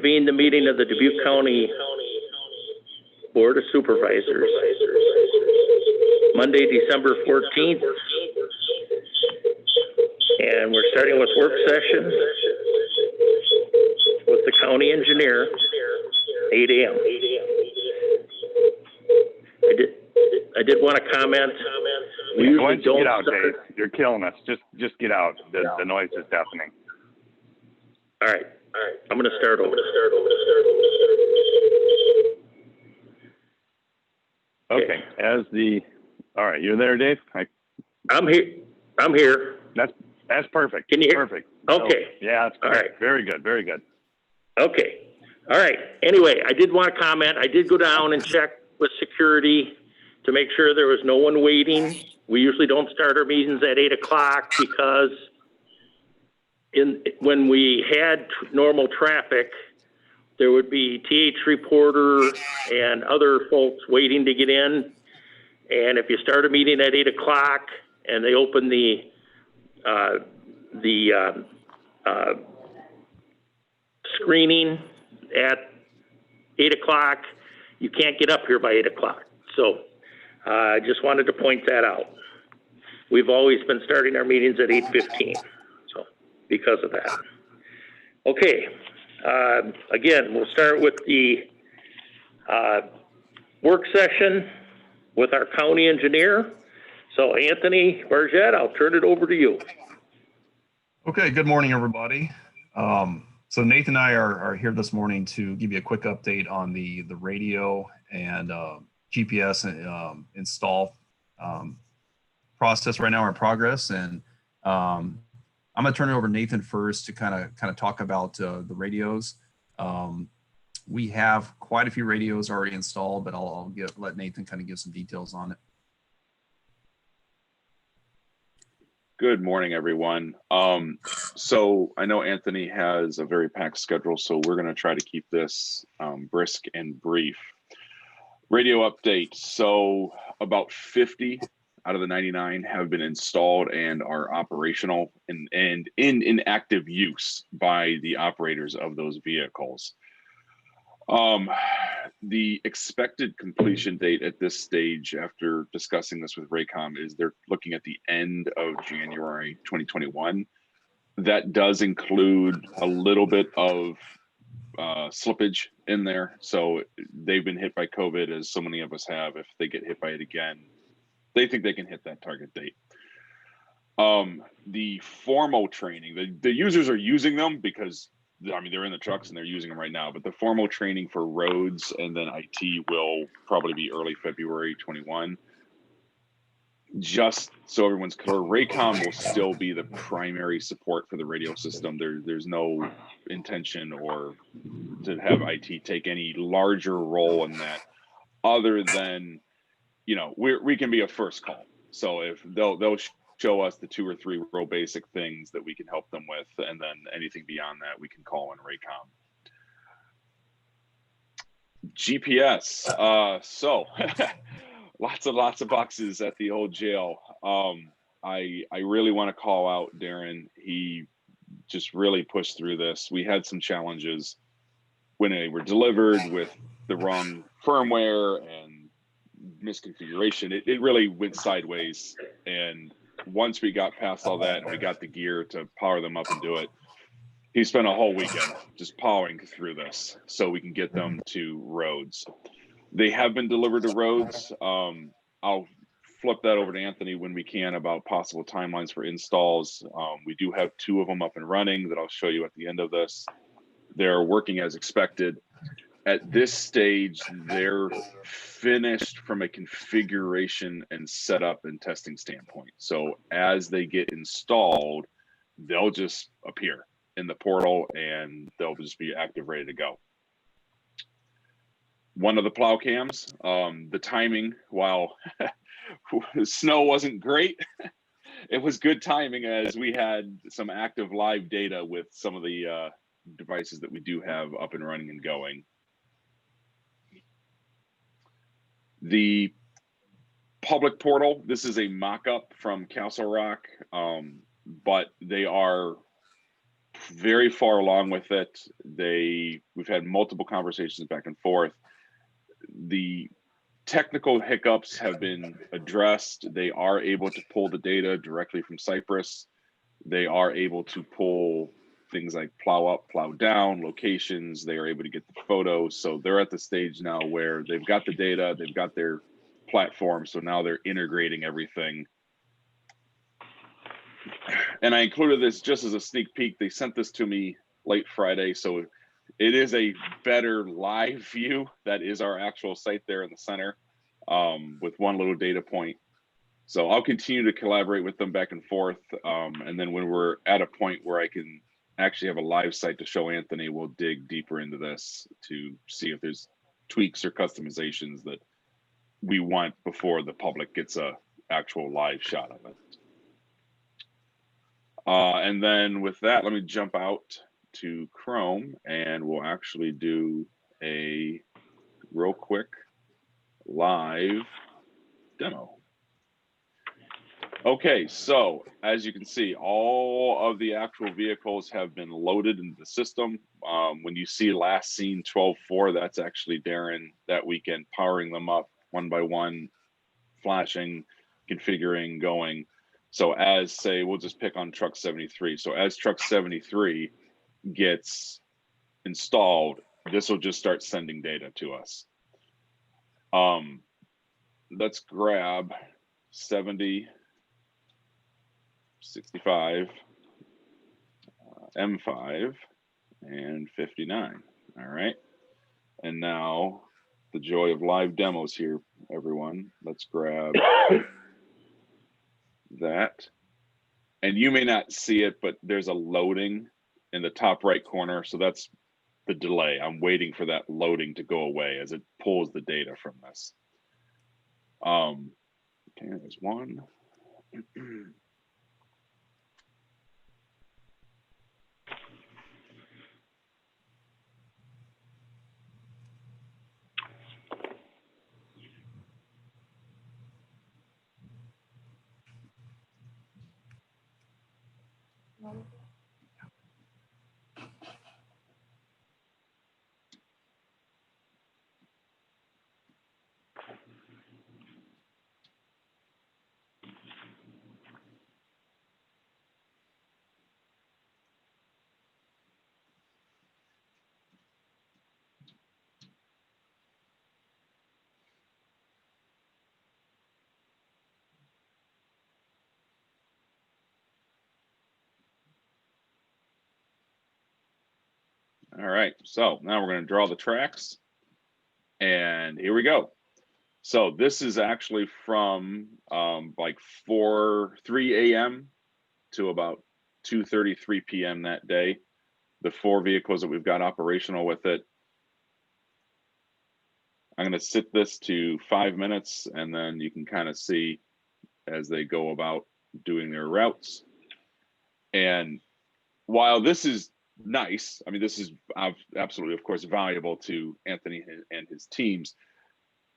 reconvene the meeting of the Dubuque County Board of Supervisors, Monday, December 14th. And we're starting with work session with the county engineer, 8 a.m. I did want to comment. We usually don't get out, Dave. You're killing us. Just get out. The noise is deafening. All right. I'm going to start over. Okay. All right. You're there, Dave? I'm here. That's perfect. Can you hear? Perfect. Okay. So, yeah, that's great. All right. Very good. Very good. Okay. All right. Anyway, I did want to comment. I did go down and check with security to make sure there was no one waiting. We usually don't start our meetings at 8 o'clock because when we had normal traffic, there would be TH reporter and other folks waiting to get in. And if you start a meeting at 8 o'clock and they open the screening at 8 o'clock, you can't get up here by 8 o'clock. So I just wanted to point that out. We've always been starting our meetings at 8:15, so because of that. Okay, again, we'll start with the work session with our county engineer. So Anthony Bargett, I'll turn it over to you. Okay, good morning, everybody. So Nathan and I are here this morning to give you a quick update on the radio and GPS install process right now in progress. And I'm gonna turn it over to Nathan first to kind of talk about the radios. We have quite a few radios already installed, but I'll let Nathan kind of give some details on it. Good morning, everyone. So I know Anthony has a very packed schedule, so we're going to try to keep this brisk and brief. Radio update. So about 50 out of the 99 have been installed and are operational and in active use by the operators of those vehicles. The expected completion date at this stage, after discussing this with Raycom, is they're looking at the end of January 2021. That does include a little bit of slippage in there. So they've been hit by COVID, as so many of us have. If they get hit by it again, they think they can hit that target date. The formal training, the users are using them because they're in the trucks and they're using them right now, but the formal training for roads and then IT will probably be early February 21. Just so everyone's clear, Raycom will still be the primary support for the radio system. There's no intention or to have IT take any larger role in that, other than, we can be a first call. So if they'll show us the 2 or 3 real basic things that we can help them with, and then anything beyond that we can call in Raycom. GPS. So lots of boxes at the old jail. I really want to call out Darren. He just really pushed through this. We had some challenges when they were delivered with the wrong firmware and misconfiguration. It really went sideways, and once we got past all that and we got the gear to power them up and do it, he spent a whole weekend just powering through this so we can get them to roads. They have been delivered to roads. I'll flip that over to Anthony when we can about possible timelines for installs. We do have 2 of them up and running that I'll show you at the end of this. They're working as expected. At this stage, they're finished from a configuration and setup and testing standpoint. So as they get installed, they'll just appear in the portal and they'll just be active, ready to go. One of the plow cams, the timing, while the snow wasn't great, it was good timing as we had some active live data with some of the devices that we do have up and running and going. The public portal, this is a mock-up from Castle Rock, but they are very far along with it. We've had multiple conversations back and forth. The technical hiccups have been addressed. They are able to pull the data directly from Cypress. They are able to pull things like plow up, plow down, locations. They are able to get the photos. So they're at the stage now where they've got the data, they've got their platform. So now they're integrating everything. And I included this just as a sneak peek. They sent this to me late Friday. So it is a better live view. That is our actual site there in the center, with one little data point. So I'll continue to collaborate with them back and forth. And then when we're at a point where I can actually have a live site to show Anthony, we'll dig deeper into this to see if there's tweaks or customizations that we want before the public gets a actual live shot of it. And then with that, let me jump out to Chrome and we'll actually do a real quick live demo. Okay, so as you can see, all of the actual vehicles have been loaded into the system. When you see last seen 12.4, that's actually Darren that weekend powering them up one by one, flashing, configuring, going. So as say, we'll just pick on truck 73. So as truck 73 gets installed, this will just start sending data to us. Let's grab 70, 65, M5, and 59. All right. And now the joy of live demos here, everyone. Let's grab that. And you may not see it, but there's a loading in the top right corner. So that's the delay. I'm waiting for that loading to go away as it pulls the data from this. Okay, there's one. All right, so now we're going to draw the tracks, and here we go. So this is actually from like 3 a.m. to about 2:33 p.m. that day. The 4 vehicles that we've got operational with it. I'm going to set this to 5 minutes, and then you can kind of see as they go about doing their routes. And while this is nice, I mean, this is absolutely, of course, valuable to Anthony and his teams.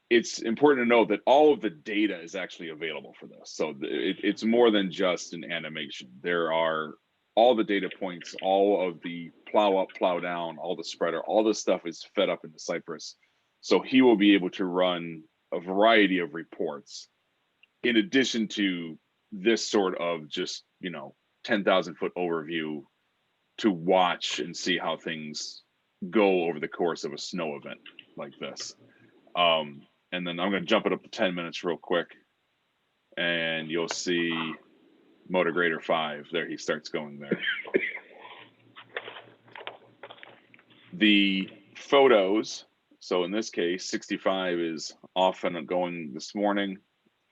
It's important to know that all of the data is actually available for this. So it's more than just an animation. There are all the data points, all of the plow up, plow down, all the spreader, all this stuff is fed up into Cypress. So he will be able to run a variety of reports in addition to this sort of just, 10,000 foot overview to watch and see how things go over the course of a snow event like this. And then I'm going to jump it up to 10 minutes real quick, and you'll see Motor Grader 5. There, he starts going there. The photos, so in this case, 65 is off and going this morning.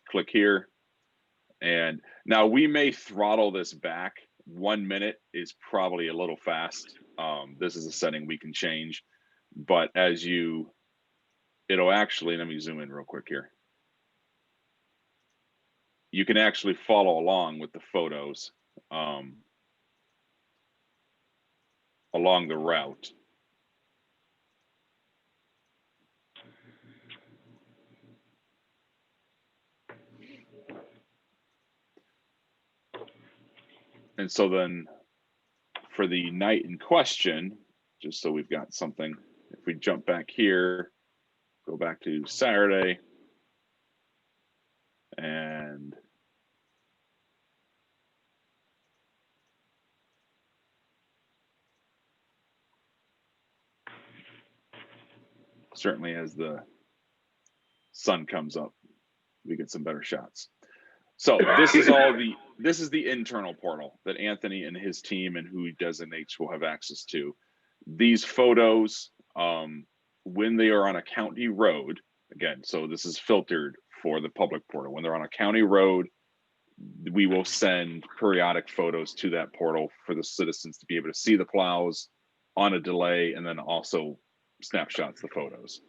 Click here. And now we may throttle this back. 1 minute is probably a little fast. This is a setting we can change, but it'll actually, let me zoom in real quick here. You can actually follow along with the photos along the route. And so then for the night in question, just so we've got something. If we jump back here, go back to Saturday, and certainly as the sun comes up, we get some better shots. So this is the internal portal that Anthony and his team and who he designates will have access to. These photos, when they are on a county road, again, so this is filtered for the public portal. When they're on a county road, we will send periodic photos to that portal for the citizens to be able to see the plows on a delay, and then also snapshots the photos.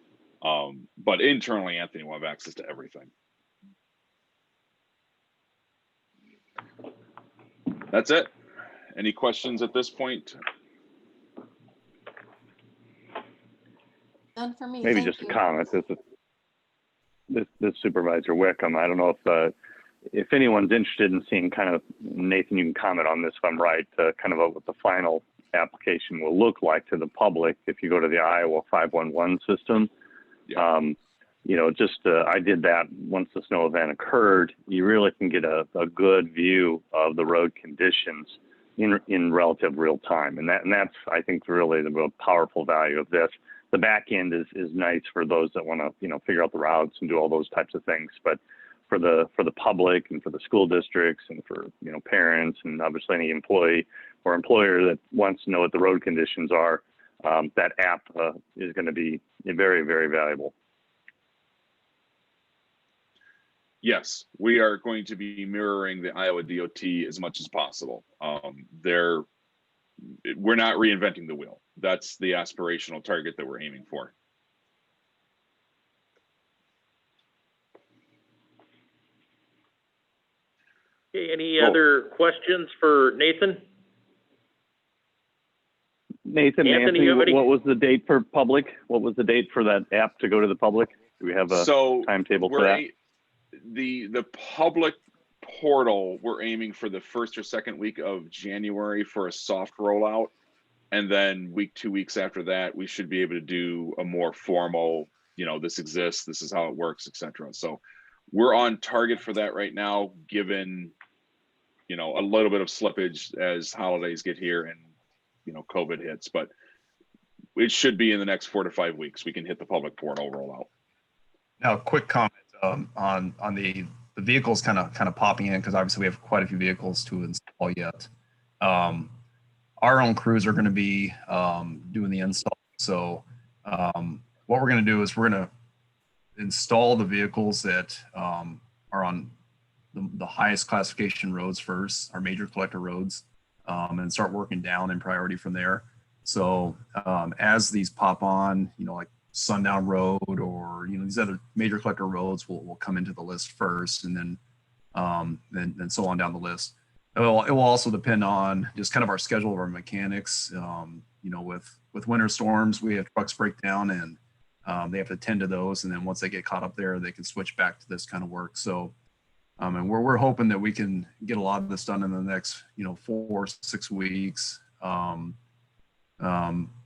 But internally, Anthony will have access to everything. That's it. Any questions at this point? None for me. Maybe Thank just you. a comment. This Supervisor Wickham, I don't know if anyone's interested in seeing kind of, Nathan, you can comment on this if I'm right, kind of what the final application will look like to the public if you go to the Iowa 511 system. Yeah. You know, just I did that once the snow event occurred. You really can get a good view of the road conditions in relative real time, and that's I think really the real powerful value of this. The back end is nice for those that want to figure out the routes and do all those types of things, but for the public and for the school districts and for parents and obviously any employee or employer that wants to know what the road conditions are, that app is going to be very, very valuable. Yes, we are going to be mirroring the Iowa DOT as much as possible. We're not reinventing the wheel. That's the aspirational target that we're aiming for. Okay, any other questions for Nathan? Nathan, Anthony, you have any? what was the date for public? What was the date for that app to go to the public? Do we have a timetable for that? The public portal, we're aiming for the first or second week of January for a soft rollout. And then 2 weeks after that, we should be able to do a more formal, this exists, this is how it works, etc. So we're on target for that right now, given, a little bit of slippage as holidays get here and, COVID hits, but it should be in the next 4 to 5 weeks. We can hit the public portal rollout. Now, quick comment on the vehicles kind of popping in, because obviously we have quite a few vehicles to install yet. Our own crews are going to be doing the install. So what we're going to do is we're going to install the vehicles that are on the highest classification roads first, our major collector roads, and start working down in priority from there. So as these pop on, like Sundown Road or these other major collector roads will come into the list first, and then so on down the list. It will also depend on just kind of our schedule of our mechanics. With winter storms, we have trucks break down, and they have to tend to those. And then once they get caught up there, they can switch back to this kind of work. So, and we're hoping that we can get a lot of this done in the next 4 to 6 weeks.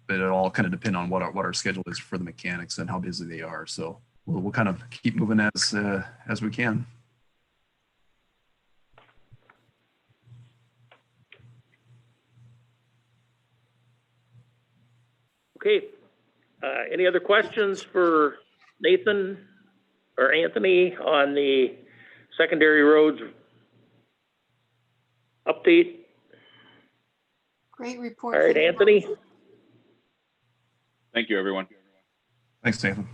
But it all kind of depend on what our schedule is for the mechanics and how busy they are. So we'll kind of keep moving as we can. Okay. Any other questions for Nathan or Anthony on the secondary roads update? Great report. All right, Anthony. Thank you, everyone. Thanks, Nathan.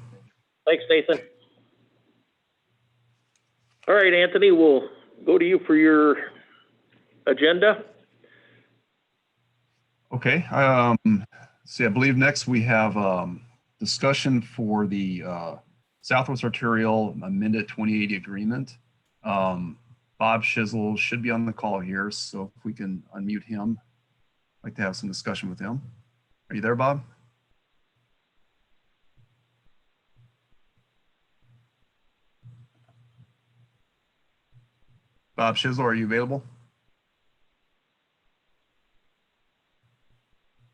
Thanks, Nathan. All right, Anthony, we'll go to you for your agenda. Okay. See, I believe next we have discussion for the Southwest Arterial Amended 2080 Agreement. Bob Shizzle should be on the call here, so if we can unmute him, I'd like to have some discussion with him. Are you there, Bob? Bob Shizzle, are you available?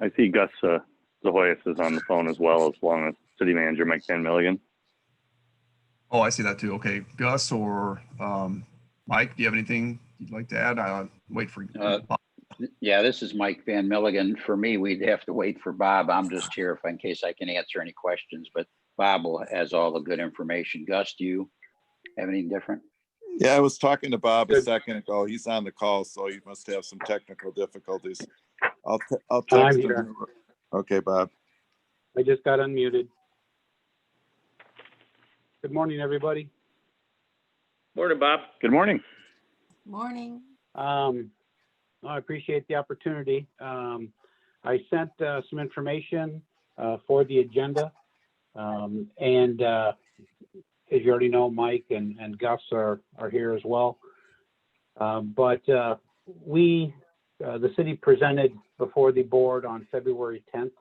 I see Gus Zahoyas is on the phone as well, as long as City Manager Mike Van Milligan. Oh, I see that too. Okay, Gus or Mike, do you have anything you'd like to add? I'll wait for Yeah, this is Mike Van Milligan. For me, we'd have to wait for Bob. I'm just here in case I can answer any questions, but Bob has all the good information. Gus, do you have anything different? Yeah, I was talking to Bob a second ago. He's on the call, so he must have some technical difficulties. I'll text I'm him. here. Okay, Bob. I just got unmuted. Good morning, everybody. Morning, Bob. Good morning. Morning. I appreciate the opportunity. I sent some information for the agenda. And as you already know, Mike and Gus are here as well. But the city presented before the board on February 10th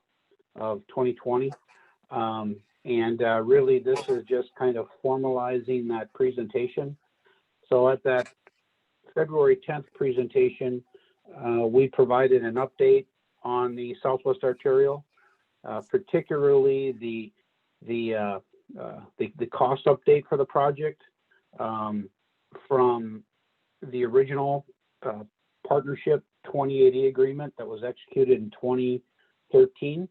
of 2020. And really, this is just kind of formalizing that presentation. So at that February 10th presentation, we provided an update on the Southwest Arterial, particularly the cost update for the project from the original partnership 2080 agreement that was executed in 2013.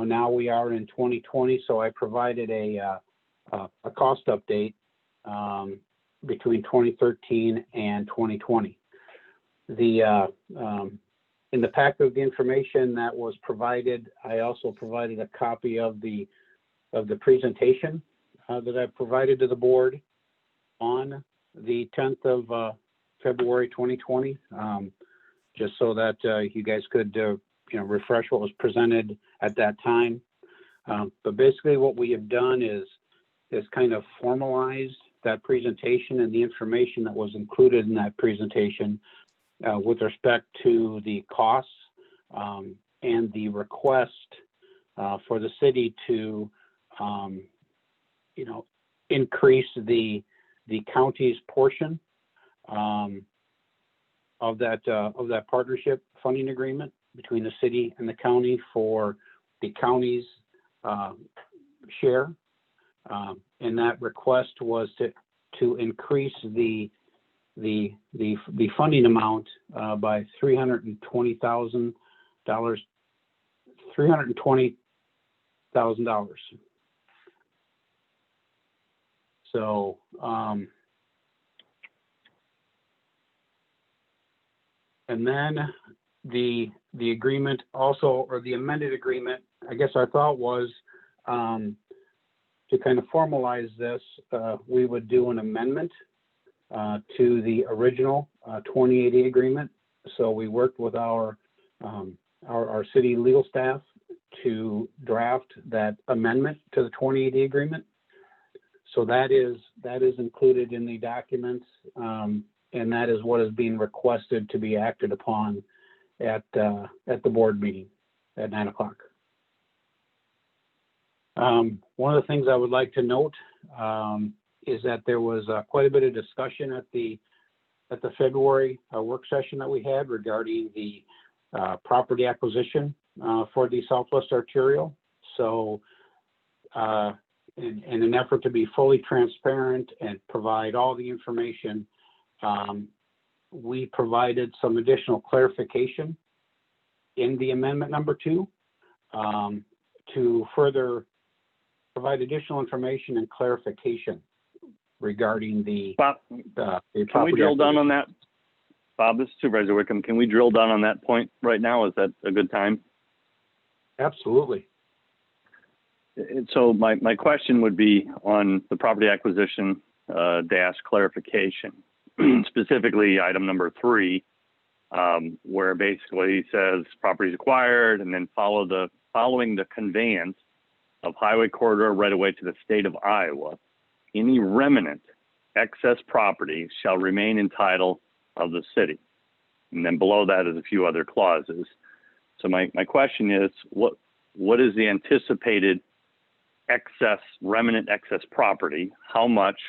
Now we are in 2020, so I provided a cost update between 2013 and 2020. In the pack of the information that was provided, I also provided a copy of the presentation that I provided to the board on the 10th of February 2020, just so that you guys could refresh what was presented at that time. But basically what we have done is kind of formalized that presentation and the information that was included in that presentation with respect to the costs and the request for the city to increase the county's portion of that partnership funding agreement between the city and the county for the county's share. And that request was to increase the funding amount by $320,000. So and then the agreement also, or the amended agreement, I guess our thought was to kind of formalize this, we would do an amendment to the original 2080 agreement. So we worked with our city legal staff to draft that amendment to the 2080 agreement. So that is included in the documents, and that is what is being requested to be acted upon at the board meeting at 9 o'clock. One of the things I would like to note is that there was quite a bit of discussion at the February work session that we had regarding the property acquisition for the Southwest Arterial. So in an effort to be fully transparent and provide all the information, we provided some additional clarification in the amendment number 2 to further provide additional information and clarification regarding the Bob, can we drill down on that? Bob, this is Supervisor Wickham. Can we drill down on that point right now? Is that a good time? Absolutely. So my question would be on the property acquisition dash clarification, specifically item number 3, where basically it says property is acquired and then following the conveyance of highway corridor right away to the state of Iowa, any remnant excess property shall remain in title of the city. And then below that is a few other clauses. So my question is, what is the anticipated remnant excess property? How much,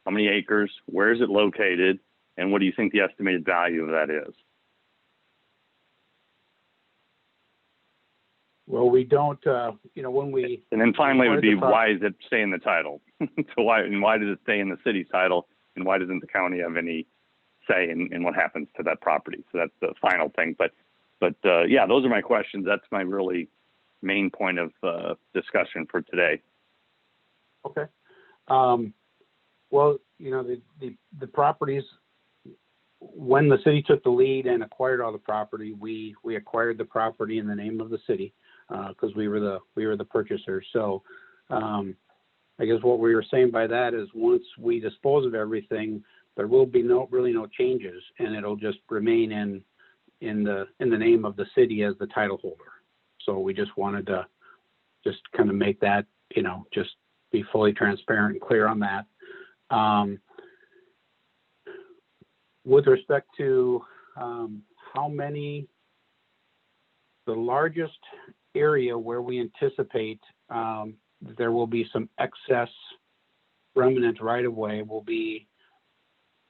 how many acres, where is it located? And what do you think the estimated value of that is? Well, we don't, when we. And then finally it would be, acquired the prop- why is it stay in the title? So why does it stay in the city's title? And why doesn't the county have any say in what happens to that property? So that's the final thing. But yeah, those are my questions. That's my really main point of discussion for today. Okay. Well, the properties, when the city took the lead and acquired all the property, we acquired the property in the name of the city, because we were the purchaser. So, I guess what we were saying by that is once we dispose of everything, there will be really no changes, and it'll just remain in the name of the city as the title holder. So we just wanted to just kind of make that, just be fully transparent and clear on that. With respect to how many, the largest area where we anticipate there will be some excess remnant right-of-way will be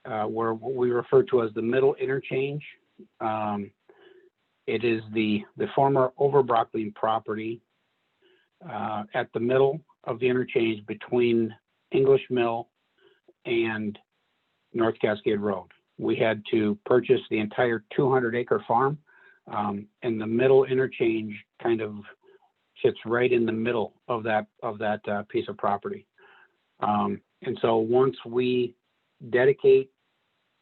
where what we refer to as the middle interchange. It is the former Overbrockling property at the middle of the interchange between English Mill and North Cascade Road. We had to purchase the entire 200-acre farm, and the middle interchange kind of sits right in the middle of that piece of property. And so once we dedicate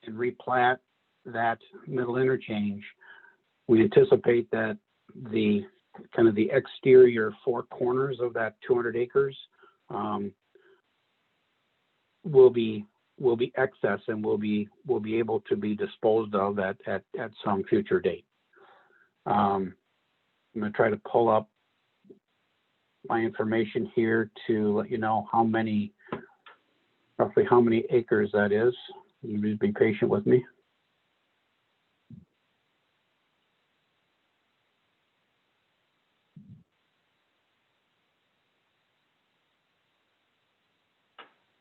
and replat that middle interchange, we anticipate that the kind of the exterior four corners of that 200 acres will be excess and will be able to be disposed of at some future date. I'm going to try to pull up my information here to let you know roughly how many acres that is. You just be patient with me.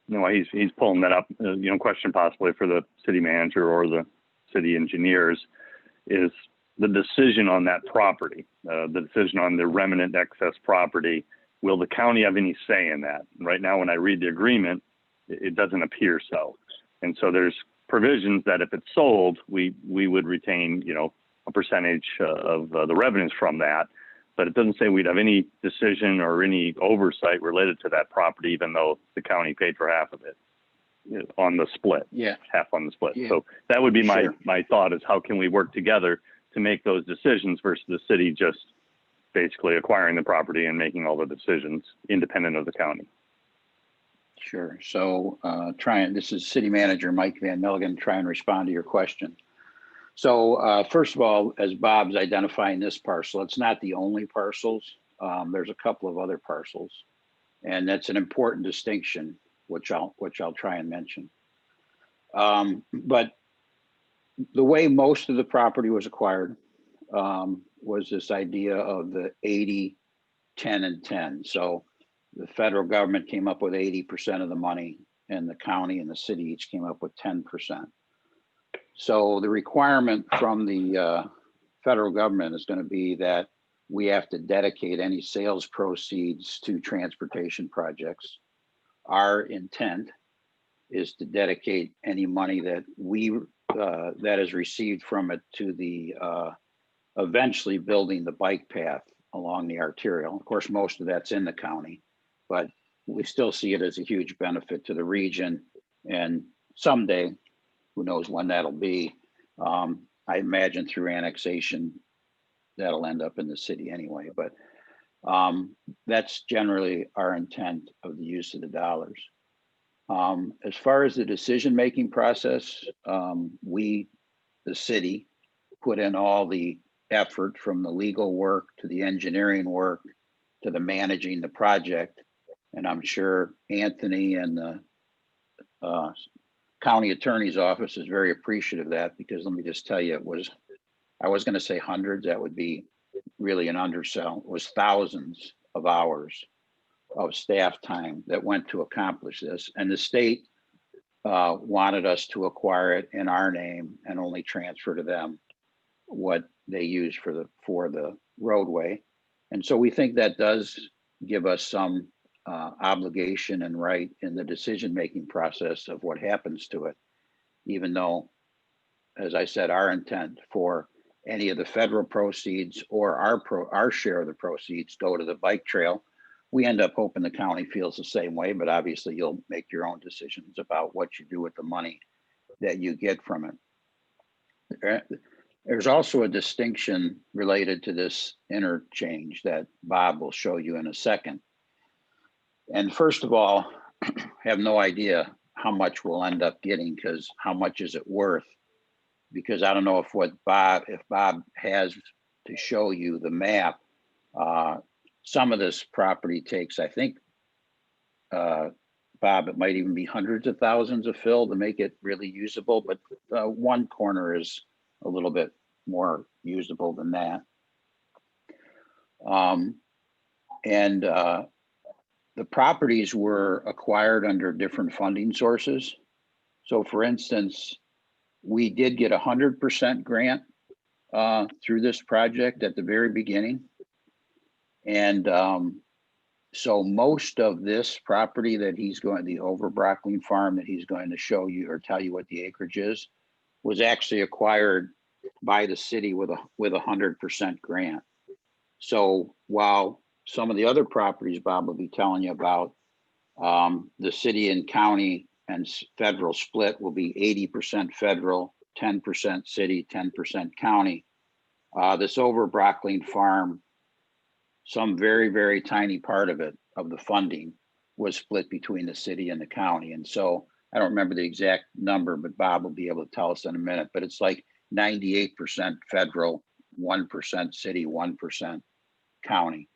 No, he's pulling that up. Question possibly for the city manager or the city engineers is the decision on that property, the decision on the remnant excess property. Will the county have any say in that? Right now, when I read the agreement, it doesn't appear so. And so there's provisions that if it's sold, we would retain, a percentage of the revenues from that. But it doesn't say we'd have any decision or any oversight related to that property, even though the county paid for half of it on the split. Yeah. Half on the split. Yeah. So that would be Sure. my thought is how can we work together to make those decisions versus the city just basically acquiring the property and making all the decisions independent of the county. Sure. So this is City Manager Mike Van Milligan, try and respond to your question. So first of all, as Bob's identifying this parcel, it's not the only parcels. There's a couple of other parcels, and that's an important distinction, which I'll try and mention. But the way most of the property was acquired was this idea of the 80, 10, and 10. So the federal government came up with 80% of the money, and the county and the city each came up with 10%. So the requirement from the federal government is going to be that we have to dedicate any sales proceeds to transportation projects. Our intent is to dedicate any money that that is received from it to the eventually building the bike path along the arterial. Of course, most of that's in the county, but we still see it as a huge benefit to the region. And someday, who knows when that'll be, I imagine through annexation, that'll end up in the city anyway. But that's generally our intent of the use of the dollars. As far as the decision-making process, we, the city, put in all the effort from the legal work to the engineering work to the managing the project. And I'm sure Anthony and the county attorney's office is very appreciative of that, because let me just tell you, I was going to say hundreds, that would be really an undersell. It was thousands of hours of staff time that went to accomplish this. And the state wanted us to acquire it in our name and only transfer to them what they use for the roadway. And so we think that does give us some obligation and right in the decision-making process of what happens to it, even though, as I said, our intent for any of the federal proceeds or our share of the proceeds go to the bike trail. We end up hoping the county feels the same way, but obviously you'll make your own decisions about what you do with the money that you get from it. There's also a distinction related to this interchange that Bob will show you in a second. And first of all, have no idea how much we'll end up getting, because how much is it worth? Because I don't know if Bob has to show you the map. Some of this property takes, I think, Bob, it might even be hundreds of thousands of fill to make it really usable, but one corner is a little bit more usable than that. The properties were acquired under different funding sources. So for instance, we did get 100% grant through this project at the very beginning. And so most of this property that he's going, the Overbrockling farm that he's going to show you or tell you what the acreage is, was actually acquired by the city with a 100% grant. So while some of the other properties Bob will be telling you about, the city and county and federal split will be 80% federal, 10% city, 10% county. This Overbrockling farm, some very, very tiny part of it, of the funding, was split between the city and the county. And so I don't remember the exact number, but Bob will be able to tell us in a minute, but it's like 98% federal, 1% city, 1% county.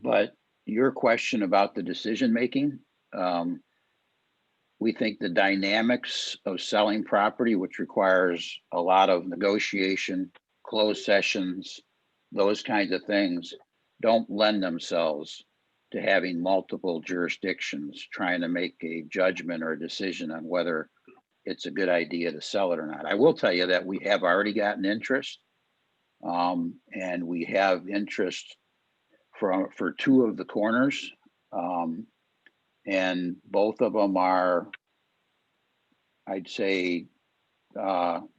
But your question about the decision-making, we think the dynamics of selling property, which requires a lot of negotiation, closed sessions, those kinds of things, don't lend themselves to having multiple jurisdictions trying to make a judgment or a decision on whether it's a good idea to sell it or not. I will tell you that we have already gotten interest, and we have interest for two of the corners, and both of them are, I'd say,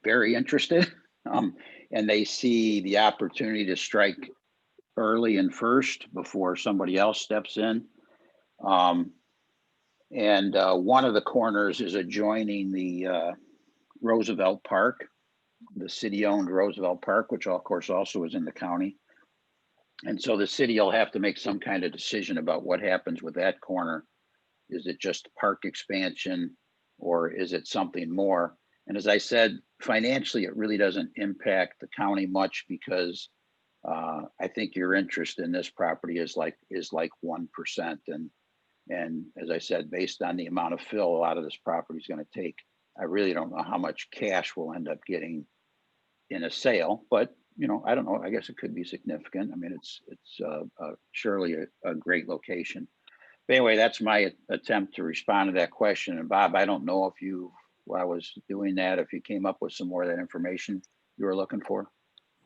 very interested, and they see the opportunity to strike early and first before somebody else steps in. And one of the corners is adjoining the Roosevelt Park, the city-owned Roosevelt Park, which of course also is in the county. And so the city will have to make some kind of decision about what happens with that corner. Is it just park expansion, or is it something more? And as I said, financially, it really doesn't impact the county much, because I think your interest in this property is like 1%. And as I said, based on the amount of fill a lot of this property is going to take, I really don't know how much cash we'll end up getting in a sale, but you know, I don't know. I guess it could be significant. I mean, it's surely a great location. But anyway, that's my attempt to respond to that question. And Bob, I don't know if you, while I was doing that, if you came up with some more of that information you were looking for.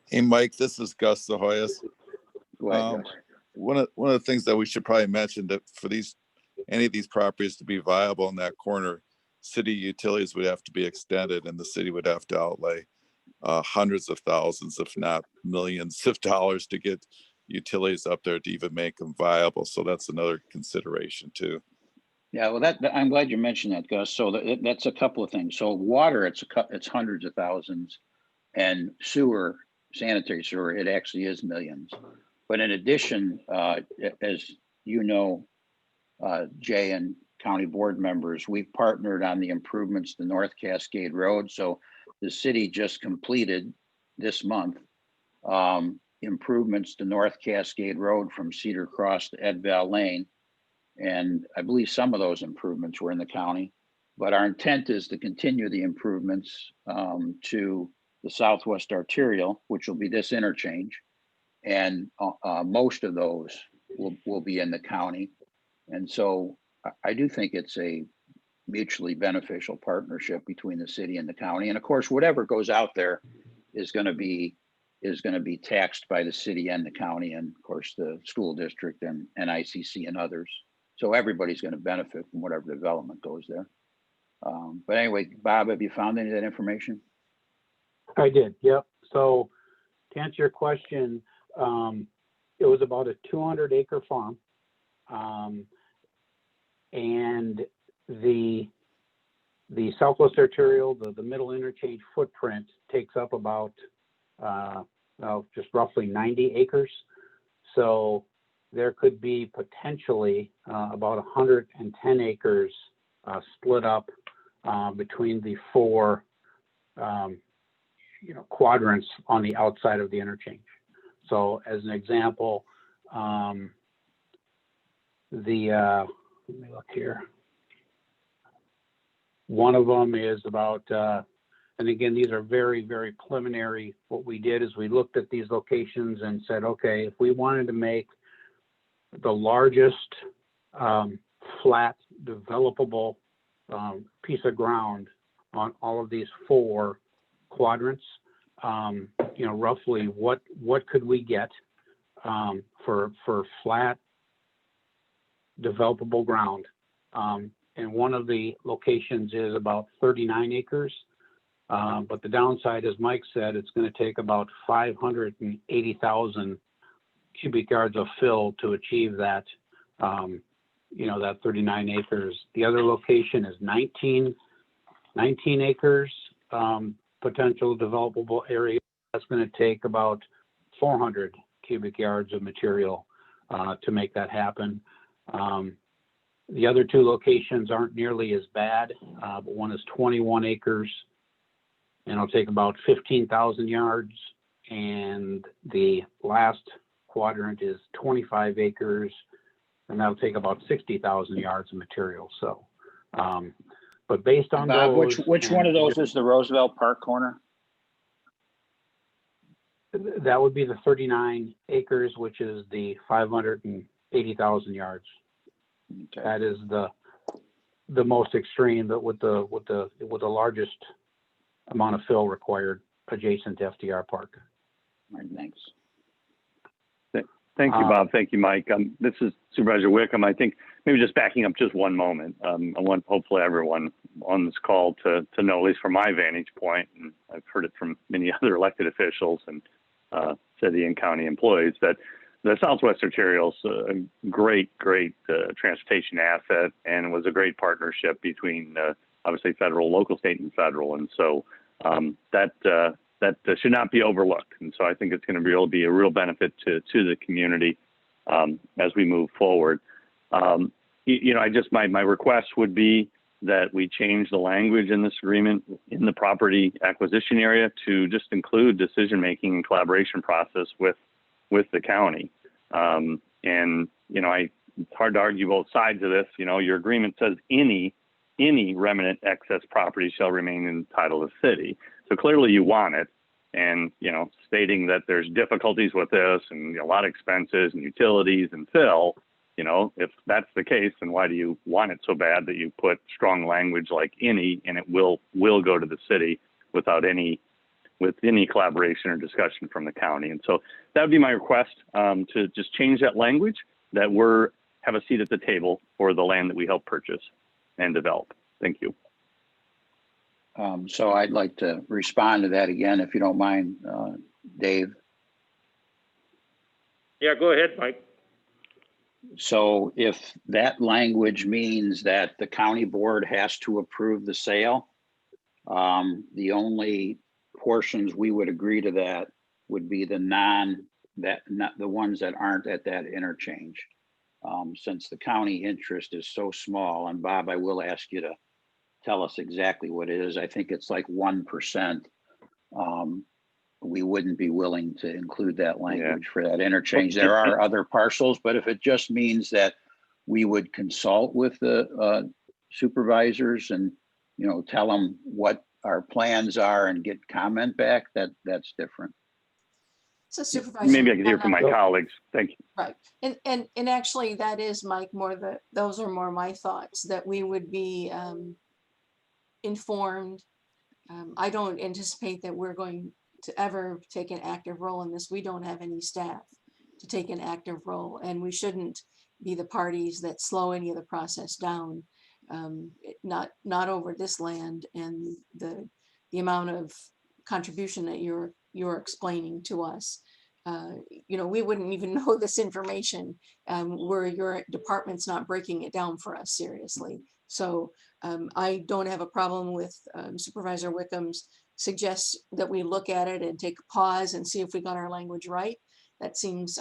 Hey, Mike, this is Gus Zahoyas. Go ahead, Gus. One of the things that we should probably mention, that for any of these properties to be viable in that corner, city utilities would have to be extended, and the city would have to outlay hundreds of thousands, if not millions of dollars to get utilities up there to even make them viable. So that's another consideration too. Yeah, well, I'm glad you mentioned that, Gus. So that's a couple of things. So water, it's hundreds of thousands, and sewer, sanitary sewer, it actually is millions. But in addition, as you know, Jay and county board members, we've partnered on the improvements to North Cascade Road. So the city just completed this month improvements to North Cascade Road from Cedar Cross to Edval Lane. And I believe some of those improvements were in the county, but our intent is to continue the improvements to the Southwest Arterial, which will be this interchange. And most of those will be in the county. And so I do think it's a mutually beneficial partnership between the city and the county. And of course, whatever goes out there is going to be is going to be taxed by the city and the county, and of course the school district and ICC and others. So everybody's going to benefit from whatever development goes there. But anyway, Bob, have you found any of that information? I did, yep. So to answer your question, it was about a 200-acre farm. And the Southwest Arterial, the middle interchange footprint takes up about just roughly 90 acres. So there could be potentially about 110 acres split up between the four quadrants on the outside of the interchange. So as an example, let me look here. One of them is about, and again, these are very, very preliminary. What we did is we looked at these locations and said, okay, if we wanted to make the largest flat developable piece of ground on all of these four quadrants, roughly what could we get for flat developable ground? And one of the locations is about 39 acres. But the downside, as Mike said, it's going to take about 580,000 cubic yards of fill to achieve that, that 39 acres. The other location is 19 acres, potential developable area. That's going to take about 400 cubic yards of material to make that happen. The other two locations aren't nearly as bad, but one is 21 acres and it'll take about 15,000 yards. And the last quadrant is 25 acres and that'll take about 60,000 yards of material. So, but based on Bob, those, which one of those is the Roosevelt Park corner? that would be the 39 acres, which is the 580,000 yards. Okay. That is the most extreme, but with the largest amount of fill required adjacent to FDR Park. All right, thanks. Thank you, Bob. Thank you, Mike. This is Supervisor Wickham. I think maybe just backing up just one moment. I want hopefully everyone on this call to know, at least from my vantage point, and I've heard it from many other elected officials and city and county employees, that the Southwest Arterial is a great transportation asset, and was a great partnership between obviously federal, local, state, and federal. And so that should not be overlooked. And so I think it's going to be a real benefit to the community as we move forward. My request would be that we change the language in this agreement in the property acquisition area to just include decision-making and collaboration process with the county. It's hard to argue both sides of this. Your agreement says any remnant excess property shall remain in the title of the city. So clearly you want it, and, stating that there's difficulties with this and a lot of expenses and utilities and fill, if that's the case, then why do you want it so bad that you put strong language like any, and it will go to the city with any collaboration or discussion from the county? And so that would be my request, to just change that language, that have a seat at the table for the land that we help purchase and develop. Thank you. So I'd like to respond to that again, if you don't mind, Dave. Yeah, go ahead, Mike. So if that language means that the county board has to approve the sale, the only portions we would agree to that would be not the ones that aren't at that interchange. Since the county interest is so small, and Bob, I will ask you to tell us exactly what it is. I think it's like 1%. We wouldn't be willing to include that language for that interchange. There are other parcels, but if it just means that we would consult with the supervisors and, tell them what our plans are and get comment back, that's different. So Supervisor. Maybe I could hear from my colleagues. Thank you. Right. And actually that is, Mike, those are more my thoughts, that we would be informed. I don't anticipate that we're going to ever take an active role in this. We don't have any staff to take an active role, and we shouldn't be the parties that slow any of the process down. Not over this land and the amount of contribution that you're explaining to us. You know, we wouldn't even know this information where your department's not breaking it down for us seriously. So I don't have a problem with Supervisor Wickham's suggests that we look at it and take a pause and see if we got our language right. That seems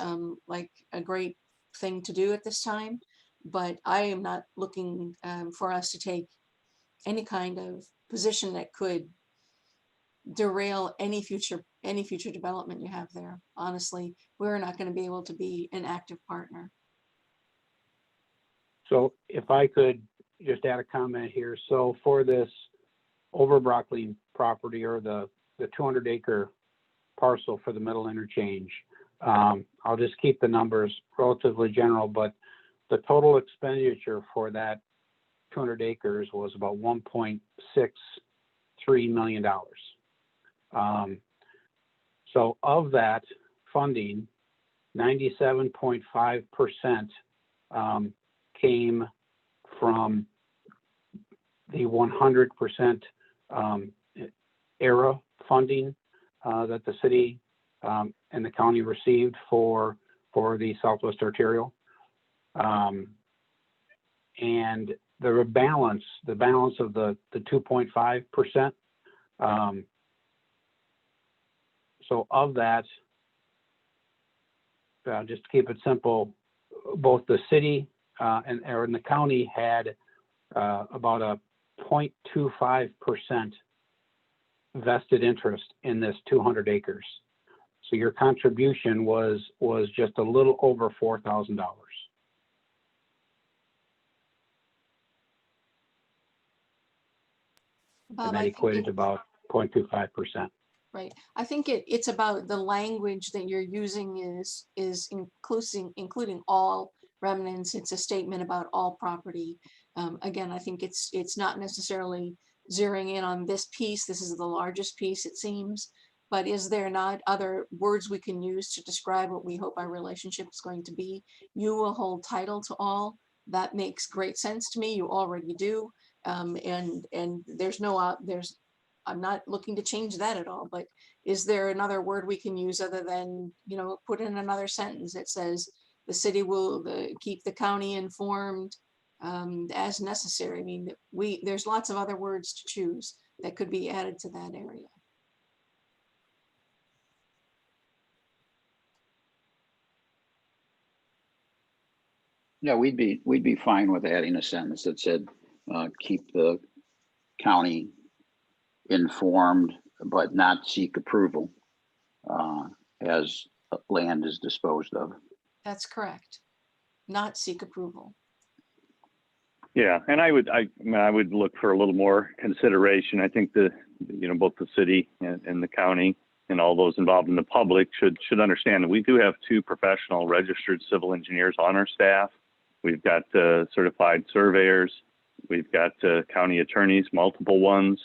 like a great thing to do at this time, but I am not looking for us to take any kind of position that could derail any future development you have there. Honestly, we're not going to be able to be an active partner. So if I could just add a comment here. So for this over Brockline property, or the 200-acre parcel for the middle interchange, I'll just keep the numbers relatively general, but the total expenditure for that 200 acres was about $1.63 million. So of that funding, 97.5% came from the 100% ERA funding that the city and the county received for the Southwest Arterial. And the balance of the 2.5%. So of that, just to keep it simple, both the city and the county had about a 0.25% vested interest in this 200 acres. So your contribution was just a little over $4,000. And that equated to about 0.25%. Right. I think it's about the language that you're using is including all remnants. It's a statement about all property. Again, I think it's not necessarily zeroing in on this piece. This is the largest piece, it seems. But is there not other words we can use to describe what we hope our relationship is going to be? You will hold title to all. That makes great sense to me. You already do. And I'm not looking to change that at all, but is there another word we can use other than, you know, put in another sentence that says the city will keep the county informed as necessary? I mean, there's lots of other words to choose that could be added to that area. Yeah, we'd be fine with adding a sentence that said, keep the county informed, but not seek approval as land is disposed of. That's correct. Not seek approval. Yeah, and I would look for a little more consideration. I think both the city and the county and all those involved in the public should understand that we do have 2 professional registered civil engineers on our staff. We've got certified surveyors. We've got county attorneys, multiple ones.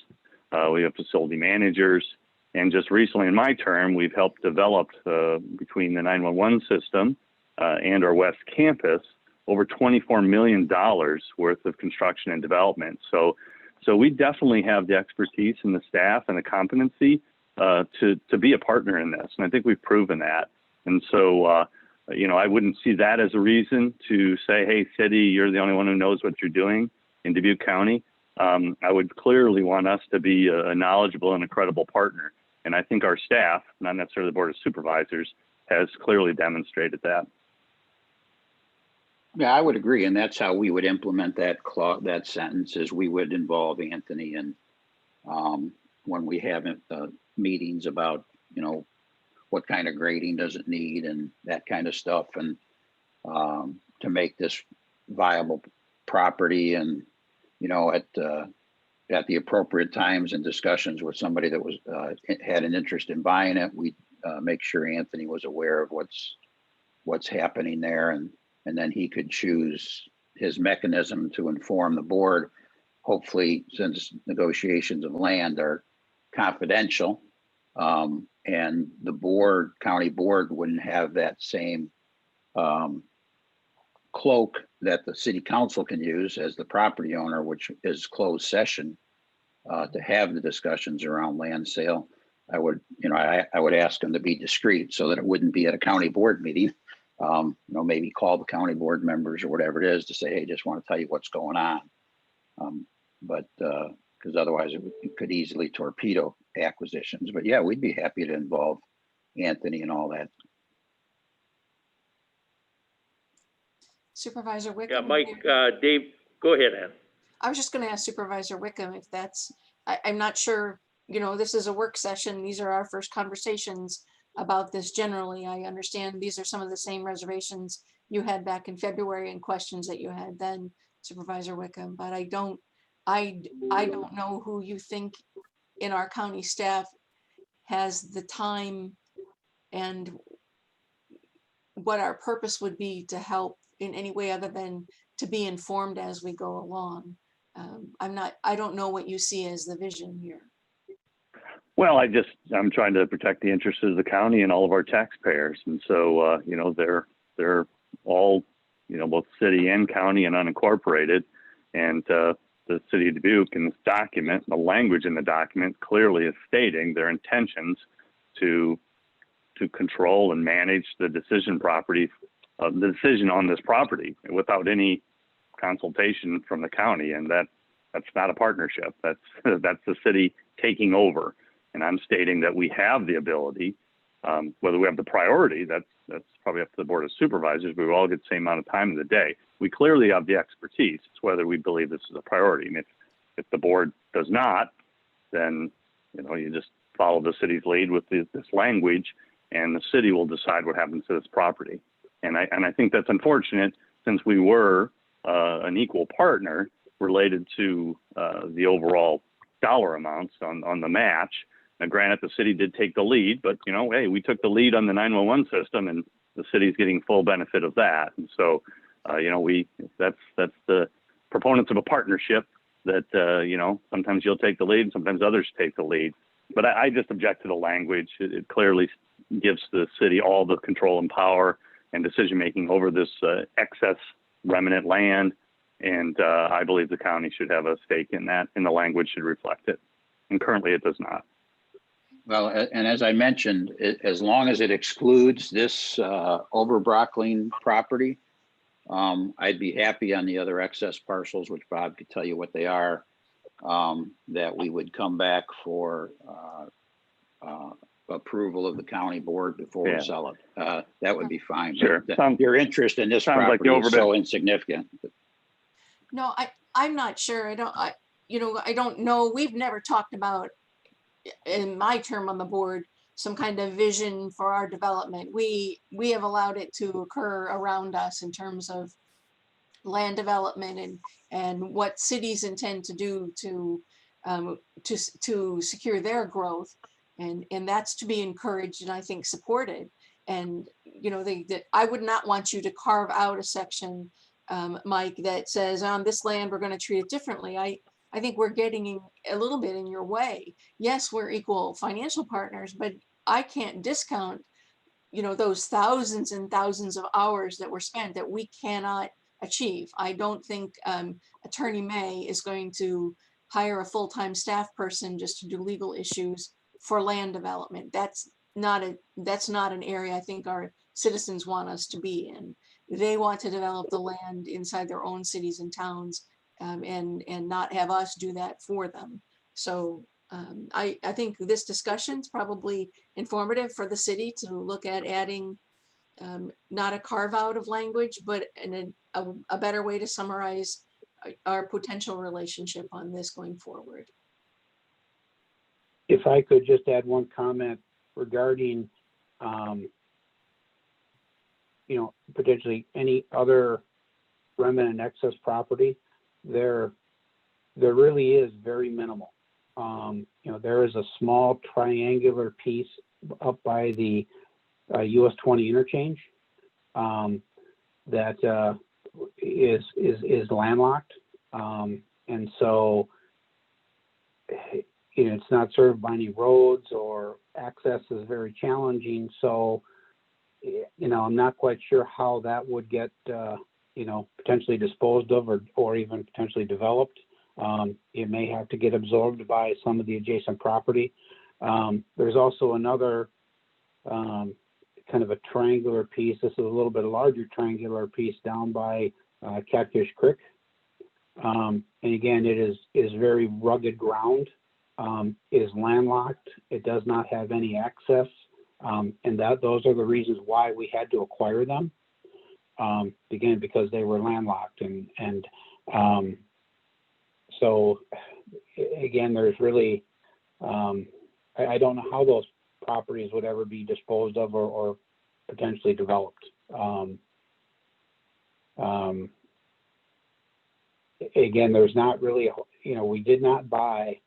We have facility managers. And just recently in my term, we've helped develop between the 911 system and our West Campus over $24 million worth of construction and development. So we definitely have the expertise and the staff and the competency to be a partner in this. And I think we've proven that. And so, I wouldn't see that as a reason to say, hey, city, you're the only one who knows what you're doing in Dubuque County. I would clearly want us to be a knowledgeable and a credible partner. And I think our staff, not necessarily the Board of Supervisors, has clearly demonstrated that. Yeah, I would agree. And that's how we would implement that sentence, is we would involve Anthony and when we have meetings about, what kind of grading does it need and that kind of stuff, and to make this viable property, and at the appropriate times and discussions with somebody that was had an interest in buying it, we make sure Anthony was aware of what's happening there, and then he could choose his mechanism to inform the board. Hopefully, since negotiations of land are confidential, And the board, county board wouldn't have that same cloak that the city council can use as the property owner, which is closed session, to have the discussions around land sale. I would, I would ask them to be discreet so that it wouldn't be at a county board meeting. Maybe call the county board members or whatever it is to say, hey, just want to tell you what's going on. Because otherwise it could easily torpedo acquisitions. But yeah, we'd be happy to involve Anthony and all that. Supervisor Wickham. Yeah, Mike, Dave, go ahead, Ann. I was just going to ask Supervisor Wickham if that's, I'm not sure, this is a work session. These are our first conversations about this generally. I understand these are some of the same reservations you had back in February and questions that you had then, Supervisor Wickham, but I don't know who you think in our county staff has the time and what our purpose would be to help in any way other than to be informed as we go along. I don't know what you see as the vision here. Well, I'm trying to protect the interests of the county and all of our taxpayers. And so, they're all, both city and county and unincorporated. And the city of Dubuque in this document, the language in the document clearly is stating their intentions to control and manage the decision the decision on this property without any consultation from the county. And that's not a partnership. That's the city taking over. And I'm stating that we have the ability, whether we have the priority, that's probably up to the Board of Supervisors. We all get the same amount of time in the day. We clearly have the expertise. It's whether we believe this is a priority. And if the board does not, then you just follow the city's lead with this language, and the city will decide what happens to this property. And I think that's unfortunate, since we were an equal partner related to the overall dollar amounts on the match. Now, granted, the city did take the lead, but hey, we took the lead on the 911 system, and the city's getting full benefit of that. And so, that's the proponents of a partnership that sometimes you'll take the lead, and sometimes others take the lead. But I just object to the language. It clearly gives the city all the control and power and decision making over this excess remnant land, and I believe the county should have a stake in that, and the language should reflect it. And currently, it does not. Well, and as I mentioned, as long as it excludes this Oberbrockling property, I'd be happy on the other excess parcels, which Bob could tell you what they are, that we would come back for approval of the county board before we sell it. That would be fine. Sure. Your interest in this property is so insignificant. No, I'm not sure. I don't know. We've never talked about, in my term on the board, some kind of vision for our development. We have allowed it to occur around us in terms of land development and what cities intend to do to secure their growth, and that's to be encouraged and I think supported. And I would not want you to carve out a section, Mike, that says on this land we're going to treat it differently. I think we're getting a little bit in your way. Yes, we're equal financial partners, but I can't discount, those thousands and thousands of hours that were spent that we cannot achieve. I don't think Attorney May is going to hire a full-time staff person just to do legal issues for land development. That's not an area I think our citizens want us to be in. They want to develop the land inside their own cities and towns, and not have us do that for them. So I think this discussion is probably informative for the city to look at adding not a carve out of language, but a better way to summarize our potential relationship on this going forward. If I could just add one comment regarding, potentially any other remnant and excess property, there really is very minimal. There is a small triangular piece up by the US 20 interchange that is landlocked, and so it's not served by any roads, or access is very challenging. So, I'm not quite sure how that would get, potentially disposed of, or even potentially developed. It may have to get absorbed by some of the adjacent property. There's also another kind of a triangular piece. This is a little bit larger triangular piece down by Catfish Creek. And again, it is very rugged ground. It is landlocked. It does not have any access. And those are the reasons why we had to acquire them. Again, because they were landlocked. And so again, there's really, I don't know how those properties would ever be disposed of, or potentially developed. Again, there's not really, we did not buy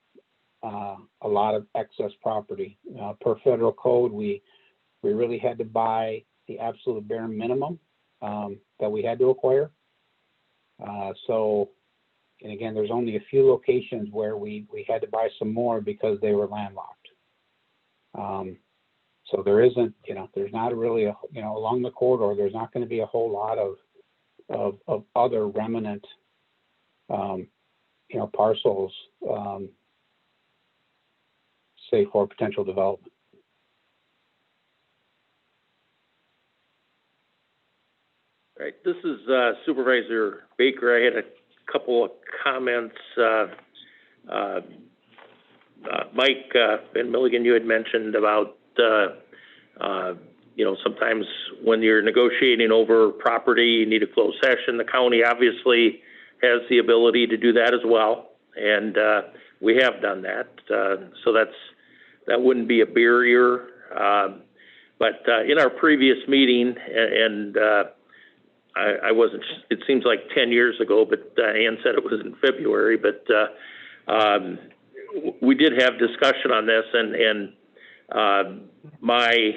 a lot of excess property. Per federal code, we really had to buy the absolute bare minimum that we had to acquire. And again, there's only a few locations where we had to buy some more because they were landlocked. So there isn't, there's not really along the corridor, there's not going to be a whole lot of other remnant, parcels, say for potential development. Right, this is Supervisor Baker. I had a couple of comments. Mike Van Milligan, you had mentioned about, sometimes when you're negotiating over property, you need a closed session. The county obviously has the ability to do that as well, and we have done that. So that wouldn't be a barrier. But in our previous meeting, and I wasn't, it seems like 10 years ago, but Ann said it was in February, but we did have discussion on this, and my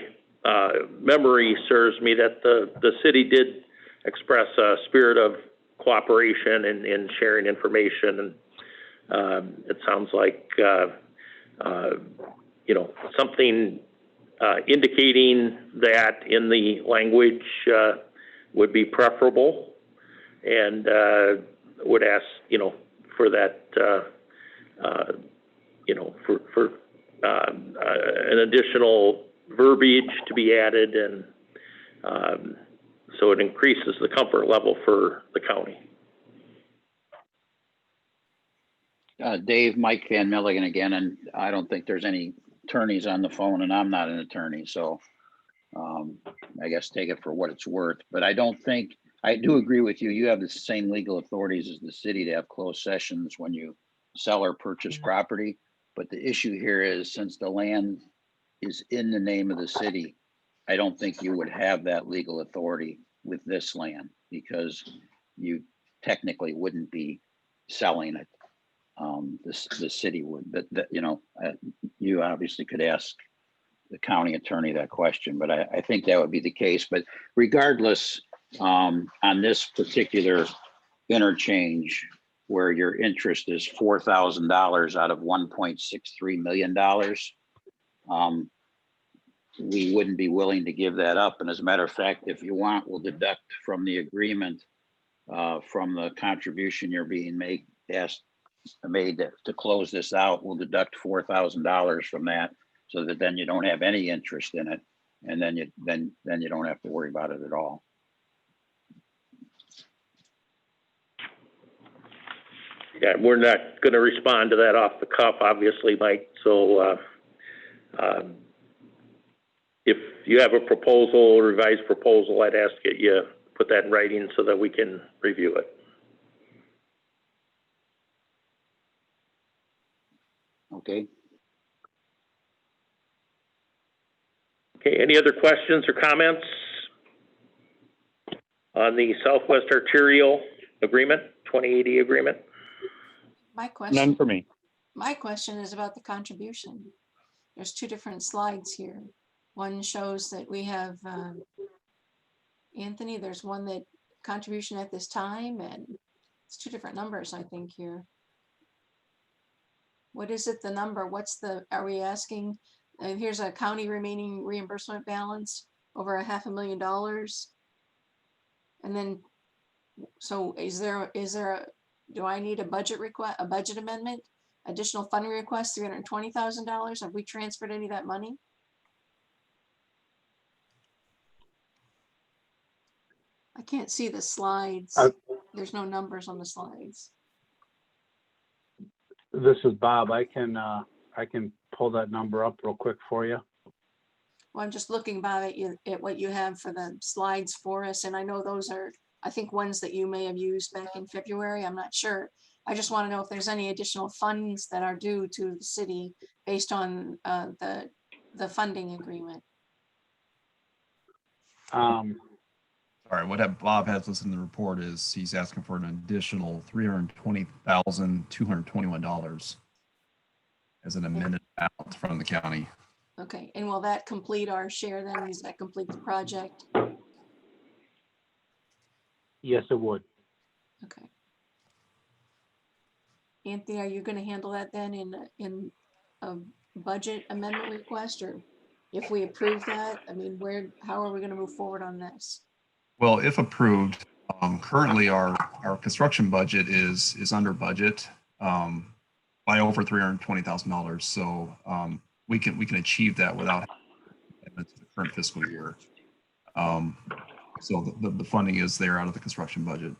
memory serves me that the city did express a spirit of cooperation and sharing information, and it sounds like something indicating that in the language would be preferable, and would ask for that for an additional verbiage to be added, and so it increases the comfort level for the county. Dave, Mike Van Milligan again, and I don't think there's any attorneys on the phone, and I'm not an attorney, so I guess take it for what it's worth. But I do agree with you. You have the same legal authorities as the city to have closed sessions when you sell or purchase property. But the issue here is, since the land is in the name of the city, I don't think you would have that legal authority with this land, because you technically wouldn't be selling it. The city would, but you obviously could ask the county attorney that question, but I think that would be the case. But regardless, on this particular interchange, where your interest is $4,000 out of $1.63 million, we wouldn't be willing to give that up. And as a matter of fact, if you want, we'll deduct from the agreement, from the contribution you're being made to close this out, we'll deduct $4,000 from that, so that then you don't have any interest in it, and then you don't have to worry about it at all. Yeah, we're not going to respond to that off the cuff, obviously, Mike. So if you have a proposal, a revised proposal, I'd ask that you put that in writing so that we can review it. Okay. Okay, any other questions or comments on the Southwest Arterial Agreement, 2080 agreement? None for me. My question is about the contribution. There's two different slides here. One shows that we have, Anthony, there's one that contribution at this time, and it's two different numbers, I think, here. What is it, the number? What's the, are we asking? Here's a county remaining reimbursement balance over $500,000. And then, so do I need a budget request, a budget amendment? Additional funding request, $320,000? Have we transferred any of that money? I can't see the slides. There's no numbers on the slides. This is Bob. I can pull that number up real quick for you. Well, I'm just looking, Bob, at what you have for the slides for us, and I know those are, I think, ones that you may have used back in February. I'm not sure. I just want to know if there's any additional funds that are due to the city based on the funding agreement. Sorry, what Bob has listed in the report is he's asking for an additional $320,221 as an amended amount from the county. Okay, and will that complete our share then? Does that complete the project? Yes, it would. Okay. Anthony, are you going to handle that then in a budget amendment request, or if we approve that? I mean, how are we going to move forward on this? Well, if approved, currently our construction budget is under budget by over $320,000. So we can achieve that without the current fiscal year. So the funding is there out of the construction budget.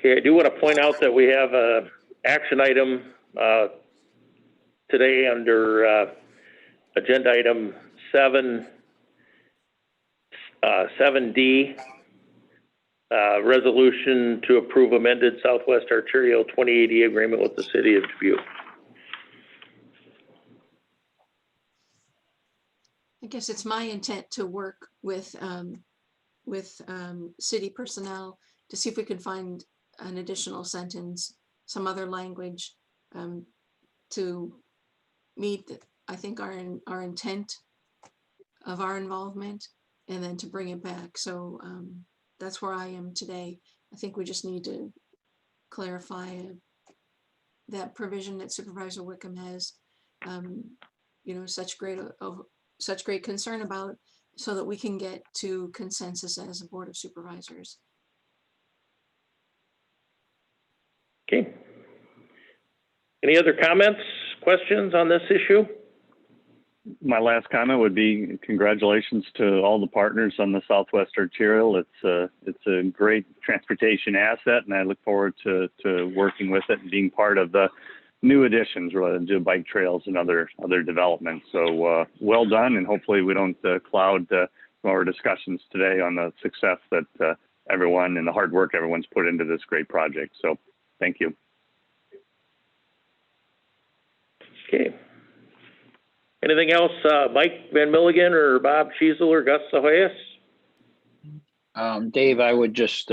Okay, I do want to point out that we have a action item today under agenda item 7D, resolution to approve amended Southwest Arterial 2080 agreement with the city of Dubuque. I guess it's my intent to work with city personnel to see if we could find an additional sentence, some other language to meet, I think, our intent of our involvement, and then to bring it back. So that's where I am today. I think we just need to clarify that provision that Supervisor Wickham has, such great concern about, so that we can get to consensus as a Board of Supervisors. Okay. Any other comments, questions on this issue? My last comment would be congratulations to all the partners on the Southwest Arterial. It's a great transportation asset, and I look forward to working with it and being part of the new additions related to bike trails and other developments. So well done, and hopefully we don't cloud our discussions today on the success that everyone and the hard work everyone's put into this great project. So thank you. Okay. Anything else, Mike Van Milligan or Bob Cheezel or Gus Sahoyas? Dave, I would just,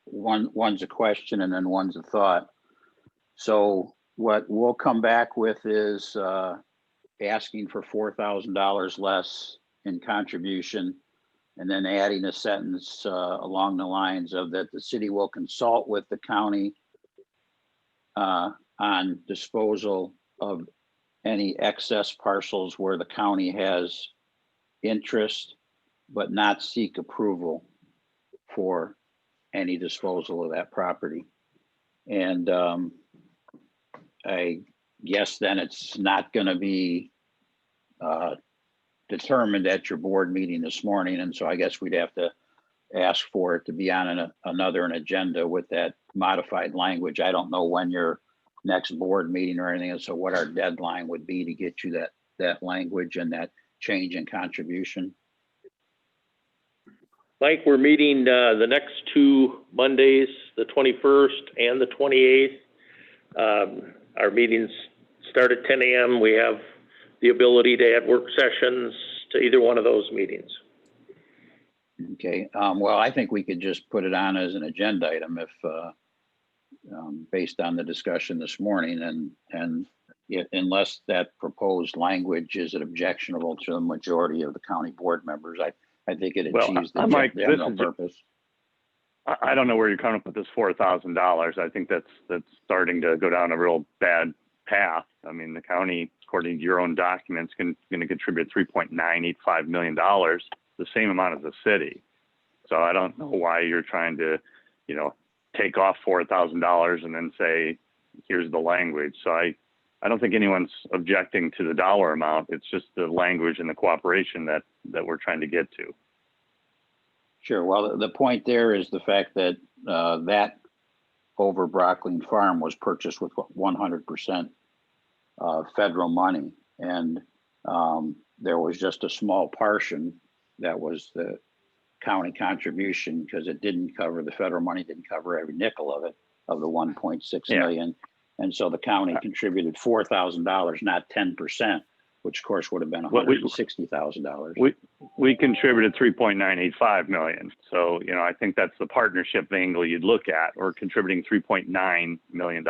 one's a question and then one's a thought. So what we'll come back with is asking for $4,000 less in contribution, and then adding a sentence along the lines of that the city will consult with the county on disposal of any excess parcels where the county has interest, but not seek approval for any disposal of that property. And I guess then it's not going to be determined at your board meeting this morning. And so I guess we'd have to ask for it to be on another agenda with that modified language. I don't know when your next board meeting or anything, so what our deadline would be to get you that language and that change in contribution. Mike, we're meeting the next two Mondays, the 21st and the 28th. Our meetings start at 10 a.m. We have the ability to add work sessions to either one of those meetings. Okay, well, I think we could just put it on as an agenda item if based on the discussion this morning, and unless that proposed language is objectionable to the majority of the county board members, I I think it Well, achieves the Mike, this general is- purpose. I don't know where you're coming up with this $4,000. I think that's starting to go down a real bad path. I mean, the county, according to your own documents, going to contribute $3.985 million, the same amount as the city. So I don't know why you're trying to, take off $4,000 and then say, here's the language. So I don't think anyone's objecting to the dollar amount. It's just the language and the cooperation that we're trying to get to. Sure. Well, the point there is the fact that that over Brockling Farm was purchased with 100% federal money. And there was just a small portion that was the county contribution because it didn't cover, the federal money didn't cover every nickel of it, of the 1.6 million. And so the county contributed $4,000, not 10%, which of course would have been $160,000. We contributed 3.985 million. So, I think that's the partnership angle you'd look at, or contributing $3.9 million.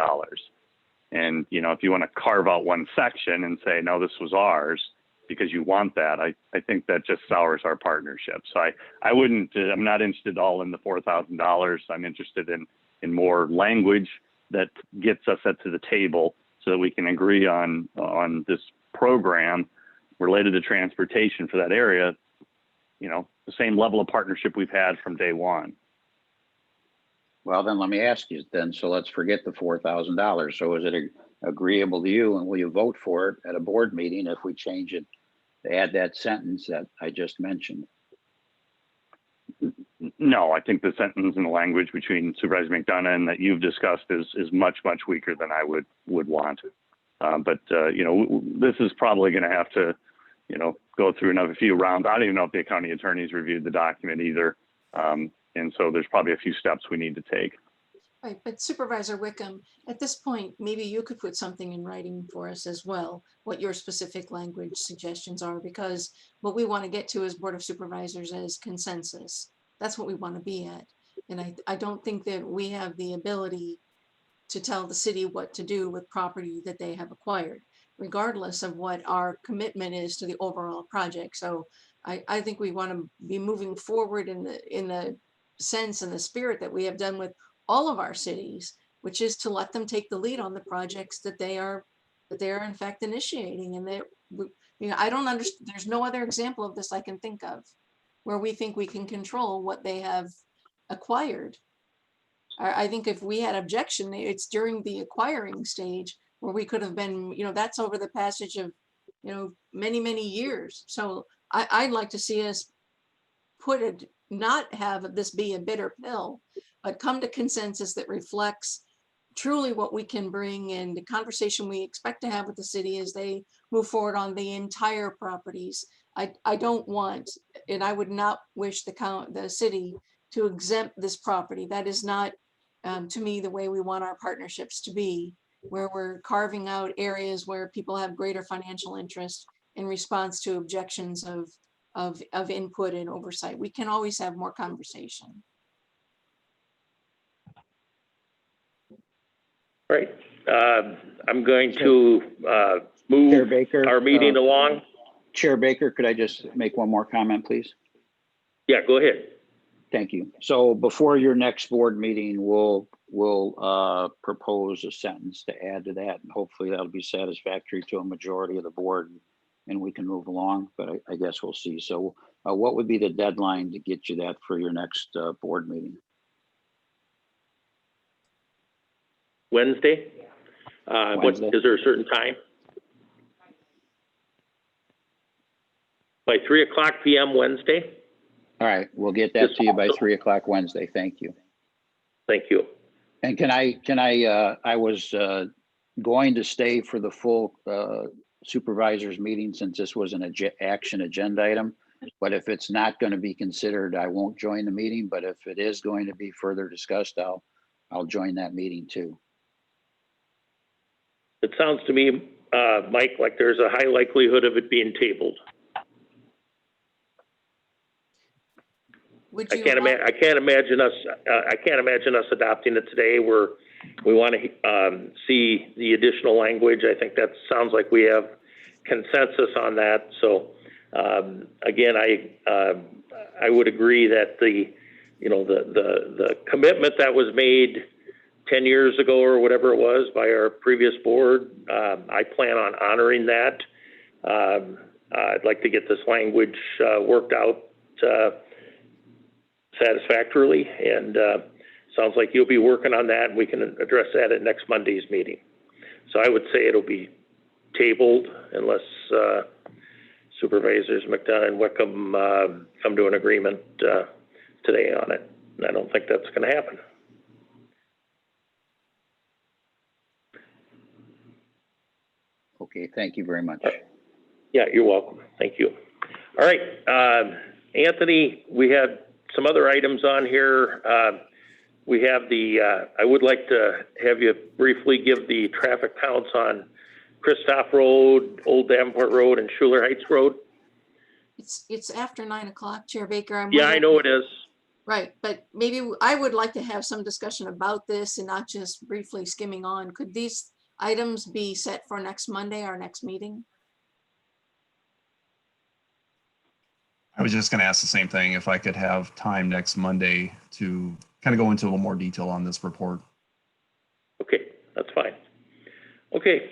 And, if you want to carve out one section and say, no, this was ours because you want that, I think that just sours our partnership. So I'm not interested all in the $4,000. I'm interested in more language that gets us to the table so that we can agree on this program related to transportation for that area, the same level of partnership we've had from day one. Well, then let me ask you then, so let's forget the $4,000. So is it agreeable to you, and will you vote for it at a board meeting if we change it to add that sentence that I just mentioned? No, I think the sentence and the language between Supervisor McDonough and that you've discussed is much, much weaker than I would want. But this is probably going to have to, go through another few rounds. I don't even know if the county attorneys reviewed the document either. And so there's probably a few steps we need to take. Right, but Supervisor Wickham, at this point, maybe you could put something in writing for us as well, what your specific language suggestions are, because what we want to get to as Board of Supervisors is consensus. That's what we want to be at. And I don't think that we have the ability to tell the city what to do with property that they have acquired, regardless of what our commitment is to the overall project. So I think we want to be moving forward in the sense and the spirit that we have done with all of our cities, which is to let them take the lead on the projects that they are in fact initiating. And that, I don't understand, there's no other example of this I can think of where we think we can control what they have acquired. I think if we had objection, it's during the acquiring stage where we could have been, that's over the passage of, many, many years. So I'd like to see us not have this be a bitter pill, but come to consensus that reflects truly what we can bring and the conversation we expect to have with the city as they move forward on the entire properties. I don't want, and I would not wish the city to exempt this property. That is not, to me, the way we want our partnerships to be, where we're carving out areas where people have greater financial interest in response to objections of input and oversight. We can always have more conversation. Right. I'm going to move Chair Baker, our meeting along. Chair Baker, could I just make one more comment, please? Yeah, go ahead. Thank you. So before your next board meeting, we'll propose a sentence to add to that, and hopefully that'll be satisfactory to a majority of the board, and we can move along. But I guess we'll see. So what would be the deadline to get you that for your next board meeting? Wednesday. Wednesday. Is there a certain time? By 3:00 p.m. Wednesday. All right, we'll get that to you by 3 o'clock Wednesday. Thank you. Thank you. And I was going to stay for the full supervisors meeting since this was an action agenda item. But if it's not going to be considered, I won't join the meeting. But if it is going to be further discussed, I'll join that meeting too. It sounds to me, Mike, like there's a high likelihood of it being tabled. I can't imagine us adopting it today. We want to see the additional language. I think that sounds like we have consensus on that. So Again, I would agree that the commitment that was made 10 years ago or whatever it was by our previous board, I plan on honoring that. I'd like to get this language worked out satisfactorily, and sounds like you'll be working on that, and we can address that at next Monday's meeting. So I would say it'll be tabled unless Supervisors McDonough and Wickham come to an agreement today on it. And I don't think that's going to happen. Okay, thank you very much. Yeah, you're welcome. Thank you. All right, Anthony, we had some other items on here. We have I would like to have you briefly give the traffic counts on Christoph Road, Old Davenport Road, and Schuler Heights Road. It's after 9 o'clock, Chair Baker. Yeah, I know it is. Right, but maybe I would like to have some discussion about this and not just briefly skimming on. Could these items be set for next Monday, our next meeting? I was just going to ask the same thing, if I could have time next Monday to kind of go into a little more detail on this report. Okay, that's fine. Okay,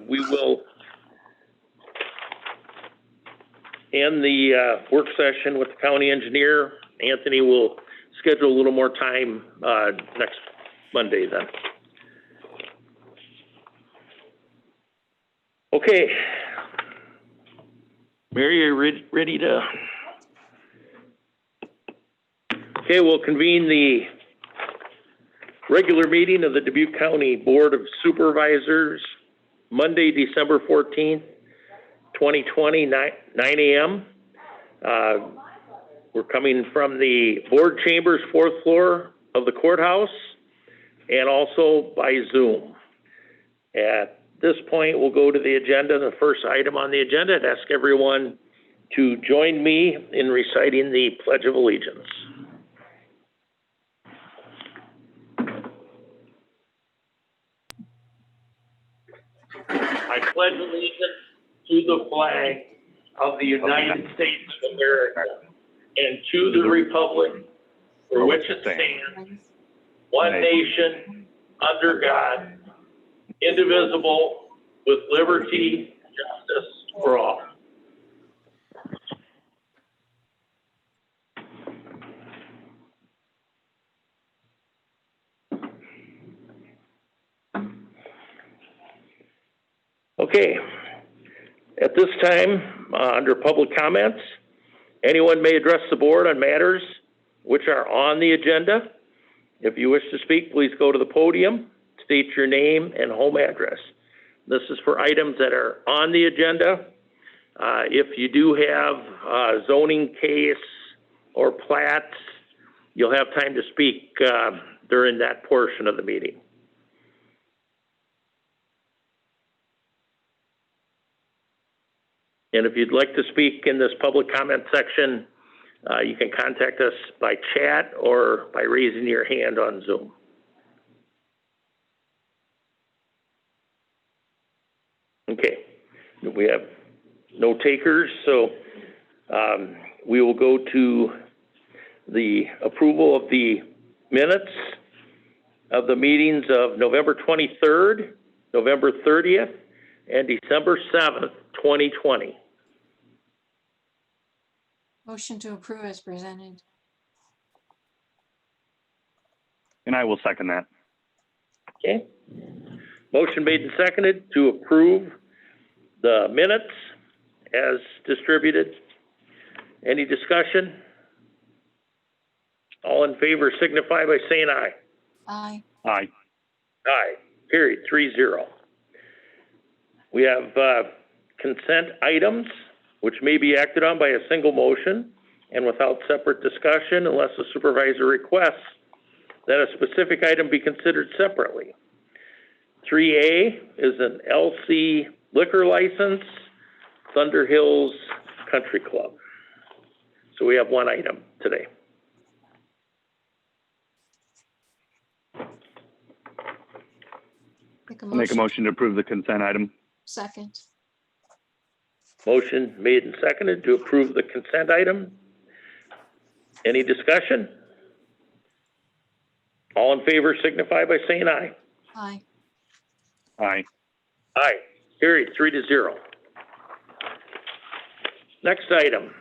we will end the work session with the county engineer. Anthony will schedule a little more time next Monday then. Okay. Mary, are you ready to? Okay, we'll convene the regular meeting of the Dubuque County Board of Supervisors, Monday, December 14th, 2020, 9 a.m. We're coming from the board chambers, 4th floor of the courthouse, and also by Zoom. At this point, we'll go to the agenda. The first item on the agenda, I'd ask everyone to join me in reciting the Pledge of Allegiance. I pledge allegiance to the flag of the United States of America and to the republic for which it stands, one nation, under God, indivisible, with liberty and justice for all. Okay, at this time, under public comments, anyone may address the board on matters which are on the agenda. If you wish to speak, please go to the podium, state your name and home address. This is for items that are on the agenda. If you do have a zoning case or plats, you'll have time to speak during that portion of the meeting. And if you'd like to speak in this public comment section, you can contact us by chat or by raising your hand on Zoom. Okay, we have no takers, so we will go to the approval of the minutes of the meetings of November 23rd, November 30th, and December 7th, 2020. Motion to approve as presented. And I will second that. Okay. Motion made and seconded to approve the minutes as distributed. Any discussion? All in favor signify by saying aye. Aye. Aye. Aye. Period. 3-0. We have consent items which may be acted on by a single motion and without separate discussion unless the supervisor requests that a specific item be considered separately. 3A is an LC liquor license, Thunder Hills Country Club. So we have one item today. Make a I'll make a motion to approve the consent item. Second. Motion made and seconded to approve the consent item. Any discussion? All in favor signify by saying aye. Aye. Aye. Aye. Carried 3-0. Next item.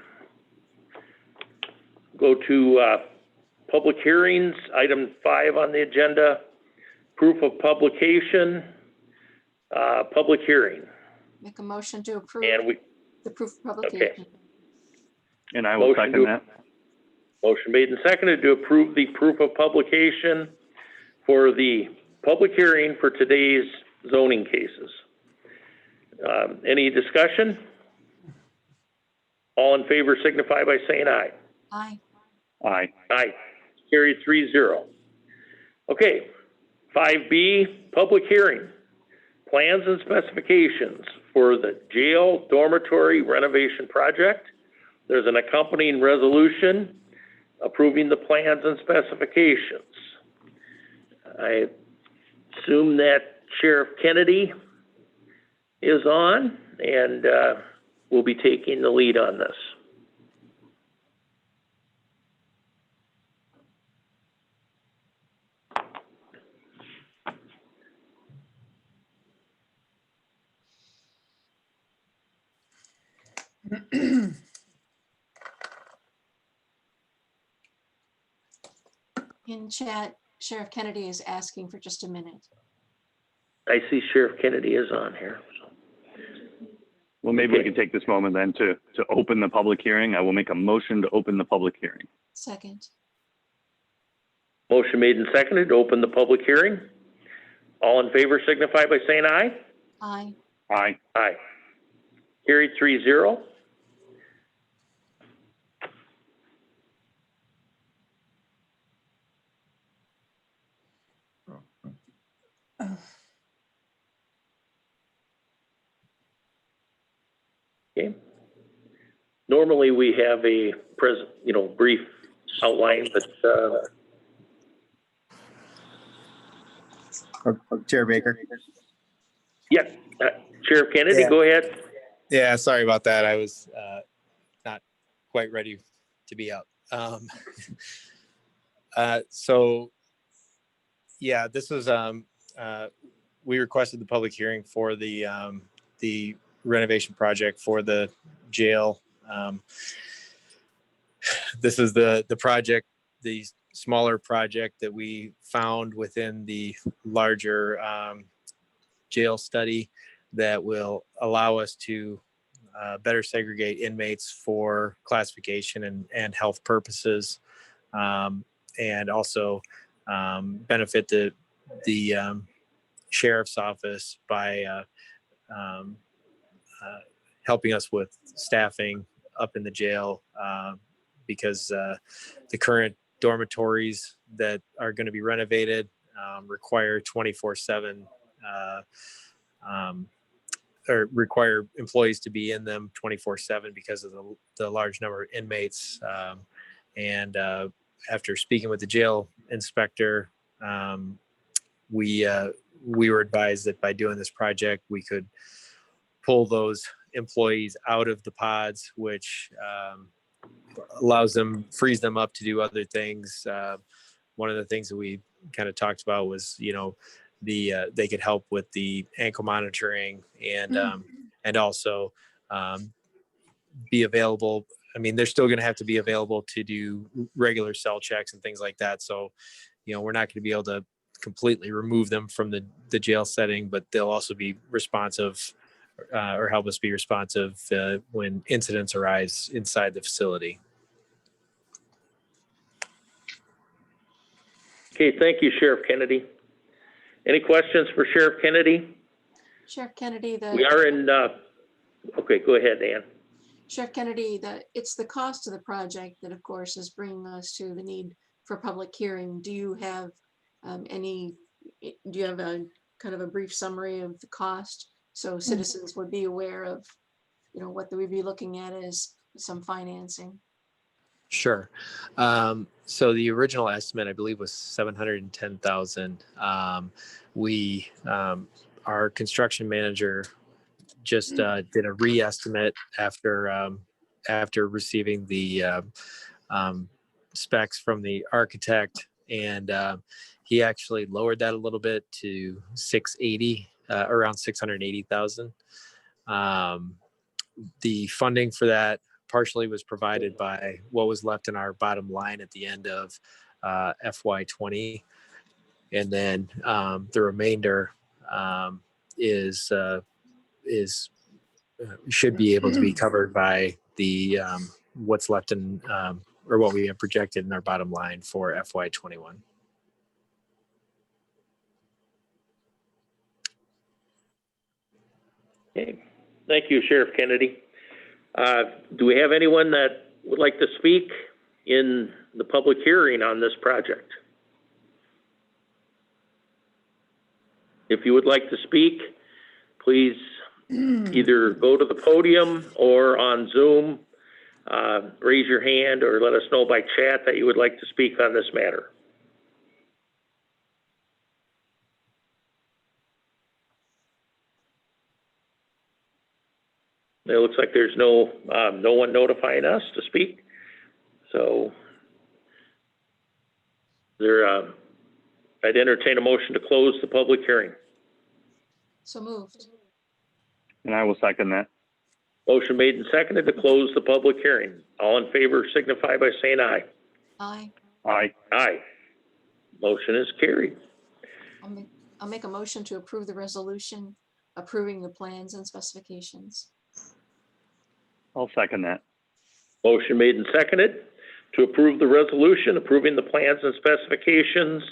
Go to public hearings. Item 5 on the agenda. Proof of publication. Public hearing. Make a motion to approve And the proof of publication. And I will Motion second to- that. Motion made and seconded to approve the proof of publication for the public hearing for today's zoning cases. Any discussion? All in favor signify by saying aye. Aye. Aye. Aye. Carried 3-0. Okay, 5B, public hearing. Plans and specifications for the jail dormitory renovation project. There's an accompanying resolution approving the plans and specifications. I assume that Sheriff Kennedy is on and will be taking the lead on this. In chat, Sheriff Kennedy is asking for just a minute. I see Sheriff Kennedy is on here. Well, maybe we can take this moment then to open the public hearing. I will make a motion to open the public hearing. Second. Motion made and seconded to open the public hearing. All in favor signify by saying aye. Aye. Aye. Aye. Carried 3-0. Okay. Normally we have a brief outline, but Chair Baker. yeah, Sheriff Kennedy, Yeah. go ahead. Yeah, sorry about that. I was not quite ready to be up. So, yeah, this was we requested the public hearing for the renovation project for the jail. This is the project, the smaller project that we found within the larger jail study that will allow us to better segregate inmates for classification and health purposes, and also benefit the sheriff's office by helping us with staffing up in the jail, because the current dormitories that are going to be renovated require 24/7 or require employees to be in them 24/7 because of the large number of inmates. And after speaking with the jail inspector, we were advised that by doing this project, we could pull those employees out of the pods, which frees them up to do other things. One of the things that we kind of talked about was, they could help with the ankle monitoring and also be available. I mean, they're still going to have to be available to do regular cell checks and things like that. So, we're not going to be able to completely remove them from the jail setting, but they'll also be responsive or help us be responsive when incidents arise inside the facility. Okay, thank you, Sheriff Kennedy. Any questions for Sheriff Kennedy? Sheriff Kennedy, We are in, okay, go ahead, Ann. Sheriff Kennedy, it's the cost of the project that, of course, is bringing us to the need for public hearing. Do you have do you have a kind of a brief summary of the cost so citizens would be aware of, what we'd be looking at as some financing? Sure. So the original estimate, I believe, was $710,000. Our construction manager just did a re-estimate after receiving the specs from the architect, and he actually lowered that a little bit to 680, around 680,000. The funding for that partially was provided by what was left in our bottom line at the end of FY20, and then the remainder is should be able to be covered by the what's left in or what we have projected in our bottom line for FY21. Okay, thank you, Sheriff Kennedy. Do we have anyone that would like to speak in the public hearing on this project? If you would like to speak, please either go to the podium or on Zoom, raise your hand or let us know by chat that you would like to speak on this matter. It looks like there's no one notifying us to speak. So I'd entertain a motion to close the public hearing. So moved. And I will second that. Motion made and seconded to close the public hearing. All in favor signify by saying aye. Aye. Aye. Aye. Motion is carried. I'll make a motion to approve the resolution approving the plans and specifications. I'll second that. Motion made and seconded to approve the resolution approving the plans and specifications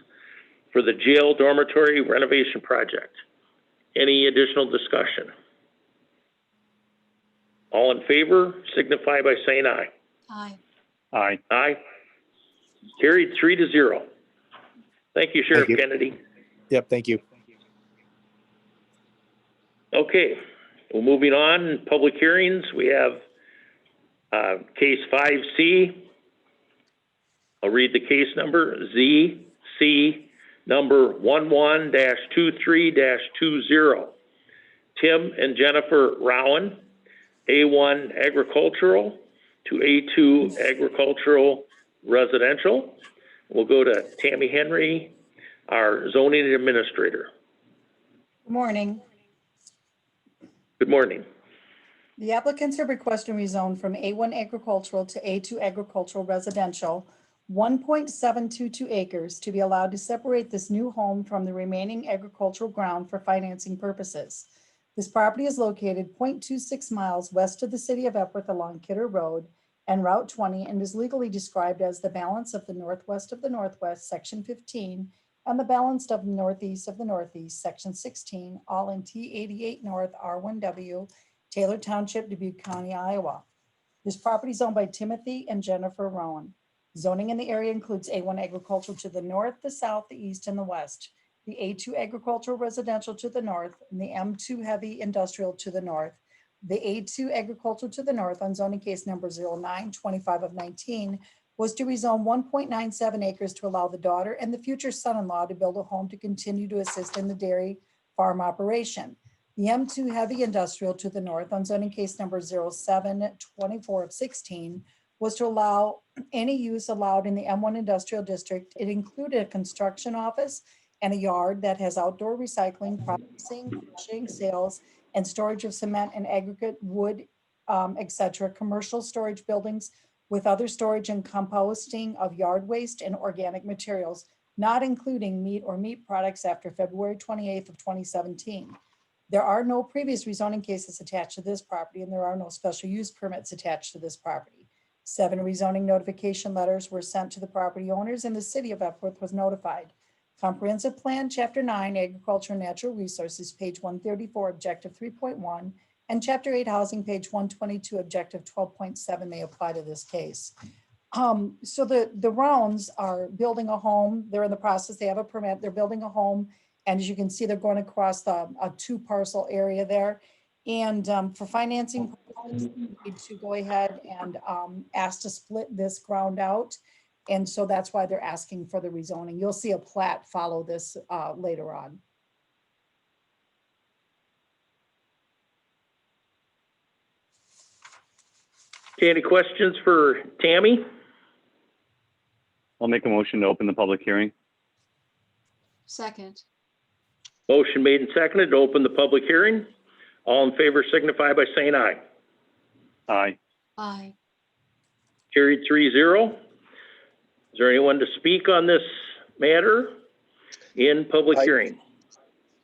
for the jail dormitory renovation project. Any additional discussion? All in favor signify by saying aye. Aye. Aye. Aye. Carried 3-0. Thank you, Sheriff Kennedy. Yep, thank you. Okay, well, moving on, public hearings, we have case 5C. I'll read the case number, ZC number 11-23-20. Tim and Jennifer Rowan, A1 agricultural to A2 agricultural residential. We'll go to Tammy Henry, our zoning administrator. Good morning. Good morning. The applicants are requesting rezone from A1 agricultural to A2 agricultural residential, 1.722 acres to be allowed to separate this new home from the remaining agricultural ground for financing purposes. This property is located 0.26 miles west of the city of Epworth along Kidder Road and Route 20 and is legally described as the balance of the northwest of the Northwest, Section 15, and the balance of the northeast of the Northeast, Section 16, all in T88 North R1W, Taylor Township, Dubuque County, Iowa. This property is owned by Timothy and Jennifer Rowan. Zoning in the area includes A1 agricultural to the north, the south, the east, and the west, the A2 agricultural residential to the north, and the M2 heavy industrial to the north. The A2 agricultural to the north on zoning case number 0925 of 19 was to rezone 1.97 acres to allow the daughter and the future son-in-law to build a home to continue to assist in the dairy farm operation. The M2 heavy industrial to the north on zoning case number 0724 of 16 was to allow any use allowed in the M1 industrial district. It included a construction office and a yard that has outdoor recycling, processing, crushing, sales, and storage of cement and aggregate wood, etc., commercial storage buildings with other storage and composting of yard waste and organic materials, not including meat or meat products after February 28th of 2017. There are no previous rezoning cases attached to this property, and there are no special use permits attached to this property. 7 rezoning notification letters were sent to the property owners, and the city of Epworth was notified. Comprehensive Plan, Chapter 9, Agriculture and Natural Resources, page 134, Objective 3.1, and Chapter 8, Housing, page 122, Objective 12.7 may apply to this case. So the Rounds are building a home. They're in the process. They have a permit. They're building a home. And as you can see, they're going across a 2-parcel area there. And for financing purposes, they need to go ahead and ask to split this ground out. And so that's why they're asking for the rezoning. You'll see a plat follow this later on. Okay, any questions for Tammy? I'll make a motion to open the public hearing. Second. Motion made and seconded to open the public hearing. All in favor signify by saying aye. Aye. Aye. Carried 3-0. Is there anyone to speak on this matter in public Aye. hearing?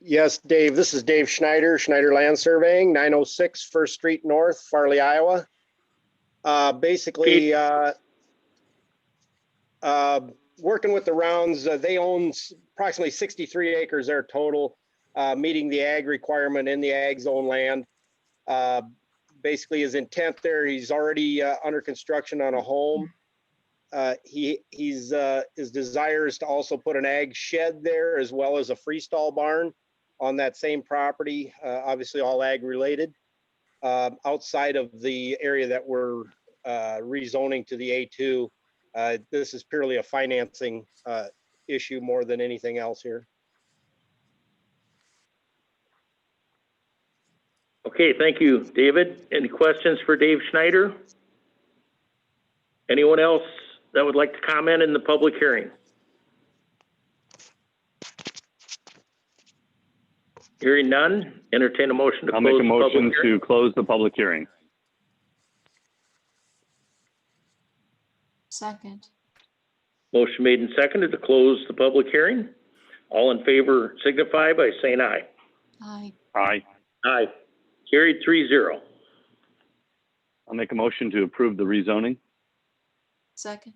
Yes, Dave, this is Dave Schneider, Schneider Land Surveying, 906 First Street North, Farley, Iowa. Basically, working with the Rounds, they own approximately 63 acres there total, meeting the ag requirement in the ag zone land. Basically, his intent there, he's already under construction on a home. His desire is to also put an ag shed there as well as a freestall barn on that same property, obviously all ag related, outside of the area that we're rezoning to the A2. This is purely a financing issue more than anything else here. Okay, thank you, David. Any questions for Dave Schneider? Anyone else that would like to comment in the public hearing? Hearing none, entertain a motion to I'll close make a the public motion hearing. to close the public hearing. Second. Motion made and seconded to close the public hearing. All in favor signify by saying aye. Aye. Aye. Aye. Carried 3-0. I'll make a motion to approve the rezoning. Second.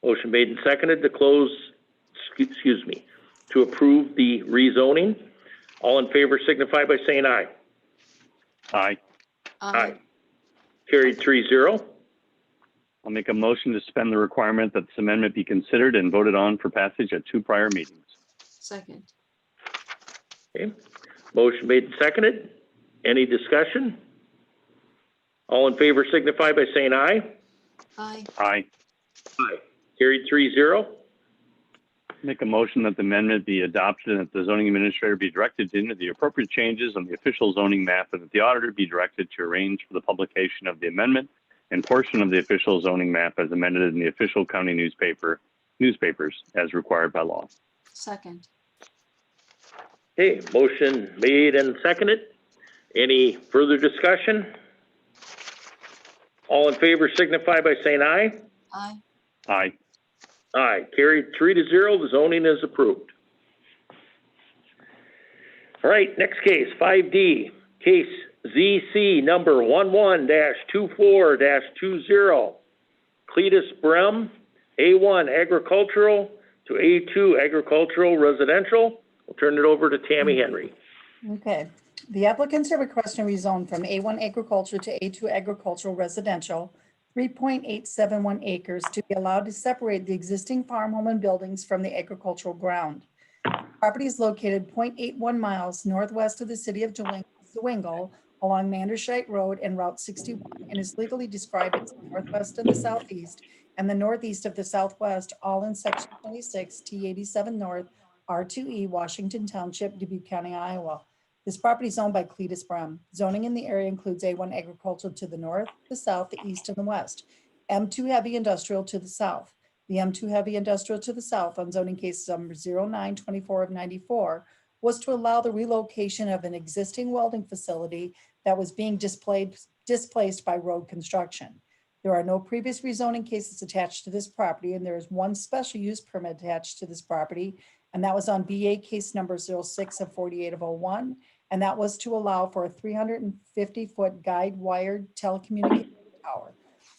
Motion made and seconded to close, excuse me, to approve the rezoning. All in favor signify by saying aye. Aye. Aye. Carried 3-0. I'll make a motion to suspend the requirement that this amendment be considered and voted on for passage at 2 prior meetings. Second. Okay. Motion made and seconded. Any discussion? All in favor signify by saying aye. Aye. Aye. Aye. Carried 3-0. Make a motion that the amendment be adopted and that the zoning administrator be directed to enter the appropriate changes on the official zoning map and that the auditor be directed to arrange for the publication of the amendment and portion of the official zoning map as amended in the official county newspapers as required by law. Second. Okay, motion made and seconded. Any further discussion? All in favor signify by saying aye. Aye. Aye. Aye. Carried 3-0. The zoning is approved. All right, next case, 5D, case ZC number 11-24-20. Cletus Brem, A1 agricultural to A2 agricultural residential. We'll turn it over to Tammy Henry. Okay. The applicants are requesting rezone from A1 agriculture to A2 agricultural residential, 3.871 acres to be allowed to separate the existing farm home and buildings from the agricultural ground. Property is located 0.81 miles northwest of the city of Dubuque along Manderscheid Road and Route 61 and is legally described as the northwest and the southeast and the northeast of the southwest, all in section 26 T87 North R2E Washington Township, Dubuque County, Iowa. This property is owned by Cletus Brem. Zoning in the area includes A1 agricultural to the north, the south, the east, and the west. M2 heavy industrial to the south. The M2 heavy industrial to the south on zoning case number 0924 of 94 was to allow the relocation of an existing welding facility that was being displaced by road construction. There are no previous rezoning cases attached to this property, and there is one special use permit attached to this property, and that was on BA case number 06 of 48 of 01, and that was to allow for a 350-foot guide wired telecommunication tower.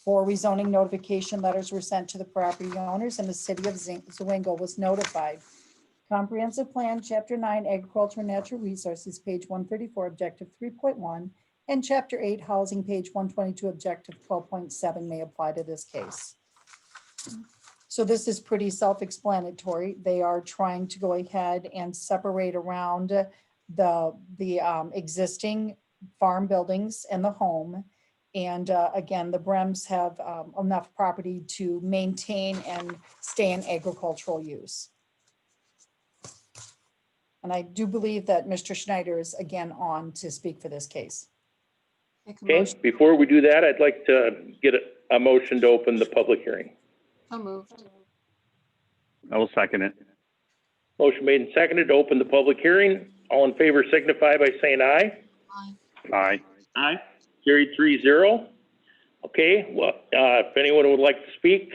4 rezoning notification letters were sent to the property owners, and the city of Zwingle was notified. Comprehensive Plan, Chapter 9, Agriculture and Natural Resources, page 134, Objective 3.1, and Chapter 8, Housing, page 122, Objective 12.7 may apply to this case. So this is pretty self-explanatory. They are trying to go ahead and separate around the existing farm buildings and the home. And again, the Brems have enough property to maintain and stay in agricultural use. And I do believe that Mr. Schneider is again on to speak for this case. Make a Okay, motion. before we do that, I'd like to get a motion to open the public hearing. So moved. I will second it. Motion made and seconded to open the public hearing. All in favor signify by saying aye. Aye. Aye. Aye. Carried 3-0. Okay, well, if anyone would like to speak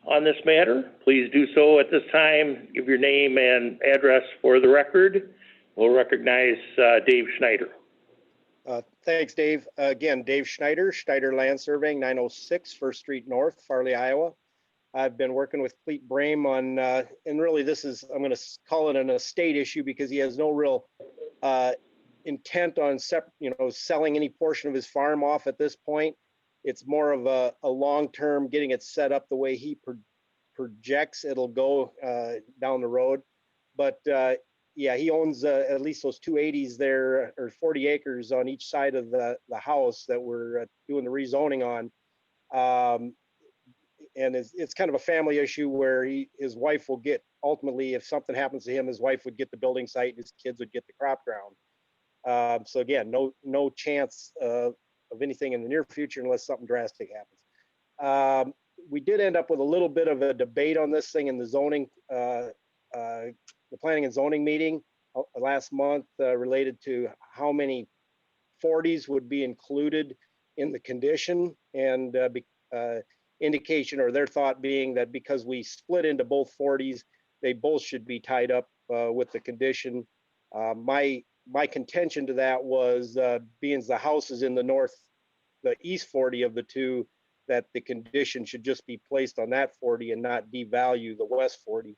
on this matter, please do so at this time. Give your name and address for the record. We'll recognize Dave Schneider. Thanks, Dave. Again, Dave Schneider, Schneider Land Surveying, 906 First Street North, Farley, Iowa. I've been working with Clete Brame on, and really this is, I'm going to call it an estate issue because he has no real intent on selling any portion of his farm off at this point. It's more of a long-term getting it set up the way he projects it'll go down the road. But yeah, he owns at least those 280s there, or 40 acres on each side of the house that we're doing the rezoning on. And it's kind of a family issue where his wife will get, ultimately, if something happens to him, his wife would get the building site and his kids would get the crop ground. So again, no chance of anything in the near future unless something drastic happens. We did end up with a little bit of a debate on this thing in the zoning, the planning and zoning meeting last month related to how many 40s would be included in the condition, and indication, or their thought being that because we split into both 40s, they both should be tied up with the condition. My contention to that was being the house is in the east 40 of the two, that the condition should just be placed on that 40 and not devalue the west 40,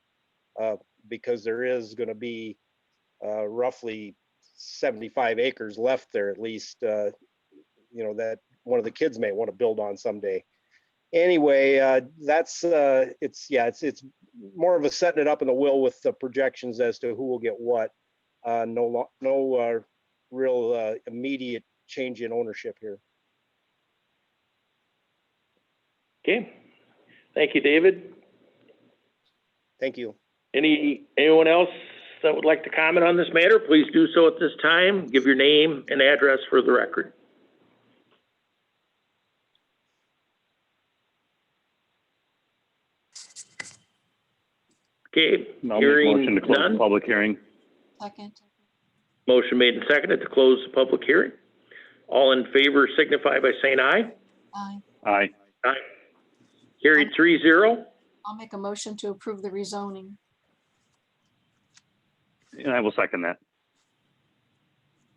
because there is going to be roughly 75 acres left there, at least, that one of the kids may want to build on someday. Anyway, that's it's more of a setting it up in the will with the projections as to who will get what. No real immediate change in ownership here. Okay, thank you, David. Thank you. Anyone else that would like to comment on this matter, please do so at this time. Give your name and address for the record. Okay, I'll make a hearing motion to close none. the public hearing. Second. Motion made and seconded to close the public hearing. All in favor signify by saying aye. Aye. Aye. Aye. Carried 3-0. I'll make a motion to approve the rezoning. And I will second that.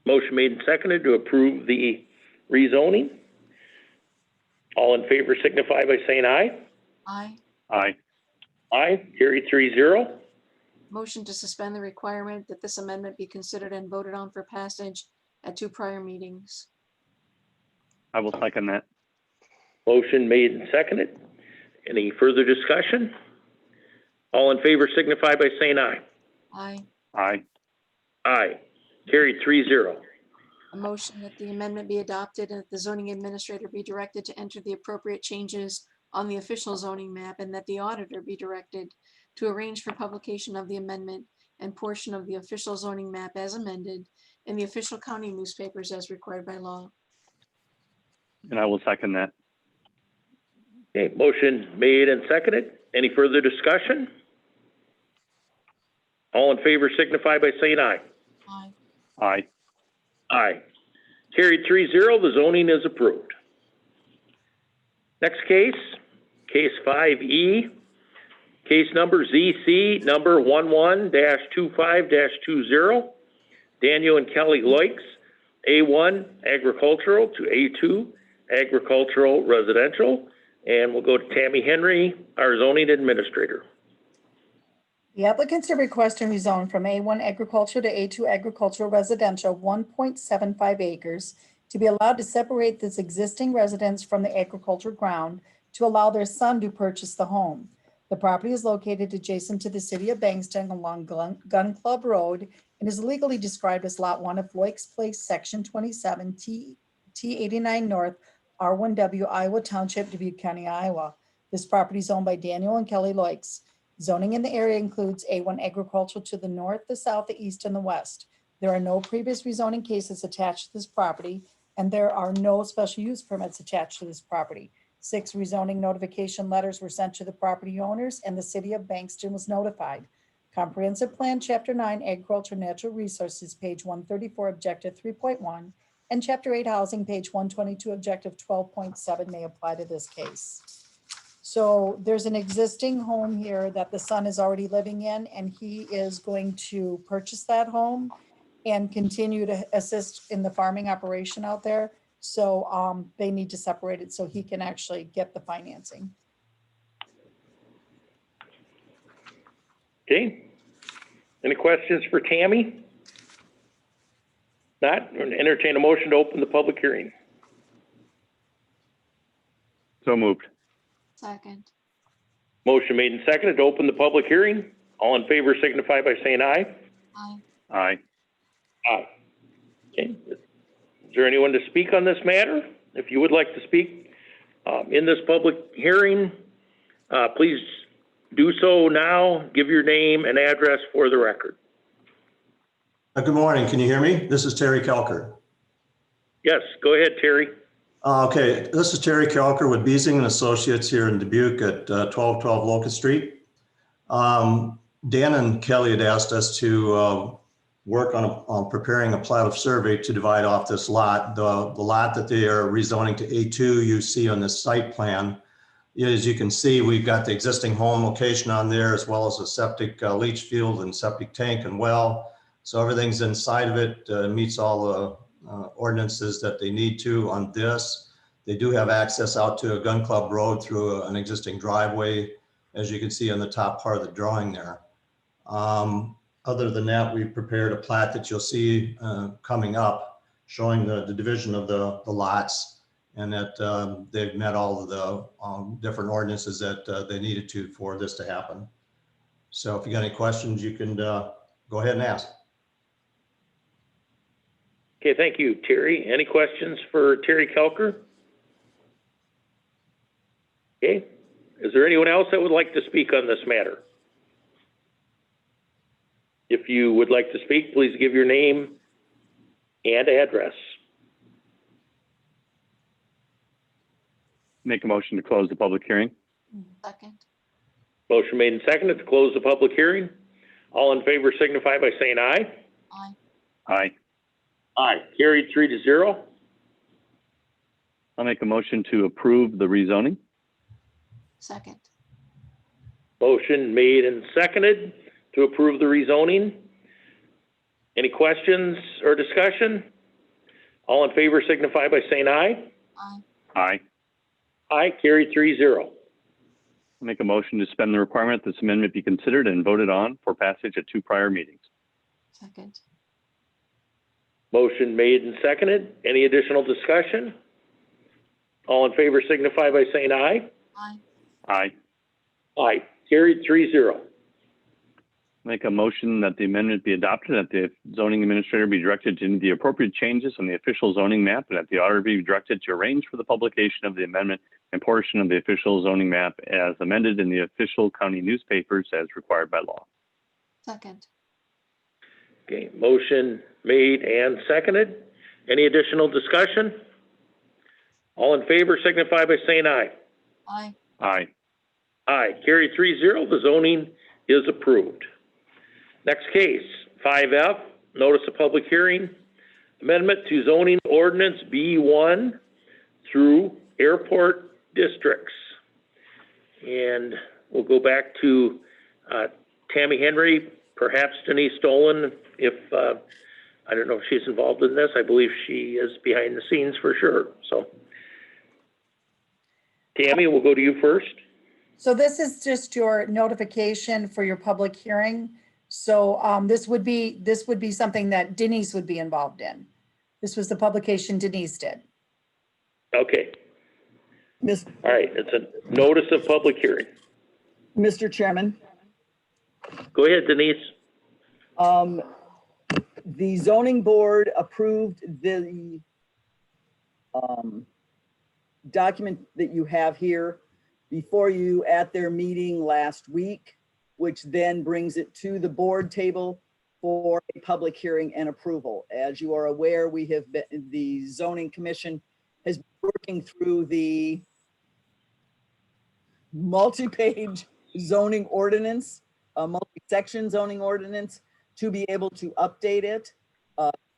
Motion made and seconded to approve the rezoning. All in favor signify by saying aye. Aye. Aye. Aye. Carried 3-0. Motion to suspend the requirement that this amendment be considered and voted on for passage at 2 prior meetings. I will second that. Motion made and seconded. Any further discussion? All in favor signify by saying aye. Aye. Aye. Aye. Carried 3-0. A motion that the amendment be adopted and that the zoning administrator be directed to enter the appropriate changes on the official zoning map, and that the auditor be directed to arrange for publication of the amendment and portion of the official zoning map as amended in the official county newspapers as required by law. And I will second that. Okay, motion made and seconded. Any further discussion? All in favor signify by saying aye. Aye. Aye. Aye. Carried 3-0, the zoning is approved. Next case, case 5E, case number ZC number 11-25-20, Daniel and Kelly Loix, A1 agricultural to A2 agricultural residential. And we'll go to Tammy Henry, our zoning administrator. The applicants are requesting rezone from A1 agriculture to A2 agricultural residential, 1.75 acres, to be allowed to separate this existing residence from the agricultural ground to allow their son to purchase the home. The property is located adjacent to the city of Bangston along Gun Club Road and is legally described as Lot 1 of Loix Place, Section 27, T89 North, R1W, Iowa Township, Dubuque County, Iowa. This property is owned by Daniel and Kelly Loix. Zoning in the area includes A1 agricultural to the north, the south, the east, and the west. There are no previous rezoning cases attached to this property, and there are no special use permits attached to this property. 6 rezoning notification letters were sent to the property owners, and the city of Bankston was notified. Comprehensive Plan, Chapter 9, Agriculture and Natural Resources, page 134, Objective 3.1, and Chapter 8, Housing, page 122, Objective 12.7 may apply to this case. So there's an existing home here that the son is already living in, and he is going to purchase that home and continue to assist in the farming operation out there. So they need to separate it so he can actually get the financing. Okay. Any questions for Tammy? Not, entertain a motion to open the public hearing. So moved. Second. Motion made and seconded to open the public hearing. All in favor signify by saying aye. Aye. Aye. Aye. Okay. Is there anyone to speak on this matter? If you would like to speak in this public hearing, please do so now. Give your name and address for the record. Good morning. Can you hear me? This is Terry Kelker. Yes, go ahead, Terry. Okay, this is Terry Kelker with Beasing and Associates here in Dubuque at 1212 Locust Street. Dan and Kelly had asked us to work on preparing a plat of survey to divide off this lot. The lot that they are rezoning to A2 you see on this site plan. As you can see, we've got the existing home location on there, as well as a septic leach field and septic tank and well. So everything's inside of it, meets all the ordinances that they need to on this. They do have access out to a gun club road through an existing driveway, as you can see on the top part of the drawing there. Other than that, we've prepared a plat that you'll see coming up, showing the division of the lots, and that they've met all of the different ordinances that they needed to for this to happen. So if you got any questions, you can go ahead and ask. Okay, thank you, Terry. Any questions for Terry Kelker? Okay, is there anyone else that would like to speak on this matter? If you would like to speak, please give your name and address. Make a motion to close the public hearing. Second. Motion made and seconded to close the public hearing. All in favor signify by saying aye. Aye. Aye. Aye. Carried 3-0. I'll make a motion to approve the rezoning. Second. Motion made and seconded to approve the rezoning. Any questions or discussion? All in favor signify by saying aye. Aye. Aye. Aye. Carried 3-0. I'll make a motion to suspend the requirement that this amendment be considered and voted on for passage at 2 prior meetings. Second. Motion made and seconded. Any additional discussion? All in favor signify by saying aye. Aye. Aye. Aye. Carried 3-0. Make a motion that the amendment be adopted, that the zoning administrator be directed to the appropriate changes on the official zoning map, and that the auditor be directed to arrange for the publication of the amendment and portion of the official zoning map as amended in the official county newspapers as required by law. Second. Okay, motion made and seconded. Any additional discussion? All in favor signify by saying aye. Aye. Aye. Aye. Carried 3-0. The zoning is approved. Next case, 5F, notice of public hearing, amendment to zoning ordinance B1 through airport districts. And we'll go back to Tammy Henry, perhaps Denise Dolan, if, I don't know if she's involved in this. I believe she is behind the scenes for sure. So, Tammy, we'll go to you first. So this is just your notification for your public hearing. So this would be something that Denise would be involved in. This was the publication Denise did. Okay. Miss, All right. It's a notice of public hearing. Mr. Chairman, Go ahead, Denise. the zoning board approved the document that you have here before you at their meeting last week, which then brings it to the board table for a public hearing and approval. As you are aware, we have been, the zoning commission has been working through the multi-page zoning ordinance, a multi-section zoning ordinance, to be able to update it.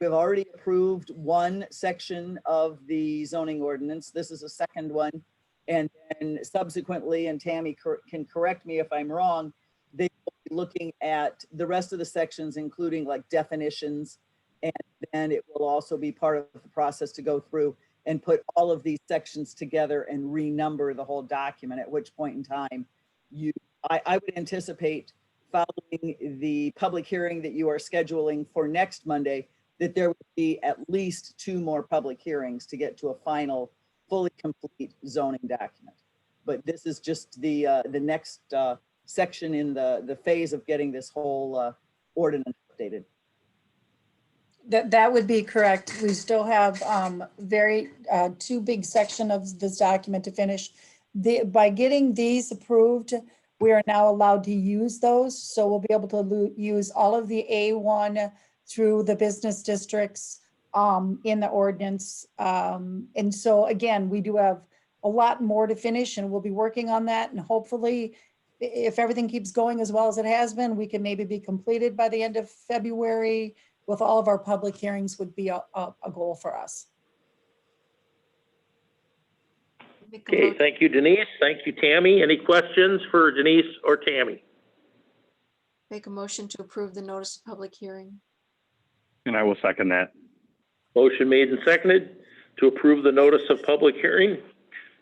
We've already approved one section of the zoning ordinance. This is a second one. And then subsequently, and Tammy can correct me if I'm wrong, they will be looking at the rest of the sections, including like definitions. And then it will also be part of the process to go through and put all of these sections together and renumber the whole document, at which point in time I would anticipate, following the public hearing that you are scheduling for next Monday, that there would be at least 2 more public hearings to get to a final, fully complete zoning document. But this is just the next section in the phase of getting this whole ordinance updated. That would be correct. We still have 2 big section of this document to finish. By getting these approved, we are now allowed to use those. So we'll be able to use all of the A1 through the business districts in the ordinance. And so again, we do have a lot more to finish, and we'll be working on that. And hopefully, if everything keeps going as well as it has been, we can maybe be completed by the end of February with all of our public hearings would be a goal for us. Okay, thank you, Denise. Thank you, Tammy. Any questions for Denise or Tammy? Make a motion to approve the notice of public hearing. And I will second that. Motion made and seconded to approve the notice of public hearing.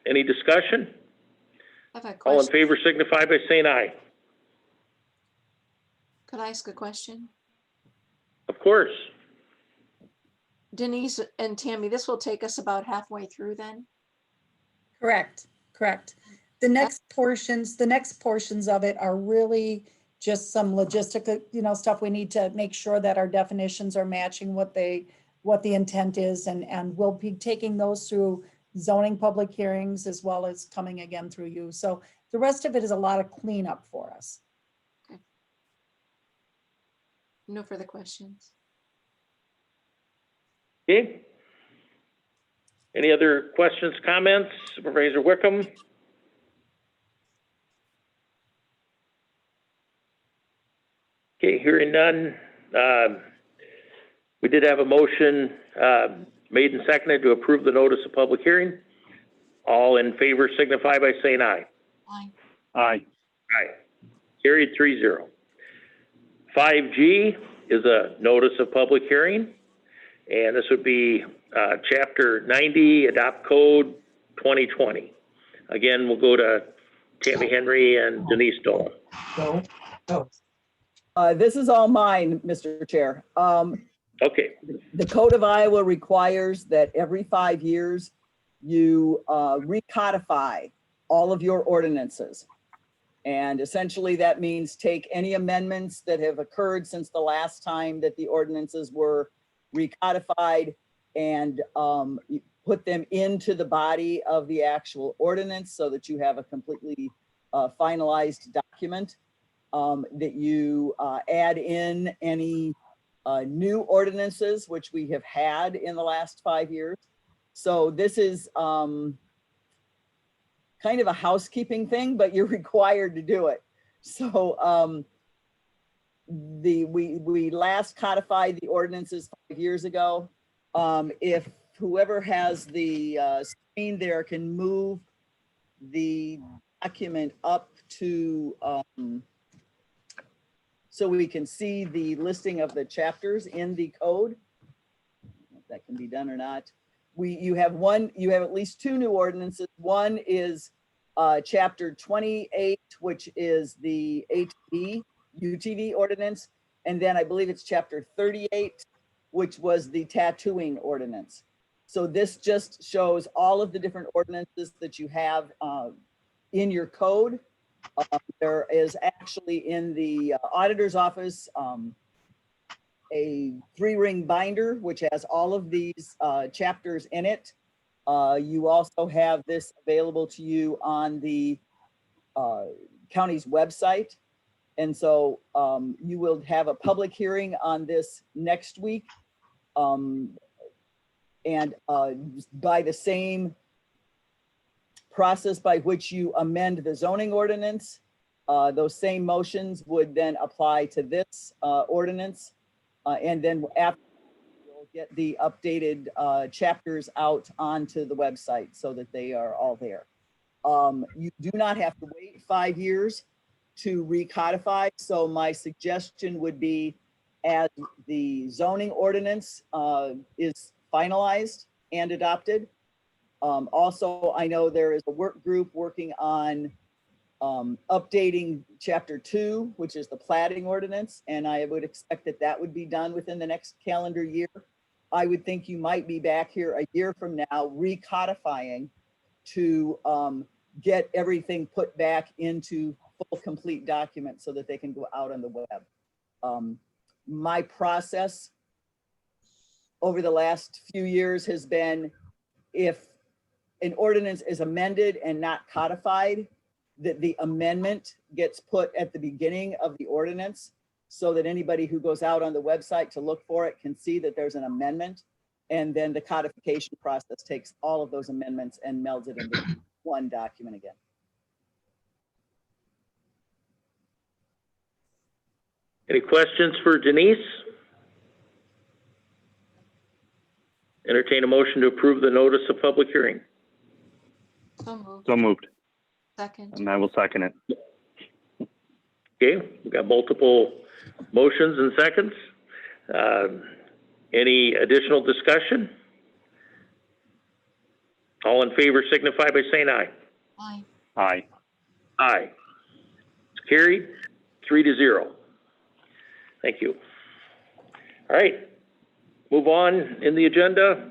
Any discussion? I have a All in question. favor signify by saying aye. Could I ask a question? Of course. Denise and Tammy, this will take us about halfway through then? Correct. The next portions of it are really just some logistical, stuff. We need to make sure that our definitions are matching what the intent is, and we'll be taking those through zoning public hearings as well as coming again through you. So the rest of it is a lot of cleanup for us. Okay. No further questions. Okay. Any other questions, comments? Supervisor Wickham? Okay, hearing none. We did have a motion made and seconded to approve the notice of public hearing. All in favor signify by saying aye. Aye. Aye. Aye. Carried 3-0. 5G is a notice of public hearing, and this would be Chapter 90, Adopt Code 2020. Again, we'll go to Tammy Henry and Denise Dolan. This is all mine, Mr. Chair. Okay. The Code of Iowa requires that every 5 years you recodify all of your ordinances. And essentially that means take any amendments that have occurred since the last time that the ordinances were recodified and put them into the body of the actual ordinance so that you have a completely finalized document. That you add in any new ordinances, which we have had in the last 5 years. So this is kind of a housekeeping thing, but you're required to do it. So we last codified the ordinances 5 years ago. If whoever has the screen there can move the document up to so we can see the listing of the chapters in the code. If that can be done or not. You have at least 2 new ordinances. One is chapter 28, which is the UTV ordinance. And then I believe it's chapter 38, which was the tattooing ordinance. So this just shows all of the different ordinances that you have in your code. There is actually in the auditor's office a 3-ring binder which has all of these chapters in it. You also have this available to you on the county's website. And so you will have a public hearing on this next week. And by the same process by which you amend the zoning ordinance, those same motions would then apply to this ordinance. And then after, you'll get the updated chapters out onto the website so that they are all there. You do not have to wait 5 years to recodify. So my suggestion would be, as the zoning ordinance is finalized and adopted. Also, I know there is a work group working on updating chapter 2, which is the plating ordinance, and I would expect that that would be done within the next calendar year. I would think you might be back here a year from now recodifying to get everything put back into full complete documents so that they can go out on the web. My process over the last few years has been, if an ordinance is amended and not codified, that the amendment gets put at the beginning of the ordinance so that anybody who goes out on the website to look for it can see that there's an amendment. And then the codification process takes all of those amendments and melds it into one document again. Any questions for Denise? Entertain a motion to approve the notice of public hearing. So moved. So moved. Second. And I will second it. Okay, we've got multiple motions and seconds. Any additional discussion? All in favor signify by saying aye. Aye. Aye. Aye. It's carried 3-0. Thank you. All right, move on in the agenda.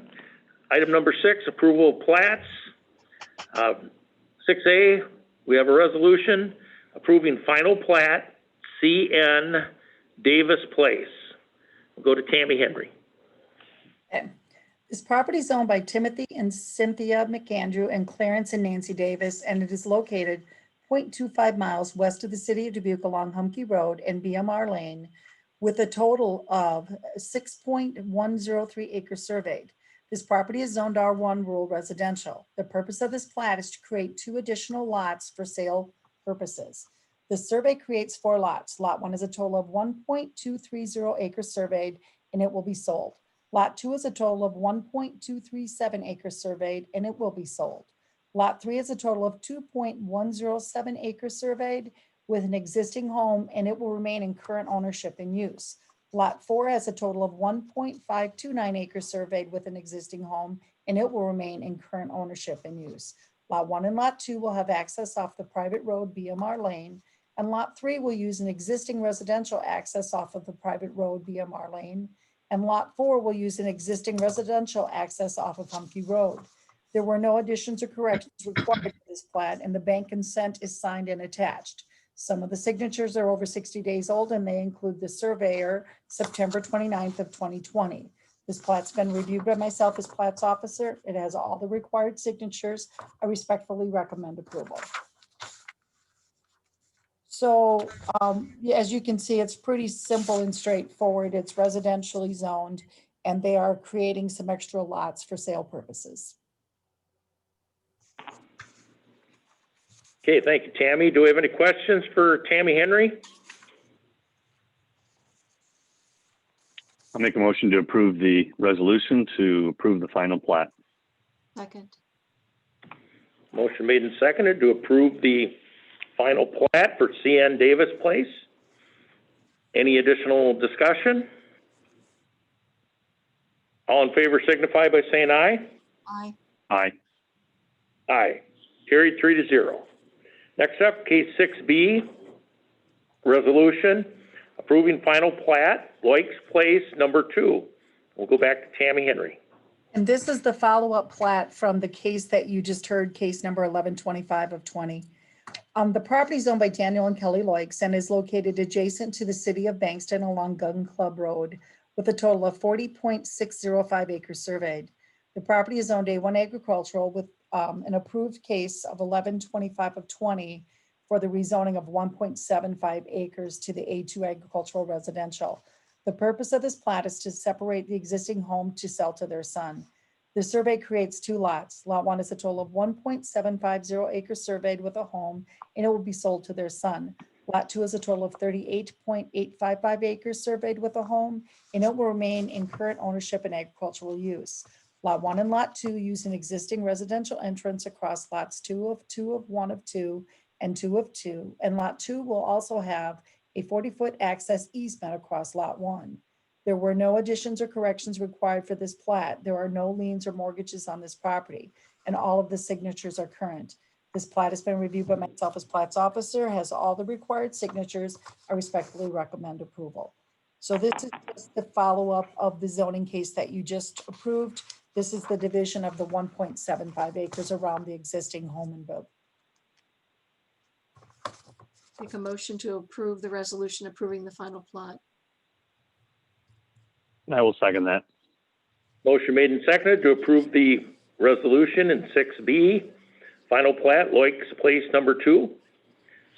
Item number 6, approval of plats. 6A, we have a resolution approving final plat, CN Davis Place. We'll go to Tammy Henry. Okay. This property is owned by Timothy and Cynthia McAndrew and Clarence and Nancy Davis, and it is located 0.25 miles west of the city of Dubuque along Humke Road and BMR Lane, with a total of 6.103 acres surveyed. This property is zoned R1 rural residential. The purpose of this plat is to create 2 additional lots for sale purposes. The survey creates 4 lots. Lot 1 is a total of 1.230 acres surveyed, and it will be sold. Lot 2 is a total of 1.237 acres surveyed, and it will be sold. Lot 3 is a total of 2.107 acres surveyed with an existing home, and it will remain in current ownership and use. Lot 4 has a total of 1.529 acres surveyed with an existing home, and it will remain in current ownership and use. Lot 1 and Lot 2 will have access off the private road BMR Lane, and Lot 3 will use an existing residential access off of the private road BMR Lane, and Lot 4 will use an existing residential access off of Humke Road. There were no additions or corrections required for this plat, and the bank consent is signed and attached. Some of the signatures are over 60 days old, and they include the surveyor, September 29th of 2020. This plat's been reviewed by myself as plats officer. It has all the required signatures. I respectfully recommend approval. So as you can see, it's pretty simple and straightforward. It's residentially zoned, and they are creating some extra lots for sale purposes. Okay, thank you, Tammy. Do we have any questions for Tammy Henry? I'll make a motion to approve the resolution to approve the final plat. Second. Motion made and seconded to approve the final plat for CN Davis Place. Any additional discussion? All in favor signify by saying aye. Aye. Aye. Aye. Carried 3-0. Next up, case 6B, resolution approving final plat, Loik's Place number 2. We'll go back to Tammy Henry. And this is the follow-up plat from the case that you just heard, case number 1125 of 20. The property is owned by Daniel and Kelly Loik's and is located adjacent to the city of Bankston along Gun Club Road with a total of 40.605 acres surveyed. The property is zoned A1 agricultural with an approved case of 1125 of 20 for the rezoning of 1.75 acres to the A2 agricultural residential. The purpose of this plat is to separate the existing home to sell to their son. The survey creates two lots. Lot 1 is a total of 1.750 acres surveyed with a home, and it will be sold to their son. Lot 2 is a total of 38.855 acres surveyed with a home, and it will remain in current ownership and agricultural use. Lot 1 and Lot 2 use an existing residential entrance across lots 2 of 1 of 2 and 2 of 2, and Lot 2 will also have a 40-foot access easement across Lot 1. There were no additions or corrections required for this plat. There are no liens or mortgages on this property, and all of the signatures are current. This plat has been reviewed by myself as Plat's officer, has all the required signatures. I respectfully recommend approval. So this is just the follow-up of the zoning case that you just approved. This is the division of the 1.75 acres around the existing home and build. Make a motion to approve the resolution approving the final plot. I will second that. Motion made and seconded to approve the resolution in 6B, final plat, Loik's Place number 2. Is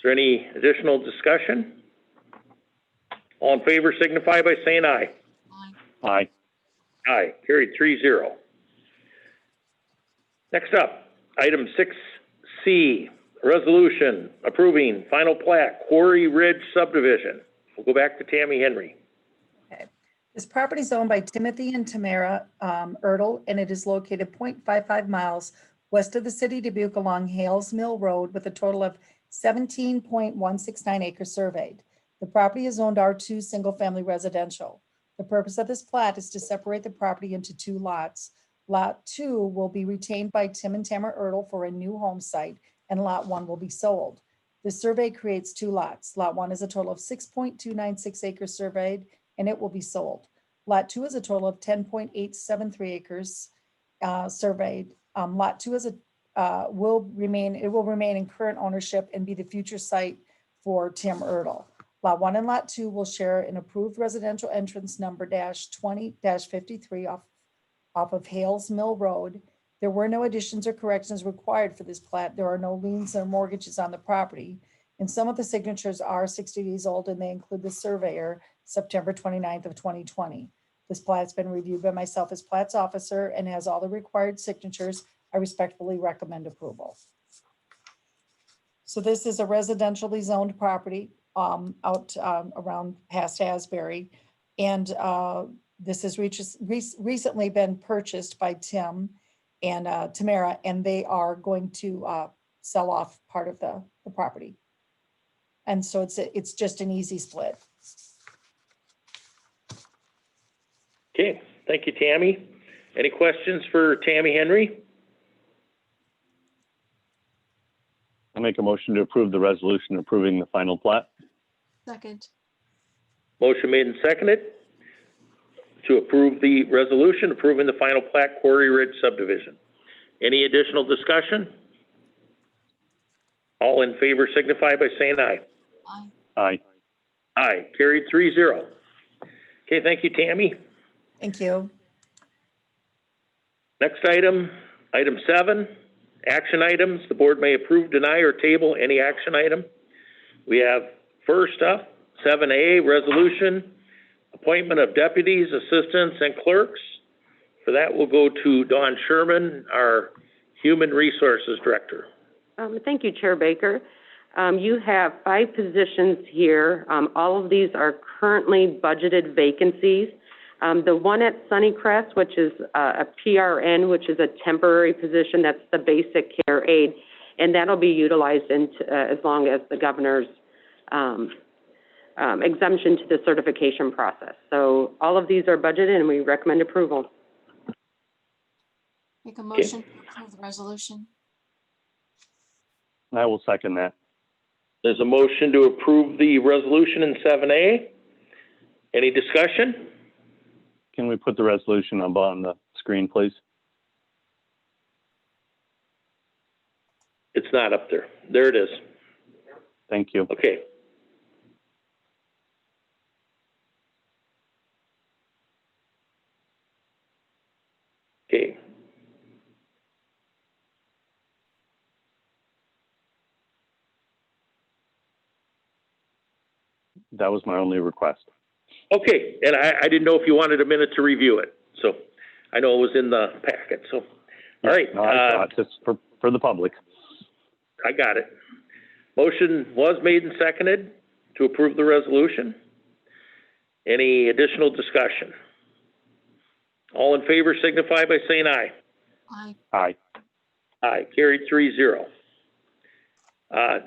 there any additional discussion? All in favor signify by saying aye. Aye. Aye, carried 3-0. Next up, item 6C, resolution approving final plat, Quarry Ridge subdivision. We'll go back to Tammy Henry. This property is owned by Timothy and Tamara Ertl, and it is located 0.55 miles west of the city of Dubuque along Hales Mill Road with a total of 17.169 acres surveyed. The property is zoned R2 single-family residential. The purpose of this plat is to separate the property into two lots. Lot 2 will be retained by Tim and Tamara Ertl for a new home site, and Lot 1 will be sold. The survey creates two lots. Lot 1 is a total of 6.296 acres surveyed, and it will be sold. Lot 2 is a total of 10.873 acres surveyed. Lot 2 is will remain in current ownership and be the future site for Tim Ertl. Lot 1 and Lot 2 will share an approved residential entrance number -20-53 off of Hales Mill Road. There were no additions or corrections required for this plat. There are no liens or mortgages on the property. And some of the signatures are 60 days old, and they include the surveyor, September 29th of 2020. This plat's been reviewed by myself as Plat's officer and has all the required signatures. I respectfully recommend approval. So this is a residentially zoned property out around past Asbury. And this has recently been purchased by Tim and Tamara, and they are going to sell off part of the property. And so it's just an easy split. Okay, thank you, Tammy. Any questions for Tammy Henry? I'll make a motion to approve the resolution approving the final plat. Second. Motion made and seconded to approve the resolution approving the final plat, Quarry Ridge subdivision. Any additional discussion? All in favor signify by saying aye. Aye. Aye. Aye, carried 3-0. Okay, thank you, Tammy. Thank you. Next item, item 7, action items. The board may approve, deny, or table any action item. We have first up, 7A, resolution, appointment of deputies, assistants, and clerks. For that, we'll go to Dawn Sherman, our Human Resources Director. Thank you, Chair Baker. You have 5 positions here. All of these are currently budgeted vacancies. The one at Sunnycrest, which is a PRN, which is a temporary position, that's the basic care aide, and that'll be utilized as long as the governor's exemption to the certification process. So all of these are budgeted, and we recommend approval. Make a motion to approve the resolution. I will second that. There's a motion to approve the resolution in 7A. Any discussion? Can we put the resolution up on the screen, please? It's not up there. There it is. Thank you. Okay. Okay. That was my only request. Okay, and I didn't know if you wanted a minute to review it, so I know it was in the packet, so, all right. No, I thought just for the public. I got it. Motion was made and seconded to approve the resolution. Any additional discussion? All in favor signify by saying aye. Aye. Aye. Aye, carried 3-0.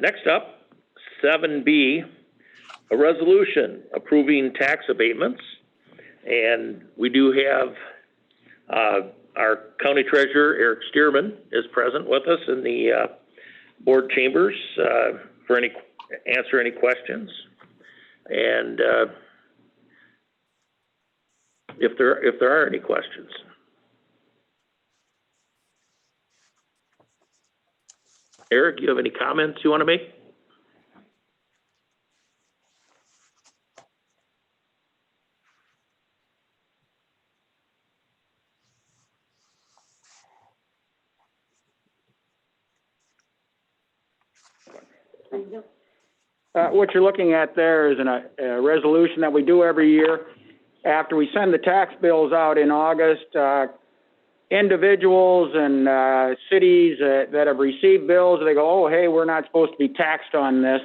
Next up, 7B, a resolution approving tax abatements. And we do have our county treasurer, Eric Stearman, is present with us in the board chambers for answer any questions. And if there are any questions. Eric, you have any comments you want to make? What you're looking at there is a resolution that we do every year. After we send the tax bills out in August, individuals and cities that have received bills, they go, oh, hey, we're not supposed to be taxed on this,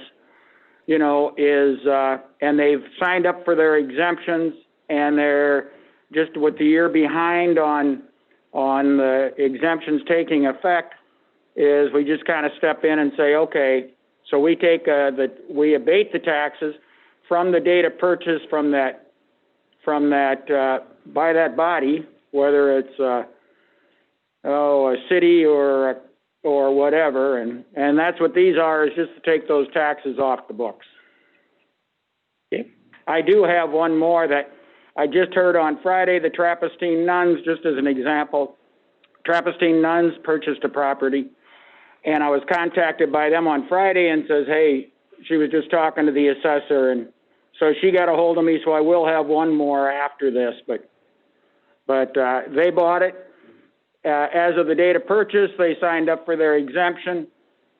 and they've signed up for their exemptions, and they're just with the year behind on the exemptions taking effect, is we just kind of step in and say, okay, so we take we abate the taxes from the date of purchase from that by that body, whether it's a city or whatever, and that's what these are, is just to take those taxes off the books. Okay. I do have one more that I just heard on Friday. The Trappistine Nuns, just as an example, Trappistine Nuns purchased a property, and I was contacted by them on Friday and says, hey, she was just talking to the assessor, and so she got a hold of me, so I will have one more after this, but they bought it. As of the date of purchase, they signed up for their exemption.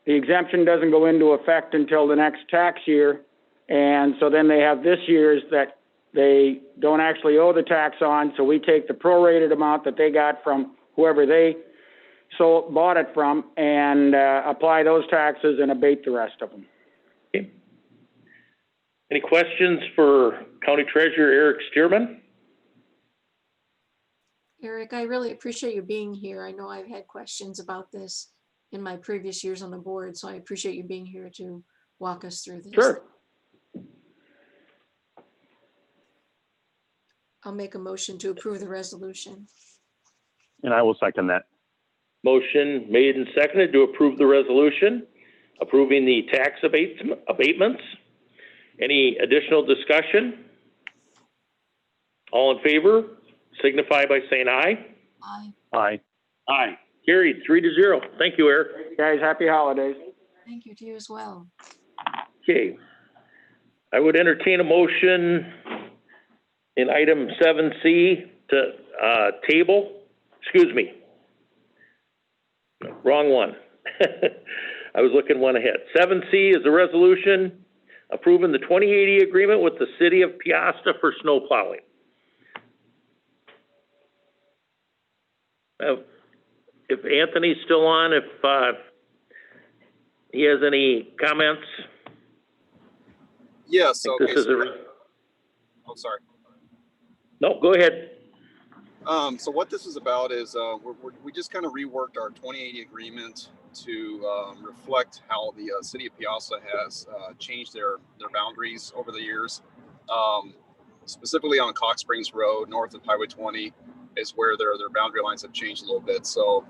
The exemption doesn't go into effect until the next tax year, and so then they have this year's that they don't actually owe the tax on, so we take the prorated amount that they got from whoever they bought it from and apply those taxes and abate the rest of them. Okay. Any questions for County Treasurer Eric Stearman? Eric, I really appreciate you being here. I know I've had questions about this in my previous years on the board, so I appreciate you being here to walk us through this. Sure. I'll make a motion to approve the resolution. And I will second that. Motion made and seconded to approve the resolution, approving the tax abatements. Any additional discussion? All in favor, signify by saying aye. Aye. Aye. Aye. Carried 3-0. Thank you, Eric. Guys, happy holidays. Thank you to you as well. Okay. I would entertain a motion in item 7C to table, excuse me. Wrong one. I was looking one ahead. 7C is a resolution approving the 2080 agreement with the city of Piasta for snow plowing. If Anthony's still on, if he has any comments. Yes. I think Okay. this is Oh, sorry. No, go ahead. So what this is about is we just kind of reworked our 2080 agreement to reflect how the city of Piasta has changed their boundaries over the years. Specifically on Cox Springs Road, north of Highway 20, is where their boundary lines have changed a little bit. So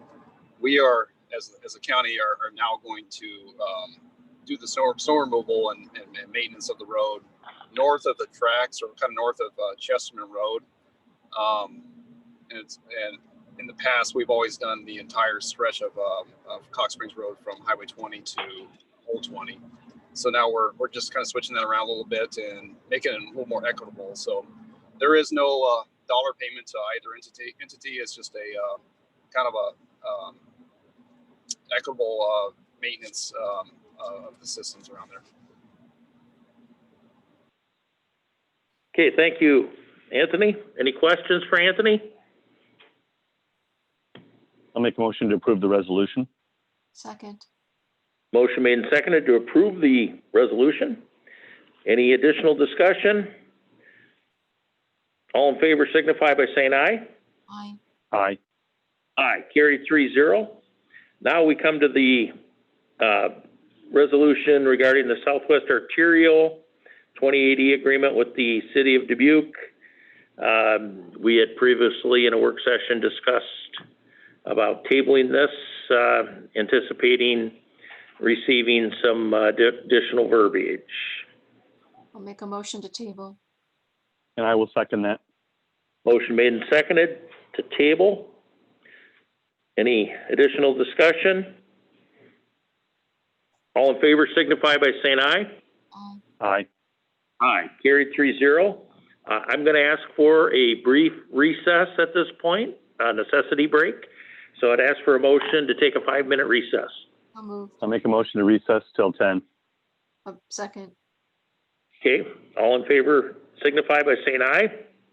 we are, as a county, are now going to do the snow removal and maintenance of the road north of the tracks, or kind of north of Chesterman Road. And in the past, we've always done the entire stretch of Cox Springs Road from Highway 20 to Old 20. So now we're just kind of switching that around a little bit and making it a little more equitable. So there is no dollar payment to either entity. It's just a kind of a equitable maintenance of the systems around there. Okay, thank you. Anthony, any questions for Anthony? I'll make a motion to approve the resolution. Second. Motion made and seconded to approve the resolution. Any additional discussion? All in favor signify by saying aye. Aye. Aye. Aye, carried 3-0. Now we come to the resolution regarding the Southwest Arterial 2080 agreement with the City of Dubuque. We had previously in a work session discussed about tabling this, anticipating receiving some additional verbiage. I'll make a motion to table. And I will second that. Motion made and seconded to table. Any additional discussion? All in favor signify by saying aye. Aye. Aye. Aye, carried 3-0. I'm going to ask for a brief recess at this point, a necessity break. So I'd ask for a motion to take a 5-minute recess. I'll move. I'll make a motion to recess till 10. Second. Okay, all in favor signify by saying aye.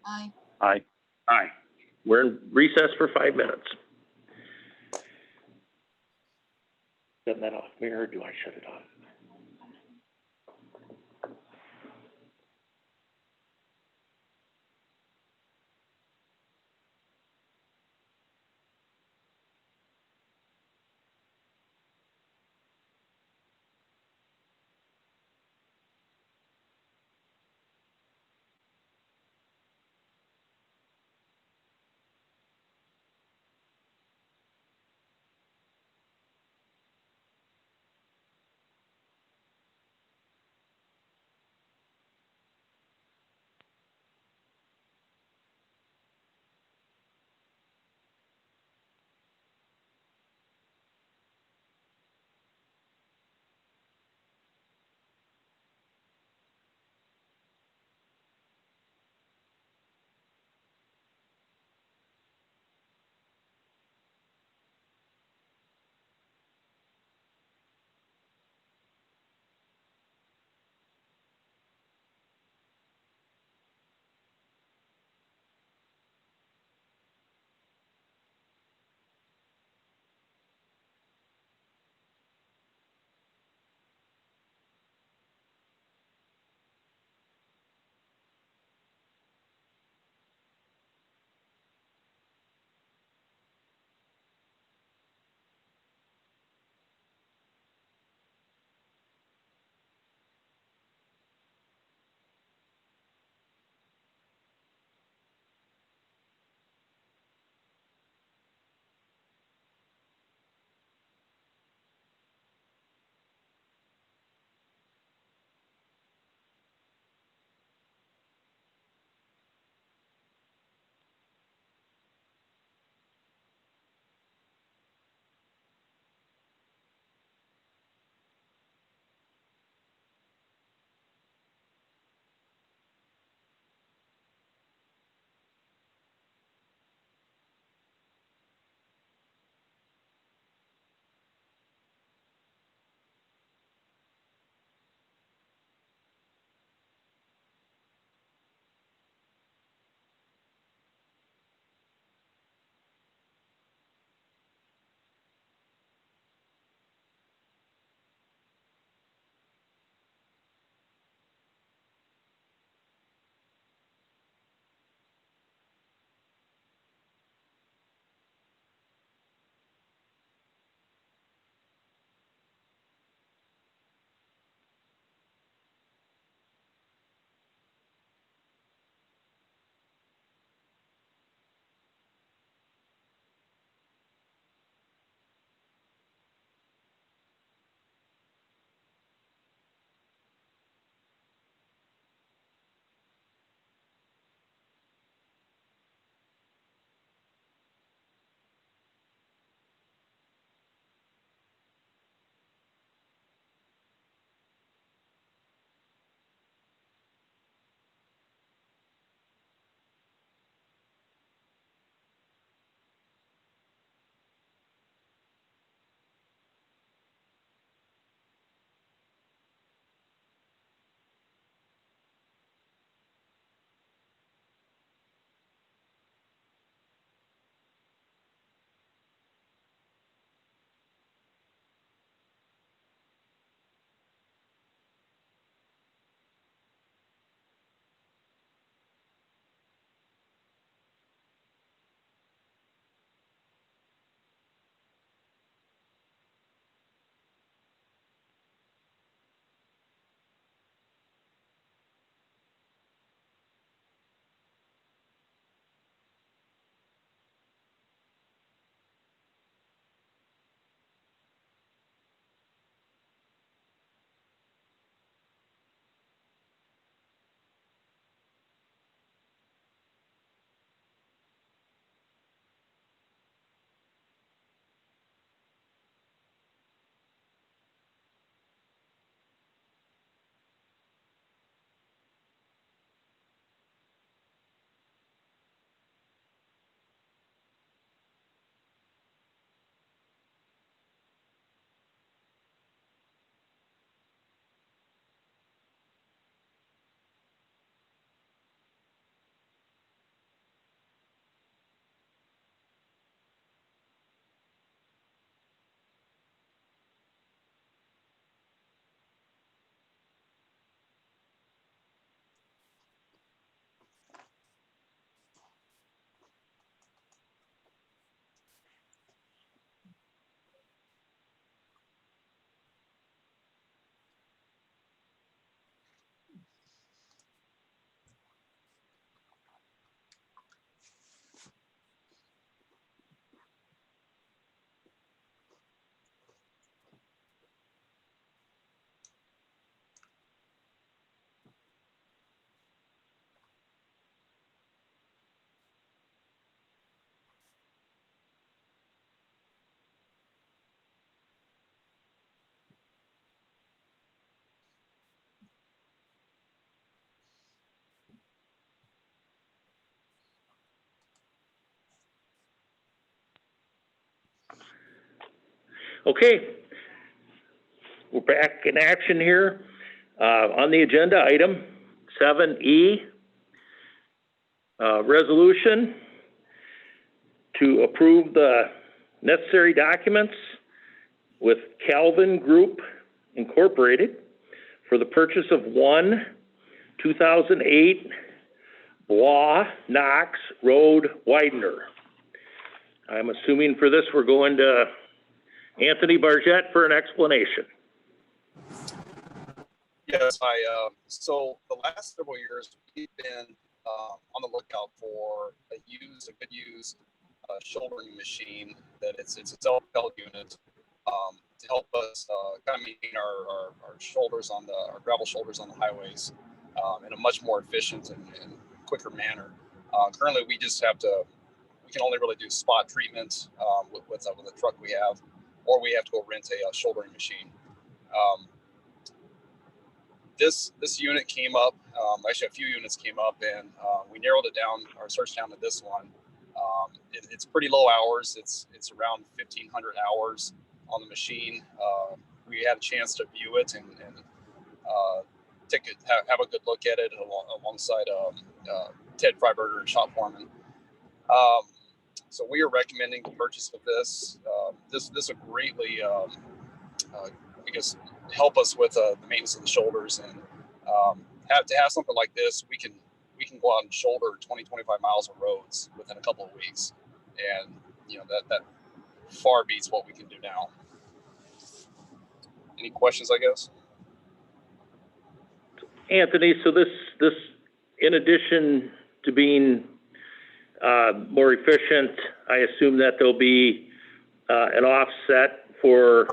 Aye. Aye. Aye. We're in recess for 5 minutes. Shut that off, Mayor, or do I shut it off? Okay. We're back in action here. On the agenda, item 7E, resolution to approve the necessary documents with Calvin Group Incorporated for the purchase of one 2008 BOS Knox Road Widener. I'm assuming for this we're going to Anthony Bargett for an explanation. Yes, so the last several years, we've been on the lookout for a good used shouldering machine that it's a self-propelled unit to help us kind of maintain our shoulders our gravel shoulders on the highways in a much more efficient and quicker manner. Currently, we can only really do spot treatment with the truck we have, or we have to go rent a shouldering machine. This unit came up, actually a few units came up, and we narrowed it down, our search down to this one. It's pretty low hours. It's around 1,500 hours on the machine. We had a chance to view it and have a good look at it alongside Ted Freiberger and Shop Foreman. So we are recommending the purchase of this. This would greatly, I guess, help us with the maintenance of the shoulders, and to have something like this, we can go out and shoulder 20-25 miles of roads within a couple of weeks, and that far beats what we can do now. Any questions, I guess? Anthony, so this in addition to being more efficient, I assume that there'll be an offset for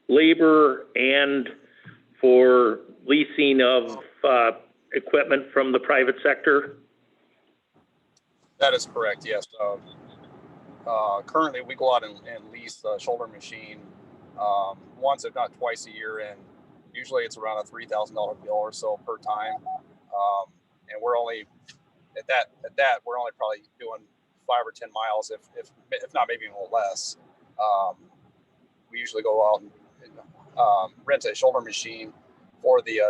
labor and for leasing of equipment from the private sector? That is correct, yes. Currently, we go out and lease a shoulder machine once, if not twice a year, and usually it's around a $3,000 bill or so per time. And we're only at that we're only probably doing 5 or 10 miles, if not maybe even a little less. We usually go out and rent a shoulder machine for the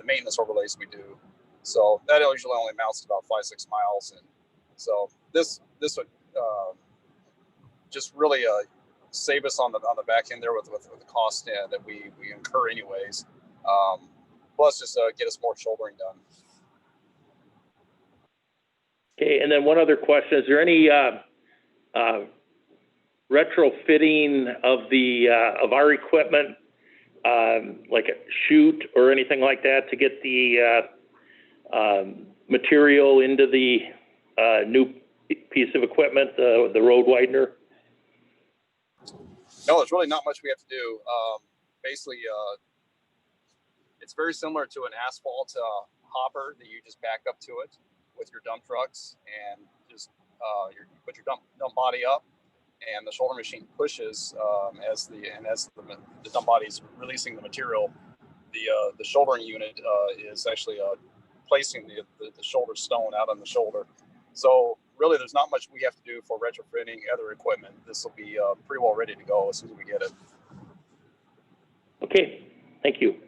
maintenance overlays we do. So that usually only amounts to about 5-6 miles, and so this would just really save us on the back end there with the cost that we incur anyways. Plus just get us more shouldering done. Okay, and then one other question: is there any retrofitting of our equipment, like a chute or anything like that, to get the material into the new piece of equipment, the road widener? No, there's really not much we have to do. Basically, it's very similar to an asphalt hopper that you just back up to it with your dump trucks, and just you put your dump body up, and the shoulder machine pushes as the dump body is releasing the material. The shouldering unit is actually placing the shoulder stone out on the shoulder. So really, there's not much we have to do for retrofitting other equipment. This will be pretty well ready to go as soon as we get it. Okay, thank you.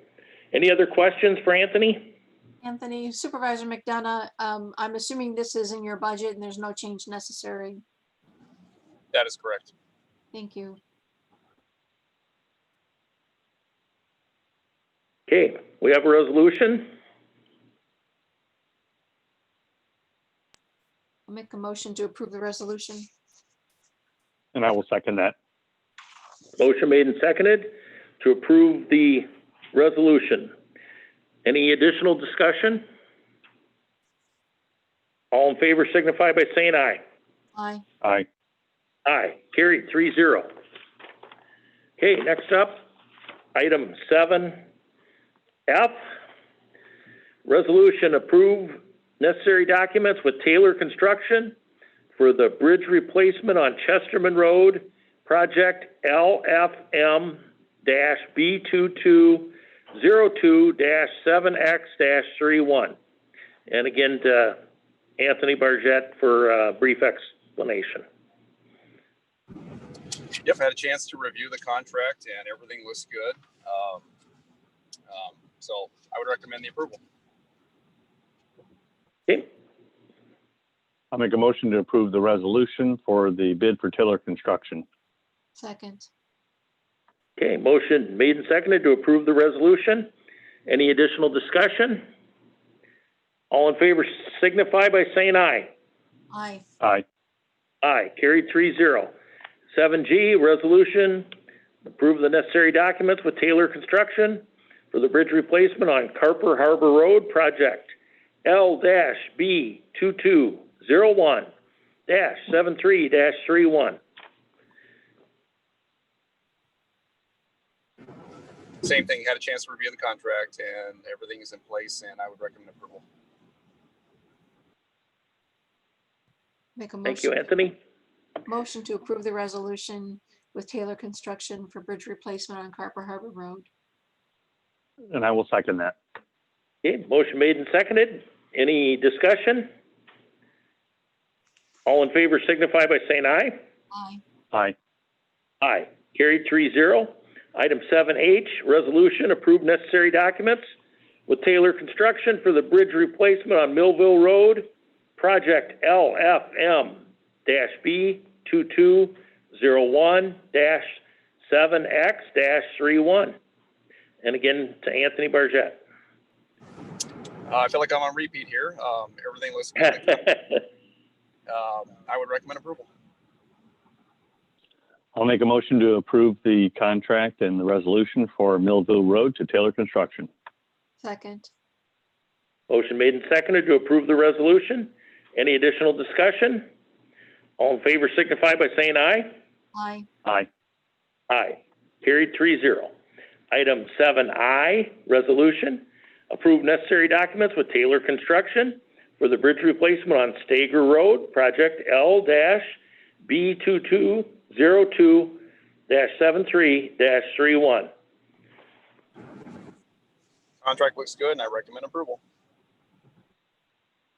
Any other questions for Anthony? Anthony, Supervisor McDonough, I'm assuming this is in your budget and there's no change necessary. That is correct. Thank you. Okay, we have a resolution. I'll make a motion to approve the resolution. And I will second that. Motion made and seconded to approve the resolution. Any additional discussion? All in favor signify by saying aye. Aye. Aye. Aye, carried 3-0. Okay, next up, item 7F, resolution approve necessary documents with Taylor Construction for the bridge replacement on Chesterman Road, project LFM-B2202-7X-31. And again, to Anthony Bargett for a brief explanation. Yep, had a chance to review the contract and everything looks good. So I would recommend the approval. Okay, I'll make a motion to approve the resolution for the bid for Taylor Construction. Second. okay, motion made and seconded to approve the resolution. Any additional discussion? All in favor signify by saying aye. Aye. Aye. Aye, carried 3-0. 7G, resolution, approve the necessary documents with Taylor Construction for the bridge replacement on Carper Harbor Road, project L-B2201-73-31. Same thing, had a chance to review the contract and everything is in place and I would recommend approval. Make a Thank you, motion, Anthony. motion to approve the resolution with Taylor Construction for bridge replacement on Carper Harbor Road. And I will second that. Okay, motion made and seconded. Any discussion? All in favor signify by saying aye. Aye. Aye. Aye, carried 3-0. Item 7H, resolution, approve necessary documents with Taylor Construction for the bridge replacement on Millville Road, project LFM-B2201-7X-31. And again, to Anthony Bargett. I feel like I'm on repeat here. Everything looks good. I would recommend approval. I'll make a motion to approve the contract and the resolution for Millville Road to Taylor Construction. Second. Motion made and seconded to approve the resolution. Any additional discussion? All in favor signify by saying aye. Aye. Aye. Aye. Carried 3-0. Item 7I, resolution, approve necessary documents with Taylor Construction for the bridge replacement on Stager Road, project L-B2202-73-31. Contract looks good and I recommend approval.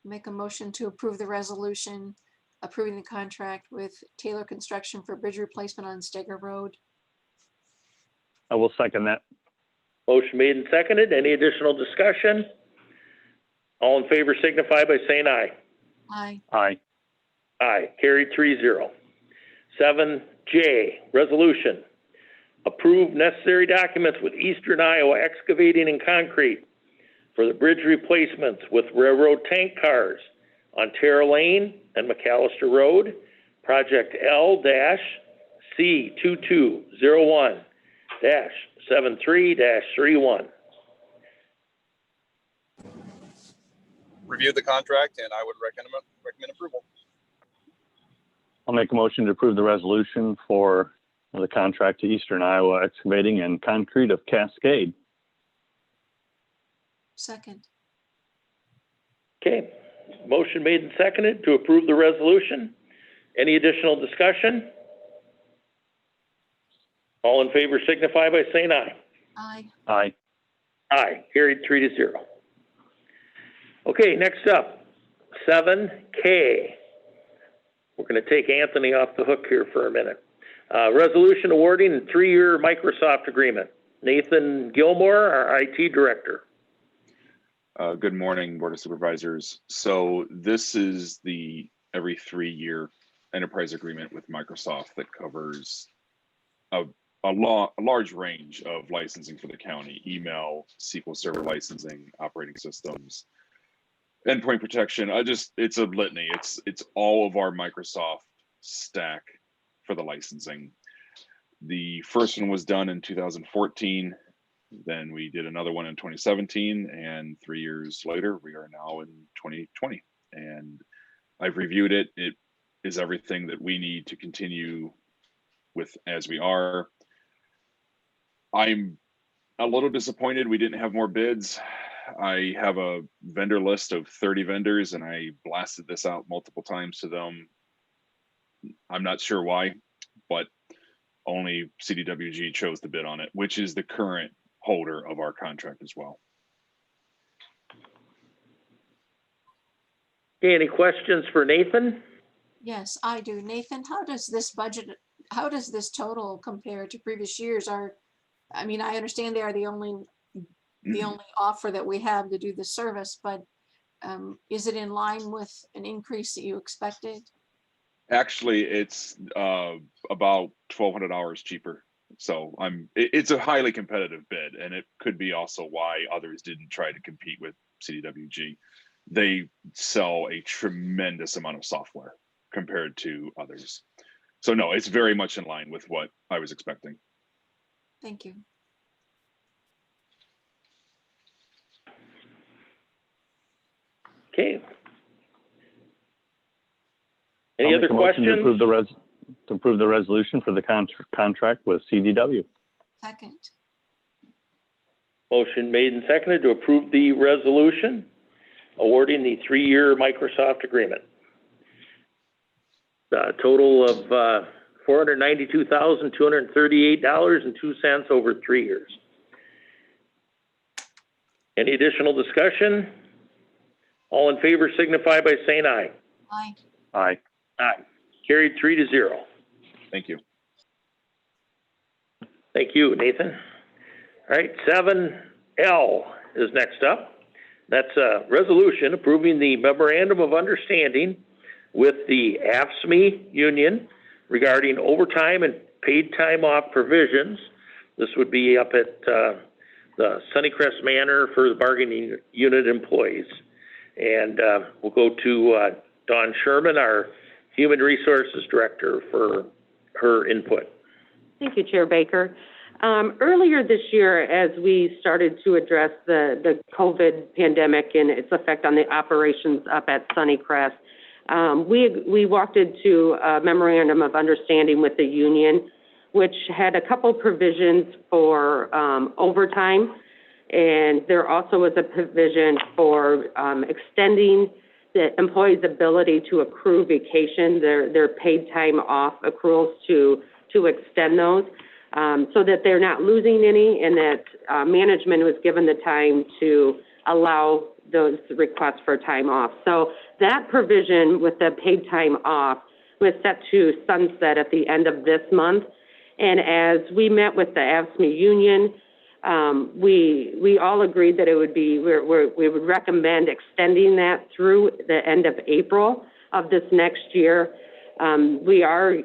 Make a motion to approve the resolution approving the contract with Taylor Construction for bridge replacement on Steger Road. I will second that. Motion made and seconded. Any additional discussion? All in favor signify by saying aye. Aye. Aye. Aye. Carried 3-0. 7J, resolution, approve necessary documents with Eastern Iowa Excavating and Concrete for the bridge replacements with railroad tank cars on Terra Lane and McAllister Road, project L-C2201-73-31. Reviewed the contract and I would recommend approval. I'll make a motion to approve the resolution for the contract to Eastern Iowa Excavating and Concrete of Cascade. Second. Okay, motion made and seconded to approve the resolution. Any additional discussion? All in favor signify by saying aye. Aye. Aye. Aye, carried 3-0. Okay, next up, 7K. We're going to take Anthony off the hook here for a minute. Resolution awarding a 3-year Microsoft agreement. Nathan Gilmore, our IT director. Good morning, Board of Supervisors. So this is the every 3-year enterprise agreement with Microsoft that covers a large range of licensing for the county: email, SQL Server licensing, operating systems, endpoint protection. It's a litany. It's all of our Microsoft stack for the licensing. The first one was done in 2014. Then we did another one in 2017, and 3 years later, we are now in 2020. And I've reviewed it. It is everything that we need to continue with as we are. I'm a little disappointed we didn't have more bids. I have a vendor list of 30 vendors, and I blasted this out multiple times to them. I'm not sure why, but only CDWG chose to bid on it, which is the current holder of our contract as well. Okay, any questions for Nathan? Yes, I do. Nathan, how does this budget how does this total compare to previous years? I mean, I understand they are the only offer that we have to do the service, but is it in line with an increase that you expected? Actually, it's about $1,200 cheaper. So it's a highly competitive bid, and it could be also why others didn't try to compete with CDWG. They sell a tremendous amount of software compared to others. So no, it's very much in line with what I was expecting. Thank you. Okay. Any other questions? To approve the resolution for the contract with CDW. Second. Motion made and seconded to approve the resolution awarding the 3-year Microsoft agreement. A total of $492,238.02 over 3 years. Any additional discussion? All in favor signify by saying aye. Aye. Aye. Aye. Carried 3-0. Thank you. Thank you, Nathan. All right, 7L is next up. That's a resolution approving the memorandum of understanding with the AFSCME union regarding overtime and paid time off provisions. This would be up at the Sunnycrest Manor for the bargaining unit employees. And we'll go to Dawn Sherman, our Human Resources Director, for her input. Thank you, Chair Baker. Earlier this year, as we started to address the COVID pandemic and its effect on the operations up at Sunnycrest, we walked into a memorandum of understanding with the union, which had a couple provisions for overtime, and there also was a provision for extending the employee's ability to accrue vacation, their paid time off accruals to extend those, so that they're not losing any, and that management was given the time to allow those requests for time off. So that provision with the paid time off was set to sunset at the end of this month. And as we met with the AFSCME union, we all agreed that it would be, we would recommend extending that through the end of April of this next year. We are,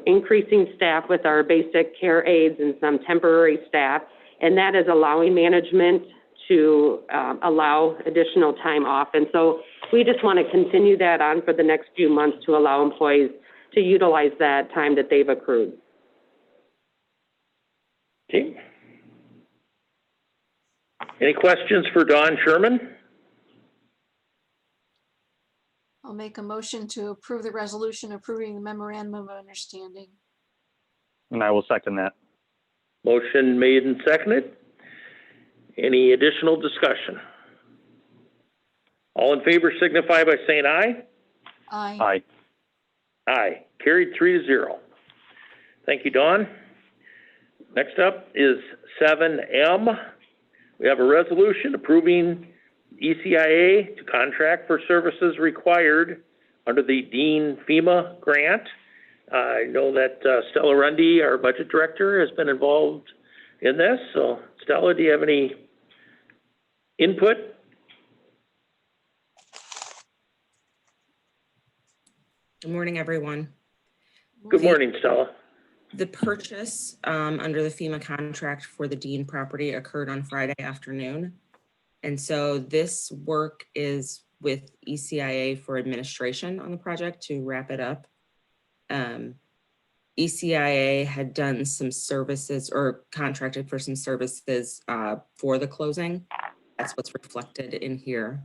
increasing staff with our basic care aides and some temporary staff, and that is allowing management to allow additional time off. And so we just want to continue that on for the next few months to allow employees to utilize that time that they've accrued. Okay. Any questions for Dawn Sherman? I'll make a motion to approve the resolution approving the memorandum of understanding. And I will second that. Motion made and seconded. Any additional discussion? All in favor signify by saying aye. Aye. Aye. Aye. Carried 3-0. Thank you, Dawn. Next up is 7M. We have a resolution approving ECIA to contract for services required under the Dean FEMA grant. I know that Stella Rundy, our budget director, has been involved in this. So, Stella, do you have any input? Good morning, everyone. Good morning, Stella. The purchase under the FEMA contract for the Dean property occurred on Friday afternoon. And so this work is with ECIA for administration on the project to wrap it up. ECIA had done some services or contracted for some services for the closing. That's what's reflected in here.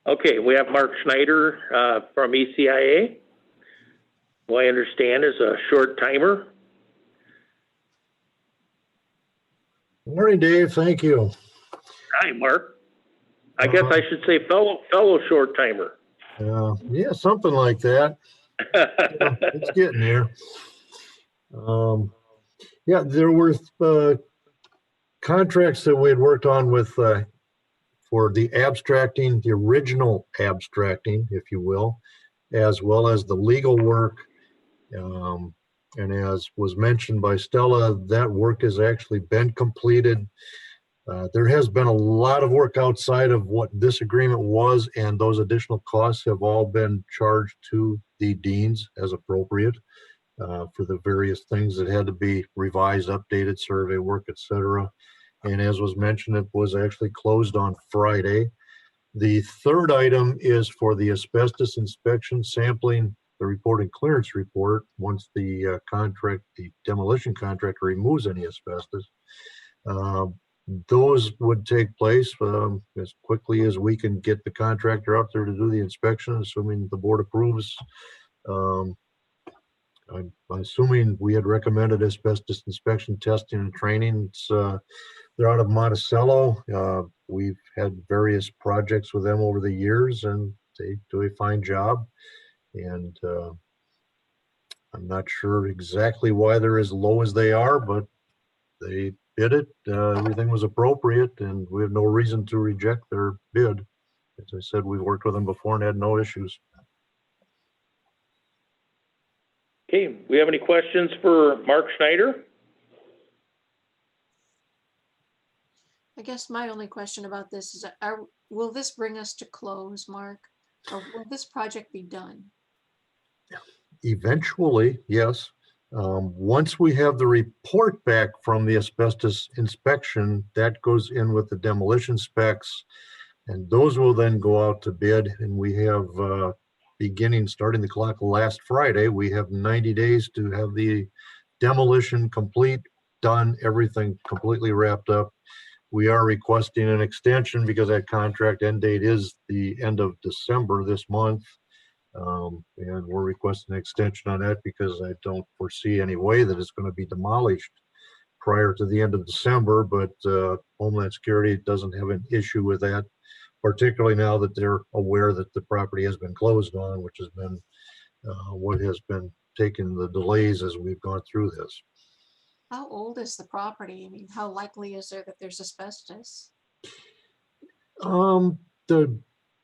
Okay, we have Mark Schneider from ECIA, who I understand is a short timer. Good morning, Dave. Thank you. Hi, Mark. I guess I should say fellow short timer. Yeah, something like that. It's getting there. Yeah, there were contracts that we had worked on with for the abstracting, the original abstracting, if you will, as well as the legal work. And as was mentioned by Stella, that work has actually been completed. There has been a lot of work outside of what this agreement was, and those additional costs have all been charged to the deans as appropriate for the various things that had to be revised, updated, survey work, etc. And as was mentioned, it was actually closed on Friday. The third item is for the asbestos inspection sampling, the report and clearance report, once the demolition contractor removes any asbestos. Those would take place as quickly as we can get the contractor out there to do the inspection, assuming the board approves. I'm assuming we had recommended asbestos inspection testing and training. They're out of Monticello. We've had various projects with them over the years, and they do a fine job. And I'm not sure exactly why they're as low as they are, but they bid it. Everything was appropriate, and we have no reason to reject their bid. As I said, we've worked with them before and had no issues. Okay, we have any questions for Mark Schneider? I guess my only question about this is, will this bring us to close, Mark? Or will this project be done? Eventually, yes. Once we have the report back from the asbestos inspection, that goes in with the demolition specs, and those will then go out to bid. And we have, starting the clock last Friday, we have 90 days to have the demolition complete, done, everything completely wrapped up. We are requesting an extension because that contract end date is the end of December this month. And we're requesting an extension on that because I don't foresee any way that it's going to be demolished prior to the end of December, but Homeland Security doesn't have an issue with that, particularly now that they're aware that the property has been closed on, which has been what has been taking the delays as we've gone through this. How old is the property? I mean, how likely is there that there's asbestos?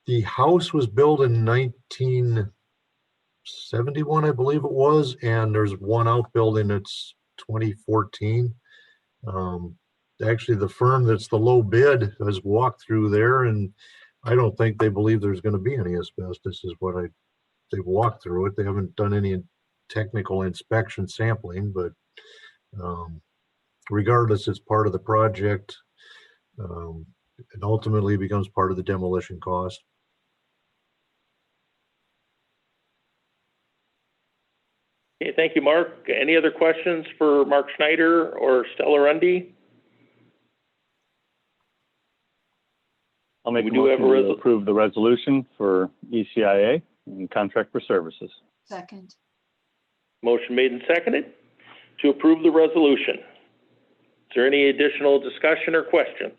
The house was built in 1971, I believe it was, and there's one outbuilding that's 2014. Actually, the firm that's the low bid has walked through there, and I don't think they believe there's going to be any asbestos. Is what they've walked through it. They haven't done any technical inspection sampling, but regardless, it's part of the project. It ultimately becomes part of the demolition cost. Okay, thank you, Mark. Any other questions for Mark Schneider or Stella Rundy? I'll make a motion to approve the resolution for ECIA and contract for services. Second. Motion made and seconded to approve the resolution. Is there any additional discussion or questions?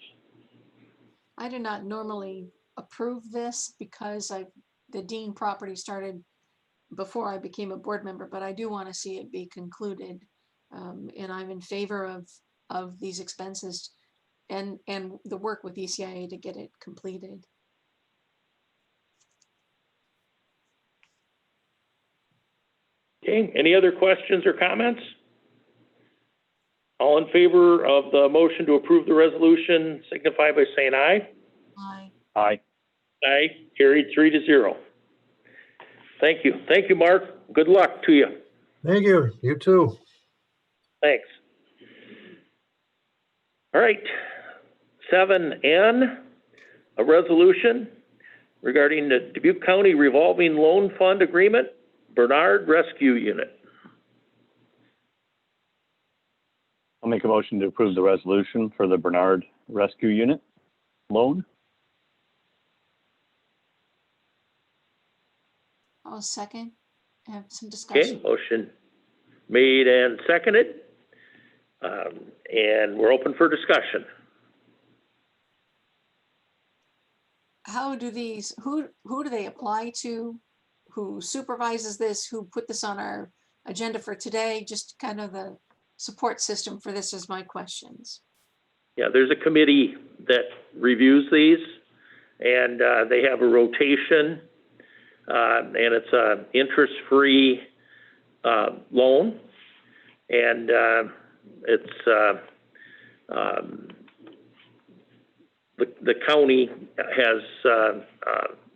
I do not normally approve this because the Dean property started before I became a board member, but I do want to see it be concluded. And I'm in favor of these expenses and the work with ECIA to get it completed. Okay, any other questions or comments? All in favor of the motion to approve the resolution signify by saying aye. Aye. Aye. Aye, carried 3-0. Thank you. Thank you, Mark. Good luck to you. Thank you. You too. Thanks. All right. 7N, a resolution regarding the Dubuque County Revolving Loan Fund Agreement, Bernard Rescue Unit. I'll make a motion to approve the resolution for the Bernard Rescue Unit loan. I'll second. Have some discussion. Okay, motion made and seconded. And we're open for discussion. How do these, who do they apply to? Who supervises this? Who put this on our agenda for today? Just kind of the support system for this is my questions. Yeah, there's a committee that reviews these, and they have a rotation, and it's a interest-free loan, and it's the county has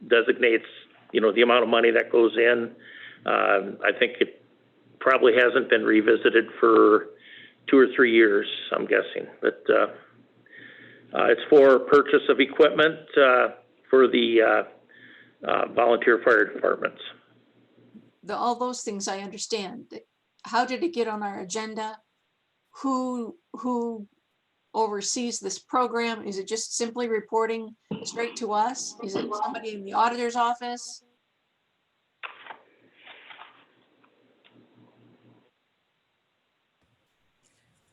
designates, the amount of money that goes in. I think it probably hasn't been revisited for 2 or 3 years, I'm guessing, but it's for purchase of equipment for the volunteer fire departments. All those things I understand. How did it get on our agenda? Who oversees this program? Is it just simply reporting straight to us? Is it somebody in the auditor's office?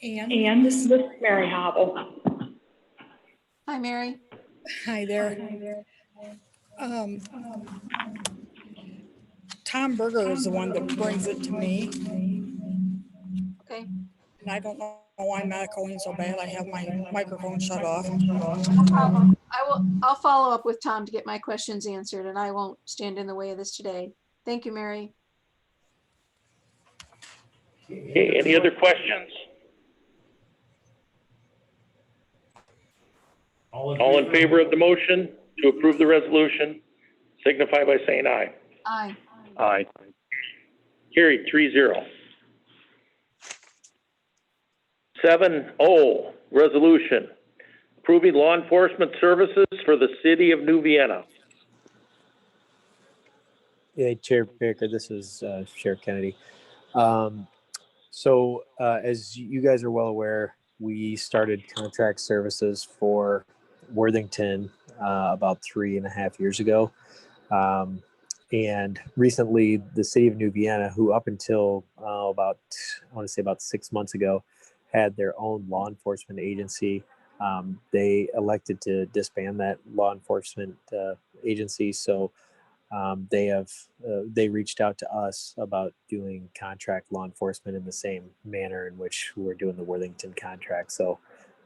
And this is Mary Hobble. Hi, Mary. Hi there. Tom Berger is the one that brings it to me. Okay. And I don't know why I'm echoing so bad. I have my microphone shut off. No problem. I'll follow up with Tom to get my questions answered, and I won't stand in the way of this today. Thank you, Mary. Okay, any other questions? All in favor of the motion to approve the resolution, signify by saying aye. Aye. Aye. Carried 3-0. 7-0, resolution approving law enforcement services for the city of New Vienna. Yeah, Chair Baker, this is Sheriff Kennedy. As you guys are well aware, we started contract services for Worthington about 3.5 years ago. And recently, the city of New Vienna, who up until about 6 months ago, had their own law enforcement agency. They elected to disband that law enforcement agency. So they reached out to us about doing contract law enforcement in the same manner in which we're doing the Worthington contract. So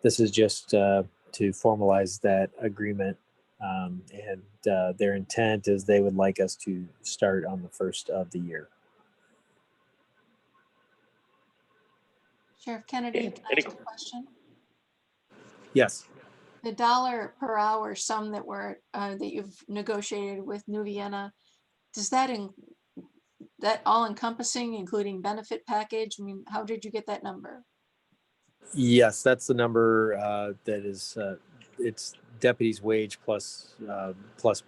this is just to formalize that agreement. And their intent is they would like us to start on the 1st of the year. Sheriff Kennedy, can I ask a question? Yes. The dollar per hour sum that you've negotiated with New Vienna, does that all encompassing, including benefit package? I mean, how did you get that number? Yes, that's the number that is, it's deputy's wage plus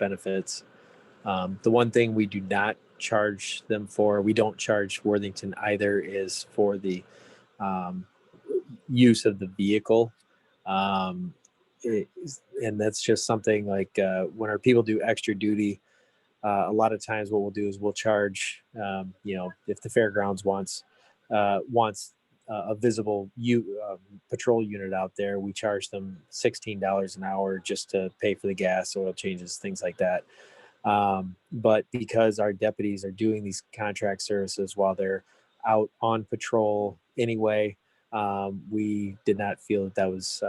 benefits. The one thing we do not charge them for, we don't charge Worthington either, is for the use of the vehicle. And that's just something like when our people do extra duty, a lot of times what we'll do is we'll charge, if the fairgrounds wants a visible patrol unit out there, we charge them $16 an hour just to pay for the gas, oil changes, things like that. But because our deputies are doing these contract services while they're out on patrol anyway, we did not feel that was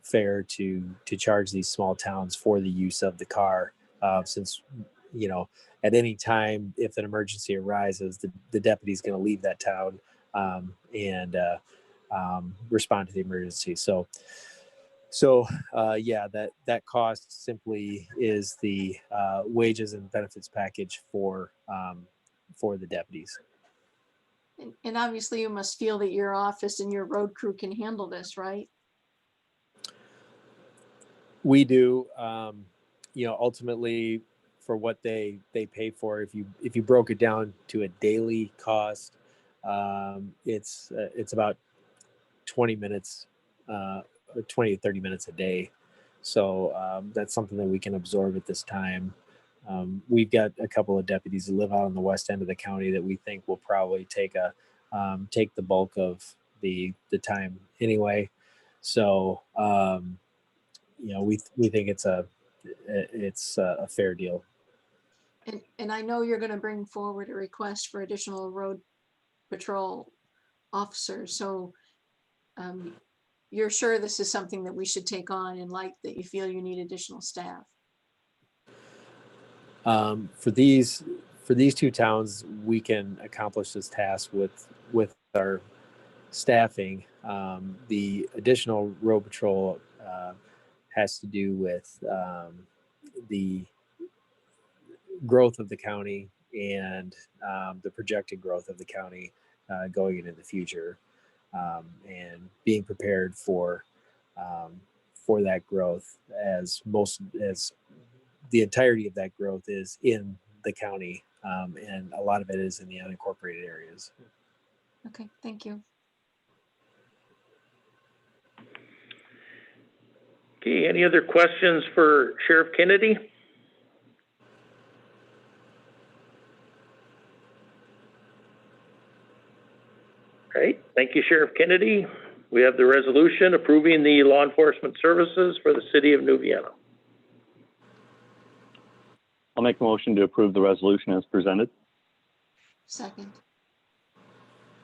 fair to charge these small towns for the use of the car, since at any time if an emergency arises, the deputy's going to leave that town and respond to the emergency. So that cost simply is the wages and benefits package for the deputies. And obviously you must feel that your office and your road crew can handle this, right? We do. Ultimately, for what they pay for, if you broke it down to a daily cost, it's about 20 minutes, 20 to 30 minutes a day. So that's something that we can absorb at this time. We've got a couple of deputies that live out on the west end of the county that we think will probably take the bulk of the time anyway. So we think it's a fair deal. And I know you're going to bring forward a request for additional road patrol officer. So you're sure this is something that we should take on, and like that you feel you need additional staff? For these two towns, we can accomplish this task with our staffing. The additional road patrol has to do with the growth of the county and the projected growth of the county going into the future, and being prepared for that growth, as the entirety of that growth is in the county, and a lot of it is in the unincorporated areas. Okay, thank you. Okay, any other questions for Sheriff Kennedy? Great, thank you, Sheriff Kennedy. We have the resolution approving the law enforcement services for the city of New Vienna. I'll make a motion to approve the resolution as presented. Second.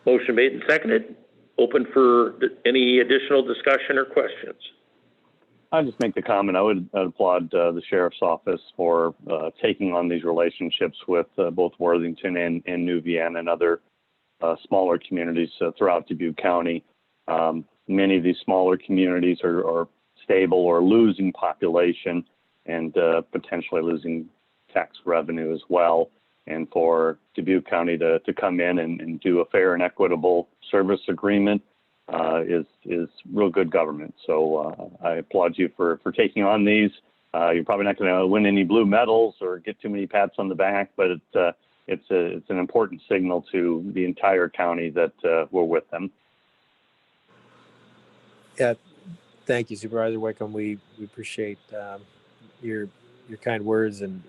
Motion made and seconded. Open for any additional discussion or questions. I'll just make the comment. I would applaud the sheriff's office for taking on these relationships with both Worthington and New Vienna and other smaller communities throughout Dubuque County. Many of these smaller communities are stable or losing population and potentially losing tax revenue as well. And for Dubuque County to come in and do a fair and equitable service agreement is real good government. So I applaud you for taking on these. You're probably not going to win any blue medals or get too many pats on the back, but it's an important signal to the entire county that we're with them. Yeah, thank you, Supervisor Wickham. We appreciate your kind words, and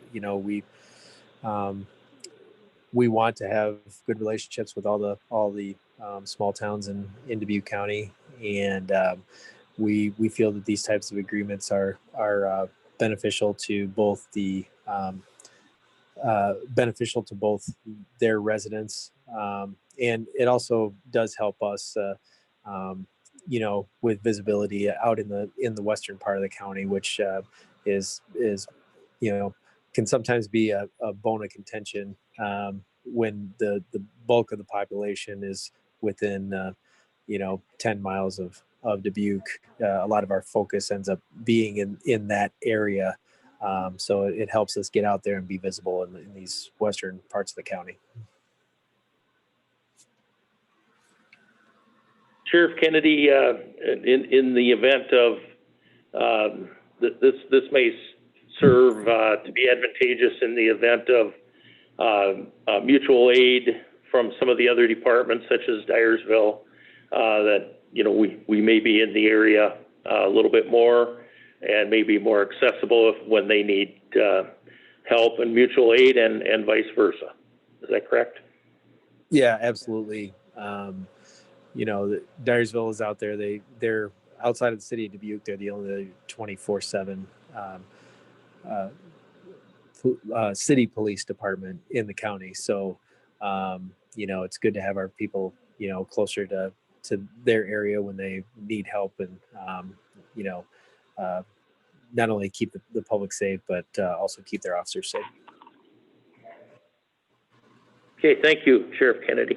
we want to have good relationships with all the small towns in Dubuque County, and we feel that these types of agreements are beneficial to both their residents, and it also does help us, with visibility out in the western part of the county, which is can sometimes be a bone of contention when the bulk of the population is within 10 miles of Dubuque. A lot of our focus ends up being in that area, so it helps us get out there and be visible in these western parts of the county. Sheriff Kennedy, in the event of this may serve to be advantageous in the event of mutual aid from some of the other departments, such as Dyersville, that we may be in the area a little bit more and maybe more accessible when they need help and mutual aid, and vice versa. Is that correct? Yeah, absolutely. Dyersville is out there. They're outside of the city of Dubuque. They're the only 24/7 city police department in the county. So, it's good to have our people, closer to their area when they need help, and, not only keep the public safe, but also keep their officers safe. Okay, thank you, Sheriff Kennedy.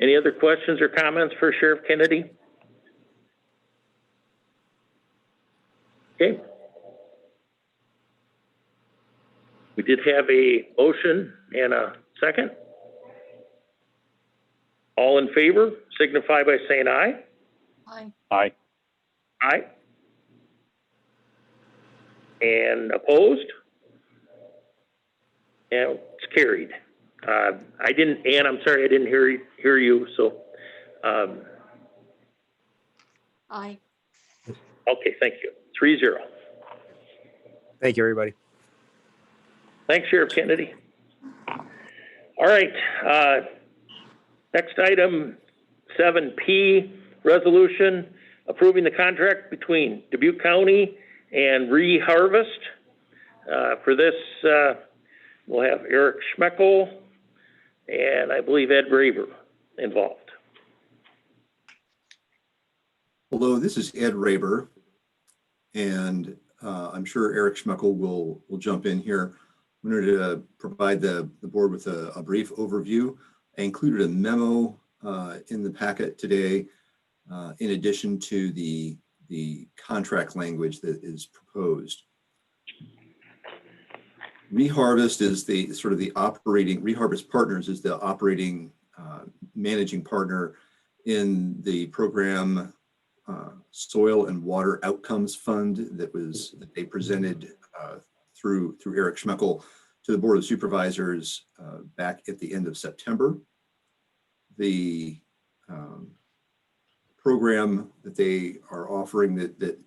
Any other questions or comments for Sheriff Kennedy? Okay. We did have a motion and a second. All in favor, signify by saying aye. Aye. Aye. Aye. And opposed? And it's carried. Ann, I'm sorry, I didn't hear you, so. Aye. Okay, thank you. 3-0. Thank you, everybody. Thanks, Sheriff Kennedy. All right, next item, 7P, resolution approving the contract between Dubuque County and Reharvest. For this, we'll have Eric Schmeckel and I believe Ed Braver involved. Hello, this is Ed Raber, and I'm sure Eric Schmeckel will jump in here. I'm going to provide the board with a brief overview. I included a memo in the packet today, in addition to the contract language that is proposed. Reharvest is the sort of the operating, Reharvest Partners is the operating managing partner in the program Soil and Water Outcomes Fund that they presented through Eric Schmeckel to the Board of Supervisors back at the end of September. The program that they are offering that the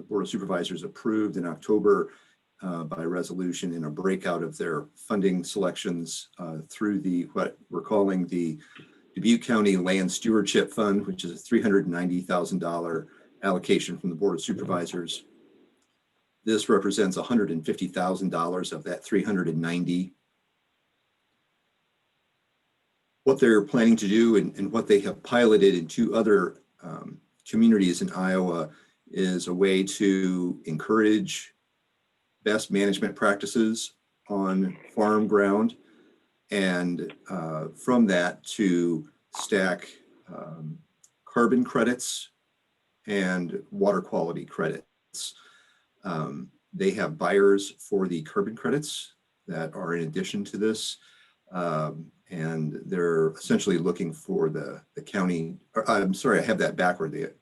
Board of Supervisors approved in October by resolution in a breakout of their funding selections through what we're calling the Dubuque County Land Stewardship Fund, which is a $390,000 allocation from the Board of Supervisors. This represents $150,000 of that $390,000. What they're planning to do and what they have piloted in 2 other communities in Iowa is a way to encourage best management practices on farm ground, and from that to stack carbon credits and water quality credits. They have buyers for the carbon credits that are in addition to this, and they're essentially looking for the county, I'm sorry, I have that backward.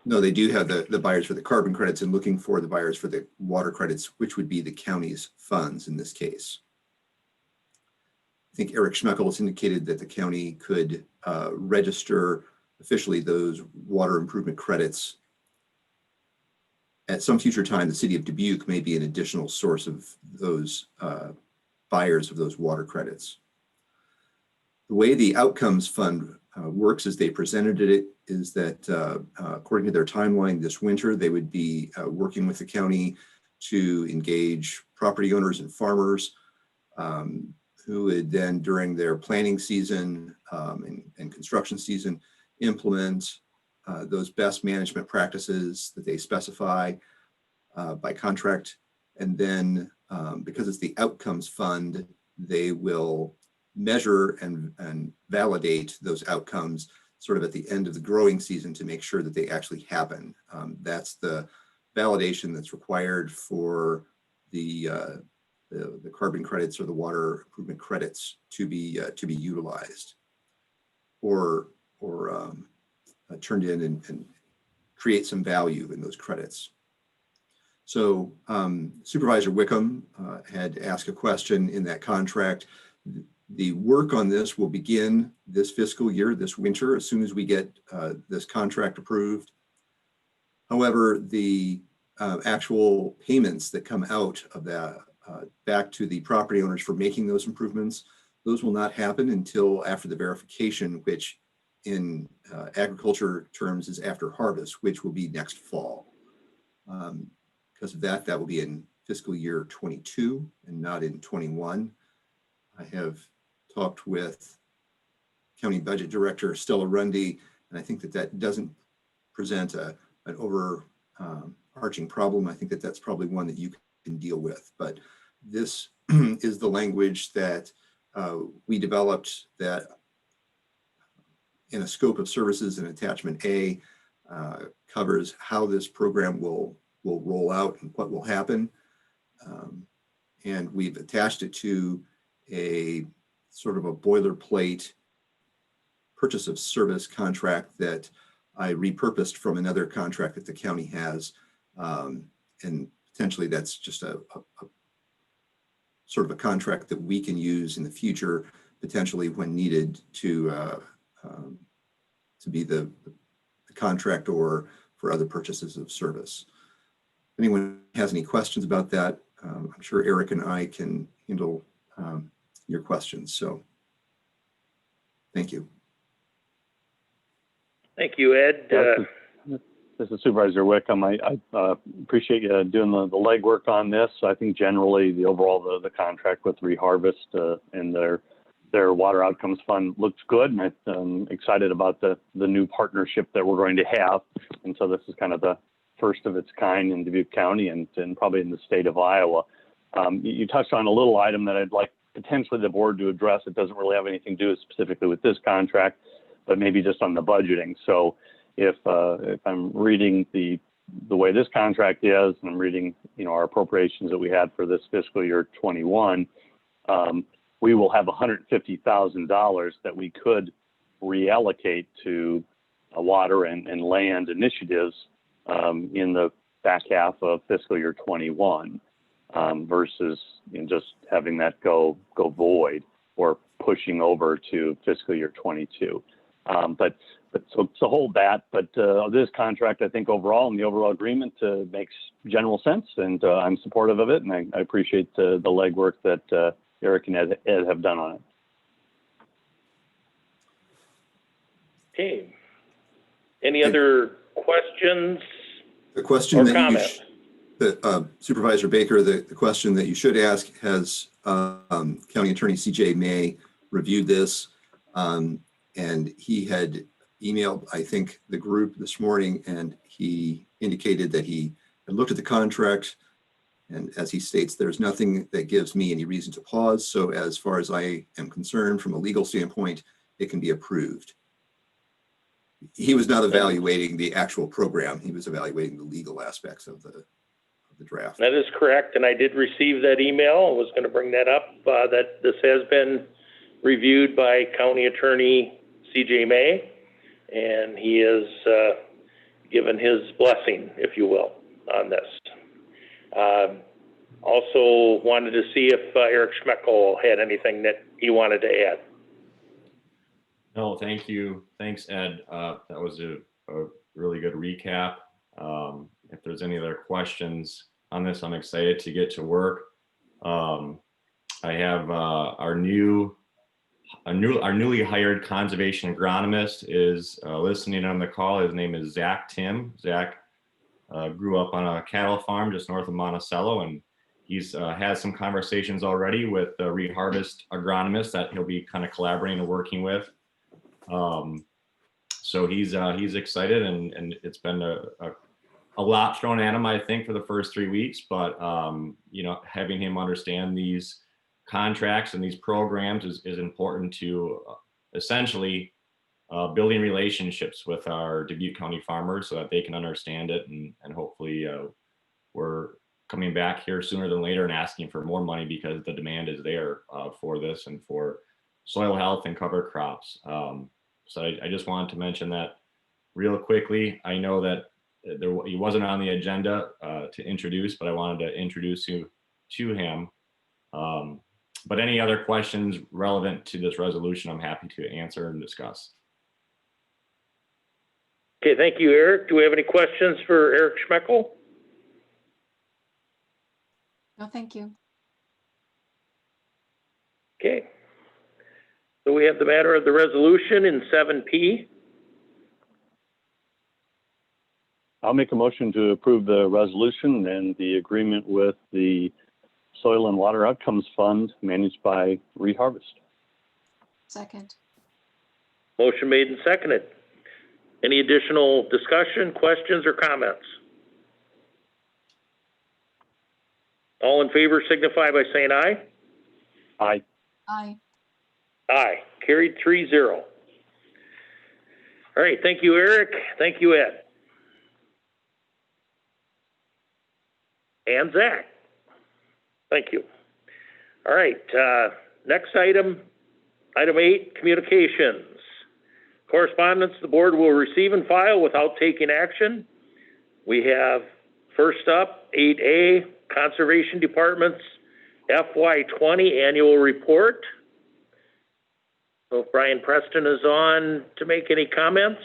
No, they do have the buyers for the carbon credits and looking for the buyers for the water credits, which would be the county's funds in this case. I think Eric Schmeckel has indicated that the county could register officially those water improvement credits. At some future time, the city of Dubuque may be an additional source of those buyers of those water credits. The way the Outcomes Fund works as they presented it is that according to their timeline this winter, they would be working with the county to engage property owners and farmers who would then during their planning season and construction season implement those best management practices that they specify by contract. And then because it's the Outcomes Fund, they will measure and validate those outcomes sort of at the end of the growing season to make sure that they actually happen. That's the validation that's required for the carbon credits or the water improvement credits to be utilized or turned in and create some value in those credits. So Supervisor Wickham had asked a question in that contract. The work on this will begin this fiscal year, this winter, as soon as we get this contract approved. However, the actual payments that come out of that back to the property owners for making those improvements, those will not happen until after the verification, which in agriculture terms is after harvest, which will be next fall. Because of that, that will be in fiscal year 22 and not in 21. I have talked with County Budget Director Stella Rundy, and I think that that doesn't present an overarching problem. I think that that's probably one that you can deal with. But this is the language that we developed that in a scope of services and attachment A covers how this program will roll out and what will happen. And we've attached it to a sort of a boilerplate purchase of service contract that I repurposed from another contract that the county has. And potentially that's just a sort of a contract that we can use in the future, potentially when needed to be the contractor for other purchases of service. If anyone has any questions about that, I'm sure Eric and I can handle your questions. So thank you. Thank you, Ed. This is Supervisor Wickham. I appreciate you doing the legwork on this. I think generally the overall the contract with Reharvest and their their water outcomes fund looks good, and I'm excited about the new partnership that we're going to have. And so this is kind of the first of its kind in Dubuque County and probably in the state of Iowa. You touched on a little item that I'd like potentially the board to address. It doesn't really have anything to do specifically with this contract, but maybe just on the budgeting. So if I'm reading the way this contract is, and I'm reading, our appropriations that we had for this fiscal year 21, we will have $150,000 that we could reallocate to water and land initiatives in the back half of fiscal year 21 versus just having that go void or pushing over to fiscal year 22. So hold that. But this contract, I think overall, and the overall agreement makes general sense, and I'm supportive of it, and I appreciate the legwork that Eric and Ed have done on it. Okay. Any other questions? The question or that comments? Supervisor Baker, the question that you should ask, has County Attorney CJ May reviewed this? And he had emailed, I think, the group this morning, and he indicated that he had looked at the contract. And as he states, there's nothing that gives me any reason to pause. So as far as I am concerned, from a legal standpoint, it can be approved. He was not evaluating the actual program. He was evaluating the legal aspects of the draft. That is correct. And I did receive that email. I was going to bring that up, that this has been reviewed by County Attorney CJ May, and he has given his blessing, if you will, on this. Also wanted to see if Eric Schmeckel had anything that he wanted to add. No, thank you. Thanks, Ed. That was a really good recap. If there's any other questions on this, I'm excited to get to work. I have our newly hired conservation agronomist is listening on the call. His name is Zach Tim. Zach grew up on a cattle farm just north of Monticello, and he's had some conversations already with the Reharvest agronomist that he'll be kind of collaborating and working with. So he's excited, and it's been a lot thrown at him, I think, for the first 3 weeks, but having him understand these contracts and these programs is important to essentially building relationships with our Dubuque County farmers so that they can understand it, and hopefully we're coming back here sooner than later and asking for more money because the demand is there for this and for soil health and cover crops. So I just wanted to mention that real quickly. I know that he wasn't on the agenda to introduce, but I wanted to introduce you to him. But any other questions relevant to this resolution, I'm happy to answer and discuss. Okay, thank you, Eric. Do we have any questions for Eric Schmeckel? No, thank you. Okay. So we have the matter of the resolution in 7P. I'll make a motion to approve the resolution and the agreement with the Soil and Water Outcomes Fund managed by Reharvest. Second. Motion made and seconded. Any additional discussion, questions, or comments? All in favor signify by saying aye. Aye. Aye. Aye. Carried 3-0. All right. Thank you, Eric. Thank you, Ed. And Zach. Thank you. All right. Next item, item 8, communications. Correspondence the board will receive and file without taking action. We have first up 8A, Conservation Department's FY20 annual report. So if Brian Preston is on to make any comments.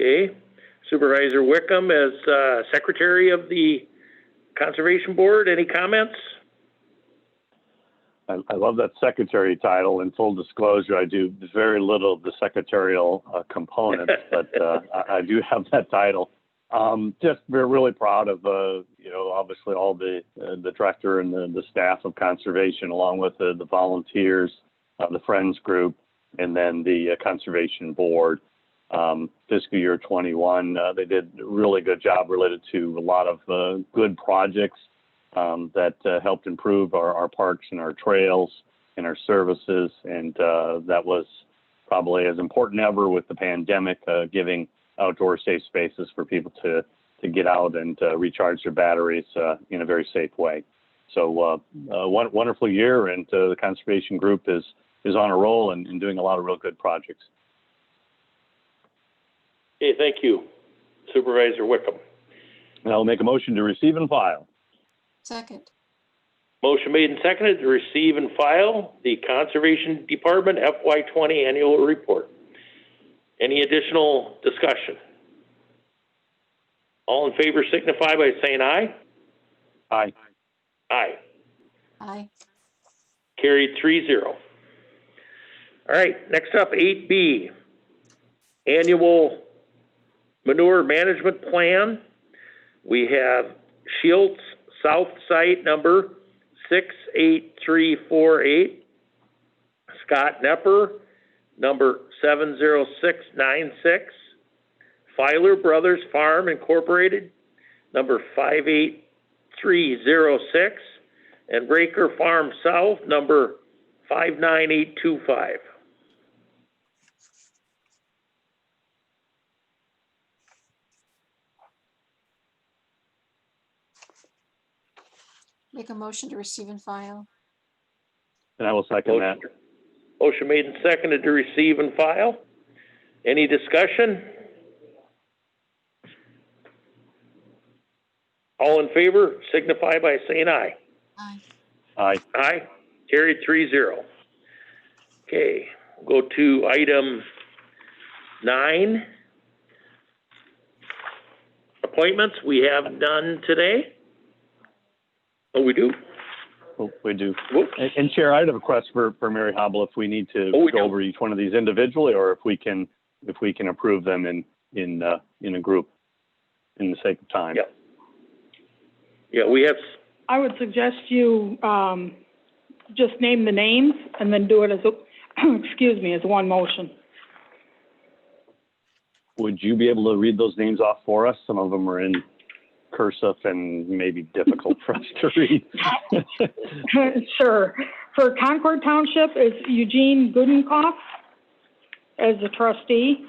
Okay. Supervisor Wickham as secretary of the Conservation Board, any comments? I love that secretary title. In full disclosure, I do very little of the secretarial components, but I do have that title. Just we're really proud of, obviously all the director and the staff of conservation, along with the volunteers, the Friends group, and then the conservation board. Fiscal year 21, they did a really good job related to a lot of good projects that helped improve our parks and our trails and our services. And that was probably as important ever with the pandemic, giving outdoor safe spaces for people to get out and recharge their batteries in a very safe way. So wonderful year, and the conservation group is on a roll and doing a lot of real good projects. Okay, thank you, Supervisor Wickham. And I'll make a motion to receive and file. Second. Motion made and seconded to receive and file the Conservation Department FY20 Annual Report. Any additional discussion? All in favor signify by saying aye. Aye. Aye. Aye. Carried 3-0. All right, next up, 8B, Annual Manure Management Plan. We have Shields South Site number 68348, Scott Nepper number 70696, Filer Brothers Farm Incorporated number 58306, and Raker Farm South number 59825. Make a motion to receive and file. And I will second that. Motion made and seconded to receive and file. Any discussion? All in favor signify by saying aye. Aye. Aye. Aye. Carried 3-0. Okay, we'll go to item 9. Appointments. We have none today. Oh, we do? Oh, we do. Whoops. And Chair, I'd have a request for Mary Hobble if we need to go over each one of these individually, or if we can approve them in a group in the sake of time. Yeah. Yeah, we have. I would suggest you just name the names and then do it as excuse me, as one motion. Would you be able to read those names off for us? Some of them are in cursive and maybe difficult for us to read. Sure. For Concord Township is Eugene Gudenkoff as the trustee.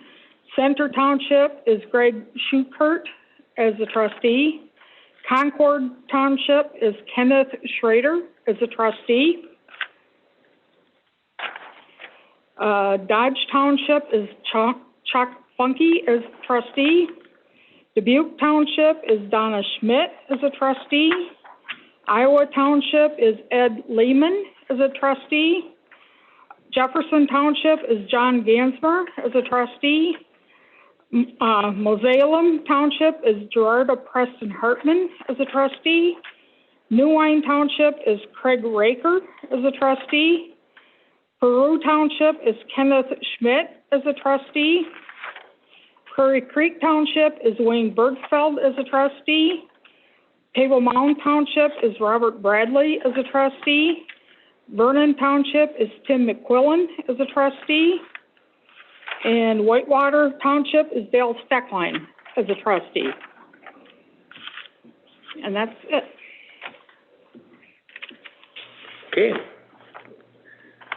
Center Township is Greg Schukert as the trustee. Concord Township is Kenneth Schrader as a trustee. Dodge Township is Chuck Funky as trustee. Dubuque Township is Donna Schmidt as a trustee. Iowa Township is Ed Lehman as a trustee. Jefferson Township is John Gansmer as a trustee. Mosalem Township is Gerarda Preston Hartman as a trustee. New Wine Township is Craig Raker as a trustee. Peru Township is Kenneth Schmidt as a trustee. Prairie Creek Township is Wayne Bergfeld as a trustee. Table Mound Township is Robert Bradley as a trustee. Vernon Township is Tim McQuillan as a trustee. And Whitewater Township is Dale Steckline as a trustee. And that's it. Okay.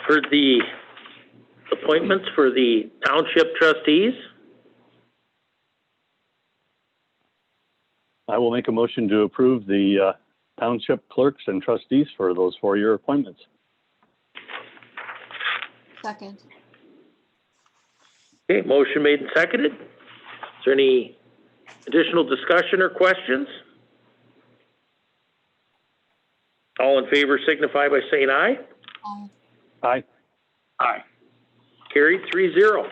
For the appointments for the township trustees, I will make a motion to approve the township clerks and trustees for those 4-year appointments. Second. okay, motion made and seconded. Is there any additional discussion or questions? All in favor signify by saying aye. Aye. Aye. Aye. Carried 3-0.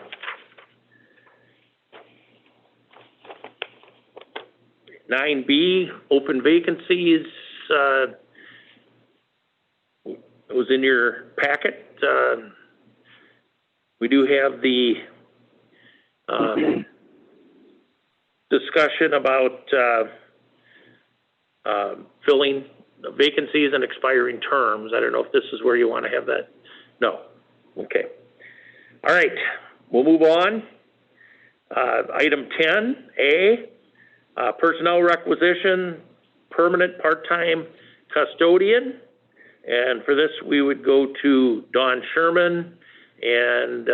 $9B, open vacancies. It was in your packet. We do have the discussion about filling vacancies and expiring terms. I don't know if this is where you want to have that. No. Okay. All right. We'll move on. Item 10A, personnel requisition, permanent part-time custodian. And for this, we would go to Dawn Sherman and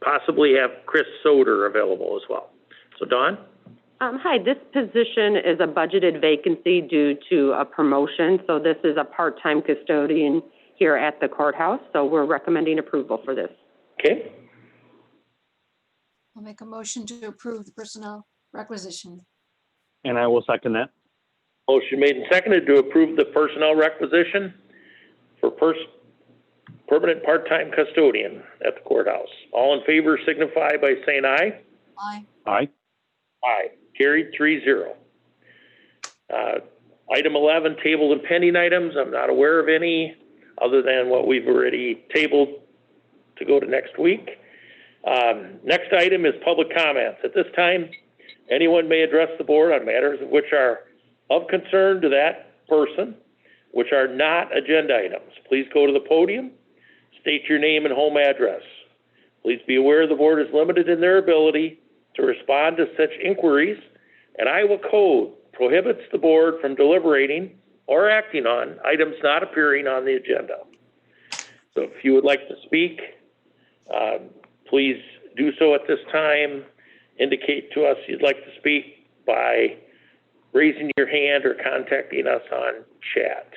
possibly have Chris Soder available as well. So Dawn? Hi, this position is a budgeted vacancy due to a promotion. So this is a part-time custodian here at the courthouse. So we're recommending approval for this. Okay. I'll make a motion to approve the personnel requisition. And I will second that. Motion made and seconded to approve the personnel requisition for permanent part-time custodian at the courthouse. All in favor signify by saying aye. Aye. Aye. Aye. Carried 3-0. Item 11, tabled and pending items. I'm not aware of any other than what we've already tabled to go to next week. Next item is public comments. At this time, anyone may address the board on matters which are of concern to that person, which are not agenda items. Please go to the podium, state your name and home address. Please be aware the board is limited in their ability to respond to such inquiries, and Iowa Code prohibits the board from deliberating or acting on items not appearing on the agenda. So if you would like to speak, please do so at this time. Indicate to us you'd like to speak by raising your hand or contacting us on chat.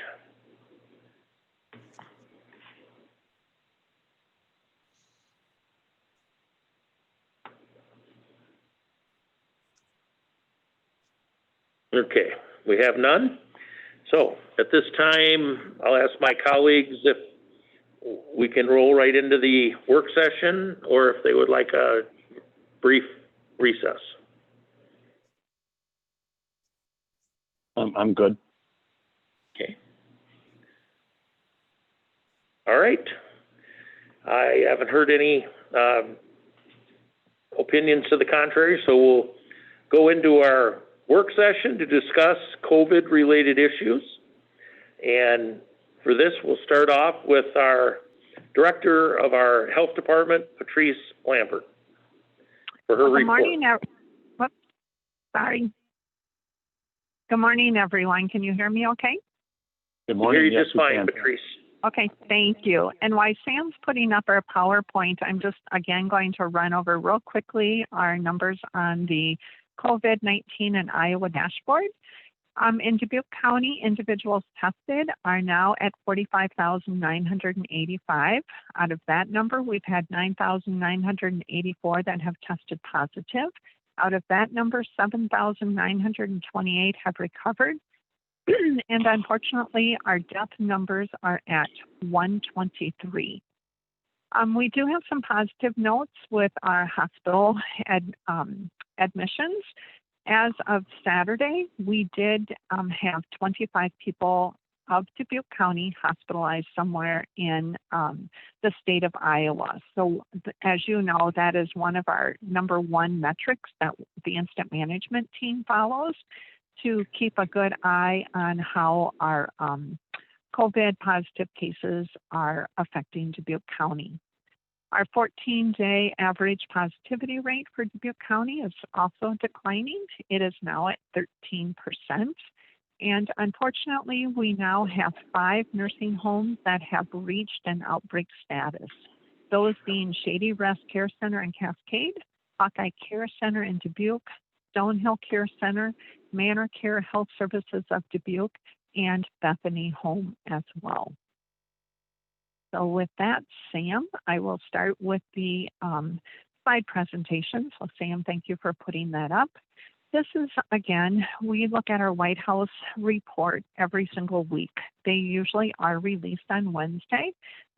Okay, we have none. So at this time, I'll ask my colleagues if we can roll right into the work session or if they would like a brief recess. I'm good. Okay. All right. I haven't heard any opinions to the contrary, so we'll go into our work session to discuss COVID-related issues. And for this, we'll start off with our director of our health department, Patrice Lambert, for her report. Good morning, sorry. Good morning, everyone. Can you hear me okay? Good morning. I hear you Yes, just we fine, can. Patrice. Okay, thank you. And while Sam's putting up our PowerPoint, I'm just again going to run over real quickly our numbers on the COVID-19 and Iowa dashboard. In Dubuque County, individuals tested are now at 45,985. Out of that number, we've had 9,984 that have tested positive. Out of that number, 7,928 have recovered. And unfortunately, our death numbers are at 123. We do have some positive notes with our hospital admissions. As of Saturday, we did have 25 people of Dubuque County hospitalized somewhere in the state of Iowa. So as you know, that is one of our number one metrics that the incident management team follows to keep a good eye on how our COVID positive cases are affecting Dubuque County. Our 14-day average positivity rate for Dubuque County is also declining. It is now at 13%. And unfortunately, we now have 5 nursing homes that have reached an outbreak status. Those being Shady Rest Care Center in Cascade, Hawkeye Care Center in Dubuque, Stonehill Care Center, Manor Care Health Services of Dubuque, and Bethany Home as well. So with that, Sam, I will start with the slide presentation. So Sam, thank you for putting that up. This is, again, we look at our White House report every single week. They usually are released on Wednesday.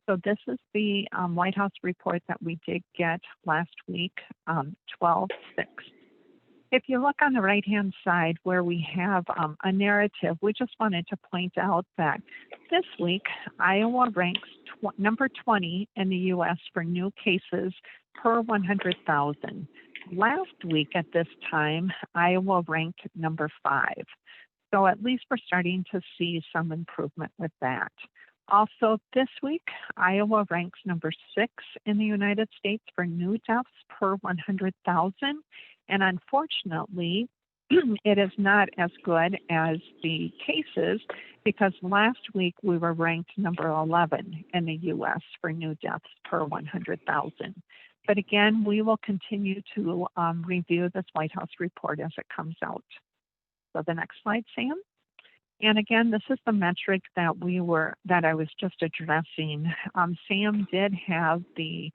So this is the White House report that we did get last week, 12/6. If you look on the right-hand side where we have a narrative, we just wanted to point out that this week, Iowa ranks number 20 in the U.S. for new cases per 100,000. Last week at this time, Iowa ranked number 5. So at least we're starting to see some improvement with that. Also this week, Iowa ranks number 6 in the United States for new deaths per 100,000. And unfortunately, it is not as good as the cases because last week we were ranked number 11 in the U.S. for new deaths per 100,000. But again, we will continue to review this White House report as it comes out. So the next slide, Sam. And again, this is the metric that I was just addressing. Sam did have the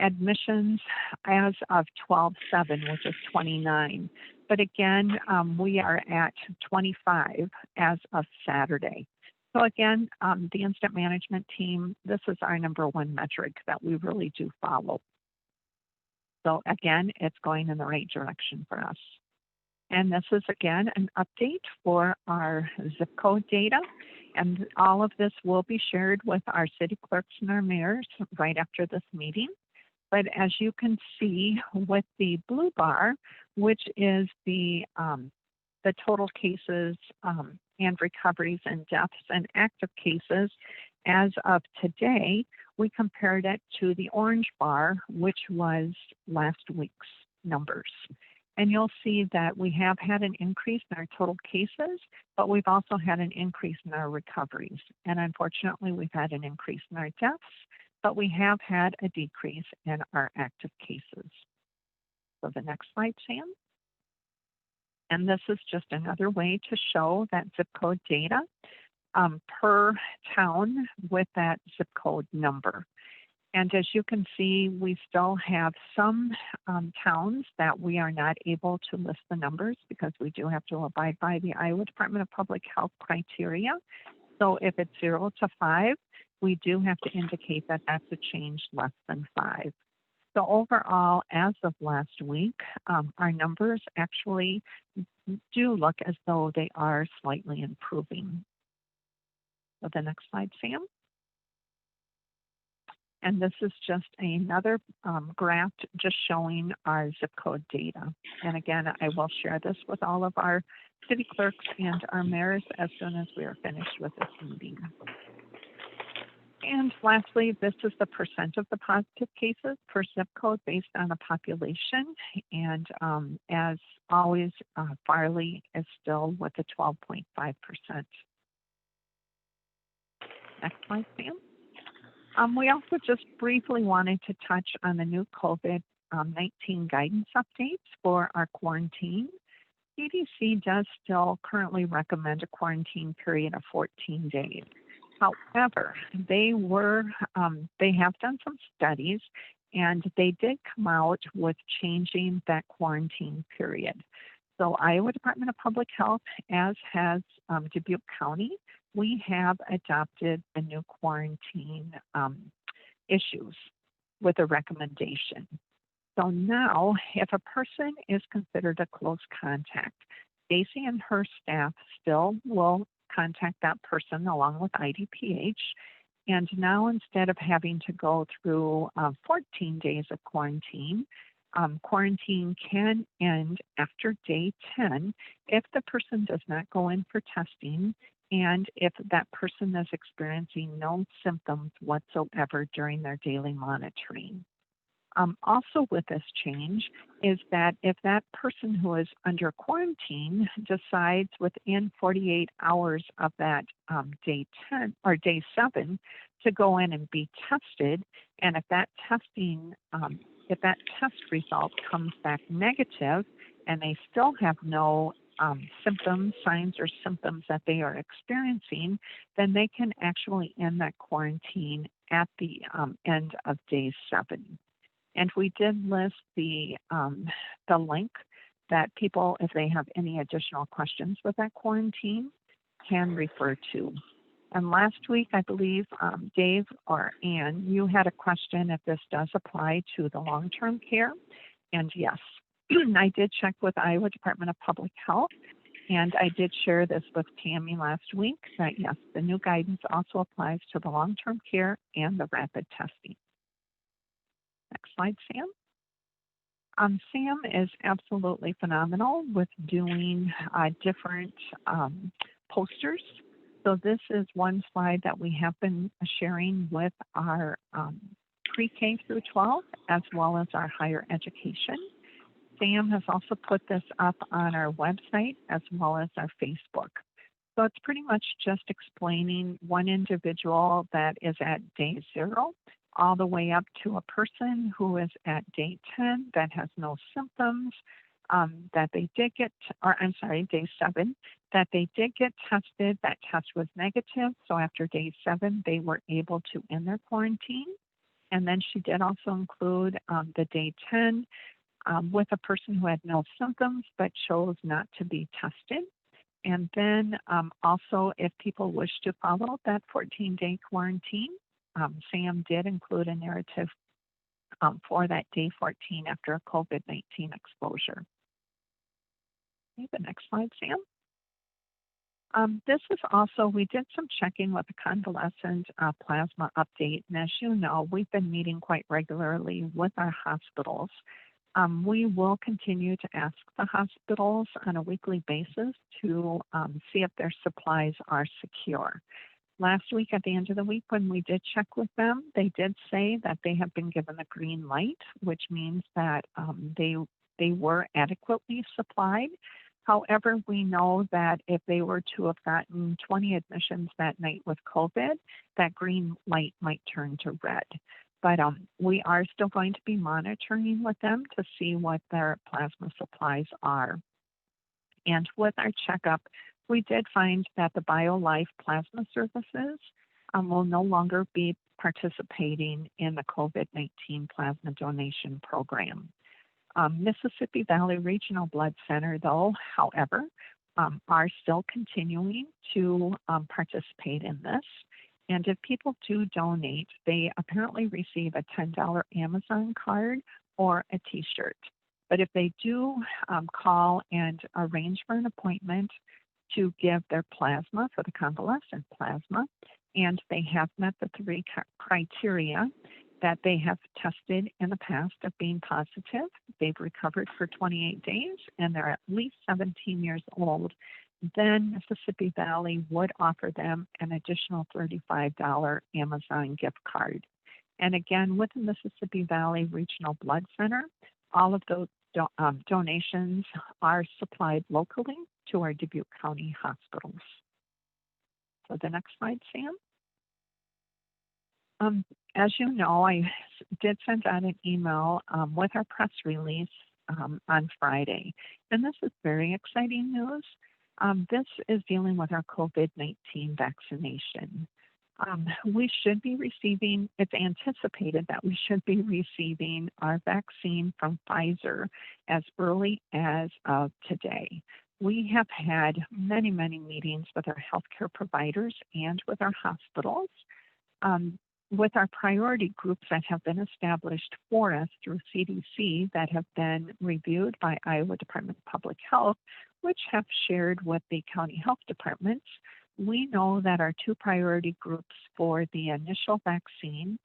admissions as of 12/7, which is 29. But again, we are at 25 as of Saturday. So again, the incident management team, this is our number one metric that we really do follow. So again, it's going in the right direction for us. And this is again an update for our zip code data. And all of this will be shared with our city clerks and our mayors right after this meeting. But as you can see with the blue bar, which is the total cases and recoveries and deaths and active cases, as of today, we compared it to the orange bar, which was last week's numbers. And you'll see that we have had an increase in our total cases, but we've also had an increase in our recoveries. And unfortunately, we've had an increase in our deaths, but we have had a decrease in our active cases. So the next slide, Sam. And this is just another way to show that zip code data per town with that zip code number. And as you can see, we still have some towns that we are not able to list the numbers because we do have to abide by the Iowa Department of Public Health criteria. So if it's 0 to 5, we do have to indicate that that's a change less than 5. So overall, as of last week, our numbers actually do look as though they are slightly improving. So the next slide, Sam. And this is just another graph just showing our zip code data. And again, I will share this with all of our city clerks and our mayors as soon as we are finished with this meeting. And lastly, this is the percent of the positive cases per zip code based on the population. And as always, Farley is still with the 12.5%. Next slide, Sam. We also just briefly wanted to touch on the new COVID-19 guidance updates for our quarantine. CDC does still currently recommend a quarantine period of 14 days. However, they have done some studies and they did come out with changing that quarantine period. So Iowa Department of Public Health, as has Dubuque County, we have adopted the new quarantine issues with a recommendation. So now, if a person is considered a close contact, Stacy and her staff still will contact that person along with IDPH. And now, instead of having to go through 14 days of quarantine, quarantine can end after day 10 if the person does not go in for testing and if that person is experiencing no symptoms whatsoever during their daily monitoring. Also with this change is that if that person who is under quarantine decides within 48 hours of that day 10 or day 7 to go in and be tested, and if that test result comes back negative and they still have no symptoms, signs, or symptoms that they are experiencing, then they can actually end that quarantine at the end of day 7. And we did list the link that people, if they have any additional questions with that quarantine, can refer to. And last week, I believe, Dave or Ann, you had a question if this does apply to the long-term care. And yes, I did check with Iowa Department of Public Health, and I did share this with Tammy last week that yes, the new guidance also applies to the long-term care and the rapid testing. Next slide, Sam. Sam is absolutely phenomenal with doing different posters. So this is one slide that we have been sharing with our pre-K through 12 as well as our higher education. Sam has also put this up on our website as well as our Facebook. So it's pretty much just explaining one individual that is at day 0 all the way up to a person who is at day 10 that has no symptoms, that they did get, or I'm sorry, day 7, that they did get tested. That test was negative. So after day 7, they were able to end their quarantine. And then she did also include the day 10 with a person who had no symptoms but chose not to be tested. And then also if people wish to follow that 14-day quarantine, Sam did include a narrative for that day 14 after a COVID-19 exposure. Okay, the next slide, Sam. This is also, we did some checking with the convalescent plasma update. And as you know, we've been meeting quite regularly with our hospitals. We will continue to ask the hospitals on a weekly basis to see if their supplies are secure. Last week, at the end of the week, when we did check with them, they did say that they have been given the green light, which means that they were adequately supplied. However, we know that if they were to have gotten 20 admissions that night with COVID, that green light might turn to red. But we are still going to be monitoring with them to see what their plasma supplies are. And with our checkup, we did find that the BioLife Plasma Services will no longer be participating in the COVID-19 plasma donation program. Mississippi Valley Regional Blood Center, though, however, are still continuing to participate in this. And if people do donate, they apparently receive a $10 Amazon card or a t-shirt. But if they do call and arrange for an appointment to give their plasma for the convalescent plasma, and they have met the 3 criteria that they have tested in the past of being positive, they've recovered for 28 days, and they're at least 17 years old, then Mississippi Valley would offer them an additional $35 Amazon gift card. And again, with the Mississippi Valley Regional Blood Center, all of those donations are supplied locally to our Dubuque County hospitals. So the next slide, Sam. As you know, I did send out an email with our press release on Friday, and this is very exciting news. This is dealing with our COVID-19 vaccination. We should be receiving, it's anticipated that we should be receiving our vaccine from Pfizer as early as of today. We have had many, many meetings with our healthcare providers and with our hospitals. With our priority groups that have been established for us through CDC that have been reviewed by Iowa Department of Public Health, which have shared with the county health departments, we know that our 2 priority groups for the initial vaccine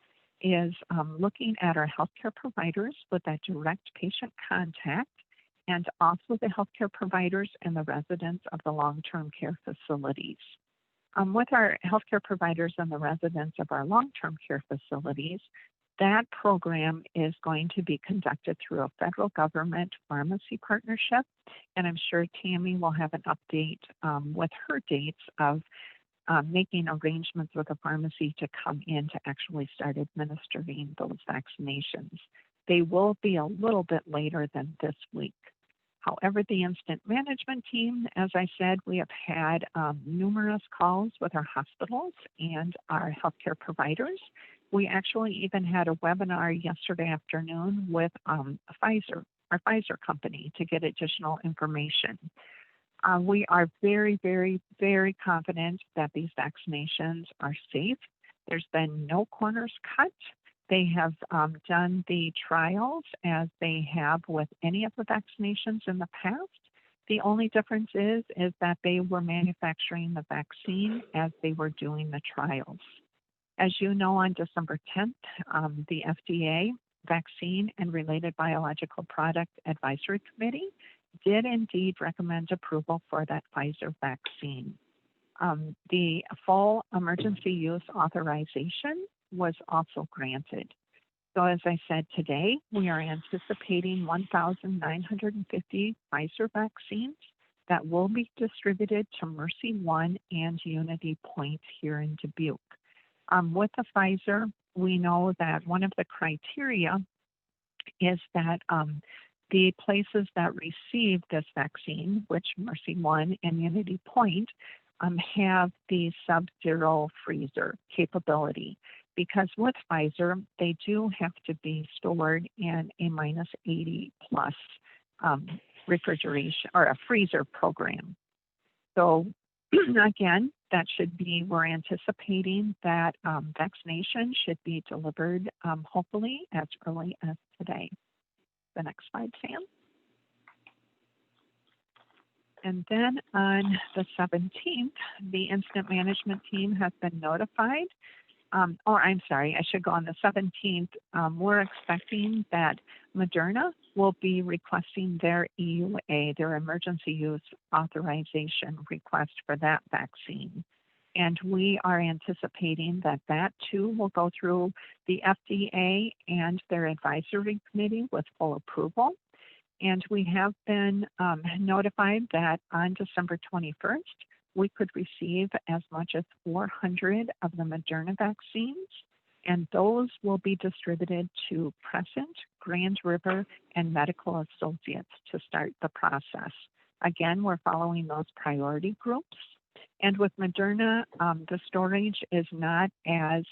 is looking at our healthcare providers with that direct patient contact, and also the healthcare providers and the residents of the long-term care facilities. With our healthcare providers and the residents of our long-term care facilities, that program is going to be conducted through a federal government pharmacy partnership, and I'm sure Tammy will have an update with her dates of making arrangements with a pharmacy to come in to actually start administering those vaccinations. They will be a little bit later than this week. However, the incident management team, as I said, we have had numerous calls with our hospitals and our healthcare providers. We actually even had a webinar yesterday afternoon with Pfizer, our Pfizer company, to get additional information. We are very, very, very confident that these vaccinations are safe. There's been no corners cut. They have done the trials as they have with any of the vaccinations in the past. The only difference is that they were manufacturing the vaccine as they were doing the trials. As you know, on December 10th, the FDA Vaccine and Related Biological Product Advisory Committee did indeed recommend approval for that Pfizer vaccine. The full emergency use authorization was also granted. So as I said today, we are anticipating 1,950 Pfizer vaccines that will be distributed to Mercy One and Unity Point here in Dubuque. With the Pfizer, we know that one of the criteria is that the places that receive this vaccine, which Mercy One and Unity Point, have the sub-zero freezer capability. Because with Pfizer, they do have to be stored in a minus 80 plus refrigeration or a freezer program. So again, that should be, we're anticipating that vaccination should be delivered hopefully as early as today. The next slide, Sam. And then on the 17th, the incident management team has been notified. Or I'm sorry, I should go on the 17th. We're expecting that Moderna will be requesting their EUA, their emergency use authorization request for that vaccine. And we are anticipating that that too will go through the FDA and their advisory committee with full approval. And we have been notified that on December 21st, we could receive as much as 400 of the Moderna vaccines, and those will be distributed to Crescent, Grand River, and Medical Associates to start the process. Again, we're following those priority groups. And with Moderna, the storage is not as,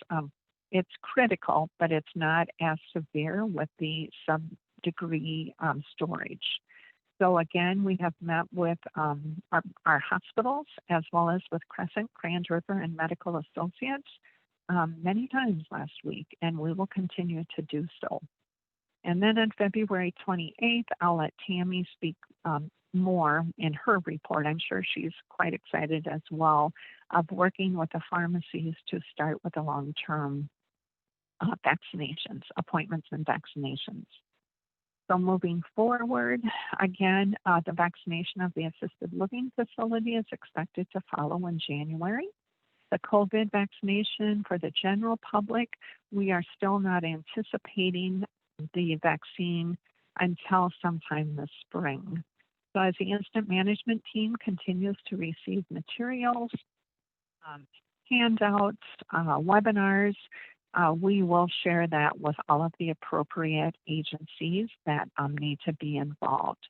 it's critical, but it's not as severe with the sub-degree storage. So again, we have met with our hospitals as well as with Crescent, Grand River, and Medical Associates many times last week, and we will continue to do so. And then on February 28th, I'll let Tammy speak more in her report. I'm sure she's quite excited as well of working with the pharmacies to start with the long-term vaccinations, appointments and vaccinations. So moving forward, again, the vaccination of the assisted living facility is expected to follow in January. The COVID vaccination for the general public, we are still not anticipating the vaccine until sometime this spring. So as the incident management team continues to receive materials, handouts, webinars, we will share that with all of the appropriate agencies that need to be involved.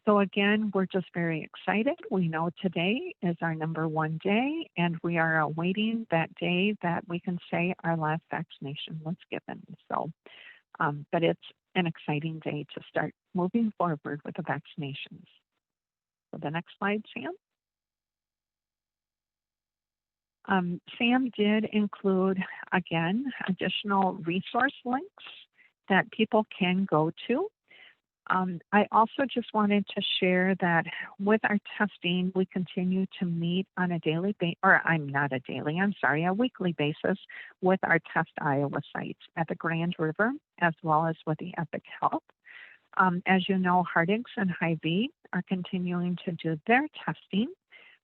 So again, we're just very excited. We know today is our #1 day, and we are awaiting that day that we can say our last vaccination was given. So, but it's an exciting day to start moving forward with the vaccinations. So the next slide, Sam. Sam did include, again, additional resource links that people can go to. I also just wanted to share that with our testing, we continue to meet on a daily basis, or a weekly basis with our Test Iowa sites at the Grand River, as well as with the Epic Health. As you know, Hardinx and Hy-Vee are continuing to do their testing.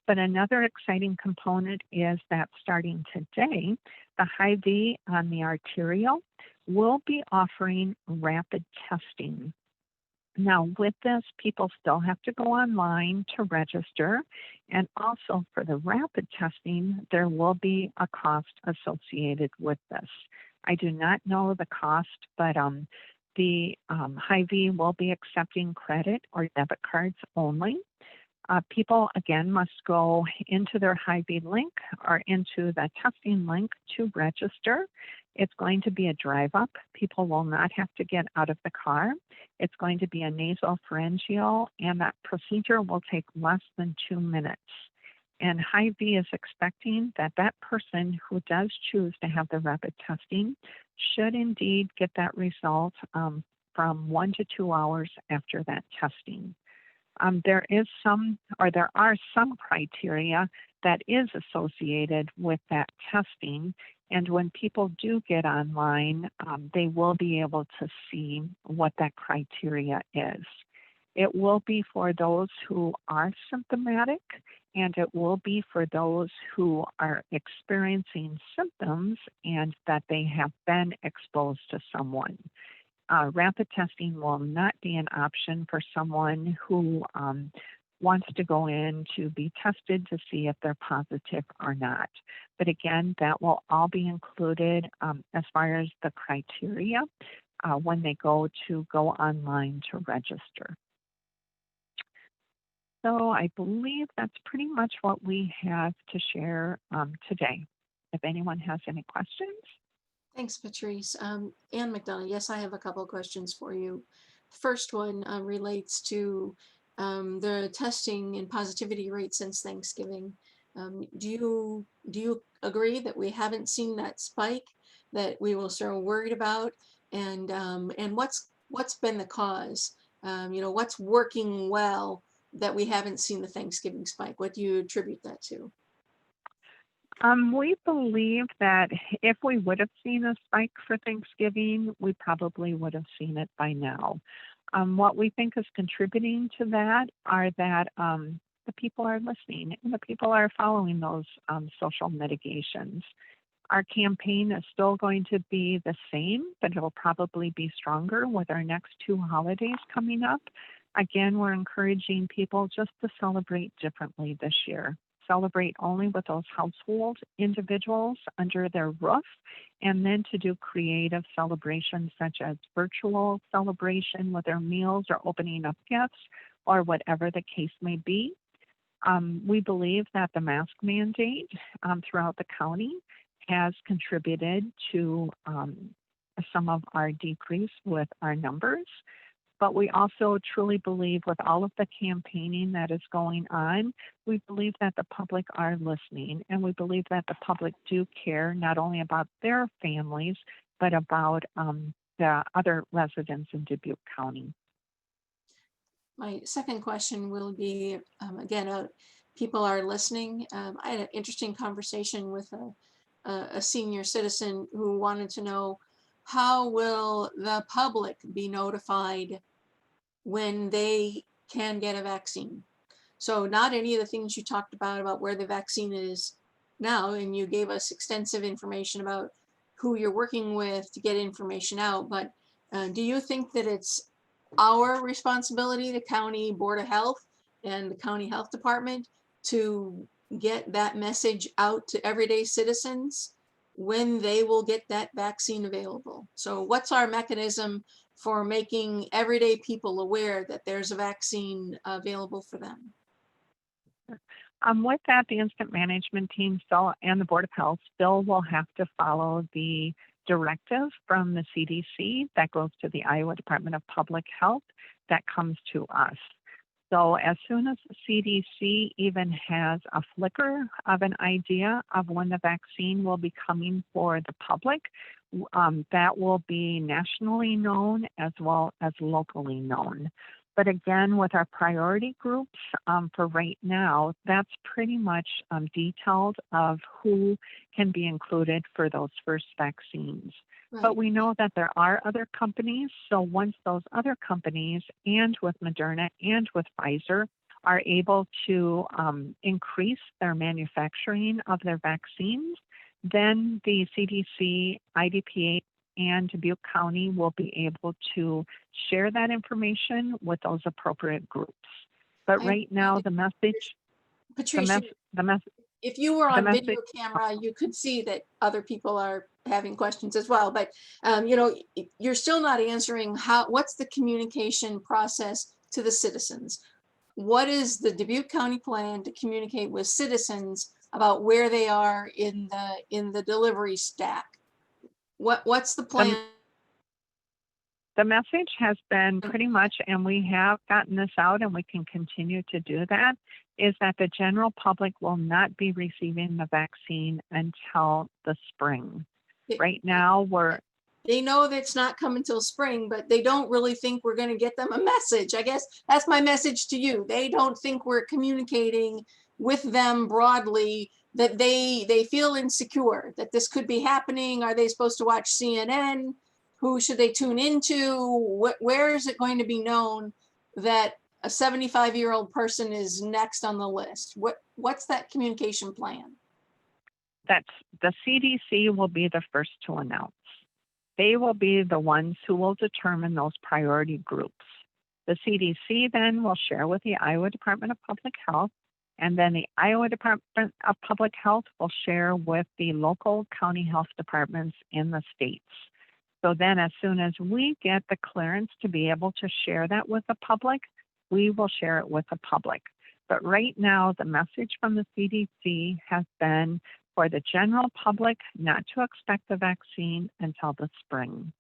But another exciting component is that starting today, the Hy-Vee on the arterial will be offering rapid testing. Now, with this, people still have to go online to register. And also for the rapid testing, there will be a cost associated with this. I do not know the cost, but the Hy-Vee will be accepting credit or debit cards only. People, again, must go into their Hy-Vee link or into the testing link to register. It's going to be a drive-up. People will not have to get out of the car. It's going to be a nasopharyngeal, and that procedure will take less than 2 minutes. And Hy-Vee is expecting that that person who does choose to have the rapid testing should indeed get that result from 1 to 2 hours after that testing. There are some criteria that is associated with that testing. And when people do get online, they will be able to see what that criteria is. It will be for those who are symptomatic, and it will be for those who are experiencing symptoms and that they have been exposed to someone. Rapid testing will not be an option for someone who wants to go in to be tested to see if they're positive or not. But again, that will all be included as far as the criteria when they go online to register. So I believe that's pretty much what we have to share today. If anyone has any questions. Thanks, Patrice. Ann McDonough, yes, I have a couple of questions for you. The first one relates to the testing and positivity rate since Thanksgiving. Do you agree that we haven't seen that spike that we were so worried about? And what's been the cause? What's working well that we haven't seen the Thanksgiving spike? What do you attribute that to? We believe that if we would have seen a spike for Thanksgiving, we probably would have seen it by now. What we think is contributing to that are that the people are listening and the people are following those social mitigations. Our campaign is still going to be the same, but it will probably be stronger with our next 2 holidays coming up. Again, we're encouraging people just to celebrate differently this year. Celebrate only with those household individuals under their roof, and then to do creative celebrations such as virtual celebration with their meals or opening up gifts or whatever the case may be. We believe that the mask mandate throughout the county has contributed to some of our decrease with our numbers. But we also truly believe with all of the campaigning that is going on, we believe that the public are listening, and we believe that the public do care not only about their families, but about the other residents in Dubuque County. My second question will be, again, people are listening. I had an interesting conversation with a senior citizen who wanted to know, how will the public be notified when they can get a vaccine? So not any of the things you talked about where the vaccine is now, and you gave us extensive information about who you're working with to get information out, but do you think that it's our responsibility, the county board of health and the county health department, to get that message out to everyday citizens when they will get that vaccine available? So what's our mechanism for making everyday people aware that there's a vaccine available for them? With that, the incident management team still and the Board of Health still will have to follow the directive from the CDC that goes to the Iowa Department of Public Health that comes to us. So as soon as the CDC even has a flicker of an idea of when the vaccine will be coming for the public, that will be nationally known as well as locally known. But again, with our priority groups for right now, that's pretty much detailed of who can be included for those first vaccines. Right. But we know that there are other companies. So once those other companies and with Moderna and with Pfizer are able to increase their manufacturing of their vaccines, then the CDC, IDPA, and Dubuque County will be able to share that information with those appropriate groups. But right now, the message, Patricia, if you were on video camera, you could see that other people are having questions as well. But you're still not answering what's the communication process to the citizens? What is the Dubuque County plan to communicate with citizens about where they are in the delivery stack? What's the plan? The message has been pretty much, and we have gotten this out and we can continue to do that, is that the general public will not be receiving the vaccine until the spring. Right now, They know that it's not coming till spring, but they don't really think we're going to get them a message. I guess that's my message to you. They don't think we're communicating with them broadly, that they feel insecure that this could be happening. Are they supposed to watch CNN? Who should they tune into? Where is it going to be known that a 75-year-old person is next on the list? What's that communication plan? That's the CDC will be the first to announce. They will be the ones who will determine those priority groups. The CDC then will share with the Iowa Department of Public Health, and then the Iowa Department of Public Health will share with the local county health departments in the states. So then as soon as we get the clearance to be able to share that with the public, we will share it with the public. But right now, the message from the CDC has been for the general public not to expect the vaccine until the spring.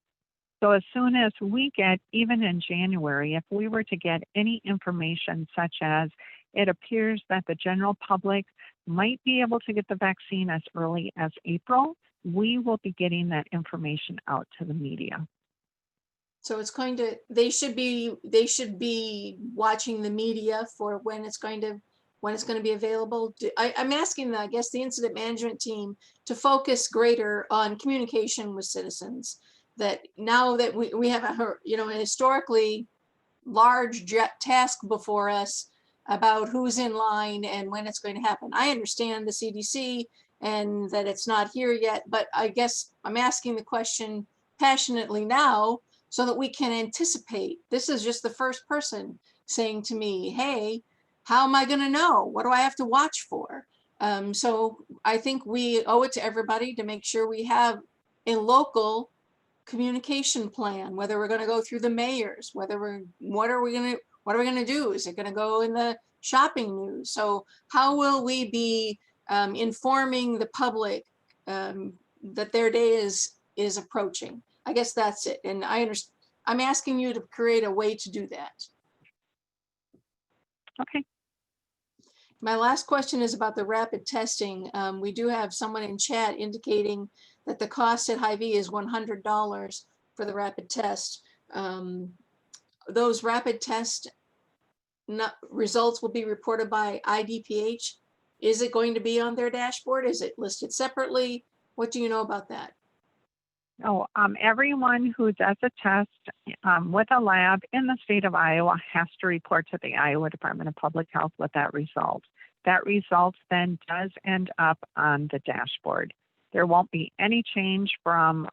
So as soon as we get, even in January, if we were to get any information such as it appears that the general public might be able to get the vaccine as early as April, we will be getting that information out to the media. So it's going to, they should be watching the media for when it's going to be available. I'm asking, I guess, the incident management team to focus greater on communication with citizens. That now that we have a historically large task before us about who's in line and when it's going to happen. I understand the CDC and that it's not here yet, but I guess I'm asking the question passionately now so that we can anticipate. This is just the first person saying to me, hey, how am I going to know? What do I have to watch for? So I think we owe it to everybody to make sure we have a local communication plan, whether we're going to go through the mayors, what are we going to do? Is it going to go in the shopping news? So how will we be informing the public that their day is approaching? I guess that's it. And I'm asking you to create a way to do that. Okay. My last question is about the rapid testing. We do have someone in chat indicating that the cost at Hy-Vee is $100 for the rapid test. Those rapid test results will be reported by IDPH. Is it going to be on their dashboard? Is it listed separately? What do you know about that? Oh, everyone who does a test with a lab in the state of Iowa has to report to the Iowa Department of Public Health with that result. That result then does end up on the dashboard. There won't be any change from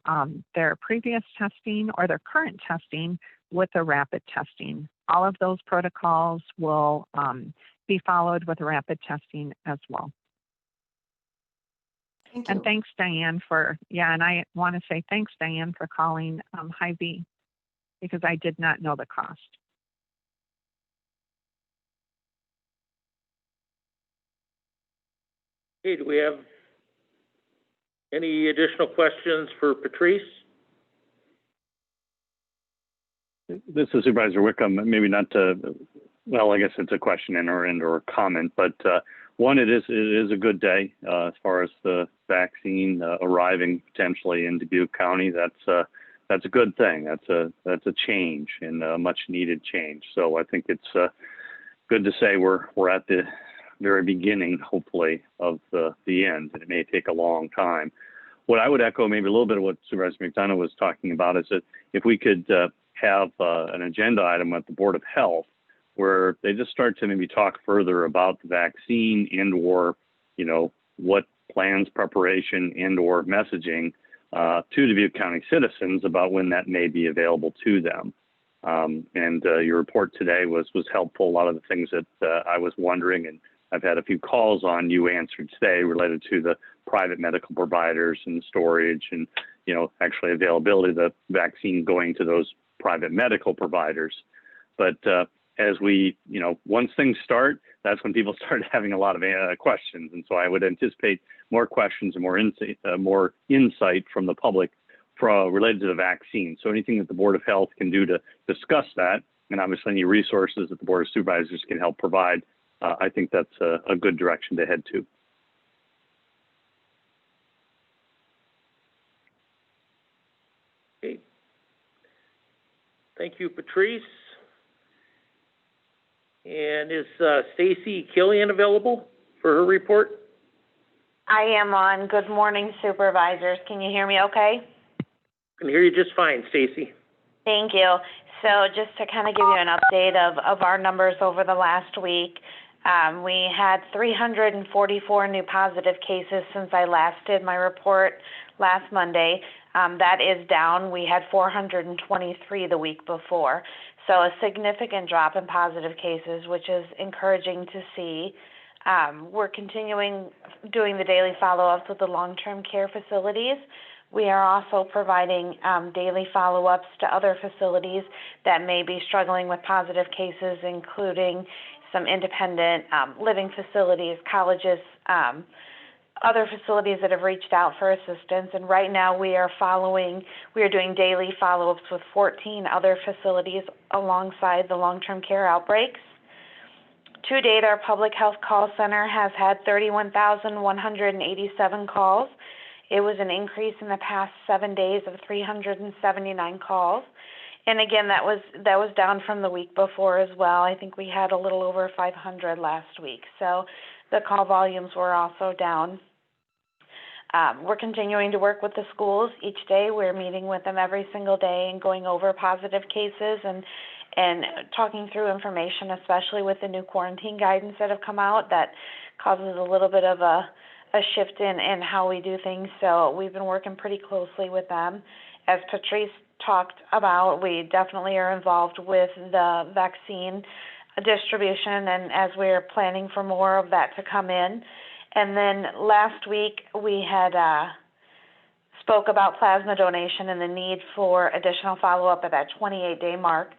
their previous testing or their current testing with the rapid testing. All of those protocols will be followed with rapid testing as well. And thanks, Diane, and I want to say thanks, Diane, for calling Hy-Vee, because I did not know the cost. Okay, do we have any additional questions for Patrice? This is Supervisor Wickham. Maybe not to, well, I guess it's a question or a comment, but one, it is a good day as far as the vaccine arriving potentially in Dubuque County. That's a good thing. That's a change and a much needed change. So I think it's good to say we're at the very beginning, hopefully, of the end. And it may take a long time. What I would echo maybe a little bit of what Supervisor McDonough was talking about is that if we could have an agenda item at the Board of Health where they just start to maybe talk further about the vaccine and or, what plans, preparation and or messaging to Dubuque County citizens about when that may be available to them. And your report today was helpful. A lot of the things that I was wondering, and I've had a few calls on, you answered today related to the private medical providers and storage and, actually availability of the vaccine going to those private medical providers. But as we, once things start, that's when people start having a lot of questions. And so I would anticipate more questions and more insight from the public related to the vaccine. So anything that the Board of Health can do to discuss that, and obviously any resources that the Board of Supervisors can help provide, I think that's a good direction to head to. Okay. Thank you, Patrice. And is Stacy Killian available for her report? I am on. Good morning, supervisors. Can you hear me okay? I can hear you just fine, Stacy. Thank you. So just to kind of give you an update of our numbers over the last week, we had 344 new positive cases since I last did my report last Monday. That is down. We had 423 the week before. So a significant drop in positive cases, which is encouraging to see. We're continuing doing the daily follow-ups with the long-term care facilities. We are also providing daily follow-ups to other facilities that may be struggling with positive cases, including some independent living facilities, colleges, other facilities that have reached out for assistance. And right now we are doing daily follow-ups with 14 other facilities alongside the long-term care outbreaks. To date, our public health call center has had 31,187 calls. It was an increase in the past 7 days of 379 calls. And again, that was down from the week before as well. I think we had a little over 500 last week. So the call volumes were also down. We're continuing to work with the schools each day. We're meeting with them every single day and going over positive cases and talking through information, especially with the new quarantine guidance that have come out that causes a little bit of a shift in how we do things. So we've been working pretty closely with them. As Patrice talked about, we definitely are involved with the vaccine distribution, and as we're planning for more of that to come in. And then last week we had spoke about plasma donation and the need for additional follow-up at that 28-day mark.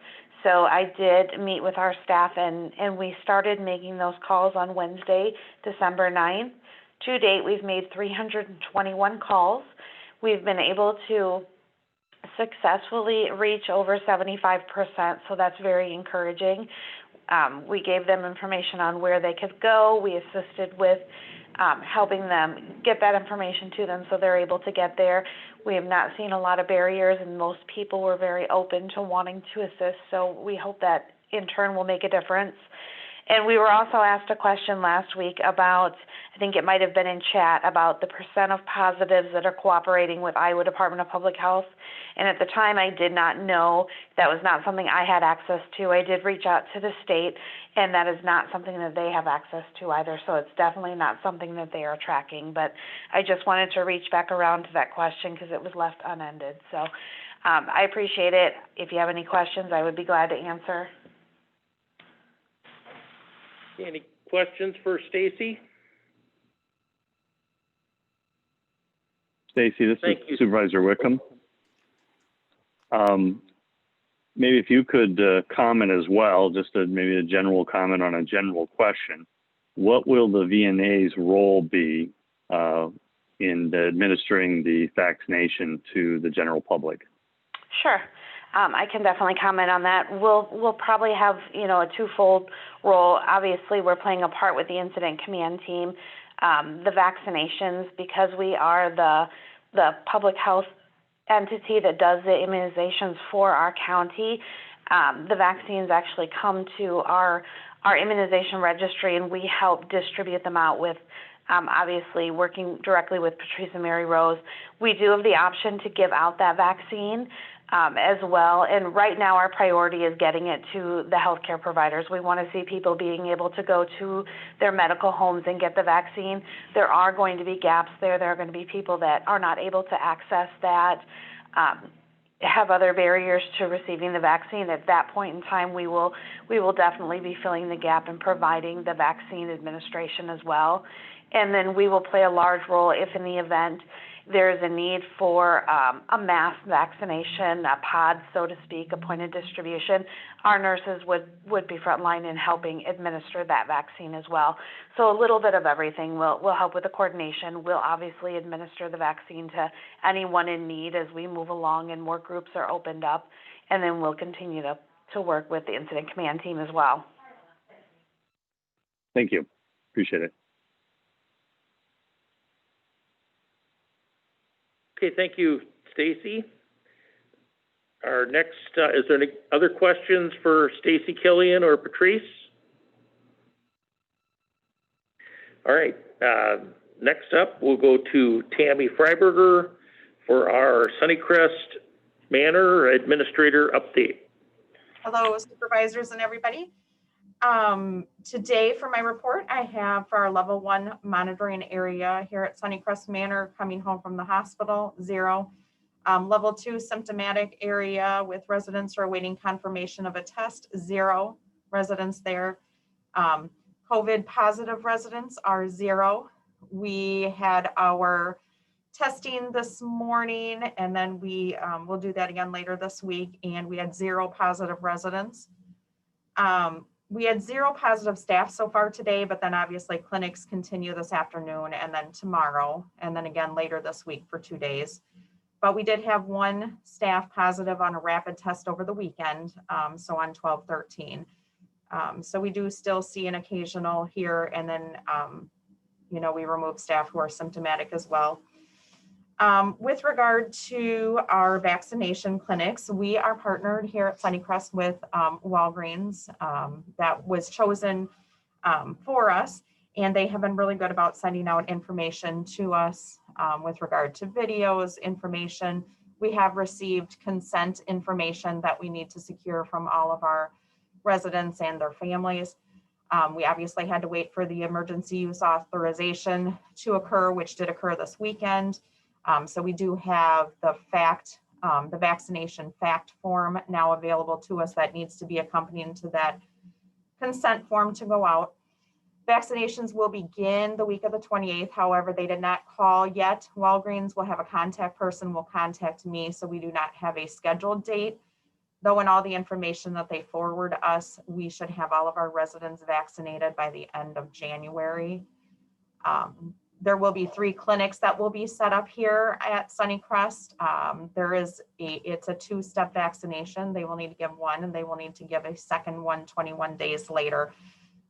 So I did meet with our staff and we started making those calls on Wednesday, December 9th. To date, we've made 321 calls. We've been able to successfully reach over 75%, so that's very encouraging. We gave them information on where they could go. We assisted with helping them get that information to them so they're able to get there. We have not seen a lot of barriers, and most people were very open to wanting to assist, so we hope that in turn will make a difference. And we were also asked a question last week about, I think it might have been in chat, about the percent of positives that are cooperating with Iowa Department of Public Health. And at the time, I did not know. That was not something I had access to. I did reach out to the state, and that is not something that they have access to either. So it's definitely not something that they are tracking. But I just wanted to reach back around to that question because it was left unended. So I appreciate it. If you have any questions, I would be glad to answer. Any questions for Stacy? Stacy, this Thank is you. Supervisor Wickham. Maybe if you could comment as well, just maybe a general comment on a general question. What will the VNA's role be in administering the vaccination to the general public? Sure. I can definitely comment on that. We'll probably have, a twofold role. Obviously, we're playing a part with the incident command team, the vaccinations, because we are the public health entity that does the immunizations for our county. The vaccines actually come to our immunization registry, and we help distribute them out with, obviously, working directly with Patrice and Mary Rose. We do have the option to give out that vaccine as well. And right now our priority is getting it to the healthcare providers. We want to see people being able to go to their medical homes and get the vaccine. There are going to be gaps there. There are going to be people that are not able to access that, have other barriers to receiving the vaccine. At that point in time, we will definitely be filling the gap and providing the vaccine administration as well. And then we will play a large role if in the event there's a need for a mass vaccination, a pod, so to speak, a point of distribution, our nurses would be frontline in helping administer that vaccine as well. So a little bit of everything will help with the coordination. We'll obviously administer the vaccine to anyone in need as we move along and more groups are opened up. And then we'll continue to work with the incident command team as well. Thank you. Appreciate it. Okay, thank you, Stacy. Our next, is there any other questions for Stacy Killian or Patrice? All right, next up, we'll go to Tammy Freiberger for our Sunnycrest Manor Administrator update. Hello, supervisors and everybody. Today for my report, I have for our level 1 monitoring area here at Sunnycrest Manor, coming home from the hospital, 0. Level 2 symptomatic area with residents who are awaiting confirmation of a test, 0 residents there. COVID positive residents are 0. We had our testing this morning, and then we will do that again later this week, and we had 0 positive residents. We had 0 positive staff so far today, but then obviously clinics continue this afternoon and then tomorrow, and then again later this week for 2 days. But we did have 1 staff positive on a rapid test over the weekend, so on 12/13. So we do still see an occasional here, and then, we remove staff who are symptomatic as well. With regard to our vaccination clinics, we are partnered here at Sunnycrest with Walgreens. That was chosen for us, and they have been really good about sending out information to us with regard to videos, information. We have received consent information that we need to secure from all of our residents and their families. We obviously had to wait for the emergency use authorization to occur, which did occur this weekend. So we do have the vaccination fact form now available to us that needs to be accompanied to that consent form to go out. Vaccinations will begin the week of the 28th. However, they did not call yet. Walgreens will have a contact person, will contact me, so we do not have a scheduled date. Though in all the information that they forward us, we should have all of our residents vaccinated by the end of January. There will be 3 clinics that will be set up here at Sunnycrest. It's a 2-step vaccination. They will need to give 1, and they will need to give a second one 21 days later.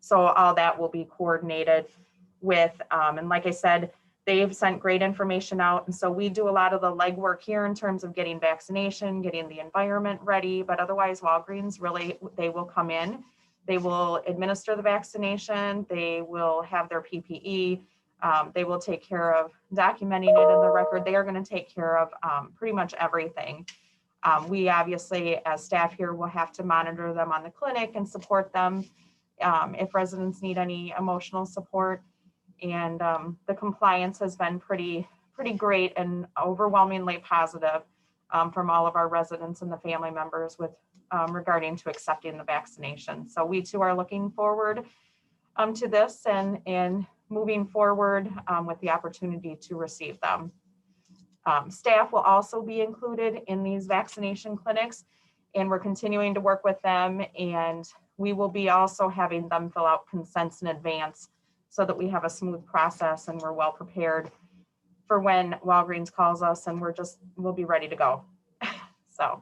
So all that will be coordinated with, and like I said, they've sent great information out. And so we do a lot of the legwork here in terms of getting vaccination, getting the environment ready, but otherwise Walgreens really, they will come in, they will administer the vaccination, they will have their PPE, they will take care of documenting it in the record. They are going to take care of pretty much everything. We obviously, as staff here, will have to monitor them on the clinic and support them if residents need any emotional support. And the compliance has been pretty great and overwhelmingly positive from all of our residents and the family members with regarding to accepting the vaccination. So we too are looking forward to this and moving forward with the opportunity to receive them. Staff will also be included in these vaccination clinics, and we're continuing to work with them, and we will be also having them fill out consents in advance so that we have a smooth process and we're well prepared for when Walgreens calls us, and we'll be ready to go. So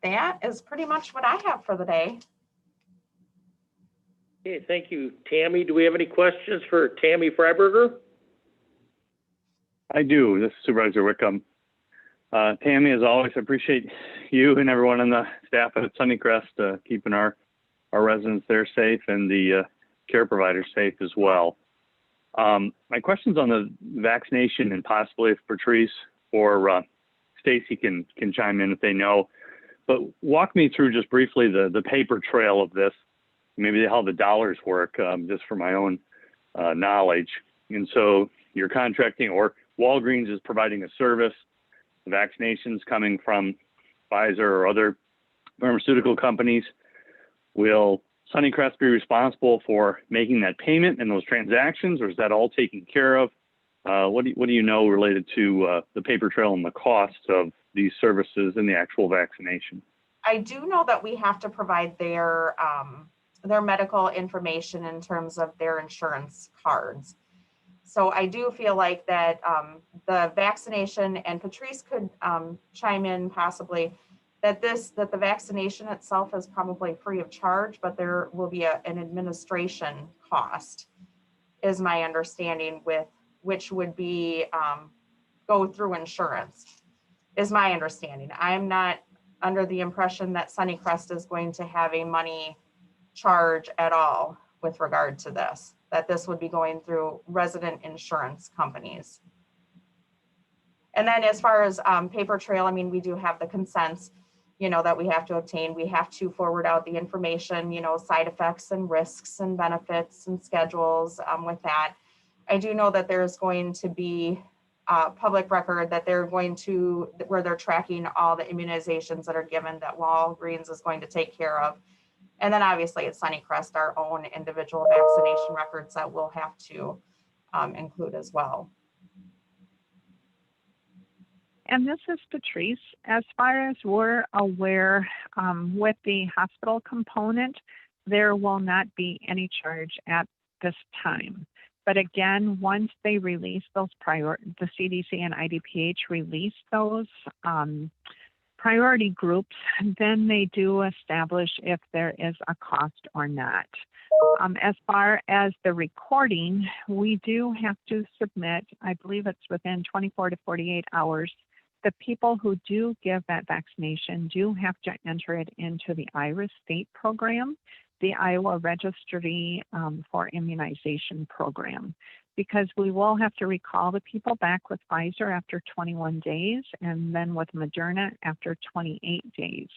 that is pretty much what I have for the day. Okay, thank you, Tammy. Do we have any questions for Tammy Freiberger? I do. This is Supervisor Wickham. Tammy, as always, I appreciate you and everyone on the staff at Sunnycrest keeping our residents there safe and the care providers safe as well. My question's on the vaccination, and possibly if Patrice or Stacy can chime in if they know. But walk me through just briefly the paper trail of this, maybe how the dollars work, just for my own knowledge. And so you're contracting, or Walgreens is providing a service, the vaccinations coming from Pfizer or other pharmaceutical companies. Will Sunnycrest be responsible for making that payment and those transactions, or is that all taken care of What do you know related to the paper trail and the cost of these services and the actual vaccination? I do know that we have to provide their medical information in terms of their insurance cards. So I do feel like that the vaccination, and Patrice could chime in possibly, that the vaccination itself is probably free of charge, but there will be an administration cost, is my understanding, with which would be go through insurance, is my understanding. I'm not under the impression that Sunnycrest is going to have a money charge at all with regard to this, that this would be going through resident insurance companies. And then as far as paper trail, I mean, we do have the consents, that we have to obtain. We have to forward out the information, side effects and risks and benefits and schedules with that. I do know that there's going to be public record that they're going to, where they're tracking all the immunizations that are given, that Walgreens is going to take care of. And then obviously at Sunnycrest, our own individual vaccination records that we'll have to include as well. And this is Patrice. As far as we're aware, with the hospital component, there will not be any charge at this time. But again, once they release those the CDC and IDPH release those priority groups, then they do establish if there is a cost or not. As far as the recording, we do have to submit, I believe it's within 24 to 48 hours. The people who do give that vaccination do have to enter it into the IRIS state program, the Iowa Registry for Immunization program, because we will have to recall the people back with Pfizer after 21 days and then with Moderna after 28 days.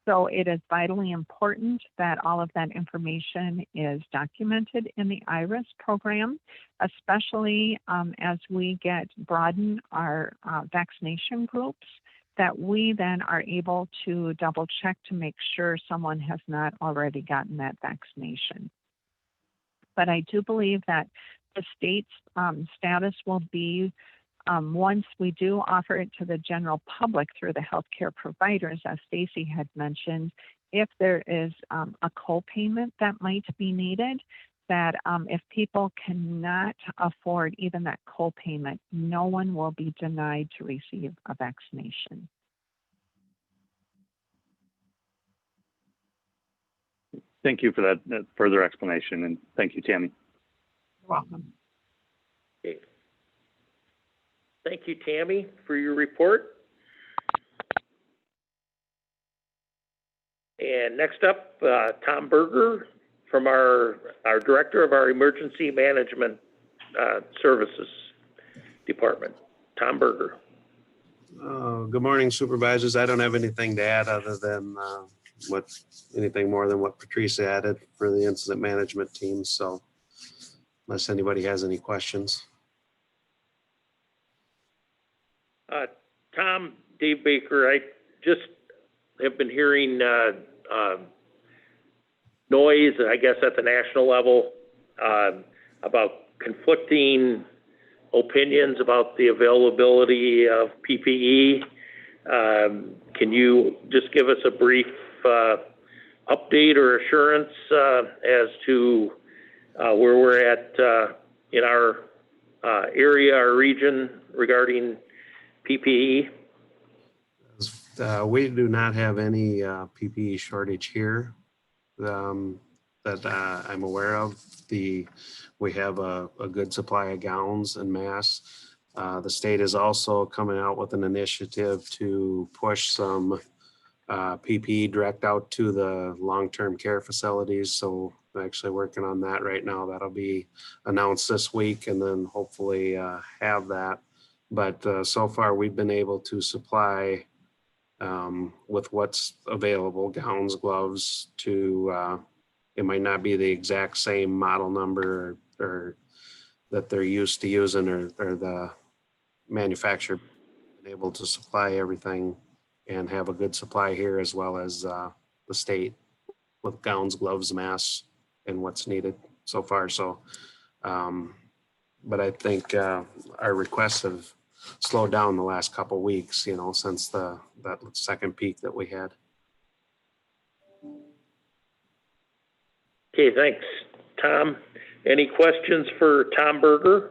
So it is vitally important that all of that information is documented in the IRIS program, especially as we broaden our vaccination groups, that we then are able to double check to make sure someone has not already gotten that vaccination. But I do believe that the state's status will be, once we do offer it to the general public through the healthcare providers, as Stacy had mentioned, if there is a co-payment that might be needed, that if people cannot afford even that co-payment, no one will be denied to receive a vaccination. Thank you for that further explanation, and thank you, Tammy. You're welcome. Okay. Thank you, Tammy, for your report. And next up, Tom Berger from our Director of our Emergency Management Services Department. Tom Berger. Good morning, Supervisors. I don't have anything to add other than anything more than what Patrice added for the incident management team. So unless anybody has any questions. Tom, Dave Baker, I just have been hearing noise, I guess at the national level, about conflicting opinions about the availability of PPE. Can you just give us a brief update or assurance as to where we're at in our area, our region regarding PPE? We do not have any PPE shortage here that I'm aware of. We have a good supply of gowns and masks. The state is also coming out with an initiative to push some PPE direct out to the long-term care facilities. So I'm actually working on that right now. That'll be announced this week and then hopefully have that. But so far we've been able to supply with what's available, gowns, gloves, to it might not be the exact same model number or that they're used to using or the manufacturer been able to supply everything and have a good supply here, as well as the state with gowns, gloves, masks, and what's needed so far. So but I think our requests have slowed down the last couple of weeks, since that second peak that we had. Okay, thanks, Tom. Any questions for Tom Berger?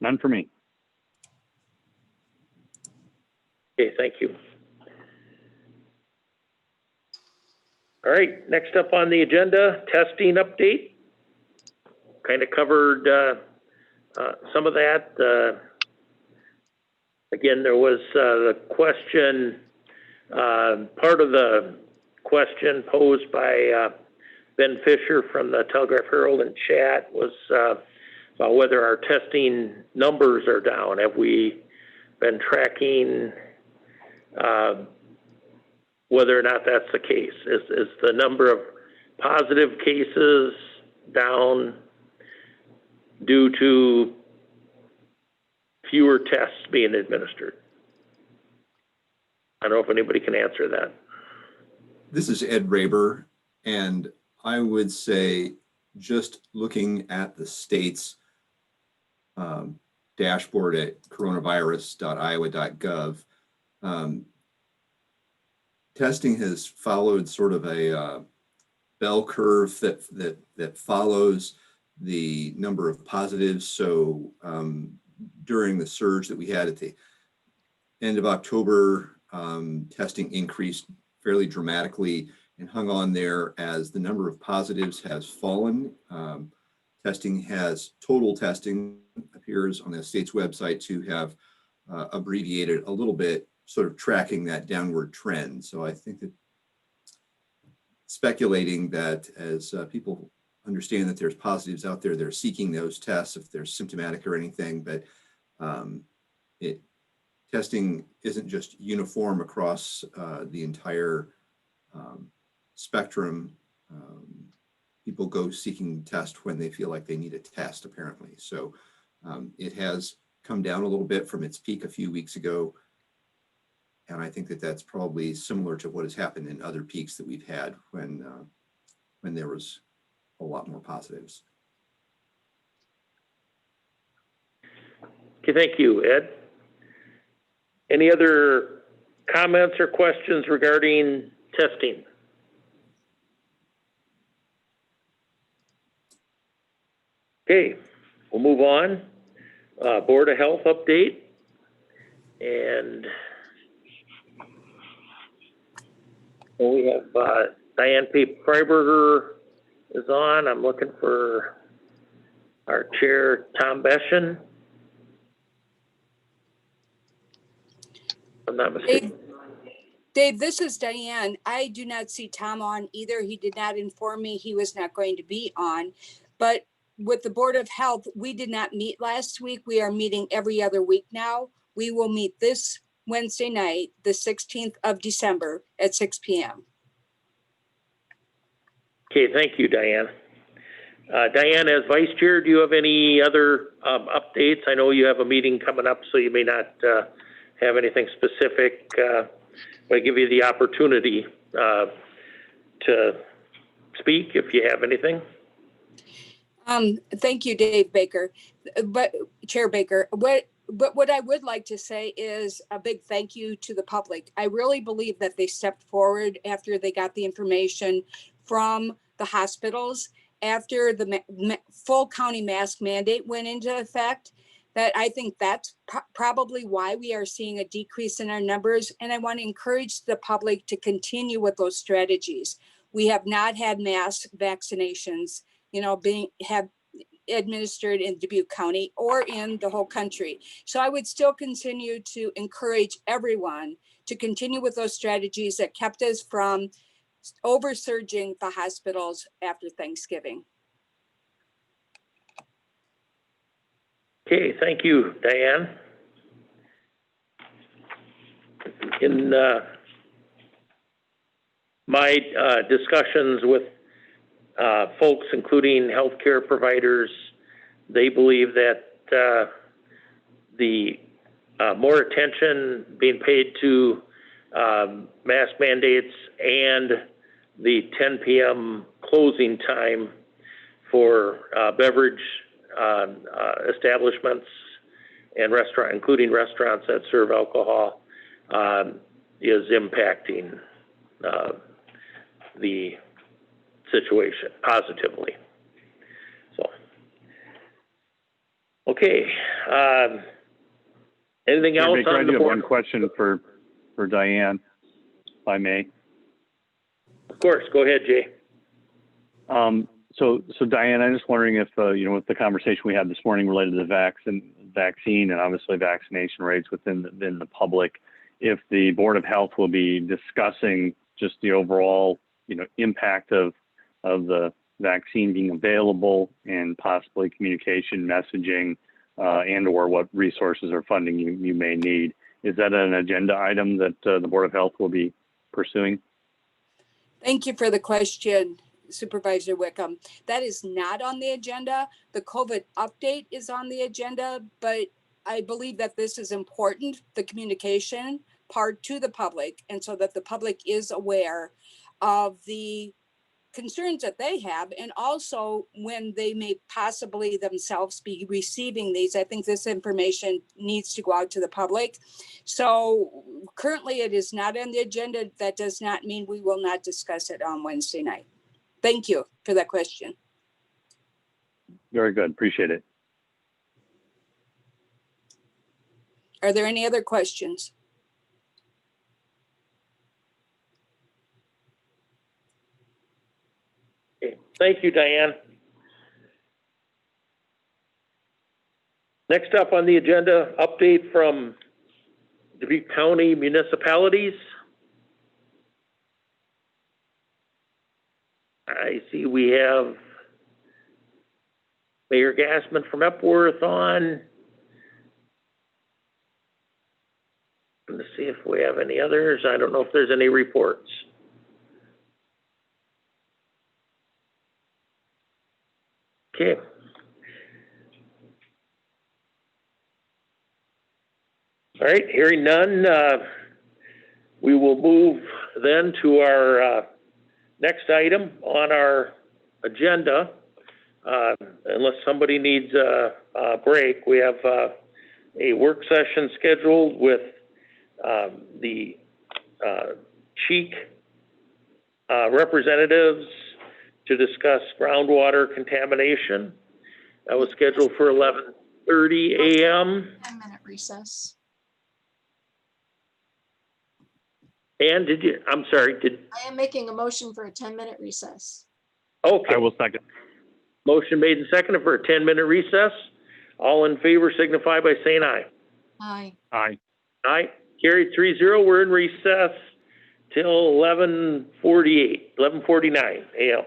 None for me. Okay, thank you. All right, next up on the agenda, testing update. Kind of covered some of that. Again, there was the question, part of the question posed by Ben Fisher from the Telegraph Herald in chat was about whether our testing numbers are down. Have we been tracking whether or not that's the case? Is the number of positive cases down due to fewer tests being administered? I don't know if anybody can answer that. This is Ed Raber, and I would say just looking at the state's dashboard at coronavirus.iowa.gov, testing has followed sort of a bell curve that follows the number of positives. So during the surge that we had at the end of October, testing increased fairly dramatically and hung on there as the number of positives has fallen. Total testing appears on the state's website to have abbreviated a little bit, sort of tracking that downward trend. So I think that speculating that as people understand that there's positives out there, they're seeking those tests if they're symptomatic or anything, but testing isn't just uniform across the entire spectrum. People go seeking test when they feel like they need a test, apparently. So it has come down a little bit from its peak a few weeks ago. And I think that that's probably similar to what has happened in other peaks that we've had when there was a lot more positives. Okay, thank you, Ed. Any other comments or questions regarding testing? Okay, we'll move on. Board of Health update. And we have Diane P. Freiberger is on. I'm looking for our chair, Tom Beschen. I'm not mistaken. Dave, this is Diane. I do not see Tom on either. He did not inform me he was not going to be on. But with the Board of Health, we did not meet last week. We are meeting every other week now. We will meet this Wednesday night, the 16th of December at 6 p.m. Okay, thank you, Diane. Diane, as vice chair, do you have any other updates? I know you have a meeting coming up, so you may not have anything specific, but I give you the opportunity to speak if you have anything. Thank you, Dave Baker, but Chair Baker. What I would like to say is a big thank you to the public. I really believe that they stepped forward after they got the information from the hospitals, after the full county mask mandate went into effect. That I think that's probably why we are seeing a decrease in our numbers. And I want to encourage the public to continue with those strategies. We have not had mass vaccinations, have administered in Dubuque County or in the whole country. So I would still continue to encourage everyone to continue with those strategies that kept us from oversurging the hospitals after Thanksgiving. Okay, thank you, Diane. In my discussions with folks, including healthcare providers, they believe that the more attention being paid to mask mandates and the 10 p.m. closing time for beverage establishments and including restaurants that serve alcohol, is impacting the situation positively. So, okay. Anything else Baker, I on do the have board? one question for Diane, if I may. Of course, go ahead, Jay. So Diane, I'm just wondering if, with the conversation we had this morning related to the vaccine and obviously vaccination rates within the public, if the Board of Health will be discussing just the overall, impact of the vaccine being available and possibly communication, messaging, and or what resources or funding you may need. Is that an agenda item that the Board of Health will be pursuing? Thank you for the question, Supervisor Wickham. That is not on the agenda. The COVID update is on the agenda, but I believe that this is important, the communication part to the public, and so that the public is aware of the concerns that they have, and also when they may possibly themselves be receiving these. I think this information needs to go out to the public. So currently it is not on the agenda. That does not mean we will not discuss it on Wednesday night. Thank you for that question. Very good. Appreciate it. Are there any other questions? Okay. Thank you, Diane. Next up on the agenda, update from Dubuque County municipalities. I see we have Mayor Gassman from Epworth on. Let's see if we have any others. I don't know if there's any reports. Okay. All right, hearing none, we will move then to our next item on our agenda. Unless somebody needs a break, we have a work session scheduled with the Cheek representatives to discuss groundwater contamination. That was scheduled for 11:30 a.m. 10-minute recess. And I'm sorry, I am making a motion for a 10-minute recess. Okay. I will second. Motion made and seconded for a 10-minute recess. All in favor signify by saying aye. Aye. Aye. Aye. Carried 3-0. We're in recess till 11:49 a.m.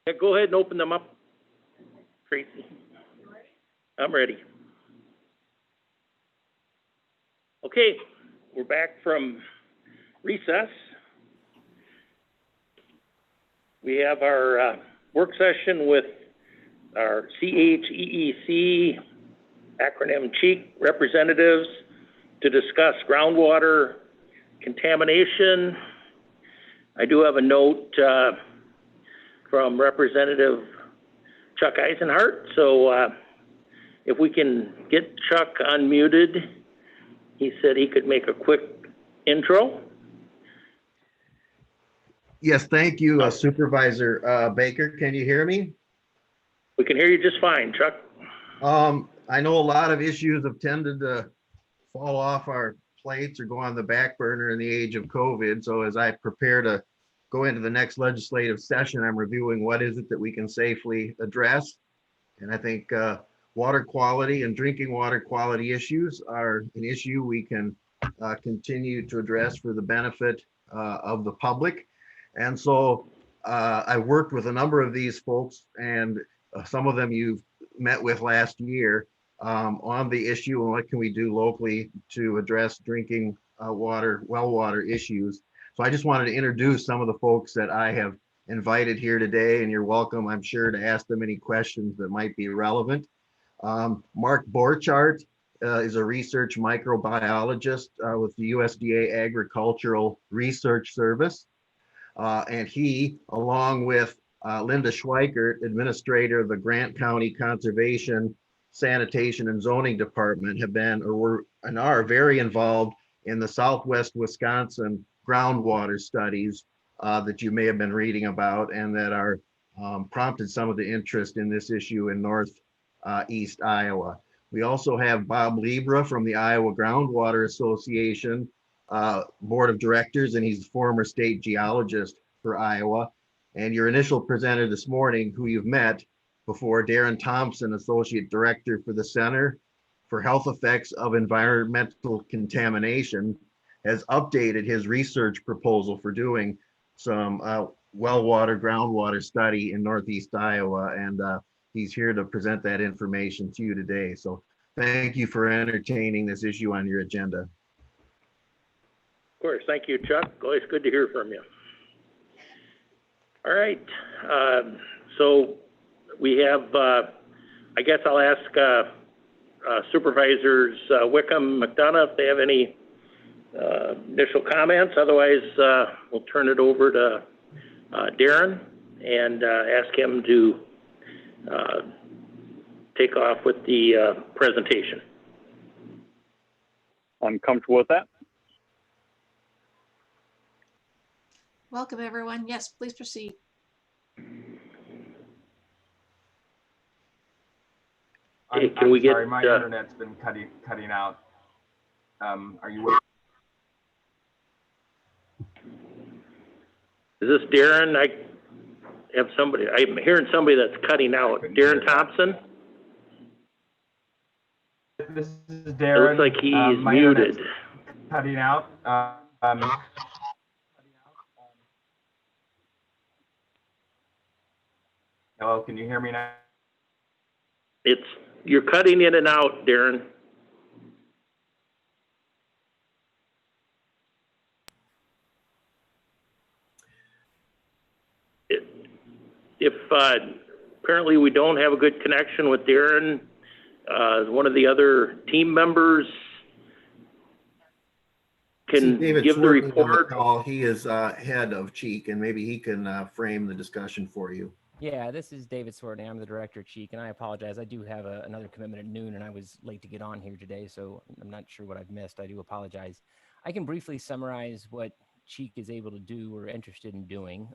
Yeah, go ahead and open them up, Tracy. I'm ready. Okay, we're back from recess. We have our work session with our CHEEC, acronym CHEEC representatives to discuss groundwater contamination. I do have a note from Representative Chuck Eisenhart. So if we can get Chuck unmuted, he said he could make a quick intro. Yes, thank you, Supervisor Baker. Can you hear me? We can hear you just fine, Chuck. I know a lot of issues have tended to fall off our plates or go on the back burner in the age of COVID. So as I prepare to go into the next legislative session, I'm reviewing what is it that we can safely address. And I think water quality and drinking water quality issues are an issue we can continue to address for the benefit of the public. And so I worked with a number of these folks, and some of them you've met with last year on the issue and what can we do locally to address drinking water, well water issues. So I just wanted to introduce some of the folks that I have invited here today, and you're welcome, I'm sure, to ask them any questions that might be relevant. Mark Borchardt is a research microbiologist with the USDA Agricultural Research Service. And he, along with Linda Schweikert, administrator of the Grant County Conservation, Sanitation, and Zoning Department, have been or were and are very involved in the Southwest Wisconsin groundwater studies that you may have been reading about, and that are prompted some of the interest in this issue in northeast Iowa. We also have Bob Libra from the Iowa Groundwater Association Board of Directors, and he's the former state geologist for Iowa. And your initial presenter this morning, who you've met before, Darren Thompson, Associate Director for the Center for Health Effects of Environmental Contamination, has updated his research proposal for doing some well water, groundwater study in northeast Iowa. And he's here to present that information to you today. So thank you for entertaining this issue on your agenda. Of course, thank you, Chuck. Always good to hear from you. All right, so we have, I guess I'll ask Supervisors Wickham, McDonough if they have any initial comments. Otherwise, we'll turn it over to Darren and ask him to take off with the presentation. I'm comfortable with that. Welcome, everyone. Yes, please proceed. Hey, can we get? Sorry, my internet's been cutting out. Are you? Is this Darren? I have somebody. I'm hearing somebody that's cutting out. Darren Thompson. This is Darren. It looks like he's muted. Cutting out. Hello, can you hear me now? You're cutting in and out, Darren. If apparently we don't have a good connection with Darren, one of the other team members can give the report. He is head of CHEEC, and maybe he can frame the discussion for you. Yeah, this is David Swartney. I'm the director of CHEEC, and I apologize. I do have another commitment at noon, and I was late to get on here today, so I'm not sure what I've missed. I do apologize. I can briefly summarize what CHEEC is able to do or interested in doing.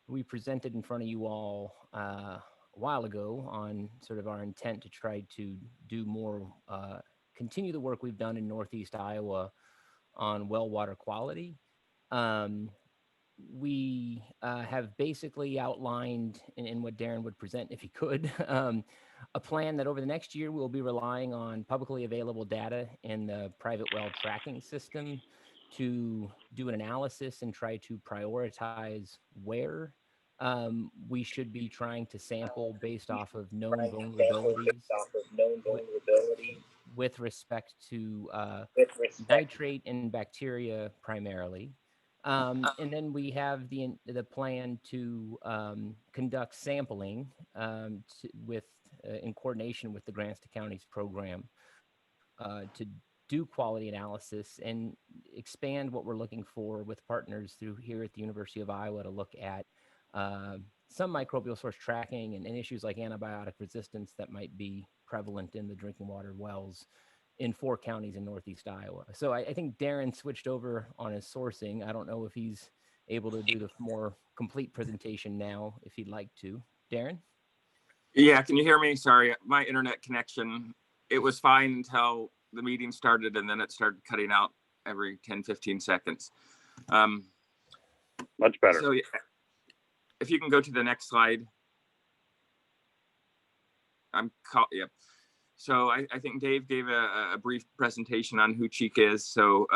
We presented in front of you all a while ago on sort of our intent to try to do more, continue the work we've done in Northeast Iowa on well water quality. We have basically outlined in what Darren would present if he could, a plan that over the next year we'll be relying on publicly available data in the private well tracking system to do an analysis and try to prioritize where We should be trying to sample based off of known vulnerabilities with respect to nitrate and bacteria primarily. And then we have the plan to conduct sampling in coordination with the Grants to Counties program to do quality analysis and expand what we're looking for with partners through here at the University of Iowa to look at some microbial source tracking and issues like antibiotic resistance that might be prevalent in the drinking water wells in 4 counties in Northeast Iowa. So I think Darren switched over on his sourcing. I don't know if he's able to do the more complete presentation now, if he'd like to. Darren? Yeah, can you hear me? Sorry, my internet connection, it was fine until the meeting started and then it started cutting out every 10, 15 seconds. Much better. So if you can go to the next slide. Yep. So I think Dave gave a brief presentation on who Cheek is. So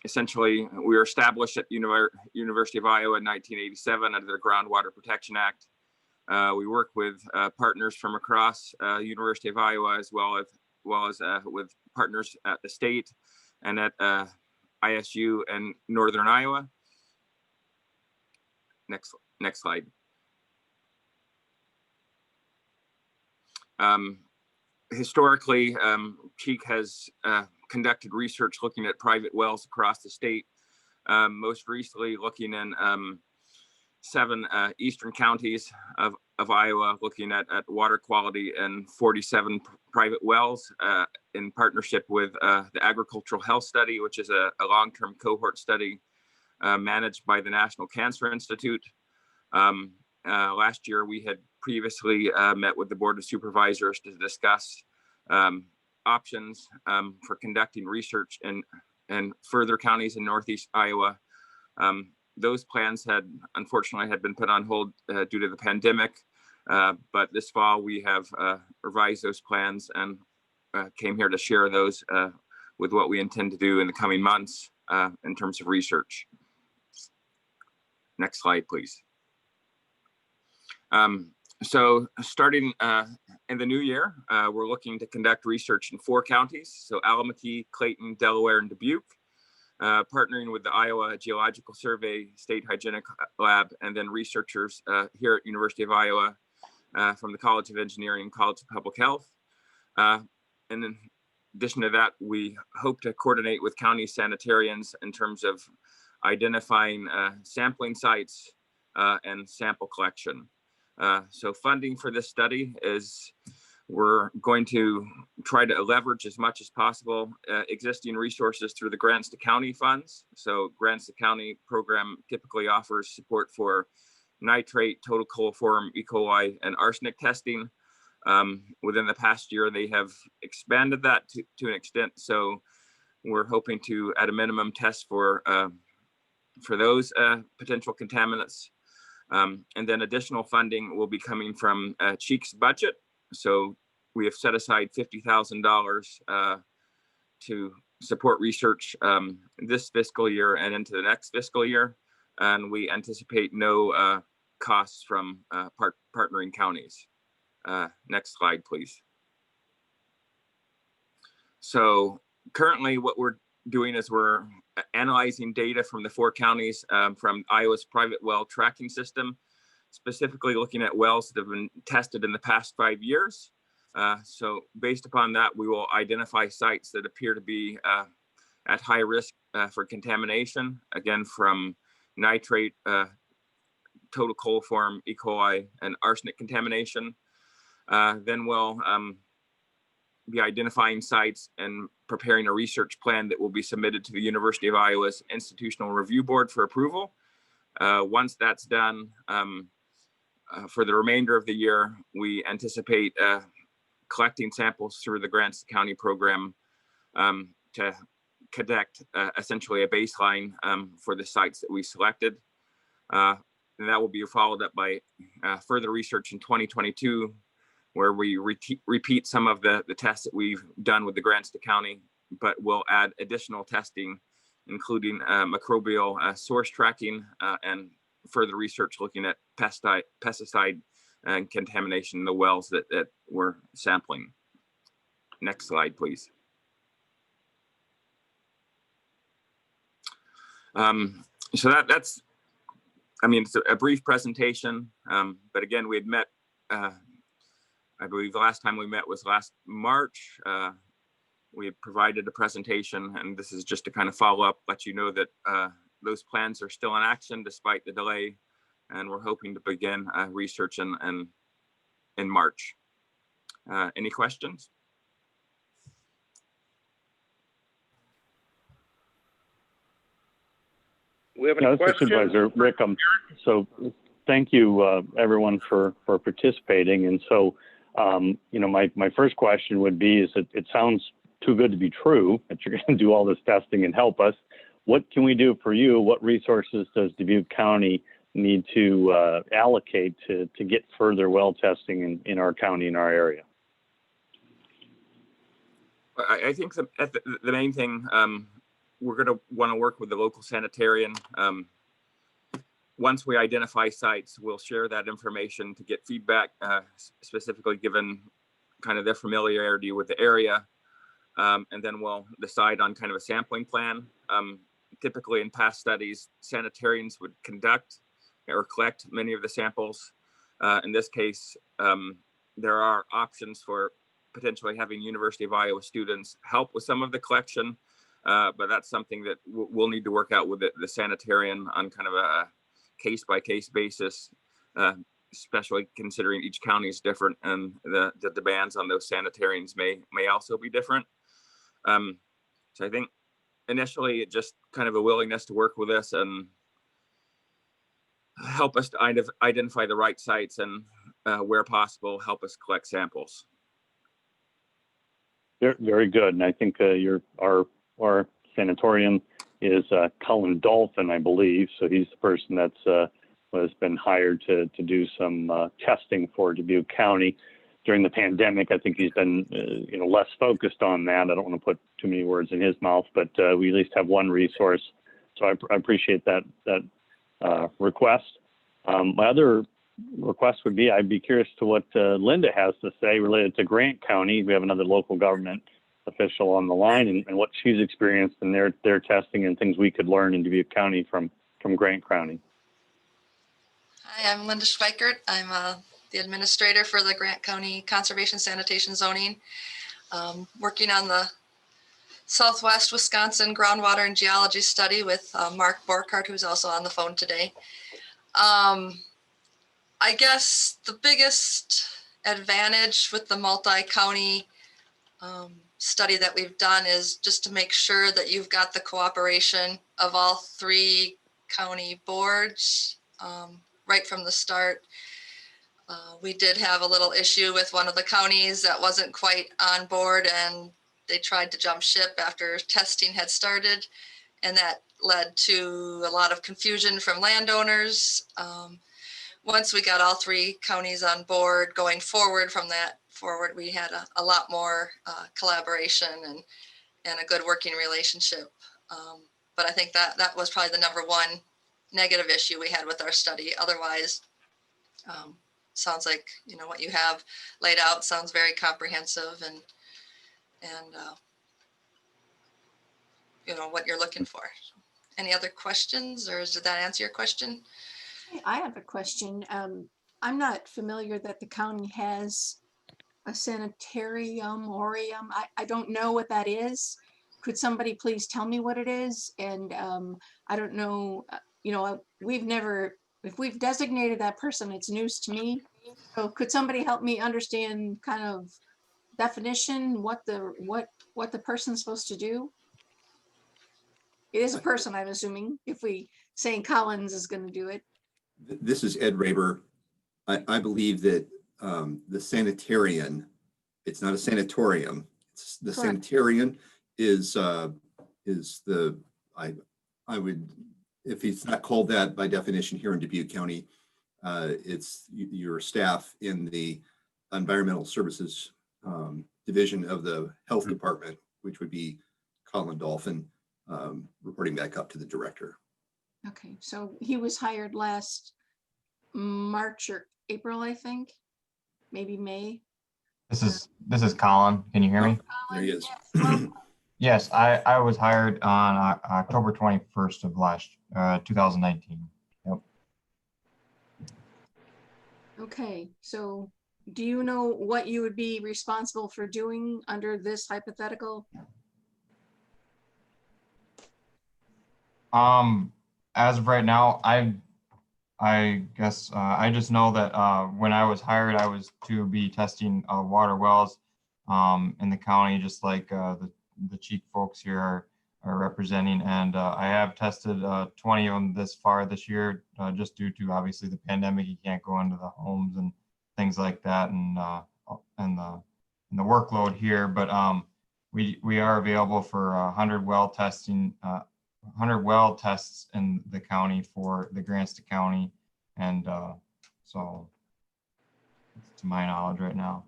essentially, we were established at University of Iowa in 1987 under the Groundwater Protection Act. We work with partners from across University of Iowa, as well as with partners at the state and at ISU and Northern Iowa. Next slide. Historically, Cheek has conducted research looking at private wells across the state, most recently looking in 7 eastern counties of Iowa, looking at water quality in 47 private wells in partnership with the Agricultural Health Study, which is a long-term cohort study managed by the National Cancer Institute. Last year, we had previously met with the Board of Supervisors to discuss options for conducting research in further counties in Northeast Iowa. Those plans unfortunately had been put on hold due to the pandemic, but this fall we have revised those plans and came here to share those with what we intend to do in the coming months in terms of research. Next slide, please. So starting in the new year, we're looking to conduct research in 4 counties. So Alameda, Clayton, Delaware, and Dubuque, partnering with the Iowa Geological Survey, State Hygienic Lab, and then researchers here at University of Iowa from the College of Engineering and College of Public Health. And in addition to that, we hope to coordinate with county sanitarians in terms of identifying sampling sites and sample collection. So funding for this study is we're going to try to leverage as much as possible existing resources through the Grants to County funds. So Grants to County program typically offers support for nitrate, total coliform, E. coli, and arsenic testing. Within the past year, they have expanded that to an extent. So we're hoping to, at a minimum, test for those potential contaminants. And then additional funding will be coming from Cheek's budget. So we have set aside $50,000 to support research this fiscal year and into the next fiscal year. And we anticipate no costs from partnering counties. Next slide, please. So currently what we're doing is we're analyzing data from the 4 counties from Iowa's private well tracking system, specifically looking at wells that have been tested in the past 5 years. So based upon that, we will identify sites that appear to be at high risk for contamination, again, from nitrate, total coliform, E. coli, and arsenic contamination. Then we'll be identifying sites and preparing a research plan that will be submitted to the University of Iowa's Institutional Review Board for approval. Once that's done, for the remainder of the year, we anticipate collecting samples through the Grants to County program to conduct essentially a baseline for the sites that we selected. And that will be followed up by further research in 2022, where we repeat some of the tests that we've done with the Grants to County, but we'll add additional testing, including microbial source tracking and further research looking at pesticide and contamination in the wells that we're sampling. Next slide, please. So that's, I mean, it's a brief presentation, but again, we had met, I believe the last time we met was last March. We had provided a presentation, and this is just to kind of follow up, let you know that those plans are still in action despite the delay, and we're hoping to begin research in March. Any questions? We have any questions? Supervisor Rick, so thank you everyone for participating. And so, you know, my first question would be, is it sounds too good to be true that you're going to do all this testing and help us. What can we do for you? What resources does Dubuque County need to allocate to get further well testing in our county, in our area? I think the main thing, we're going to want to work with the local sanitarian. Once we identify sites, we'll share that information to get feedback, specifically given kind of their familiarity with the area. And then we'll decide on kind of a sampling plan. Typically in past studies, sanitarians would conduct or collect many of the samples. In this case, there are options for potentially having University of Iowa students help with some of the collection, but that's something that we'll need to work out with the sanitarian on kind of a case-by-case basis, especially considering each county is different and the demands on those sanitarians may also be different. So I think initially it just kind of a willingness to work with us and help us to identify the right sites and where possible, help us collect samples. Very good. And I think our sanatorium is Colin Dolphin, I believe. So he's the person that's has been hired to do some testing for Dubuque County. During the pandemic, I think he's been you know, less focused on that. I don't want to put too many words in his mouth, but we at least have one resource. So I appreciate that request. My other request would be, I'd be curious to what Linda has to say related to Grant County. We have another local government official on the line, and what she's experienced in their testing and things we could learn in Dubuque County from Grant County. Hi, I'm Linda Schweikert. I'm the administrator for the Grant County Conservation Sanitation Zoning, working on the Southwest Wisconsin groundwater and geology study with Mark Borkhardt, who's also on the phone today. I guess the biggest advantage with the multi-county study that we've done is just to make sure that you've got the cooperation of all 3 county boards right from the start. We did have a little issue with one of the counties that wasn't quite on board, and they tried to jump ship after testing had started, and that led to a lot of confusion from landowners. Once we got all 3 counties on board going forward from that forward, we had a lot more collaboration and a good working relationship. But I think that was probably the #1 negative issue we had with our study. Otherwise, sounds like, you know, what you have laid out sounds very comprehensive and you know, what you're looking for. Any other questions, or did that answer your question? I have a question. I'm not familiar that the county has a sanitarium. I don't know what that is. Could somebody please tell me what it is? And I don't know, you know, if we've designated that person, it's news to me. So could somebody help me understand kind of definition, what the person's supposed to do? It is a person, I'm assuming, if we saying Collins is going to do it. This is Ed Raber. I believe that the sanitarian, it's not a sanatorium. It's the Correct. sanitarian is the, I would, if it's not called that by definition here in Dubuque County, it's your staff in the environmental services division of the health department, which would be Colin Dolphin, reporting back up to the director. Okay, so he was hired last March or April, I think, maybe May. This is Colin. Can you hear me? There he is. Yes, I was hired on October 21st of 2019. Yep. Okay, so do you know what you would be responsible for doing under this hypothetical? As of right now, I guess I just know that when I was hired, I was to be testing water wells in the county, just like the chief folks here are representing. And I have tested 20 of them this year, just due to obviously the pandemic. You can't go into the homes and things like that, and the workload here. But we are available for 100 well testing. 100 well tests in the county for the grants to county, and so to my knowledge right now.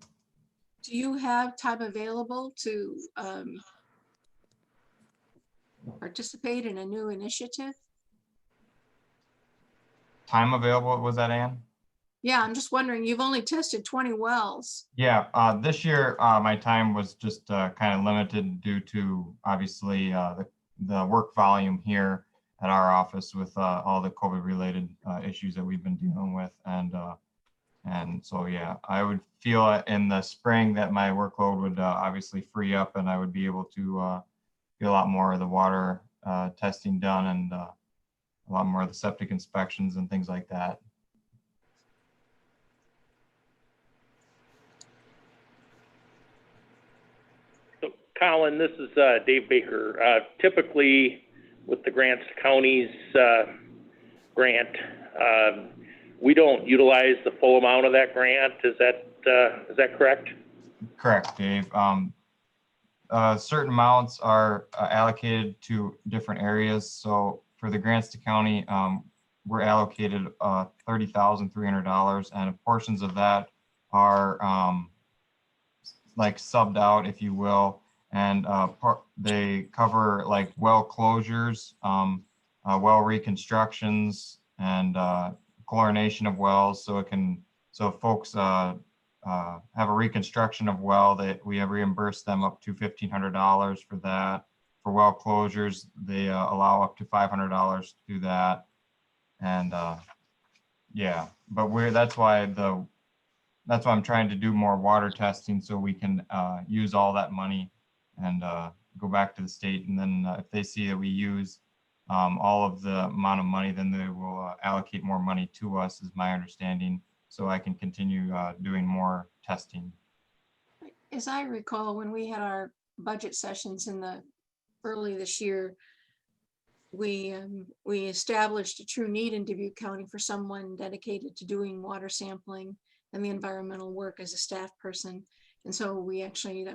Do you have time available to participate in a new initiative? Time available, was that Ann? Yeah, I'm just wondering, you've only tested 20 wells. Yeah, this year my time was just kind of limited due to obviously the work volume here at our office with all the COVID related issues that we've been dealing with. And so, yeah, I would feel in the spring that my workload would obviously free up, and I would be able to get a lot more of the water testing done, and a lot more of the septic inspections and things like that. So, Colin, this is Dave Baker. Typically, with the grants to counties grant, we don't utilize the full amount of that grant. Is that correct? Correct, Dave. Certain amounts are allocated to different areas. So for the grants to county, we're allocated $30,300, and portions of that are like subbed out, if you will, and they cover like well closures, well reconstructions, and chlorination of wells. So if folks have a reconstruction of well, that we have reimbursed them up to $1,500 for that. For well closures, they allow up to $500 to do that. And yeah, but that's why I'm trying to do more water testing, so we can use all that money and go back to the state. And then if they see that we use all of the amount of money, then they will allocate more money to us, is my understanding, so I can continue doing more testing. As I recall, when we had our budget sessions early this year, we established a true need in Dubuque County for someone dedicated to doing water sampling and the environmental work as a staff person. And so we actually,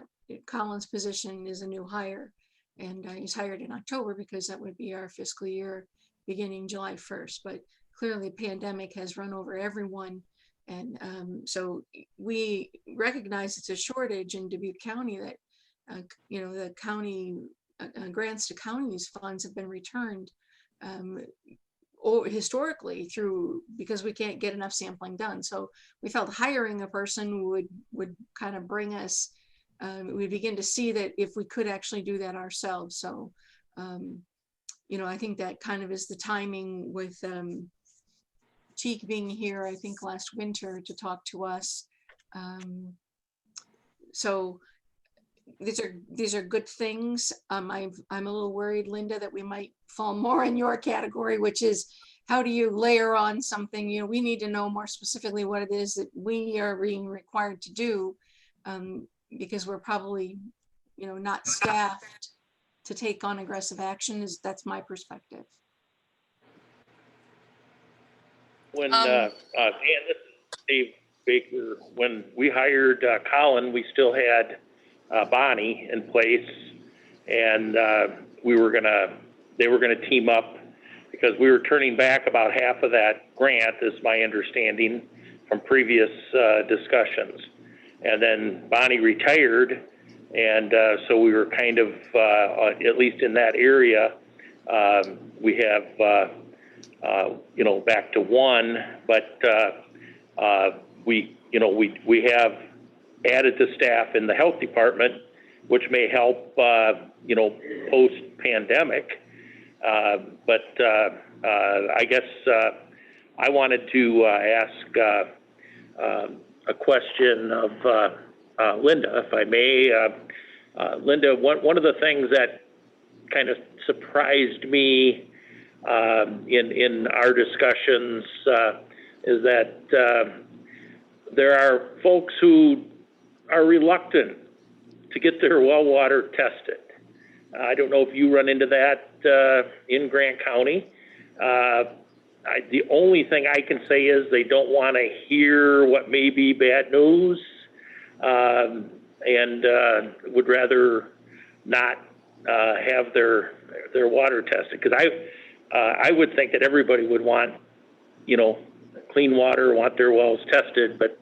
Colin's position is a new hire, and he's hired in October because that would be our fiscal year beginning July 1st. But clearly pandemic has run over everyone. And so we recognize it's a shortage in Dubuque County that, the county grants to counties funds have been returned historically because we can't get enough sampling done. So we felt hiring a person would kind of bring us, we begin to see that if we could actually do that ourselves. So, I think that kind of is the timing with Cheek being here, I think last winter, to talk to us. So these are good things. I'm a little worried, Linda, that we might fall more in your category, which is how do you layer on something? We need to know more specifically what it is that we are being required to do, because we're probably, not staffed to take on aggressive action. That's my perspective. When Dan, this is Dave Baker. When we hired Colin, we still had Bonnie in place, and they were gonna team up because we were turning back about half of that grant, is my understanding from previous discussions. And then Bonnie retired, and so we were kind of, at least in that area, we have back to one, but we have added the staff in the health department, which may help, post-pandemic. But I guess I wanted to ask a question of Linda, if I may. Linda, one of the things that kind of surprised me in our discussions is that there are folks who are reluctant to get their well water tested. I don't know if you run into that in Grant County. The only thing I can say is they don't want to hear what may be bad news, and would rather not have their water tested. Because I would think that everybody would want, clean water, want their wells tested, but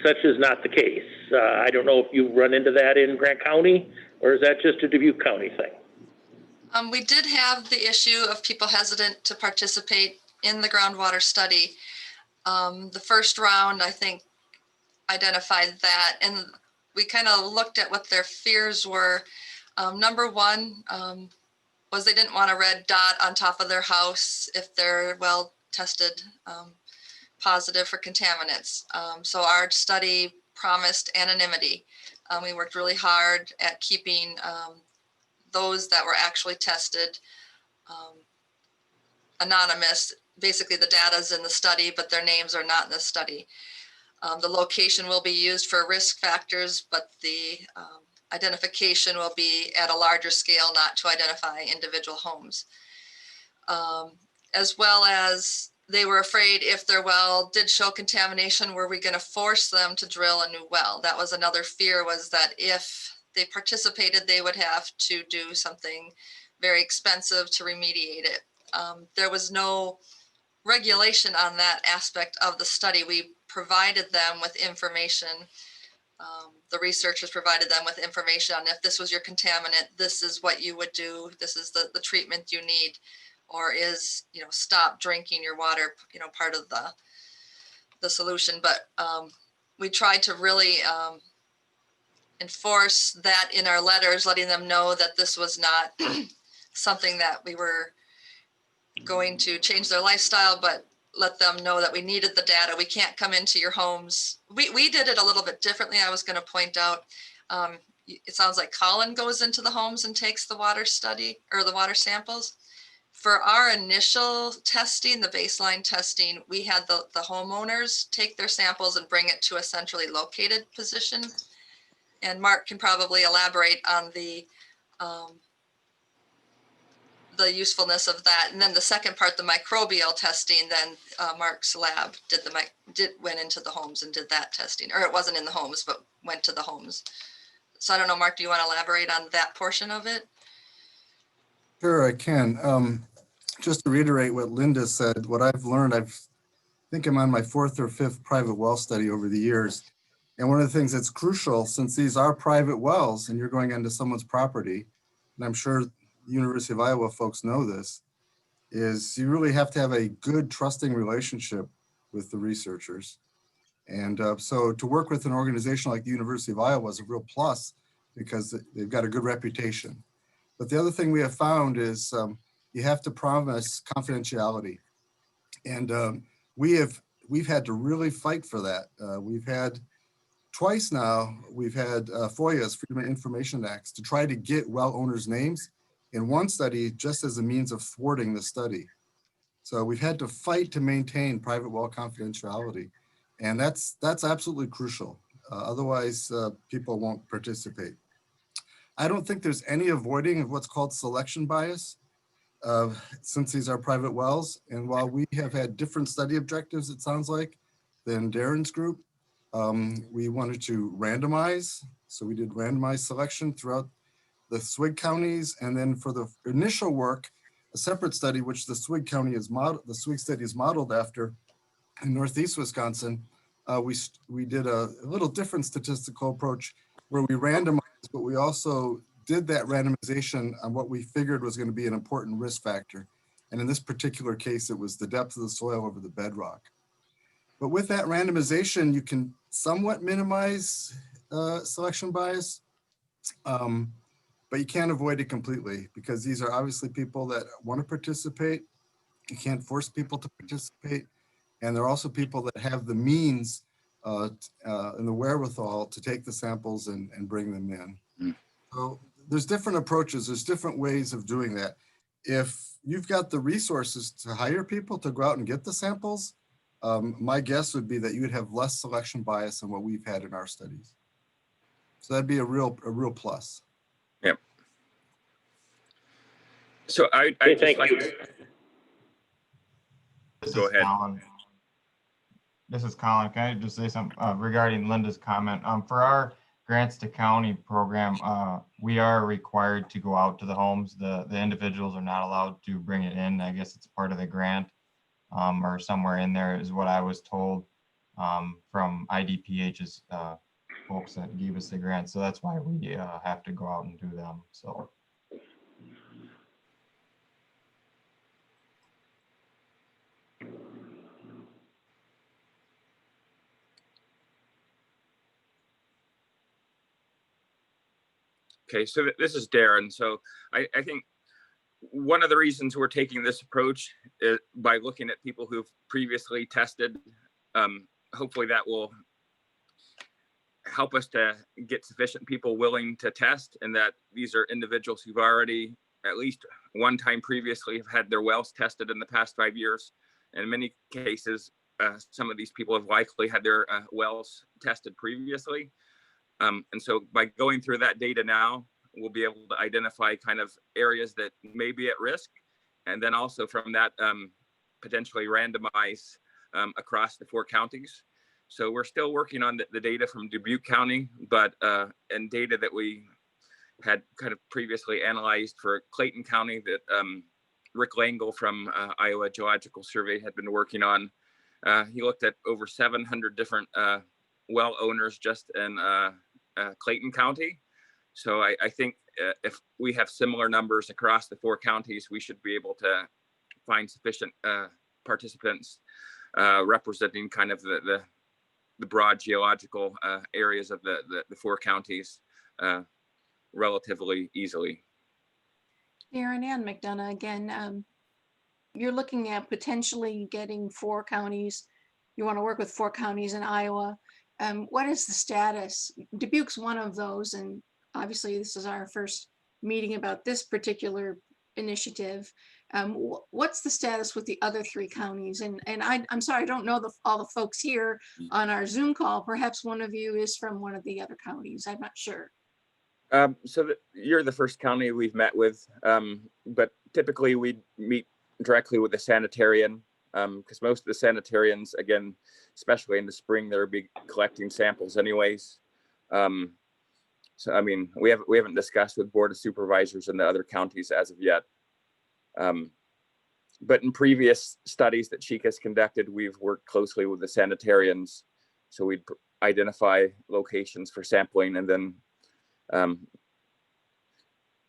such is not the case. I don't know if you run into that in Grant County, or is that just a Dubuque County thing? We did have the issue of people hesitant to participate in the groundwater study. The first round, I think, identified that, and we kind of looked at what their fears were. Number one was they didn't want a red dot on top of their house if they're well tested positive for contaminants. So our study promised anonymity. We worked really hard at keeping those that were actually tested anonymous. Basically, the data's in the study, but their names are not in the study. The location will be used for risk factors, but the identification will be at a larger scale, not to identify individual homes. As well as they were afraid if their well did show contamination, were we going to force them to drill a new well? That was another fear, was that if they participated, they would have to do something very expensive to remediate it. There was no regulation on that aspect of the study. We provided them with information. The researchers provided them with information on if this was your contaminant, this is what you would do, this is the treatment you need, or is, stop drinking your water, part of the solution. But we tried to really enforce that in our letters, letting them know that this was not something that we were going to change their lifestyle, but let them know that we needed the data. We can't come into your homes. We did it a little bit differently. I was going to point out, it sounds like Colin goes into the homes and takes the water study or the water samples. For our initial testing, the baseline testing, we had the homeowners take their samples and bring it to a centrally located position. And Mark can probably elaborate on the usefulness of that. And then the second part, the microbial testing, then Mark's lab went into the homes and did that testing, or it wasn't in the homes, but went to the homes. So I don't know, Mark, do you want to elaborate on that portion of it? Sure, I can. Just to reiterate what Linda said, what I've learned, I think I'm on my 4th or 5th private well study over the years. And one of the things that's crucial, since these are private wells and you're going into someone's property, and I'm sure the University of Iowa folks know this, is you really have to have a good trusting relationship with the researchers. And so to work with an organization like the University of Iowa is a real plus because they've got a good reputation. But the other thing we have found is you have to promise confidentiality. And we've had to really fight for that. We've had twice now, we've had FOIAs, Freedom of Information Acts, to try to get well owners' names in one study just as a means of thwarting the study. So we've had to fight to maintain private well confidentiality. And that's absolutely crucial. Otherwise, people won't participate. I don't think there's any avoiding of what's called selection bias, since these are private wells. And while we have had different study objectives, it sounds like, than Darren's group, we wanted to randomize. So we did randomized selection throughout the SWIG counties. And then for the initial work, a separate study, which the SWIG county is modeled, the SWIG study is modeled after in Northeast Wisconsin, we did a little different statistical approach where we randomized, but we also did that randomization on what we figured was going to be an important risk factor. And in this particular case, it was the depth of the soil over the bedrock. But with that randomization, you can somewhat minimize selection bias, but you can't avoid it completely because these are obviously people that want to participate. You can't force people to participate. And there are also people that have the means and the wherewithal to take the samples and bring them in. So there's different approaches. There's different ways of doing that. If you've got the resources to hire people to go out and get the samples, my guess would be that you would have less selection bias than what we've had in our studies. So that'd be a real plus. Yep. So I thank you. Go ahead. Colin. This is Colin. Can I just say something regarding Linda's comment? For our grants to county program, we are required to go out to the homes. The individuals are not allowed to bring it in. I guess it's part of the grant or somewhere in there is what I was told from IDPH's folks that gave us the grant. So that's why we have to go out and do them. So. Okay, so this is Darren. So I think one of the reasons we're taking this approach is by looking at people who've previously tested. Hopefully that will help us to get sufficient people willing to test, and that these are individuals who've already at least one time previously have had their wells tested in the past 5 years. And in many cases, some of these people have likely had their wells tested previously. And so by going through that data now, we'll be able to identify kind of areas that may be at risk. And then also from that, potentially randomize across the 4 counties. So we're still working on the data from Dubuque County, but and data that we had kind of previously analyzed for Clayton County that Rick Langle from Iowa Geological Survey had been working on. He looked at over 700 different well owners just in Clayton County. So I think if we have similar numbers across the 4 counties, we should be able to find sufficient participants representing kind of the broad geological areas of the 4 counties relatively easily. Darren and McDonough, again, you're looking at potentially getting 4 counties. You want to work with 4 counties in Iowa. What is the status? Dubuque's one of those, and obviously this is our first meeting about this particular initiative. What's the status with the other 3 counties? And I'm sorry, I don't know all the folks here on our Zoom call. Perhaps one of you is from one of the other counties. I'm not sure. So you're the first county we've met with, but typically we meet directly with the sanitarian, because most of the sanitarians, again, especially in the spring, they'll be collecting samples anyways. So I mean, we haven't discussed with Board of Supervisors in the other counties as of yet. But in previous studies that Chica has conducted, we've worked closely with the sanitarians. So we'd identify locations for sampling, and then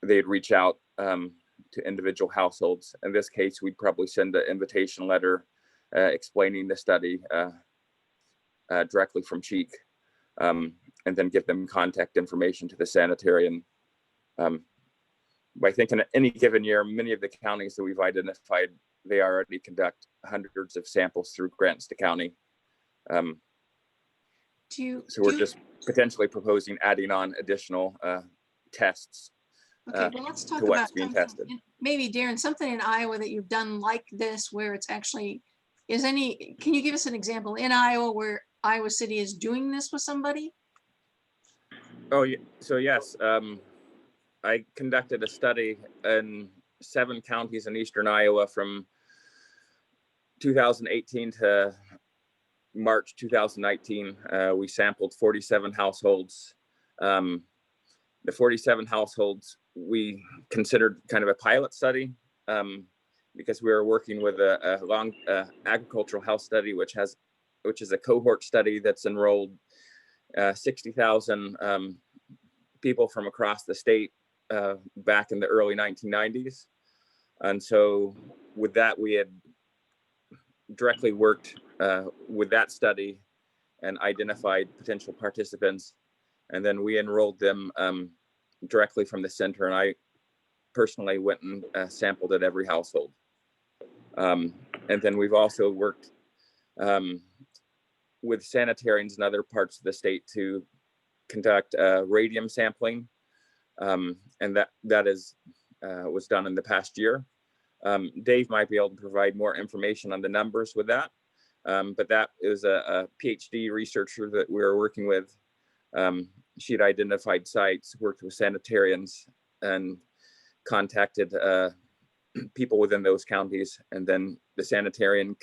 they'd reach out to individual households. In this case, we'd probably send an invitation letter explaining the study directly from Cheek, and then give them contact information to the sanitarian. I think in any given year, many of the counties that we've identified, they already conduct hundreds of samples through grants to county. So we're just potentially proposing adding on additional tests Okay, well, let's talk to what's about being tested. maybe, Darren, something in Iowa that you've done like this, where it's actually, can you give us an example in Iowa where Iowa City is doing this with somebody? Oh, yeah. So yes, I conducted a study in 7 counties in eastern Iowa from 2018 to March 2019. We sampled 47 households. The 47 households we considered kind of a pilot study, because we were working with a long agricultural health study, which is a cohort study that's enrolled 60,000 people from across the state back in the early 1990s. And so with that, we had directly worked with that study and identified potential participants. And then we enrolled them directly from the center. And I personally went and sampled at every household. And then we've also worked with sanitarians in other parts of the state to conduct radium sampling. And that was done in the past year. Dave might be able to provide more information on the numbers with that. But that is a PhD researcher that we were working with. She'd identified sites, worked with sanitarians, and contacted people within those counties. And then the sanitarian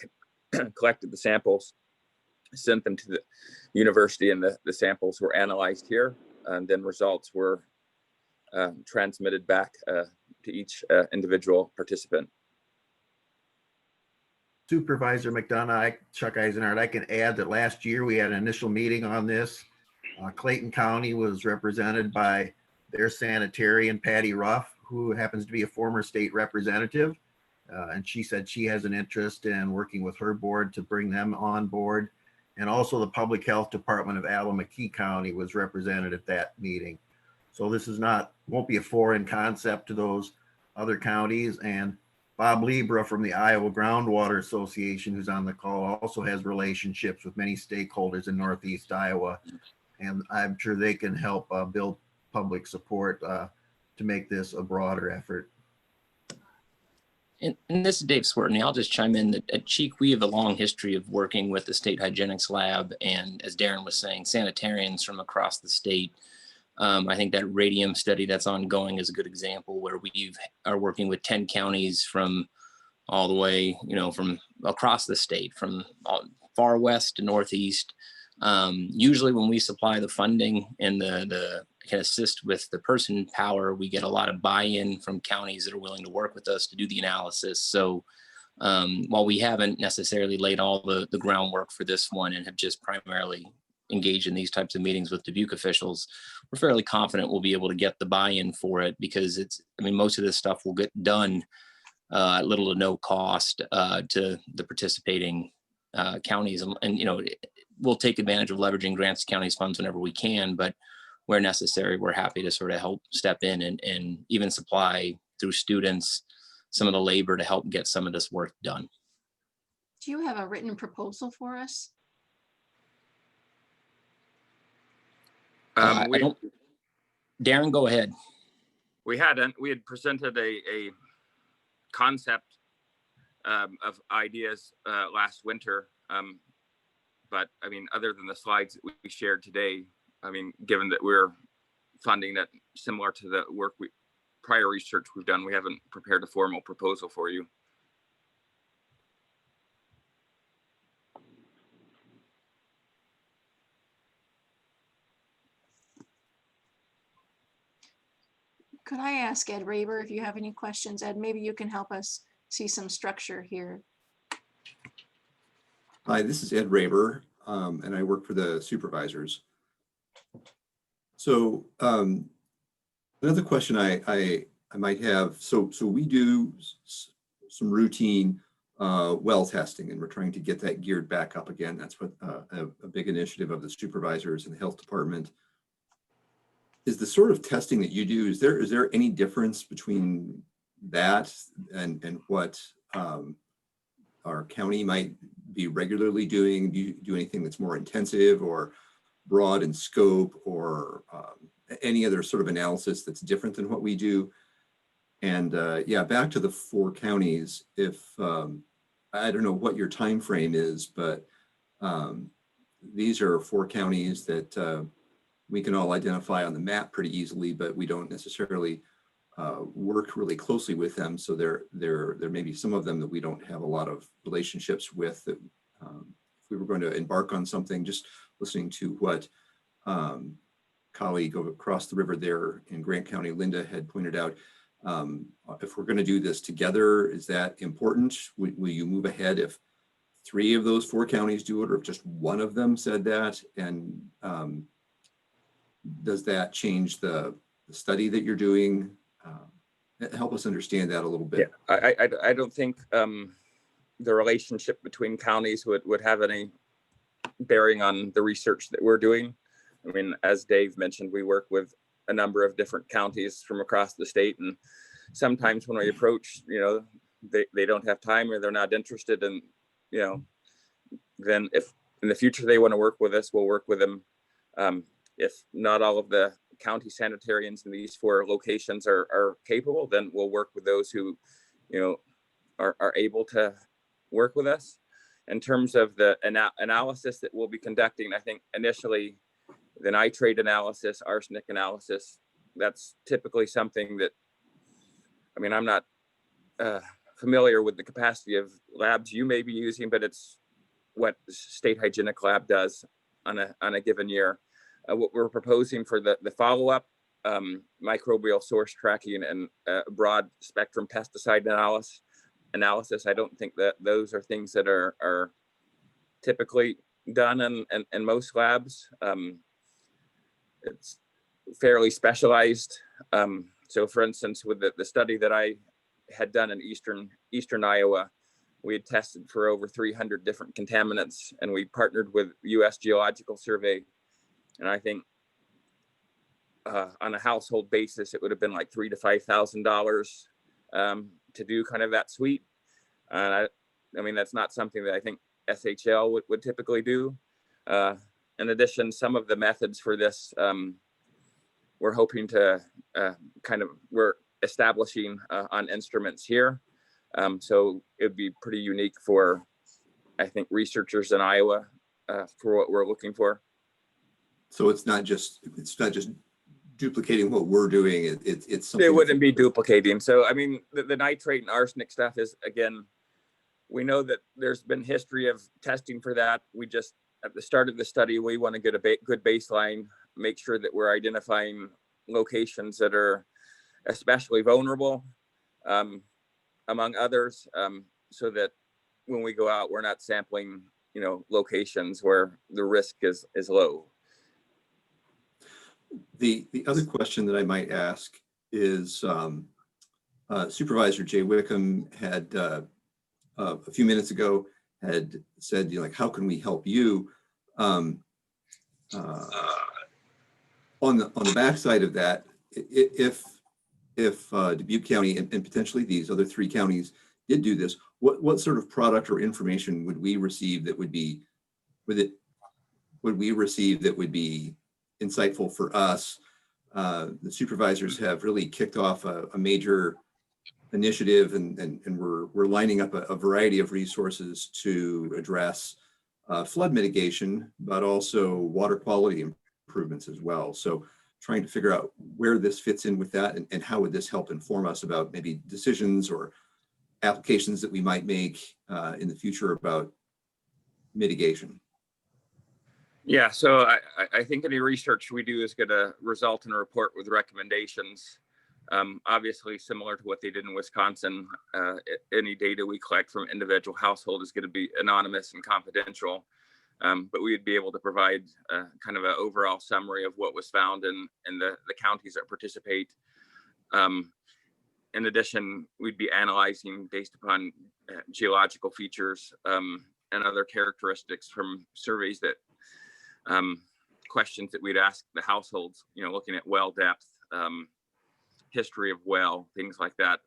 collected the samples, sent them to the university, and the samples were analyzed here. And then results were transmitted back to each individual participant. Supervisor McDonough, Chuck Eisenhardt, I can add that last year we had an initial meeting on this. Clayton County was represented by their sanitarian, Patty Ruff, who happens to be a former state representative. And she said she has an interest in working with her board to bring them on board. And also the Public Health Department of Alameda County was represented at that meeting. So this is won't be a foreign concept to those other counties. And Bob Libra from the Iowa Groundwater Association, who's on the call, also has relationships with many stakeholders in Northeast Iowa. And I'm sure they can help build public support to make this a broader effort. And this is Dave Swertney. I'll just chime in that at Cheek, we have a long history of working with the State Hygienics Lab. And as Darren was saying, sanitarians from across the state. I think that radium study that's ongoing is a good example where we are working with 10 counties from all the way, from across the state, from far west to northeast. Usually when we supply the funding and the can assist with the person power, we get a lot of buy-in from counties that are willing to work with us to do the analysis. So while we haven't necessarily laid all the groundwork for this one and have just primarily engaged in these types of meetings with Dubuque officials, we're fairly confident we'll be able to get the buy-in for it because most of this stuff will get done at little to no cost to the participating counties. And we'll take advantage of leveraging grants to counties funds whenever we can, but where necessary, we're happy to sort of help step in and even supply through students some of the labor to help get some of this work done. Do you have a written proposal for us? Darren, go ahead. We had presented a concept of ideas last winter. But other than the slides that we shared today, given that we're funding that similar to the work prior research we've done, we haven't prepared a formal proposal for you. Could I ask Ed Raber if you have any questions? Ed, maybe you can help us see some structure here. Hi, this is Ed Raber, and I work for the supervisors. So another question I might have, so we do some routine well testing, and we're trying to get that geared back up again. That's what a big initiative of the supervisors and the health department. Is the sort of testing that you do, is there any difference between that and what our county might be regularly doing? Do you do anything that's more intensive or broad in scope, or any other sort of analysis that's different than what we do? And yeah, back to the 4 counties, if I don't know what your time frame is, but these are 4 counties that we can all identify on the map pretty easily, but we don't necessarily work really closely with them. So there may be some of them that we don't have a lot of relationships with, that if we were going to embark on something, just listening to what colleague over across the river there in Grant County, Linda, had pointed out, if we're going to do this together, is that important? Will you move ahead if 3 of those 4 counties do it, or if just one of them said that? And does that change the study that you're doing? Help us understand that a little bit. Yeah, I don't think the relationship between counties would have any bearing on the research that we're doing. I mean, as Dave mentioned, we work with a number of different counties from across the state, and sometimes when we approach, they don't have time or they're not interested, and then if in the future they want to work with us, we'll work with them. If not all of the county sanitarians in these 4 locations are capable, then we'll work with those who are able to work with us. In terms of the analysis that we'll be conducting, I think initially the nitrate analysis, arsenic analysis, that's typically something that, I mean, I'm not familiar with the capacity of labs you may be using, but it's what the State Hygienic Lab does on a given year. What we're proposing for the follow-up, microbial source tracking and broad spectrum pesticide analysis, I don't think that those are things that are typically done in most labs. It's fairly specialized. So for instance, with the study that I had done in eastern Iowa, we had tested for over 300 different contaminants, and we partnered with U.S. Geological Survey. And I think on a household basis, it would have been like $3,000 to $5,000 to do kind of that suite. I mean, that's not something that I think SHL would typically do. In addition, some of the methods for this, we're hoping to we're establishing on instruments here. So it'd be pretty unique for, I think, researchers in Iowa for what we're looking for. So it's not just duplicating what we're doing. It's something. It wouldn't be duplicating. So I mean, the nitrate and arsenic stuff is, again, we know that there's been history of testing for that. We just, at the start of the study, we want to get a good baseline, make sure that we're identifying locations that are especially vulnerable, among others, so that when we go out, we're not sampling, locations where the risk is low. The other question that I might ask is, Supervisor Jay Wickham had a few minutes ago had said, how can we help you? On the backside of that, if Dubuque County and potentially these other 3 counties did do this, what sort of product or information would we receive that would be insightful for us? The supervisors have really kicked off a major initiative, and we're lining up a variety of resources to address flood mitigation, but also water quality improvements as well. So trying to figure out where this fits in with that, and how would this help inform us about maybe decisions or applications that we might make in the future about mitigation. Yeah, so I think any research we do is going to result in a report with recommendations. Obviously, similar to what they did in Wisconsin, any data we collect from individual household is going to be anonymous and confidential, but we would be able to provide kind of an overall summary of what was found in the counties that participate. In addition, we'd be analyzing based upon geological features and other characteristics from surveys that questions that we'd ask the households, looking at well depth, history of well, things like that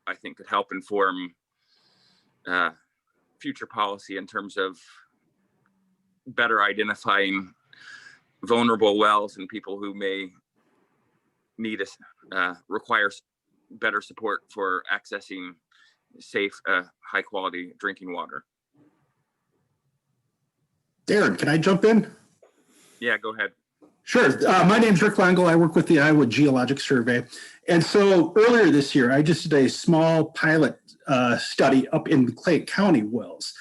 I think could help inform future policy in terms of better identifying vulnerable wells and people who may need requires better support for accessing safe, high quality drinking water. Darren, can I jump in? Yeah, go ahead. Sure. My name's Rick Langel. I work with the Iowa Geologic Survey. And so earlier this year, I just did a small pilot study up in Clay County wells.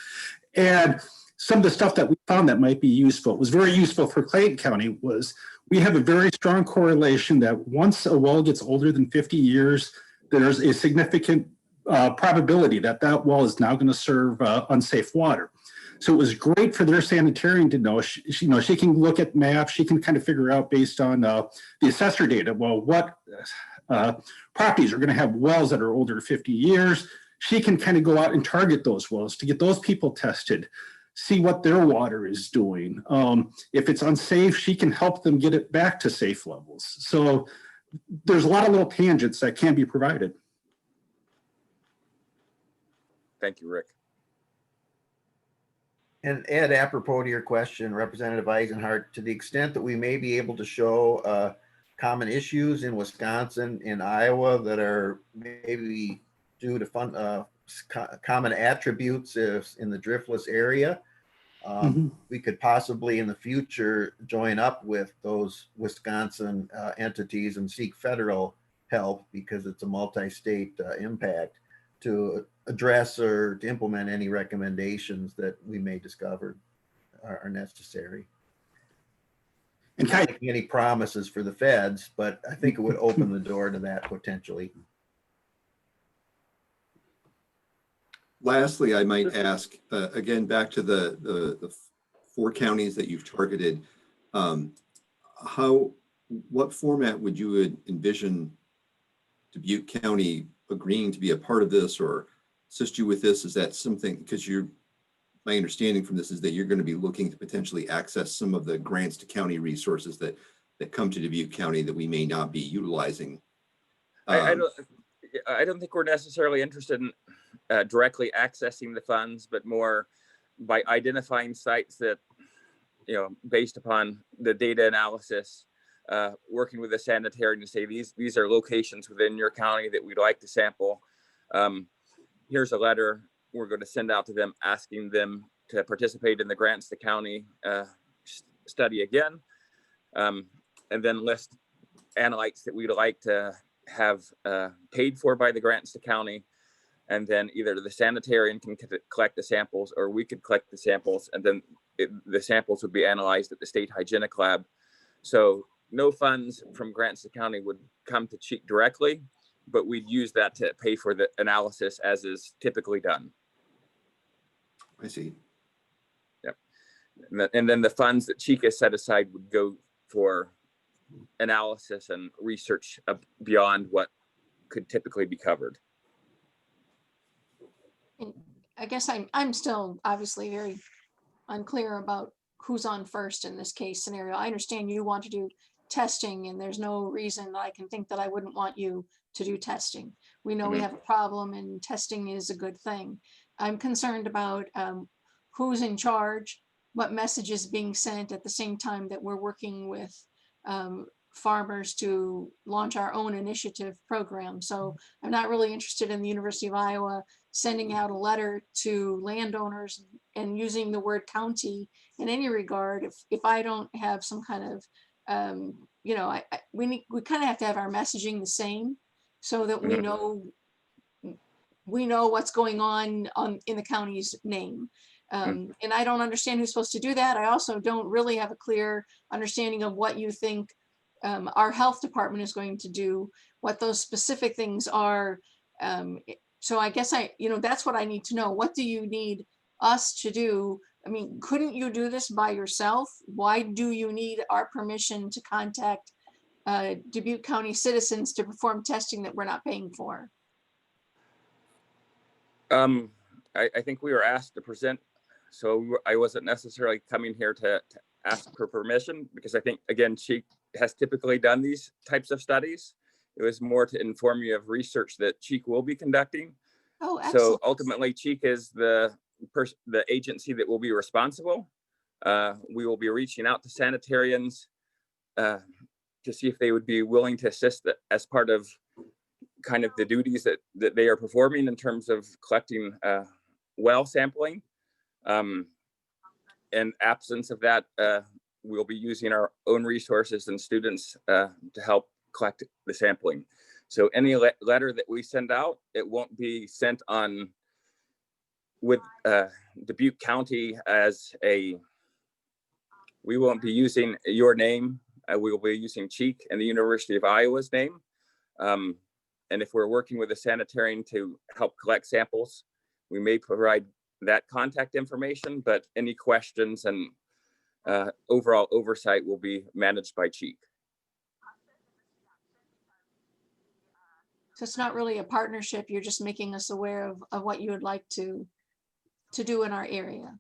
And some of the stuff that we found that might be useful, was very useful for Clayton County, was we have a very strong correlation that once a well gets older than 50 years, there's a significant probability that that well is now going to serve unsafe water. So it was great for their sanitarian to know, she can look at maps, she can kind of figure out based on the assessor data, well, what properties are going to have wells that are older 50 years. She can kind of go out and target those wells to get those people tested, see what their water is doing. If it's unsafe, she can help them get it back to safe levels. So there's a lot of little tangents that can be provided. Thank you, Rick. And Ed, apropos to your question, Representative Eisenhart, to the extent that we may be able to show common issues in Wisconsin and Iowa that are maybe due to common attributes in the driftless area, we could possibly in the future join up with those Wisconsin entities and seek federal help, because it's a multi-state impact, to address or to implement any recommendations that we may discover are necessary. And not making any promises for the feds, but I think it would open the door to that potentially. Lastly, I might ask, again, back to the 4 counties that you've targeted, what format would you envision Dubuque County agreeing to be a part of this or assist you with this? Is that something, because my understanding from this is that you're going to be looking to potentially access some of the grants to county resources that come to Dubuque County that we may not be utilizing. I don't think we're necessarily interested in directly accessing the funds, but more by identifying sites that, based upon the data analysis, working with the sanitarian to say these are locations within your county that we'd like to sample. Here's a letter we're going to send out to them asking them to participate in the grants to county study again, and then list analytes that we'd like to have paid for by the grants to county. And then either the sanitarian can collect the samples or we could collect the samples, and then the samples would be analyzed at the state hygienic lab. So no funds from grants to county would come to Cheek directly, but we'd use that to pay for the analysis as is typically done. I see. Yep. And then the funds that Cheek has set aside would go for analysis and research beyond what could typically be covered. I guess I'm still obviously very unclear about who's on first in this case scenario. I understand you want to do testing, and there's no reason I can think that I wouldn't want you to do testing. We know we have a problem, and testing is a good thing. I'm concerned about who's in charge, what message is being sent at the same time that we're working with farmers to launch our own initiative program. So I'm not really interested in the University of Iowa sending out a letter to landowners and using the word county in any regard if I don't have some kind of we kind of have to have our messaging the same so that we know what's going on in the county's name. And I don't understand who's supposed to do that. I also don't really have a clear understanding of what you think our health department is going to do, what those specific things are. So I guess that's what I need to know. What do you need us to do? I mean, couldn't you do this by yourself? Why do you need our permission to contact Dubuque County citizens to perform testing that we're not paying for? I think we were asked to present, so I wasn't necessarily coming here to ask for permission, because I think, again, Cheek has typically done these types of studies. It was more to inform you of research that Cheek will be conducting. Oh, excellent. So ultimately, Cheek is the agency that will be responsible. We will be reaching out to sanitarians to see if they would be willing to assist as part of kind of the duties that they are performing in terms of collecting well sampling. In absence of that, we'll be using our own resources and students to help collect the sampling. So any letter that we send out, it won't be sent on with Dubuque County we won't be using your name. We will be using Cheek and the University of Iowa's name. And if we're working with a sanitarian to help collect samples, we may provide that contact information, but any questions and overall oversight will be managed by Cheek. So it's not really a partnership. You're just making us aware of what you would like to do in our area.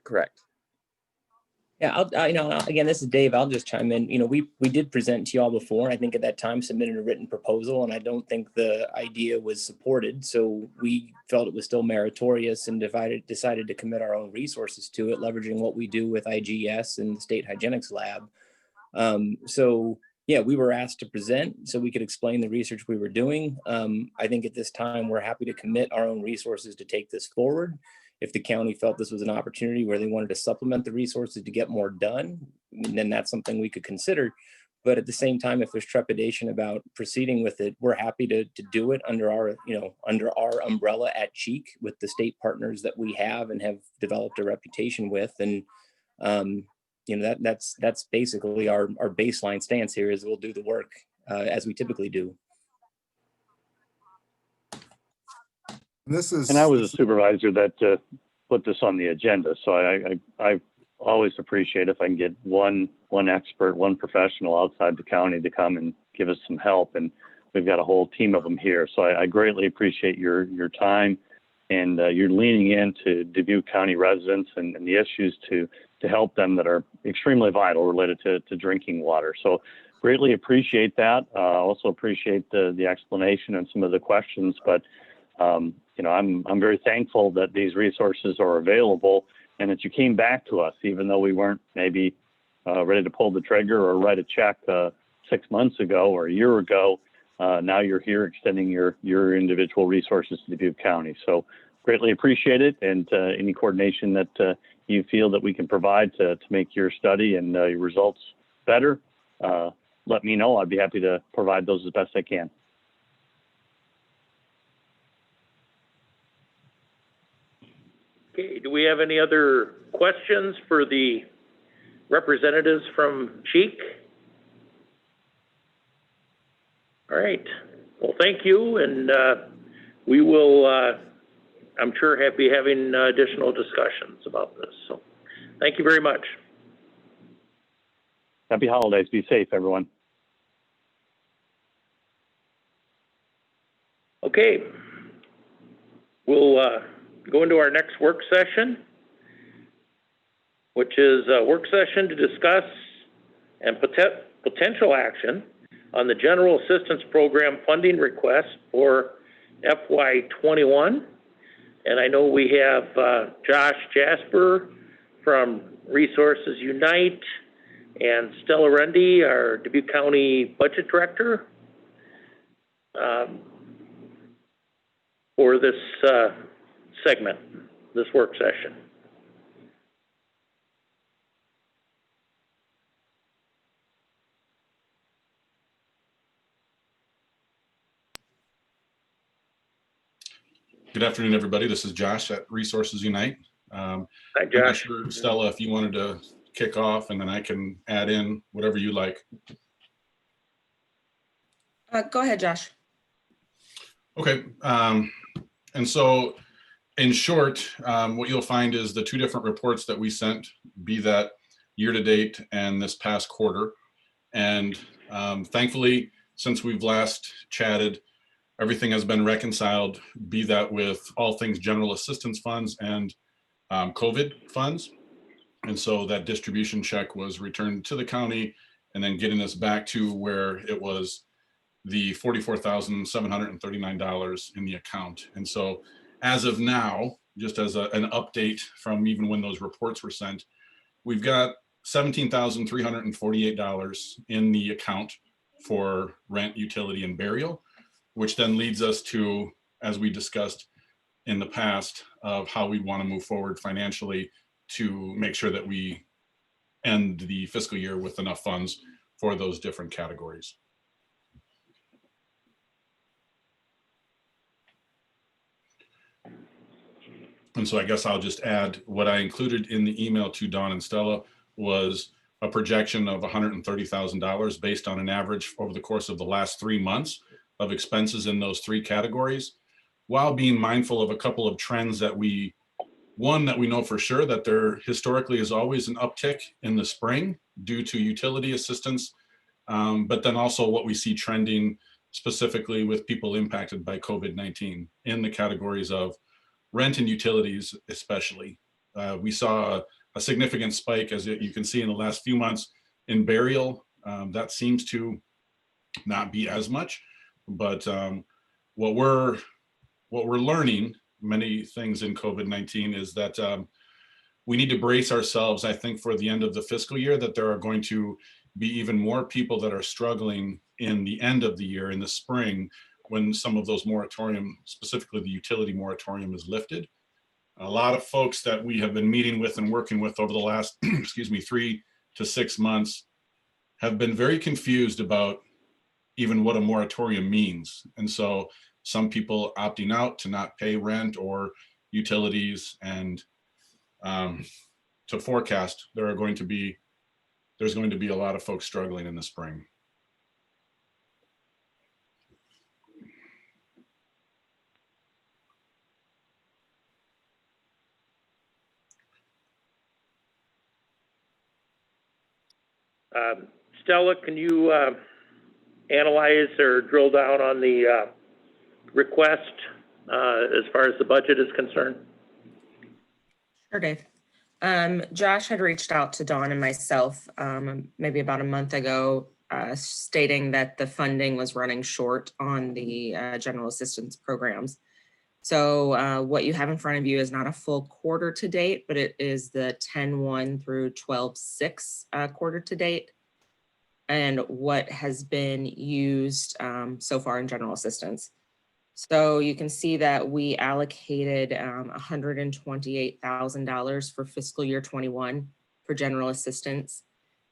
Correct. Yeah, again, this is Dave. I'll just chime in. We did present to you all before. I think at that time submitted a written proposal, and I don't think the idea was supported. So we felt it was still meritorious and decided to commit our own resources to it, leveraging what we do with IGS and the State Hygienics Lab. So yeah, we were asked to present so we could explain the research we were doing. I think at this time, we're happy to commit our own resources to take this forward. If the county felt this was an opportunity where they wanted to supplement the resources to get more done, then that's something we could consider. But at the same time, if there's trepidation about proceeding with it, we're happy to do it under our umbrella at Cheek with the state partners that we have and have developed a reputation with. And that's basically our baseline stance here is we'll do the work as we typically do. And I was a supervisor that put this on the agenda, so I always appreciate if I can get one expert, one professional outside the county to come and give us some help. And we've got a whole team of them here, so I greatly appreciate your time and you're leaning into Dubuque County residents and the issues to help them that are extremely vital related to drinking water. So greatly appreciate that. Also appreciate the explanation and some of the questions, but I'm very thankful that these resources are available and that you came back to us, even though we weren't maybe ready to pull the trigger or write a check 6 months ago or a year ago. Now you're here extending your individual resources to Dubuque County. So greatly appreciate it, and any coordination that you feel that we can provide to make your study and your results better, let me know. I'd be happy to provide those as best I can. Okay, do we have any other questions for the representatives from Cheek? All right, well, thank you, and we will, I'm sure, be having additional discussions about this. So thank you very much. Happy holidays. Be safe, everyone. Okay, we'll go into our next work session, which is a work session to discuss and potential action on the General Assistance Program funding request for FY21. And I know we have Josh Jasper from Resources Unite and Stella Rendy, our Dubuque County Budget Director, for this segment, this work session. Good afternoon, everybody. This is Josh at Resources Unite. Hi, Josh. I'm not sure, Stella, if you wanted to kick off, and then I can add in whatever you like. Go ahead, Josh. Okay. And so in short, what you'll find is the two different reports that we sent, be that year to date and this past quarter. And thankfully, since we've last chatted, everything has been reconciled, be that with all things general assistance funds and COVID funds. And so that distribution check was returned to the county and then getting us back to where it was the $44,739 in the account. And so as of now, just as an update from even when those reports were sent, we've got $17,348 in the account for rent, utility, and burial, which then leads us to, as we discussed in the past, of how we want to move forward financially to make sure that we end the fiscal year with enough funds for those different categories. And so I guess I'll just add what I included in the email to Dawn and Stella was a projection of $130,000 based on an average over the course of the last 3 months of expenses in those three categories, while being mindful of a couple of trends that one that we know for sure that there historically is always an uptick in the spring due to utility assistance, but then also what we see trending specifically with people impacted by COVID-19 in the categories of rent and utilities, especially. We saw a significant spike, as you can see in the last few months, in burial. That seems to not be as much, but what we're learning, many things in COVID-19, is that we need to brace ourselves, I think, for the end of the fiscal year, that there are going to be even more people that are struggling in the end of the year, in the spring, when some of those moratorium, specifically the utility moratorium, is lifted. A lot of folks that we have been meeting with and working with over the last, 3 to 6 months have been very confused about even what a moratorium means. And so some people opting out to not pay rent or utilities, and to forecast there's going to be a lot of folks struggling in the spring. Stella, can you analyze or drill down on the request as far as the budget is concerned? Sure, Dave. Josh had reached out to Dawn and myself maybe about a month ago, stating that the funding was running short on the general assistance programs. So what you have in front of you is not a full quarter to date, but it is the 10/1 through 12/6 quarter to date, and what has been used so far in general assistance. So you can see that we allocated $128,000 for fiscal year 21 for general assistance.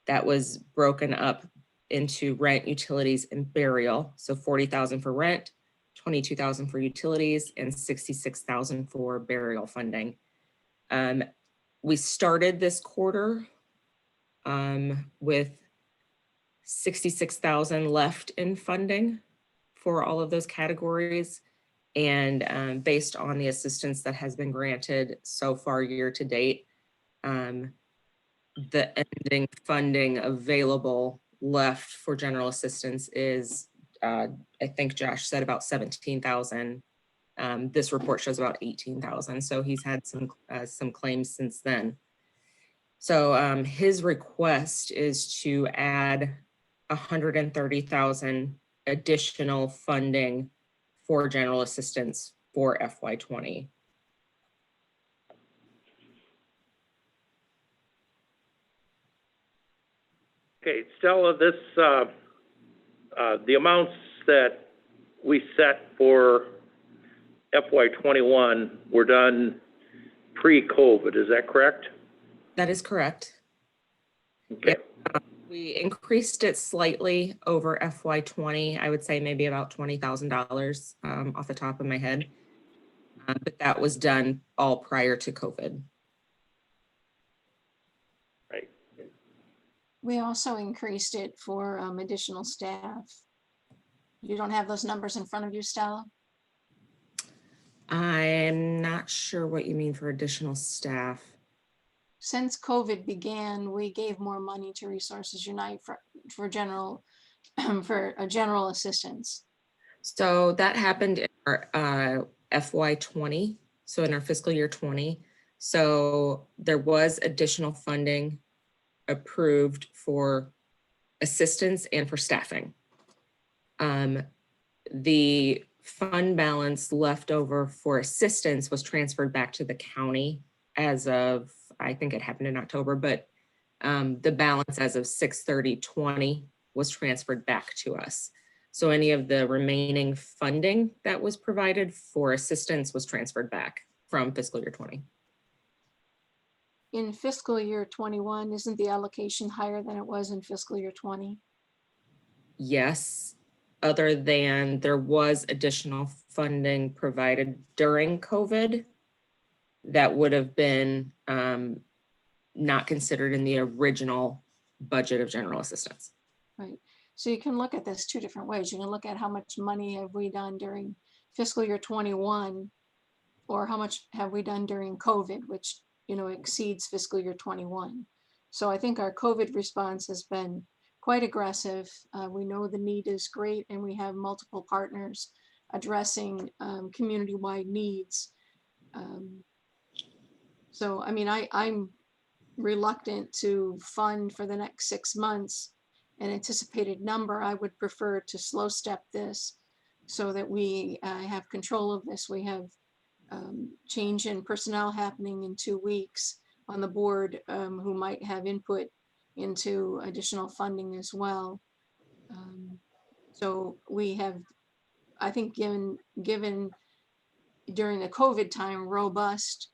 That was broken up into rent, utilities, and burial. So $40,000 for rent, $22,000 for utilities, and $66,000 for burial funding. We started this quarter with $66,000 left in funding for all of those categories. And based on the assistance that has been granted so far year to date, the ending funding available left for general assistance is, I think Josh said about 17,000. This report shows about 18,000. So he's had some claims since then. So his request is to add 130,000 additional funding for general assistance for FY20. Okay, Stella, this the amounts that we set for FY21 were done pre-COVID, is that correct? That is correct. Okay. We increased it slightly over FY20. I would say maybe about $20,000 off the top of my head. But that was done all prior to COVID. Right. We also increased it for additional staff. You don't have those numbers in front of you, Stella? I'm not sure what you mean for additional staff. Since COVID began, we gave more money to Resources Unite for general for general assistance. So that happened in our FY20, so in our fiscal year 20. So there was additional funding approved for assistance and for staffing. The fund balance left over for assistance was transferred back to the county as of, I think it happened in October, but the balance as of 6/30/20 was transferred back to us. So any of the remaining funding that was provided for assistance was transferred back from fiscal year 20. In fiscal year 21, isn't the allocation higher than it was in fiscal year 20? Yes, other than there was additional funding provided during COVID that would have been not considered in the original budget of general assistance. Right. So you can look at this two different ways. You can look at how much money have we done during fiscal year 21, or how much have we done during COVID, which, you know, exceeds fiscal year 21. So I think our COVID response has been quite aggressive. We know the need is great, and we have multiple partners addressing community-wide needs. So, I mean, I'm reluctant to fund for the next 6 months an anticipated number. I would prefer to slow step this so that we have control of this. We have change in personnel happening in 2 weeks on the board, who might have input into additional funding as well. So we have, I think, given during the COVID time, robust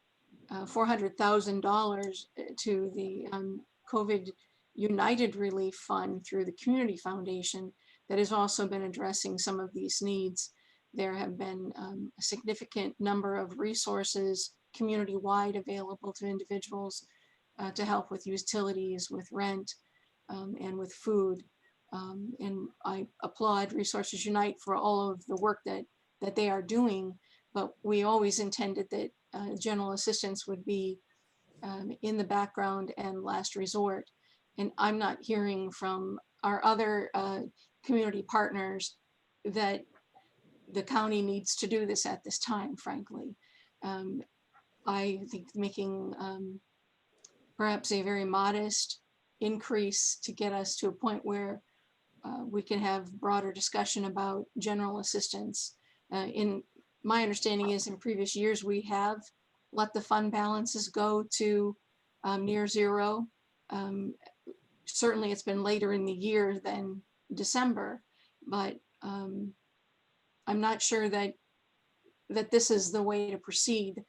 $400,000 to the COVID United Relief Fund through the Community Foundation that has also been addressing some of these needs. There have been a significant number of resources community-wide available to individuals to help with utilities, with rent, and with food. And I applaud Resources Unite for all of the work that they are doing, but we always intended that general assistance would be in the background and last resort. And I'm not hearing from our other community partners that the county needs to do this at this time, frankly. I think making perhaps a very modest increase to get us to a point where we can have broader discussion about general assistance. In my understanding is in previous years, we have let the fund balances go to near zero. Certainly it's been later in the year than December, but I'm not sure that this is the way to proceed.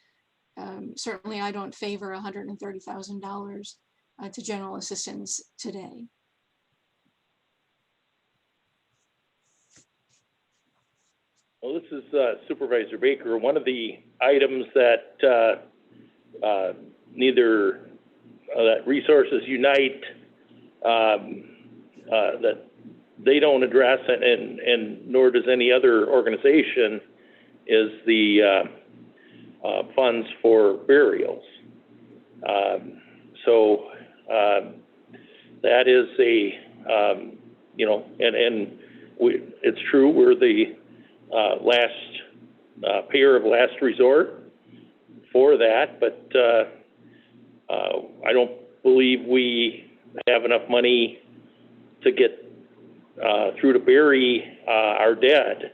Certainly I don't favor $130,000 to general assistance today. Well, this is Supervisor Baker. One of the items that neither that Resources Unite that they don't address, and nor does any other organization, is the funds for burials. So that is a it's true, we're the last payer of last resort for that, but I don't believe we have enough money to get through to bury our dead.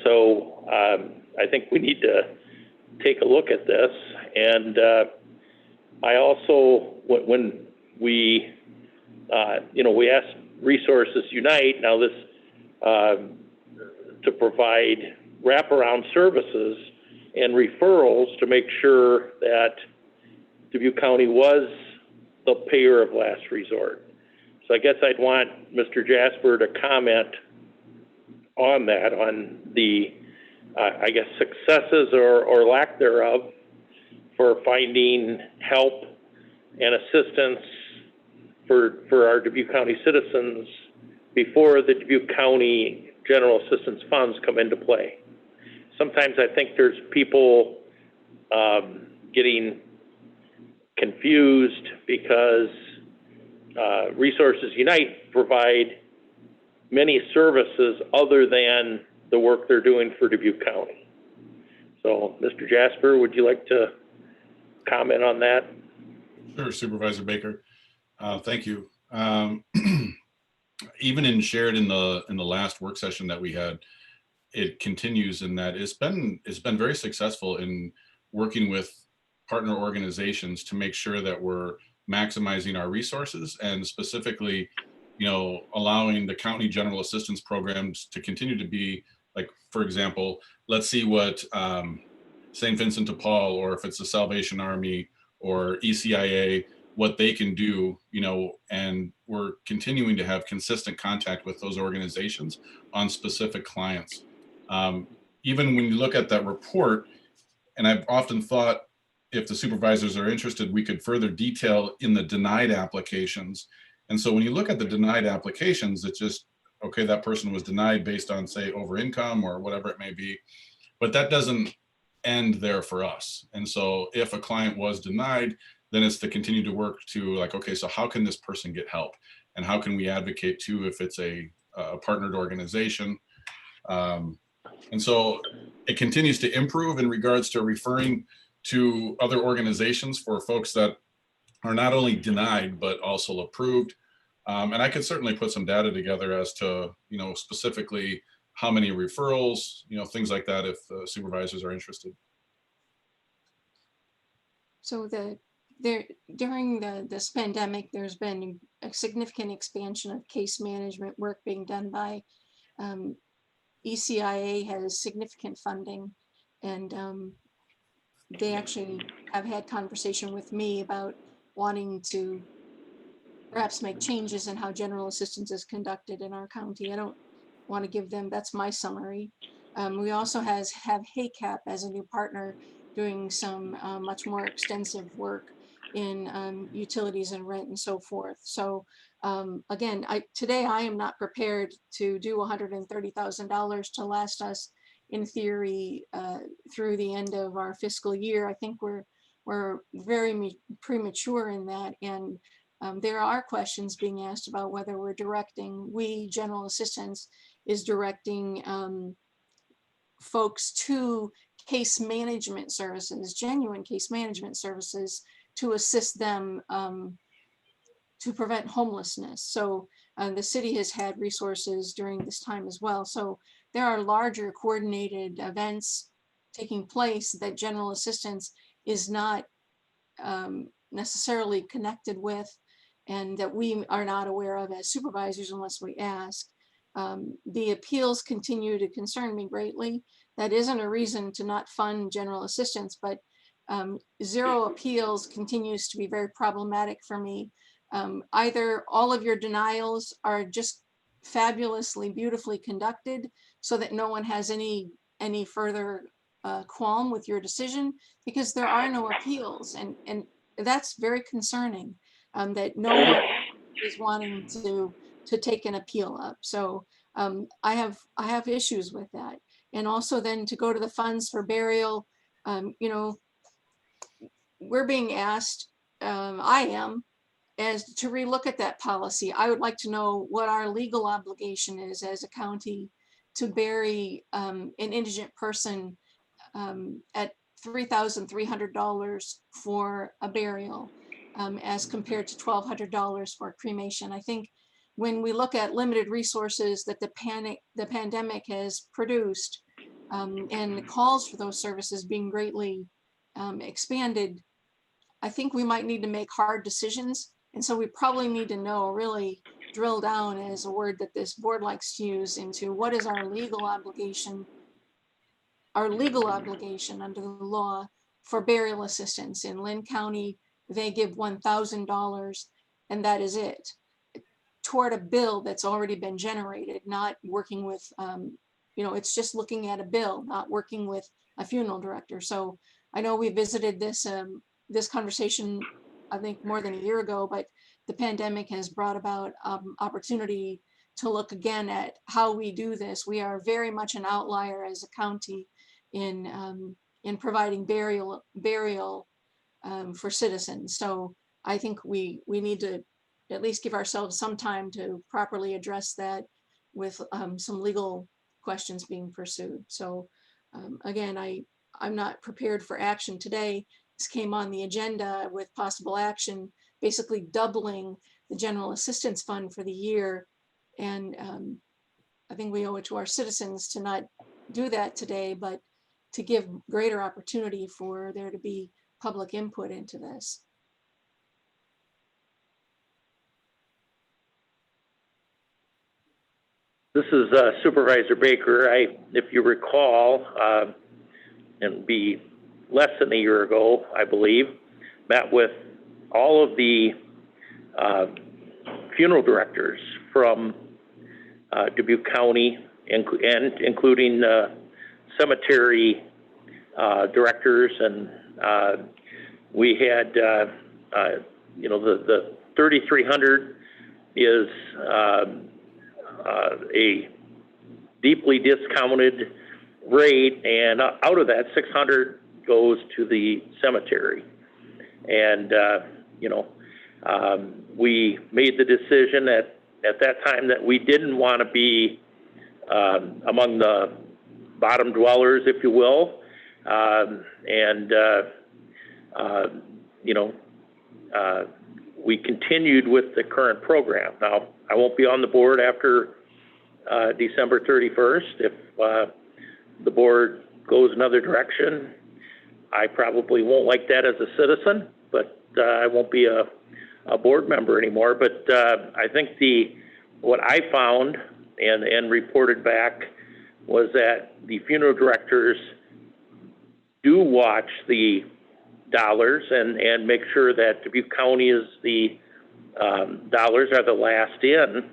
So I think we need to take a look at this. And I also, when we, we asked Resources Unite, now this, to provide wraparound services and referrals to make sure that Dubuque County was the payer of last resort. So I guess I'd want Mr. Jasper to comment on that, on the, I guess, successes or lack thereof for finding help and assistance for our Dubuque County citizens before the Dubuque County general assistance funds come into play. Sometimes I think there's people getting confused because Resources Unite provide many services other than the work they're doing for Dubuque County. So, Mr. Jasper, would you like to comment on that? Sure, Supervisor Baker. Thank you. Even shared in the last work session that we had, it continues in that it's been very successful in working with partner organizations to make sure that we're maximizing our resources, and specifically, allowing the county general assistance programs to continue to be, like, for example, let's see what St. Vincent de Paul, or if it's the Salvation Army or ECIA, what they can do, and we're continuing to have consistent contact with those organizations on specific clients. Even when you look at that report, and I've often thought, if the supervisors are interested, we could further detail in the denied applications. And so when you look at the denied applications, it's just, okay, that person was denied based on, say, over income or whatever it may be, but that doesn't end there for us. And so if a client was denied, then it's to continue to work to, like, okay, so how can this person get help? and how can we advocate too if it's a partnered organization. And so it continues to improve in regards to referring to other organizations for folks that are not only denied, but also approved. And I could certainly put some data together as to, specifically how many referrals, things like that, if supervisors are interested. So during this pandemic, there's been a significant expansion of case management work being done by ECIA has significant funding, and they actually have had conversation with me about wanting to perhaps make changes in how general assistance is conducted in our county. I don't want to give them, that's my summary. We also have HACAP as a new partner doing some much more extensive work in utilities and rent and so forth. So again, today I am not prepared to do $130,000 to last us in theory through the end of our fiscal year. I think we're very premature in that, and there are questions being asked about whether we general assistance is directing folks to case management services, genuine case management services, to assist them to prevent homelessness. So the city has had resources during this time as well. So there are larger coordinated events taking place that general assistance is not necessarily connected with, and that we are not aware of as supervisors unless we ask. The appeals continue to concern me greatly. That isn't a reason to not fund general assistance, but zero appeals continues to be very problematic for me. Either all of your denials are just fabulously, beautifully conducted so that no one has any further qualm with your decision, because there are no appeals, and that's very concerning, that no one is wanting to take an appeal up. So I have issues with that. And also then to go to the funds for burial, we're being asked, I am, as to relook at that policy. I would like to know what our legal obligation is as a county to bury an indigent person at $3,300 for a burial, as compared to $1,200 for cremation. I think when we look at limited resources that the pandemic has produced, and the calls for those services being greatly expanded, I think we might need to make hard decisions. And so we probably need to really drill down, as a word that this board likes to use, into what is our legal obligation under the law for burial assistance. In Lynn County, they give $1,000, and that is it, toward a bill that's already been generated, not working with, it's just looking at a bill, not working with a funeral director. So I know we visited this conversation, I think, more than a year ago, but the pandemic has brought about opportunity to look again at how we do this. We are very much an outlier as a county in providing burial for citizens. So I think we need to at least give ourselves some time to properly address that with some legal questions being pursued. So again, I'm not prepared for action today. This came on the agenda with possible action, basically doubling the general assistance fund for the year. And I think we owe it to our citizens to not do that today, but to give greater opportunity for there to be public input into this. This is Supervisor Baker. If you recall, and be less than a year ago, I believe, met with all of the funeral directors from Dubuque County, and including cemetery directors, and we had, the 3,300 is a deeply discounted rate, and out of that, 600 goes to the cemetery. And We made the decision at that time that we didn't want to be among the bottom dwellers, if you will. We continued with the current program. Now, I won't be on the board after December 31st. If the board goes another direction, I probably won't like that as a citizen, but I won't be a board member anymore. But I think what I found and reported back was that the funeral directors do watch the dollars and make sure that Dubuque County is the dollars are the last in.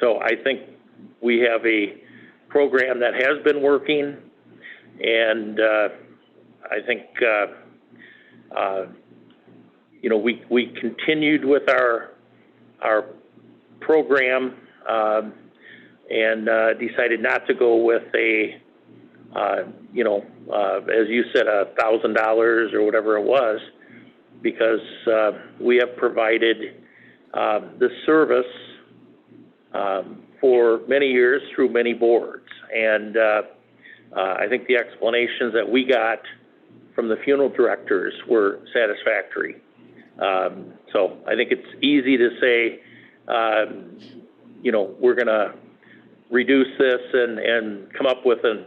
So I think we have a program that has been working, and I think we continued with our program and decided not to go with a as you said, $1,000 or whatever it was, because we have provided the service for many years through many boards. And I think the explanations that we got from the funeral directors were satisfactory. So I think it's easy to say, we're going to reduce this and come up with an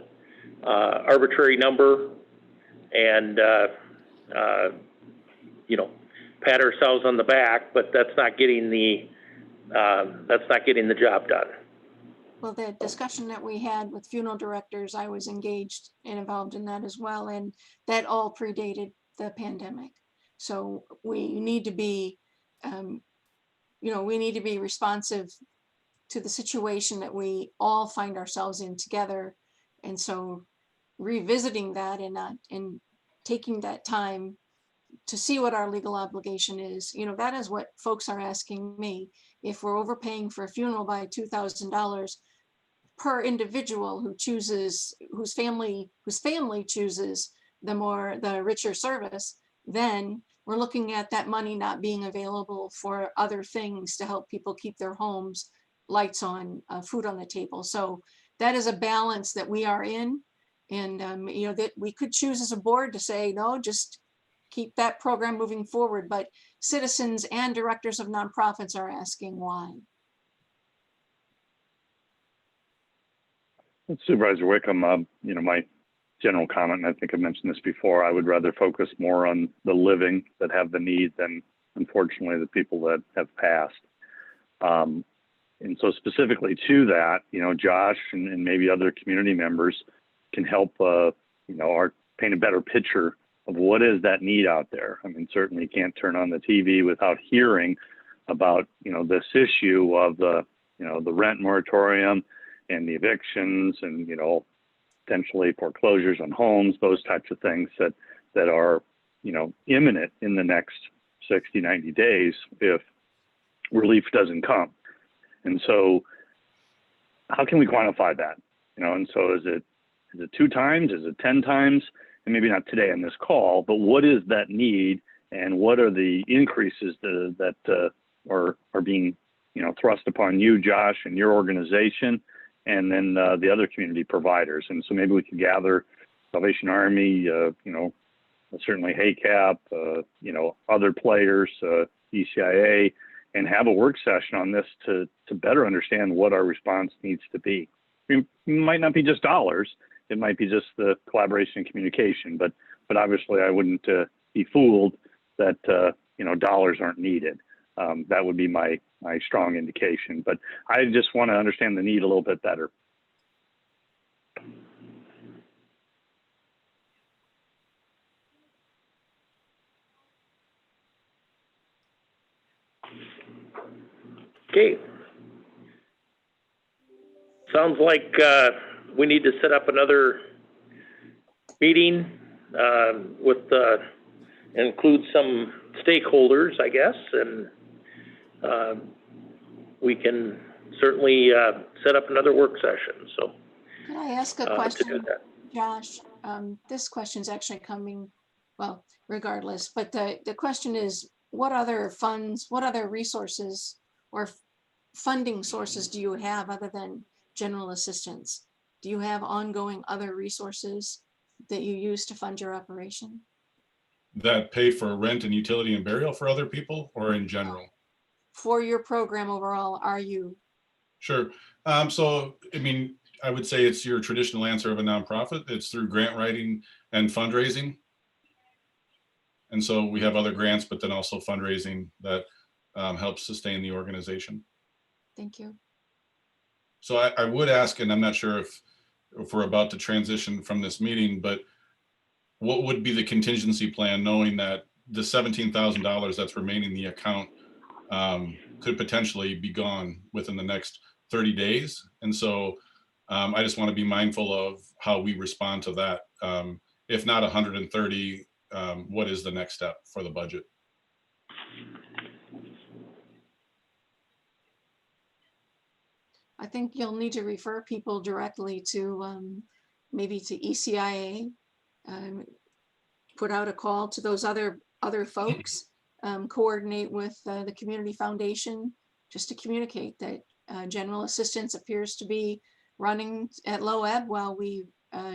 arbitrary number and pat ourselves on the back, but that's not getting the job done. Well, the discussion that we had with funeral directors, I was engaged and involved in that as well, and that all predated the pandemic. So we need to be, responsive to the situation that we all find ourselves in together. And so revisiting that and taking that time to see what our legal obligation is, that is what folks are asking me. If we're overpaying for a funeral by $2,000 per individual whose family chooses the richer service, then we're looking at that money not being available for other things to help people keep their homes, lights on, food on the table. So that is a balance that we are in. And, that we could choose as a board to say, no, just keep that program moving forward. But citizens and directors of nonprofits are asking why. Supervisor Wickham, my general comment, and I think I've mentioned this before, I would rather focus more on the living that have the need than, unfortunately, the people that have passed. And so specifically to that, Josh and maybe other community members can help, paint a better picture of what is that need out there. I mean, certainly you can't turn on the TV without hearing about, this issue of the rent moratorium and the evictions and, potentially foreclosures on homes, those types of things that are, imminent in the next 60, 90 days if relief doesn't come. And so how can we quantify that? And so is it 2 times? Is it 10 times? And maybe not today on this call, but what is that need and what are the increases that are being, thrust upon you, Josh, and your organization, and then the other community providers? And so maybe we could gather Salvation Army, certainly HACAP, other players, ECIA, and have a work session on this to better understand what our response needs to be. It might not be just dollars. It might be just the collaboration and communication, but obviously I wouldn't be fooled that, dollars aren't needed. That would be my strong indication, but I just want to understand the need a little bit better. Okay. Sounds like we need to set up another meeting with include some stakeholders, I guess, and we can certainly set up another work session. So, can I ask a question, Josh? This question is actually coming. well, regardless, but the question is, what other funds, what other resources or funding sources do you have other than general assistance? Do you have ongoing other resources that you use to fund your operation? That pay for rent and utility and burial for other people, or in general? For your program overall, are you? Sure. So, I mean, I would say it's your traditional answer of a nonprofit. It's through grant writing and fundraising. And so we have other grants, but then also fundraising that helps sustain the organization. Thank you. So I would ask, and I'm not sure if we're about to transition from this meeting, but what would be the contingency plan, knowing that the $17,000 that's remaining in the account could potentially be gone within the next 30 days. And so I just want to be mindful of how we respond to that. If not 130, what is the next step for the budget? I think you'll need to refer people directly to maybe to ECIA, put out a call to those other folks, coordinate with the community foundation, just to communicate that general assistance appears to be running at low ebb while we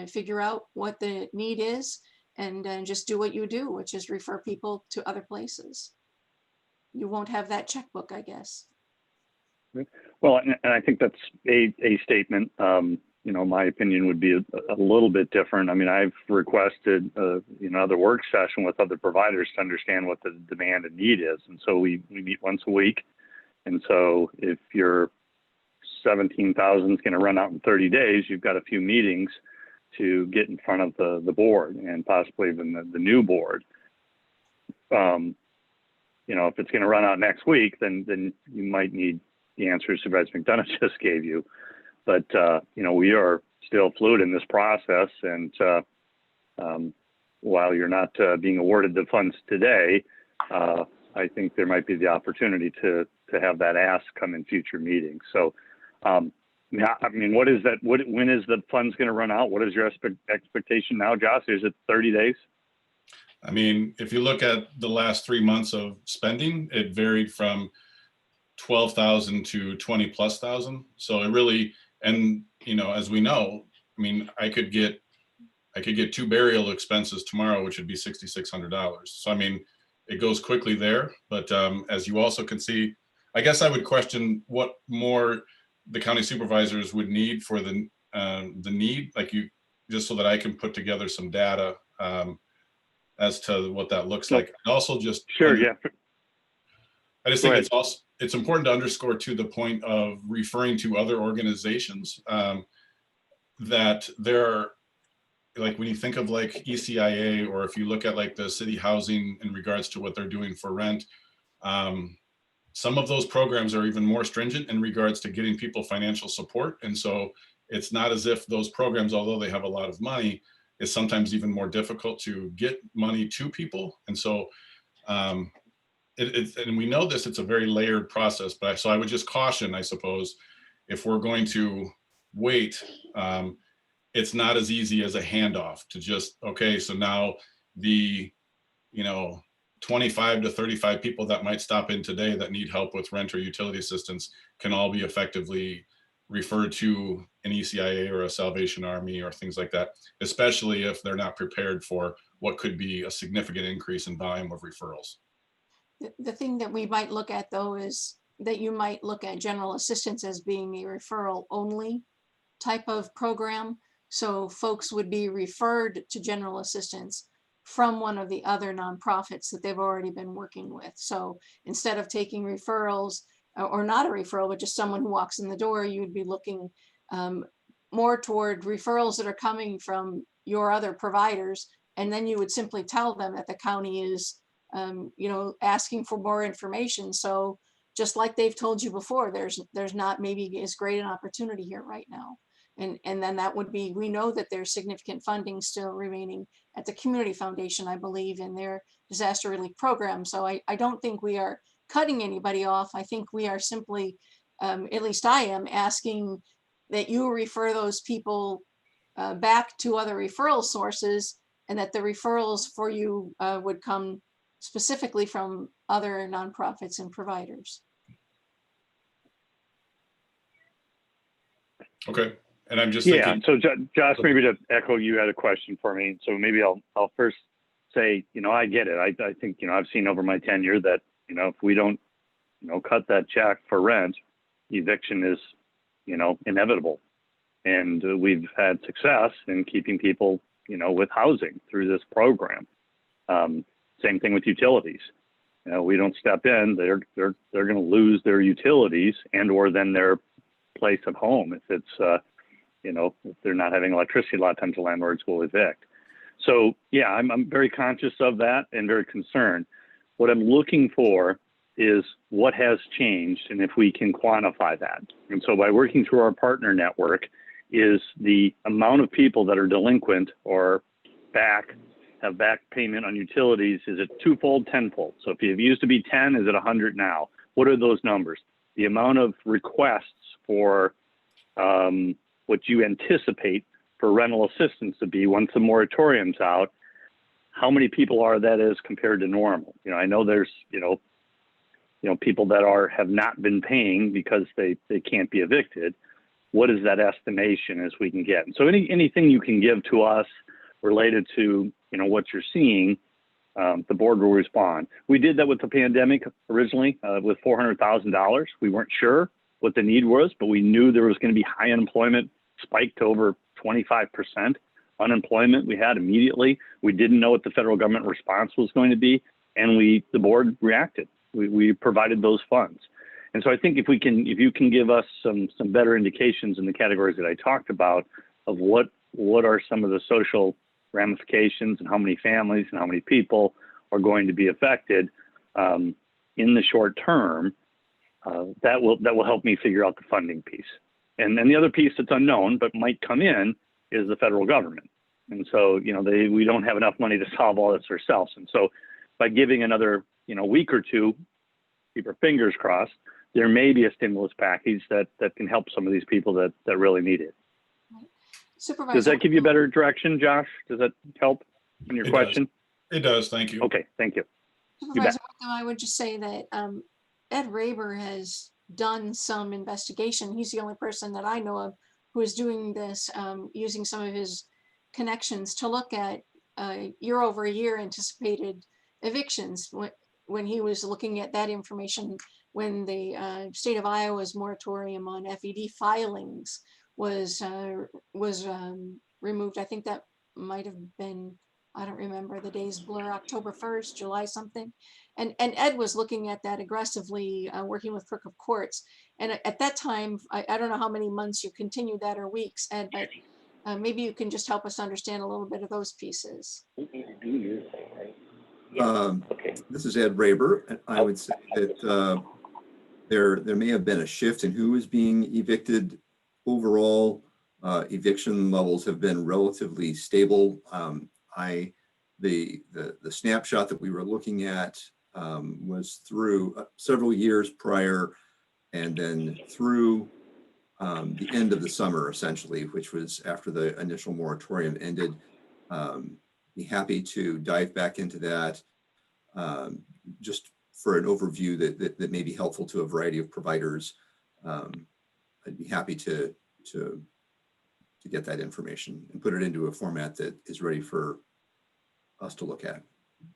figure out what the need is, and just do what you do, which is refer people to other places. You won't have that checkbook, I guess. Well, and I think that's a statement. You know, my opinion would be a little bit different. I mean, I've requested another work session with other providers to understand what the demand and need is. And so we meet once a week. And so if your 17,000 is going to run out in 30 days, you've got a few meetings to get in front of the board and possibly even the new board. You know, if it's going to run out next week, then you might need the answers Supervisor McDonough just gave you. But, you know, we are still fluid in this process. And while you're not being awarded the funds today, I think there might be the opportunity to have that ask come in future meetings. So, I mean, what is that? When is the funds going to run out? What is your expectation now, Josh? Is it 30 days? I mean, if you look at the last 3 months of spending, it varied from 12,000 to 20,000+. So it really, and you know, as we know, I mean, I could get 2 burial expenses tomorrow, which would be $6,600. So I mean, it goes quickly there. But as you also can see, I guess I would question what more the county supervisors would need for the need, like you, just so that I can put together some data as to what that looks like. And also just sure, yeah. I just think it's important to underscore to the point of referring to other organizations that there are, like when you think of like ECIA, or if you look at like the city housing in regards to what they're doing for rent, some of those programs are even more stringent in regards to getting people financial support. And so it's not as if those programs, although they have a lot of money, is sometimes even more difficult to get money to people. And so and we know this, it's a very layered process, but so I would just caution, I suppose, if we're going to wait, it's not as easy as a handoff to just, okay, so now the, 25 to 35 people that might stop in today that need help with rent or utility assistance can all be effectively referred to an ECIA or a Salvation Army or things like that, especially if they're not prepared for what could be a significant increase in volume of referrals. The thing that we might look at, though, is that you might look at general assistance as being a referral only type of program. So folks would be referred to general assistance from one of the other nonprofits that they've already been working with. So instead of taking referrals, or not a referral, but just someone who walks in the door, you would be looking more toward referrals that are coming from your other providers. And then you would simply tell them that the county is asking for more information. So just like they've told you before, there's not maybe as great an opportunity here right now. And then that would be, we know that there's significant funding still remaining at the Community Foundation, I believe, in their disaster relief program. So I don't think we are cutting anybody off. I think we are simply, at least I am, asking that you refer those people back to other referral sources and that the referrals for you would come specifically from other nonprofits and providers. Okay, and I'm just Yeah, thinking. so Josh, maybe to echo, you had a question for me. So maybe I'll first say, I get it. I think, I've seen over my tenure that, if we don't, cut that check for rent, eviction is, inevitable. And we've had success in keeping people, with housing through this program. Same thing with utilities. We don't step in, they're going to lose their utilities and or then their place of home. If it's, if they're not having electricity, a lot of times the landlords will evict. So yeah, I'm very conscious of that and very concerned. What I'm looking for is what has changed and if we can quantify that. And so by working through our partner network is the amount of people that are delinquent or have back payment on utilities. Is it twofold, tenfold? So if it used to be 10, is it 100 now? What are those numbers? The amount of requests for what you anticipate for rental assistance to be once the moratorium's out, how many people are that is compared to normal? I know there's, people that have not been paying because they can't be evicted. What is that estimation as we can get? And so anything you can give to us related to, what you're seeing, the board will respond. We did that with the pandemic originally with $400,000. We weren't sure what the need was, but we knew there was going to be high unemployment, spiked to over 25% unemployment we had immediately. We didn't know what the federal government response was going to be, and the board reacted. We provided those funds. And so I think if you can give us some better indications in the categories that I talked about of what are some of the social ramifications and how many families and how many people are going to be affected in the short term, that will help me figure out the funding piece. And then the other piece that's unknown but might come in is the federal government. And so, we don't have enough money to solve all this ourselves. And so by giving another, week or two, keep our fingers crossed, there may be a stimulus package that can help some of these people that really need it. Supervisor, does that give you better direction, Josh? Does that help in your question? It does. Thank you. Okay, thank you. Supervisor, I would just say that Ed Raber has done some investigation. He's the only person that I know of who is doing this using some of his connections to look at year over year anticipated evictions. When he was looking at that information, when the state of Iowa's moratorium on FED filings was removed. I think that might have been, I don't remember, the days blur, October 1st, July something. And Ed was looking at that aggressively, working with Clerk of Courts. And at that time, I don't know how many months you continued that or weeks, Ed, but maybe you can just help us understand a little bit of those pieces. This is Ed Raber, and I would say that there may have been a shift in who is being evicted. Overall, eviction levels have been relatively stable. The snapshot that we were looking at was through several years prior, and then through the end of the summer, essentially, which was after the initial moratorium ended. Be happy to dive back into that just for an overview that may be helpful to a variety of providers. I'd be happy to get that information and put it into a format that is ready for us to look at.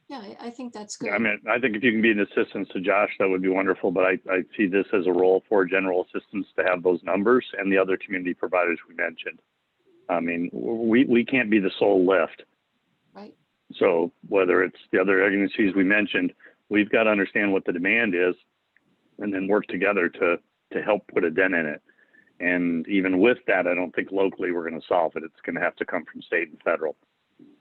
Yeah, I think that's good. I mean, I think if you can be an assistance to Josh, that would be wonderful. But I see this as a role for general assistance to have those numbers and the other community providers we mentioned. I mean, we can't be the sole lift. Right. So whether it's the other agencies we mentioned, we've got to understand what the demand is and then work together to help put a dent in it. And even with that, I don't think locally we're going to solve it. It's going to have to come from state and federal.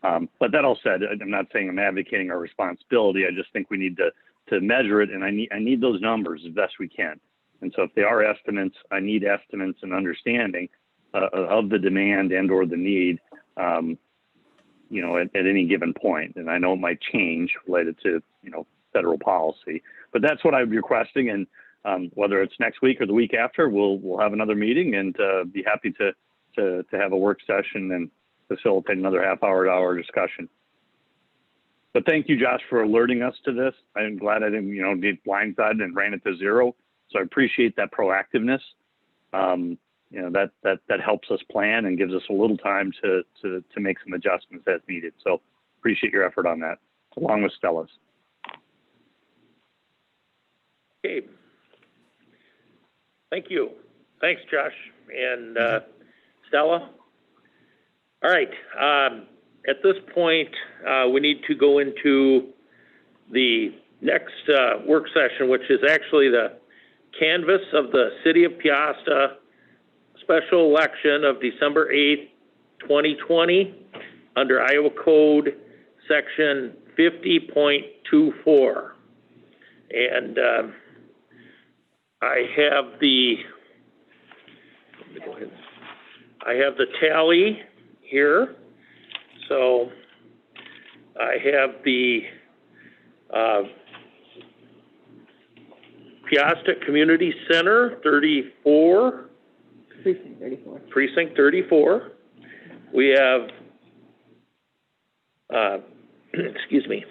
But that all said, I'm not saying I'm advocating our responsibility. I just think we need to measure it, and I need those numbers as best we can. And so if they are estimates, I need estimates and understanding of the demand and or the need, at any given point. And I know it might change related to, federal policy, but that's what I'm requesting. And whether it's next week or the week after, we'll have another meeting and be happy to have a work session and facilitate another half hour to hour discussion But thank you, Josh, for alerting us to this. I'm glad I didn't, get blindsided and ran it to zero. So I appreciate that proactiveness. That helps us plan and gives us a little time to make some adjustments as needed. So appreciate your effort on that, along with Stella's. Okay. Thank you. Thanks, Josh and Stella. All right. At this point, we need to go into the next work session, which is actually the canvass of the City of Piasta special election of December 8th, 2020, under Iowa Code Section 50.24. And I have the tally here. So I have the Piasta Community Center 34. Precinct 34. Precinct 34. We have, excuse me.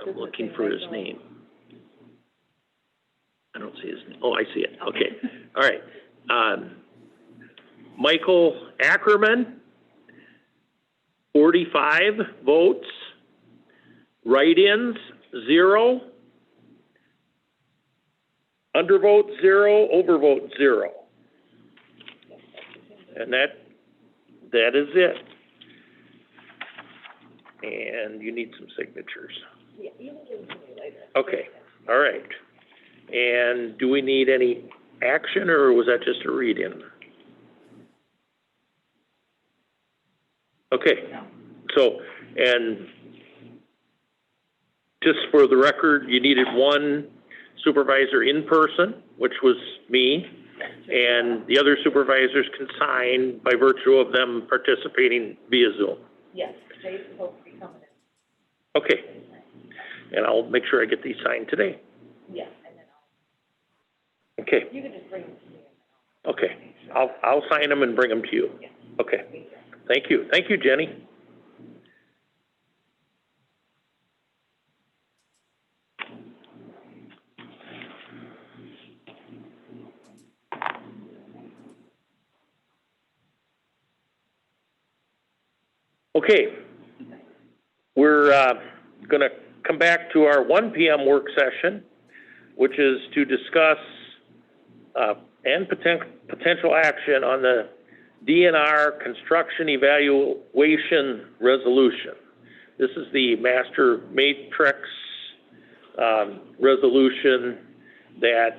I'm looking for his name. I don't see his name. Oh, I see it. Okay. All right. Michael Ackerman, 45 votes. Write-ins, 0. Undervote, 0. Overvote, 0. And that is it. And you need some signatures. Yeah, you can give it to me later. Okay. All right. And do we need any action, or was that just a read-in? Okay. So, and just for the record, you needed one supervisor in person, which was me, and the other supervisors can sign by virtue of them participating via Zoom. Yes, Jay's supposed to be coming in. Okay. And I'll make sure I get these signed today. Yeah, and then Okay. you can just bring them to me. Okay. I'll sign them and bring them to you. Okay. Thank you. Thank you, Jenny. Okay, we're going to come back to our 1 p.m. work session, which is to discuss and potential action on the DNR construction evaluation resolution. This is the master matrix resolution that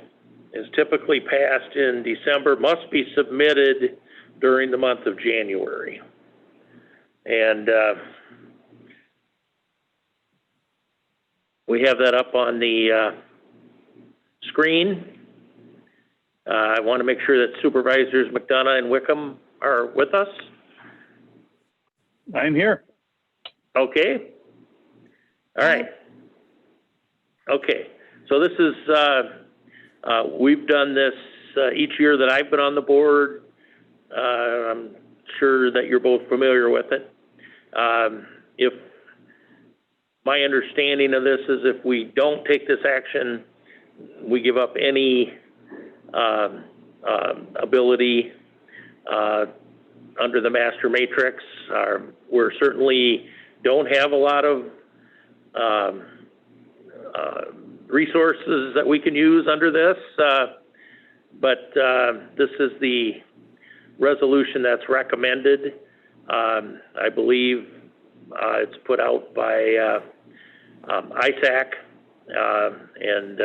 is typically passed in December, must be submitted during the month of January. And we have that up on the screen. I want to make sure that Supervisors McDonough and Wickham are with us. I'm here. Okay. All right. Okay. So this is, we've done this each year that I've been on the board. I'm sure that you're both familiar with it. If my understanding of this is if we don't take this action, we give up any ability under the master matrix. We're certainly don't have a lot of resources that we can use under this, but this is the resolution that's recommended. I believe it's put out by ISAC, and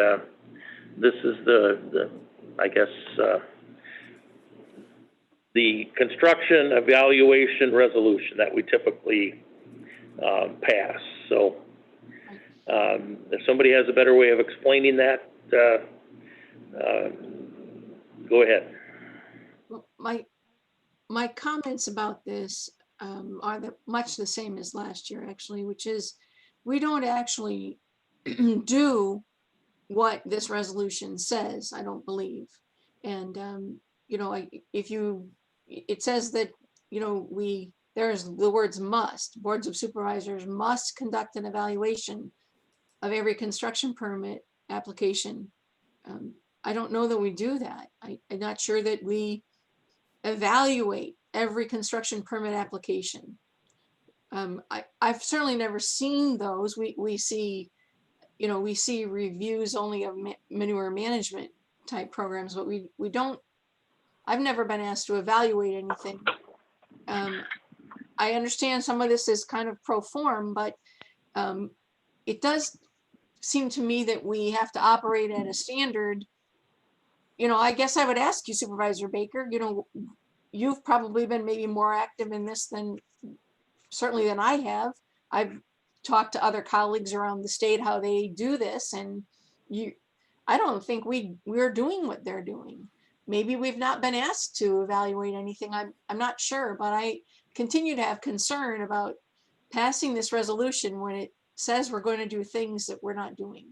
this is the I guess, the construction evaluation resolution that we typically pass. So if somebody has a better way of explaining that, go ahead. My comments about this are much the same as last year, actually, which is we don't actually do what this resolution says, I don't believe. And, you know, it says that, you know, there's the words must, boards of supervisors must conduct an evaluation of every construction permit application. I don't know that we do that. I'm not sure that we evaluate every construction permit application. I've certainly never seen those. We see, you know, we see reviews only of manure management type programs, but we don't, I've never been asked to evaluate anything. I understand some of this is kind of pro form, but it does seem to me that we have to operate at a standard. You know, I guess I would ask you, Supervisor Baker, you know, you've probably been maybe more active in this than certainly than I have. I've talked to other colleagues around the state how they do this, and I don't think we're doing what they're doing. Maybe we've not been asked to evaluate anything. I'm not sure, but I continue to have concern about passing this resolution when it says we're going to do things that we're not doing.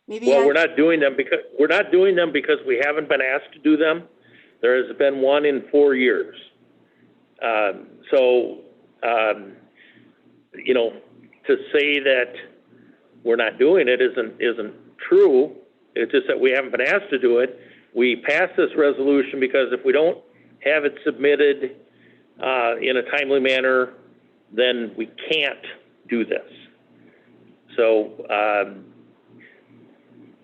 Maybe we're not doing them because we haven't been asked to do them. There has been one in 4 years. You know, to say that we're not doing it isn't true. It's just that we haven't been asked to do it. We passed this resolution because if we don't have it submitted in a timely manner, then we can't do this. So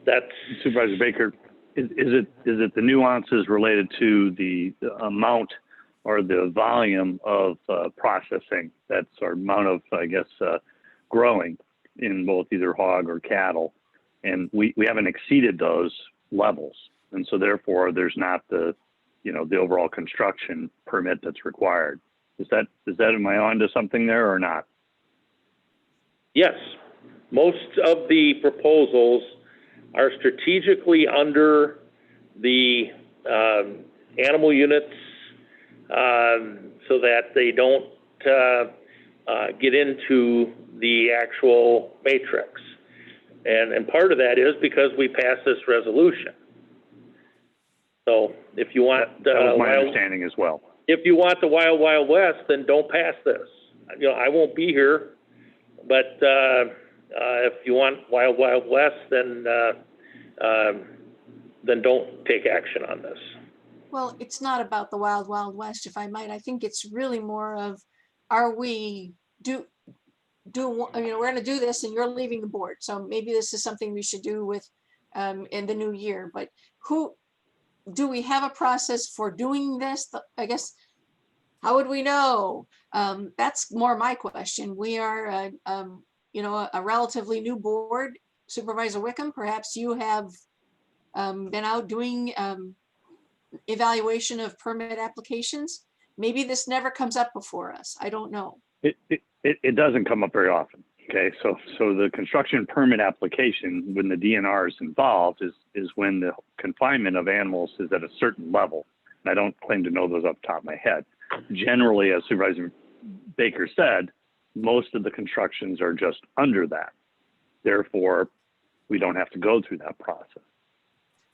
that's Supervisor Baker. Is it the nuances related to the amount or the volume of processing that's our amount of, I guess, growing in both either hog or cattle, and we haven't exceeded those levels, and so therefore there's not the, you know, the overall construction permit that's required. Is that am I on to something there or not? Yes, most of the proposals are strategically under the animal units so that they don't get into the actual matrix. And part of that is because we passed this resolution. So if you want that was my understanding as well. If you want the Wild Wild West, then don't pass this. You know, I won't be here, but if you want Wild Wild West, then don't take action on this. Well, it's not about the Wild Wild West, if I might. I think it's really more of, are we you know, we're going to do this, and you're leaving the board, so maybe this is something we should do with in the new year. But do we have a process for doing this? I guess, how would we know? That's more my question. We are, you know, a relatively new board. Supervisor Wickham, perhaps you have been out doing evaluation of permit applications. Maybe this never comes up before us. I don't know. It doesn't come up very often. Okay, so the construction permit application, when the DNR is involved, is when the confinement of animals is at a certain level. And I don't claim to know those off the top of my head. Generally, as Supervisor Baker said, most of the constructions are just under that. Therefore, we don't have to go through that process.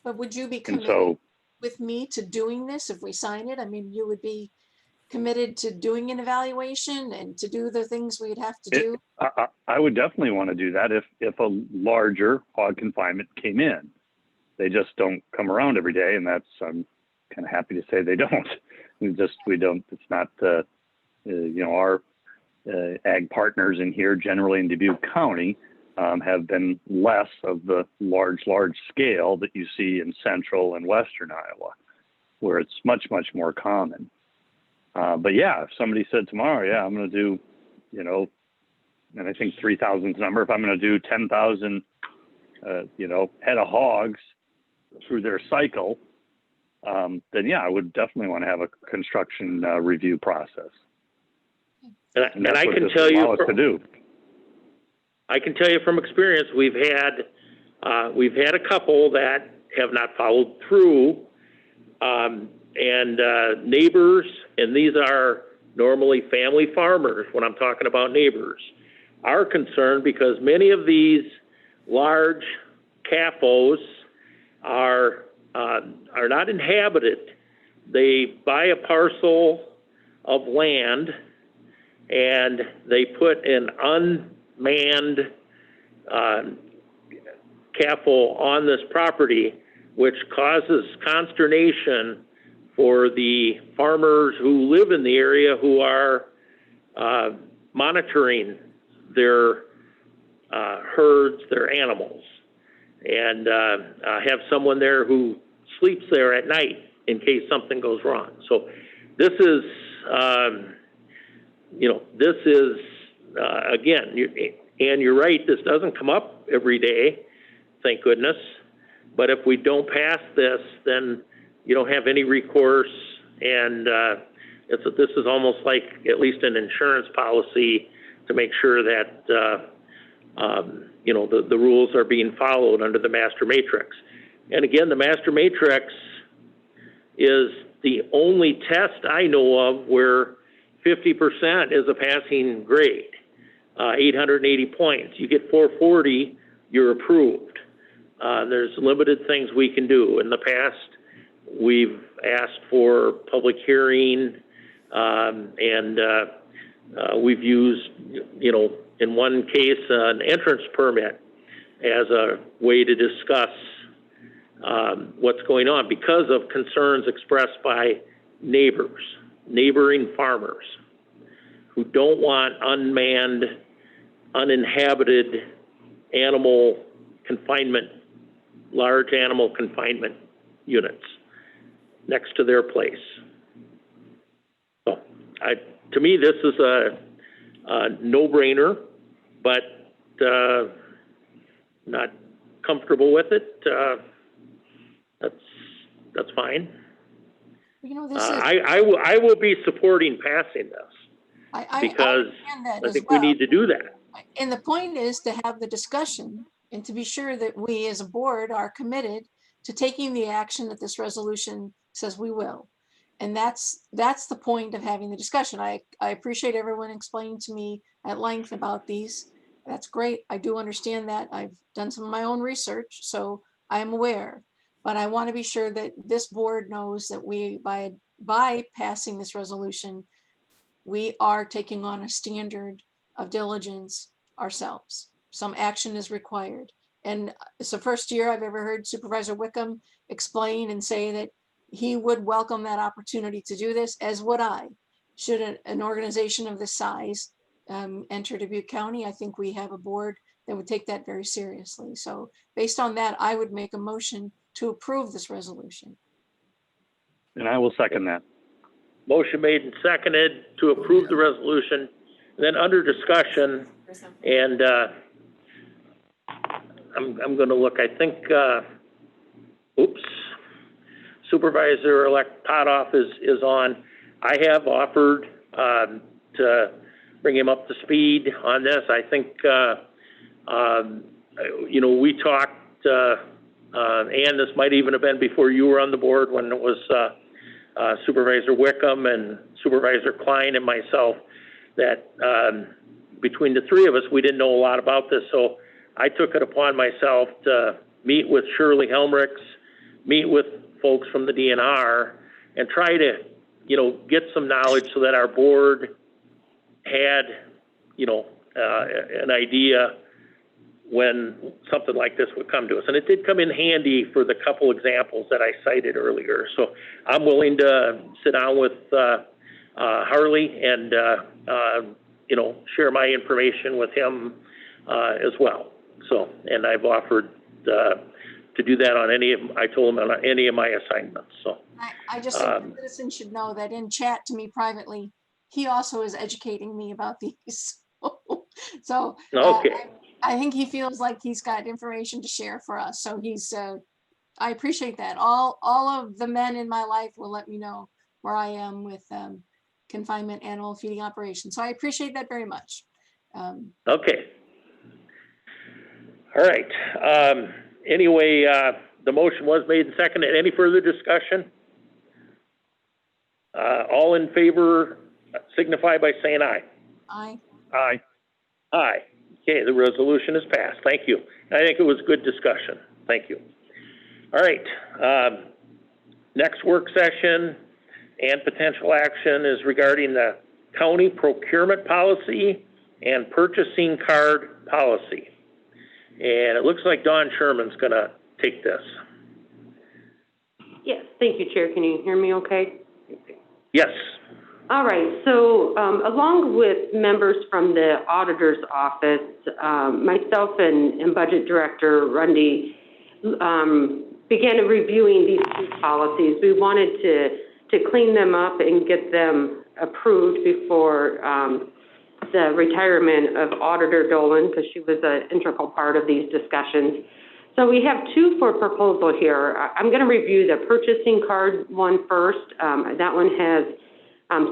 But would you be committed with me to doing this if we sign it? I mean, you would be committed to doing an evaluation and to do the things we'd have to do? I would definitely want to do that if a larger hog confinement came in. They just don't come around every day, and I'm kind of happy to say they don't. We don't. It's not. You know, our ag partners in here, generally in Dubuque County, have been less of the large scale that you see in central and western Iowa, where it's much more common. But yeah, if somebody said tomorrow, yeah, I'm going to do, you know, and I think 3,000 is the number. If I'm going to do 10,000, you know, head of hogs through their cycle, then yeah, I would definitely want to have a construction review process. And I can tell you, I can tell you from experience, we've had a couple that have not followed through, and neighbors, and these are normally family farmers when I'm talking about neighbors, are concerned because many of these large CAFOs are are not inhabited. They buy a parcel of land and they put an unmanned CAFL on this property, which causes consternation for the farmers who live in the area who are monitoring their herds, their animals, and have someone there who sleeps there at night in case something goes wrong. So this is, this is, again, and you're right, this doesn't come up every day, thank goodness. But if we don't pass this, then you don't have any recourse, and this is almost like at least an insurance policy to make sure that the rules are being followed under the master matrix. And again, the master matrix is the only test I know of where 50% is a passing grade, 880 points. You get 440, you're approved. There's limited things we can do. In the past, we've asked for public hearing, and we've used, in one case, an entrance permit as a way to discuss what's going on because of concerns expressed by neighboring farmers who don't want unmanned, uninhabited animal confinement, large animal confinement units next to their place. So, to me, this is a no-brainer, but not comfortable with it. That's fine. I will be supporting passing this because I think we need to do that. And the point is to have the discussion and to be sure that we as a board are committed to taking the action that this resolution says we will. And that's the point of having the discussion. I appreciate everyone explaining to me at length about these. That's great. I do understand that. I've done some of my own research, so I am aware. But I want to be sure that this board knows that we, by passing this resolution, we are taking on a standard of diligence ourselves. Some action is required. And it's the first year I've ever heard Supervisor Wickham explain and say that he would welcome that opportunity to do this, as would I. Should an organization of this size enter Dubuque County, I think we have a board that would take that very seriously. So based on that, I would make a motion to approve this resolution. And I will second that. Motion made and seconded to approve the resolution. And then under discussion, and I'm going to look, I think, Supervisor-elect Potoff is on. I have offered to bring him up to speed on this. I think, we talked, and this might even have been before you were on the board when it was Supervisor Wickham and Supervisor Klein and myself, that between the three of us, we didn't know a lot about this. So I took it upon myself to meet with Shirley Helmricks, meet with folks from the DNR, and try to, get some knowledge so that our board had, an idea when something like this would come to us. And it did come in handy for the couple examples that I cited earlier. So I'm willing to sit down with Harley and, share my information with him as well. So, and I've offered to do that on I told him on any of my assignments. So I just think the citizens should know that in chat to me privately, he also is educating me about these. So okay. I think he feels like he's got information to share for us. So he's, I appreciate that. All of the men in my life will let me know where I am with confinement animal feeding operations. So I appreciate that very much. Okay. All right. Anyway, the motion was made and seconded. Any further discussion? All in favor signify by saying aye. Aye. Aye. Aye. Okay, the resolution is passed. Thank you. I think it was good discussion. Thank you. All right, next work session and potential action is regarding the county procurement policy and purchasing card policy. And it looks like Dawn Sherman's gonna take this. Yes, thank you, Chair. Can you hear me okay? Yes. All right, so along with members from the auditor's office, myself and Budget Director Rundy began reviewing these two policies. We wanted to clean them up and get them approved before the retirement of Auditor Dolan, because she was an integral part of these discussions. So we have two for proposal here. I'm going to review the purchasing card one first. That one has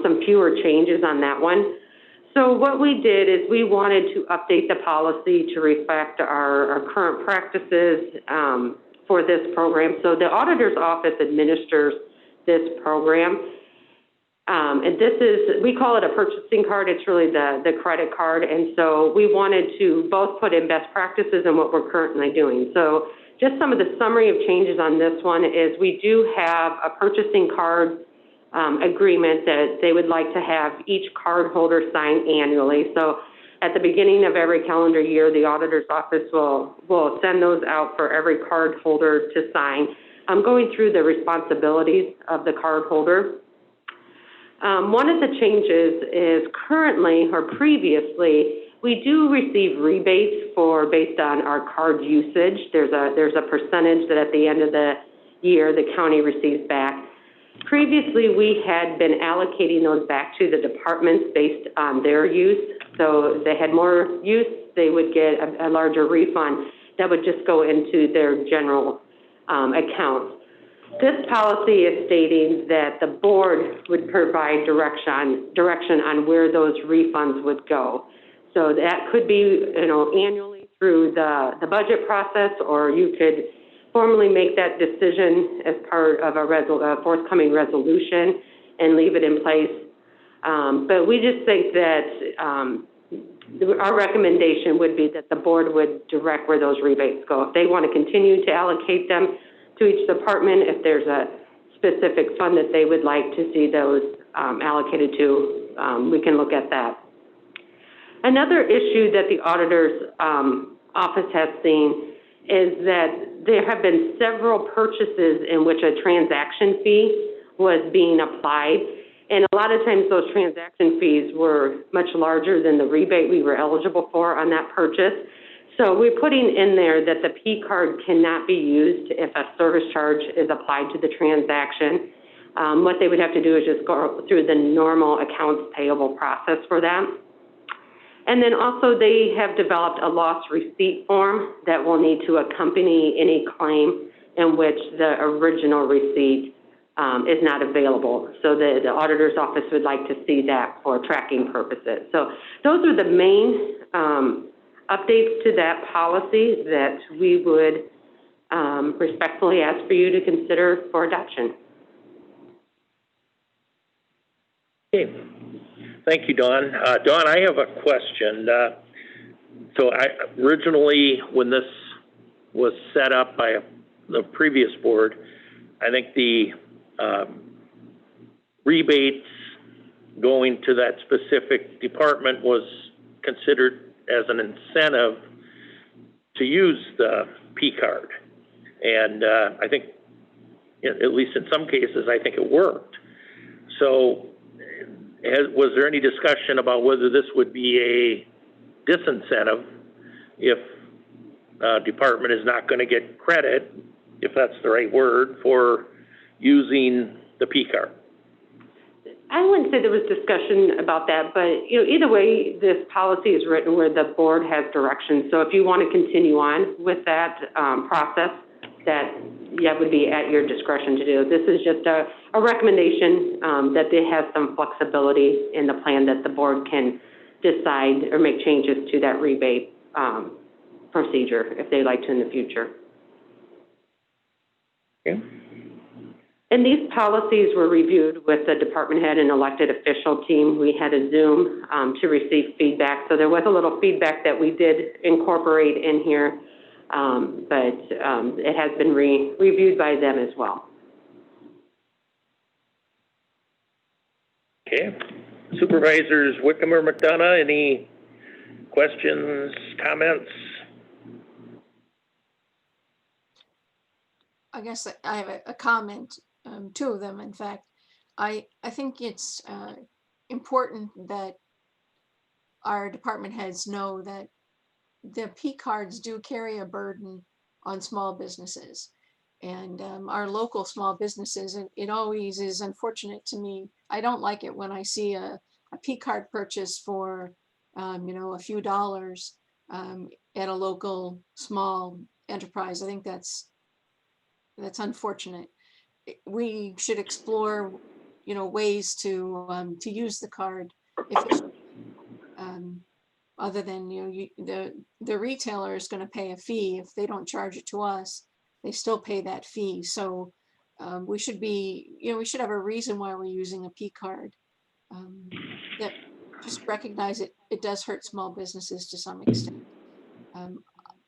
some fewer changes on that one. So what we did is we wanted to update the policy to reflect our current practices for this program. So the auditor's office administers this program. And this is, we call it a purchasing card. It's really the credit card. And so we wanted to both put in best practices and what we're currently doing. So just some of the summary of changes on this one is we do have a purchasing card agreement that they would like to have each card holder sign annually. So at the beginning of every calendar year, the auditor's office will send those out for every card holder to sign. I'm going through the responsibilities of the card holder. One of the changes is currently or previously, we do receive rebates based on our card usage. There's a percentage that at the end of the year the county receives back. Previously, we had been allocating those back to the departments based on their use. So if they had more use, they would get a larger refund that would just go into their general accounts. This policy is stating that the board would provide direction on where those refunds would go. So that could be, annually through the budget process, or you could formally make that decision as part of a forthcoming resolution and leave it in place. But we just think that our recommendation would be that the board would direct where those rebates go. If they want to continue to allocate them to each department, if there's a specific fund that they would like to see those allocated to, we can look at that. Another issue that the auditor's office has seen is that there have been several purchases in which a transaction fee was being applied. And a lot of times those transaction fees were much larger than the rebate we were eligible for on that purchase. So we're putting in there that the P card cannot be used if a service charge is applied to the transaction. What they would have to do is just go through the normal accounts payable process for that. And then also they have developed a loss receipt form that will need to accompany any claim in which the original receipt is not available. So the auditor's office would like to see that for tracking purposes. So those are the main updates to that policy that we would respectfully ask for you to consider for adoption. Okay. Thank you, Dawn. Dawn, I have a question. So originally, when this was set up by the previous board, I think the rebates going to that specific department was considered as an incentive to use the P card. And I think, at least in some cases, I think it worked. So was there any discussion about whether this would be a disincentive if a department is not going to get credit, if that's the right word, for using the P card? I wouldn't say there was discussion about that, but either way, this policy is written where the board has direction. So if you want to continue on with that process, that would be at your discretion to do. This is just a recommendation that they have some flexibility in the plan that the board can decide or make changes to that rebate procedure if they'd like to in the future. Okay. And these policies were reviewed with the department head and elected official team. We had a Zoom to receive feedback. So there was a little feedback that we did incorporate in here. But it has been reviewed by them as well. Okay. Supervisors Wickham or McDonough, any questions, comments? I guess I have a comment, two of them, in fact. I think it's important that our department heads know that the P cards do carry a burden on small businesses. And our local small businesses, and it always is unfortunate to me. I don't like it when I see a P card purchase for, a few dollars at a local small enterprise. I think that's unfortunate. We should explore, ways to use the card efficiently. Other than, the retailer is going to pay a fee. If they don't charge it to us, they still pay that fee. So we should we should have a reason why we're using a P card. That just recognize it does hurt small businesses to some extent.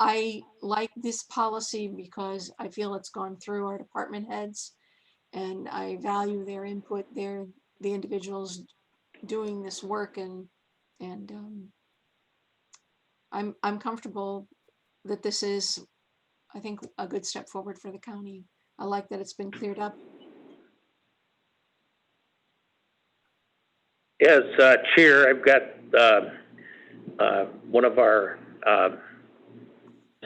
I like this policy because I feel it's gone through our department heads, and I value their input. They're the individuals doing this work, and I'm comfortable that this is, I think, a good step forward for the county. I like that it's been cleared up. As chair, I've got one of our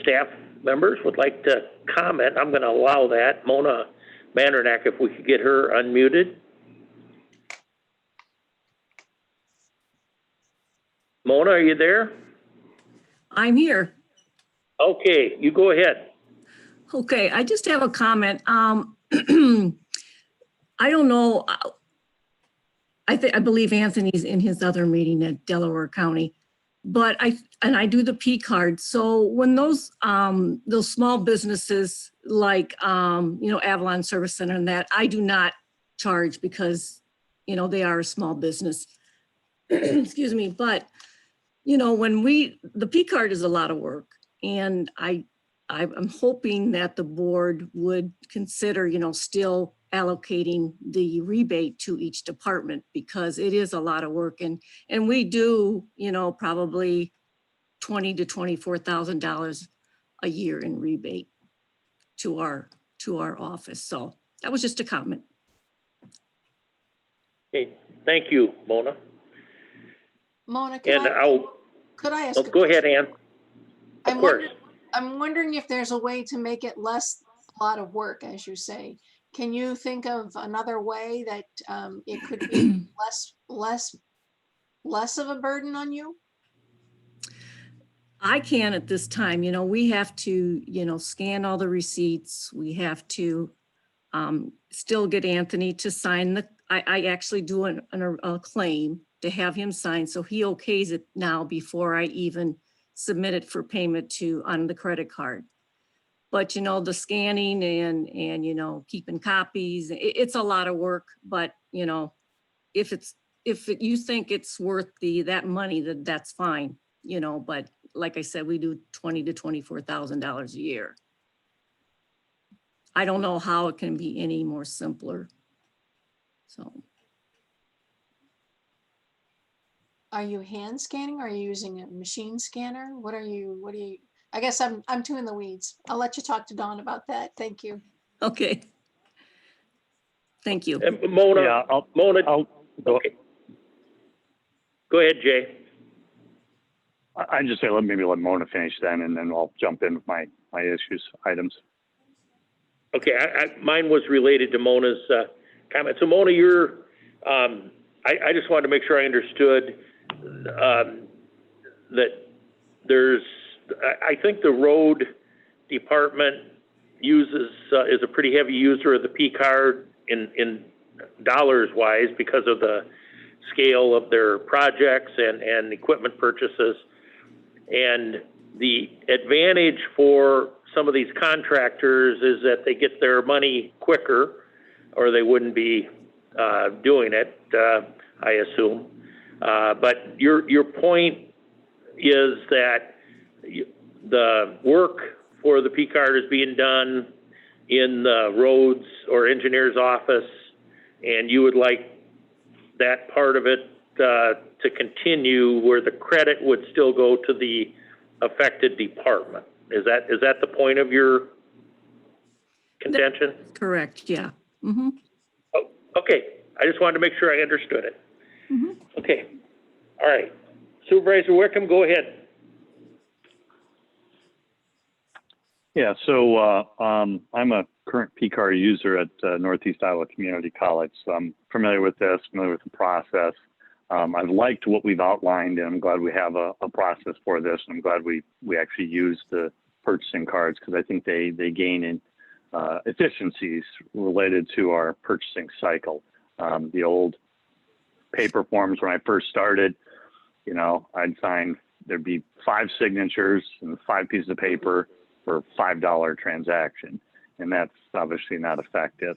staff members would like to comment. I'm going to allow that. Mona Mandernack, if we could get her unmuted. Mona, are you there? I'm here. Okay, you go ahead. Okay, I just have a comment. I don't know. I believe Anthony's in his other meeting at Delaware County, but I do the P card. So when those small businesses like Avalon Service Center and that, I do not charge because they are a small business. Excuse me, but when the P card is a lot of work, and I'm hoping that the board would consider, still allocating the rebate to each department, because it is a lot of work, and we do, probably $20,000 to $24,000 a year in rebate to our office. So that was just a comment. Okay, thank you, Mona. Mona, could I ask? Go ahead, Ann. Of course. I'm wondering if there's a way to make it a lot of work, as you say. Can you think of another way that it could be less of a burden on you? I can at this time. We have to, scan all the receipts. We have to still get Anthony to sign I actually do a claim to have him sign, so he okays it now before I even submit it for payment on the credit card. But the scanning and keeping copies, it's a lot of work. But if you think it's worth that money, that's fine. But like I said, we do $20,000 to $24,000 a year. I don't know how it can be any more simpler. So. Are you hand scanning? Or are you using a machine scanner? What are you? I guess I'm too in the weeds. I'll let you talk to Dawn about that. Thank you. Okay. Thank you. Mona. Yeah, okay. Go ahead, Jay. I just say maybe let Mona finish then, and then I'll jump in with my items. Okay, mine was related to Mona's comment. So Mona, you're. I just wanted to make sure I understood that there's. I think the road department is a pretty heavy user of the P card in dollars wise because of the scale of their projects and equipment purchases. And the advantage for some of these contractors is that they get their money quicker, or they wouldn't be doing it, I assume. But your point is that the work for the P card is being done in the roads or engineer's office, and you would like that part of it to continue where the credit would still go to the affected department. Is that the point of your contention? Correct, yeah. Mm-hmm. Oh, okay, I just wanted to make sure I understood it. Mm-hmm. Okay, all right. Supervisor Wickham, go ahead. Yeah, so I'm a current P-card user at Northeast Iowa Community College, so I'm familiar with this, familiar with the process. I've liked what we've outlined, and I'm glad we have a process for this. I'm glad we actually use the purchasing cards because I think they gain in efficiencies related to our purchasing cycle. The old paper forms when I first started, you know, I'd sign, there'd be 5 signatures and 5 pieces of paper for a $5 transaction, and that's obviously not effective.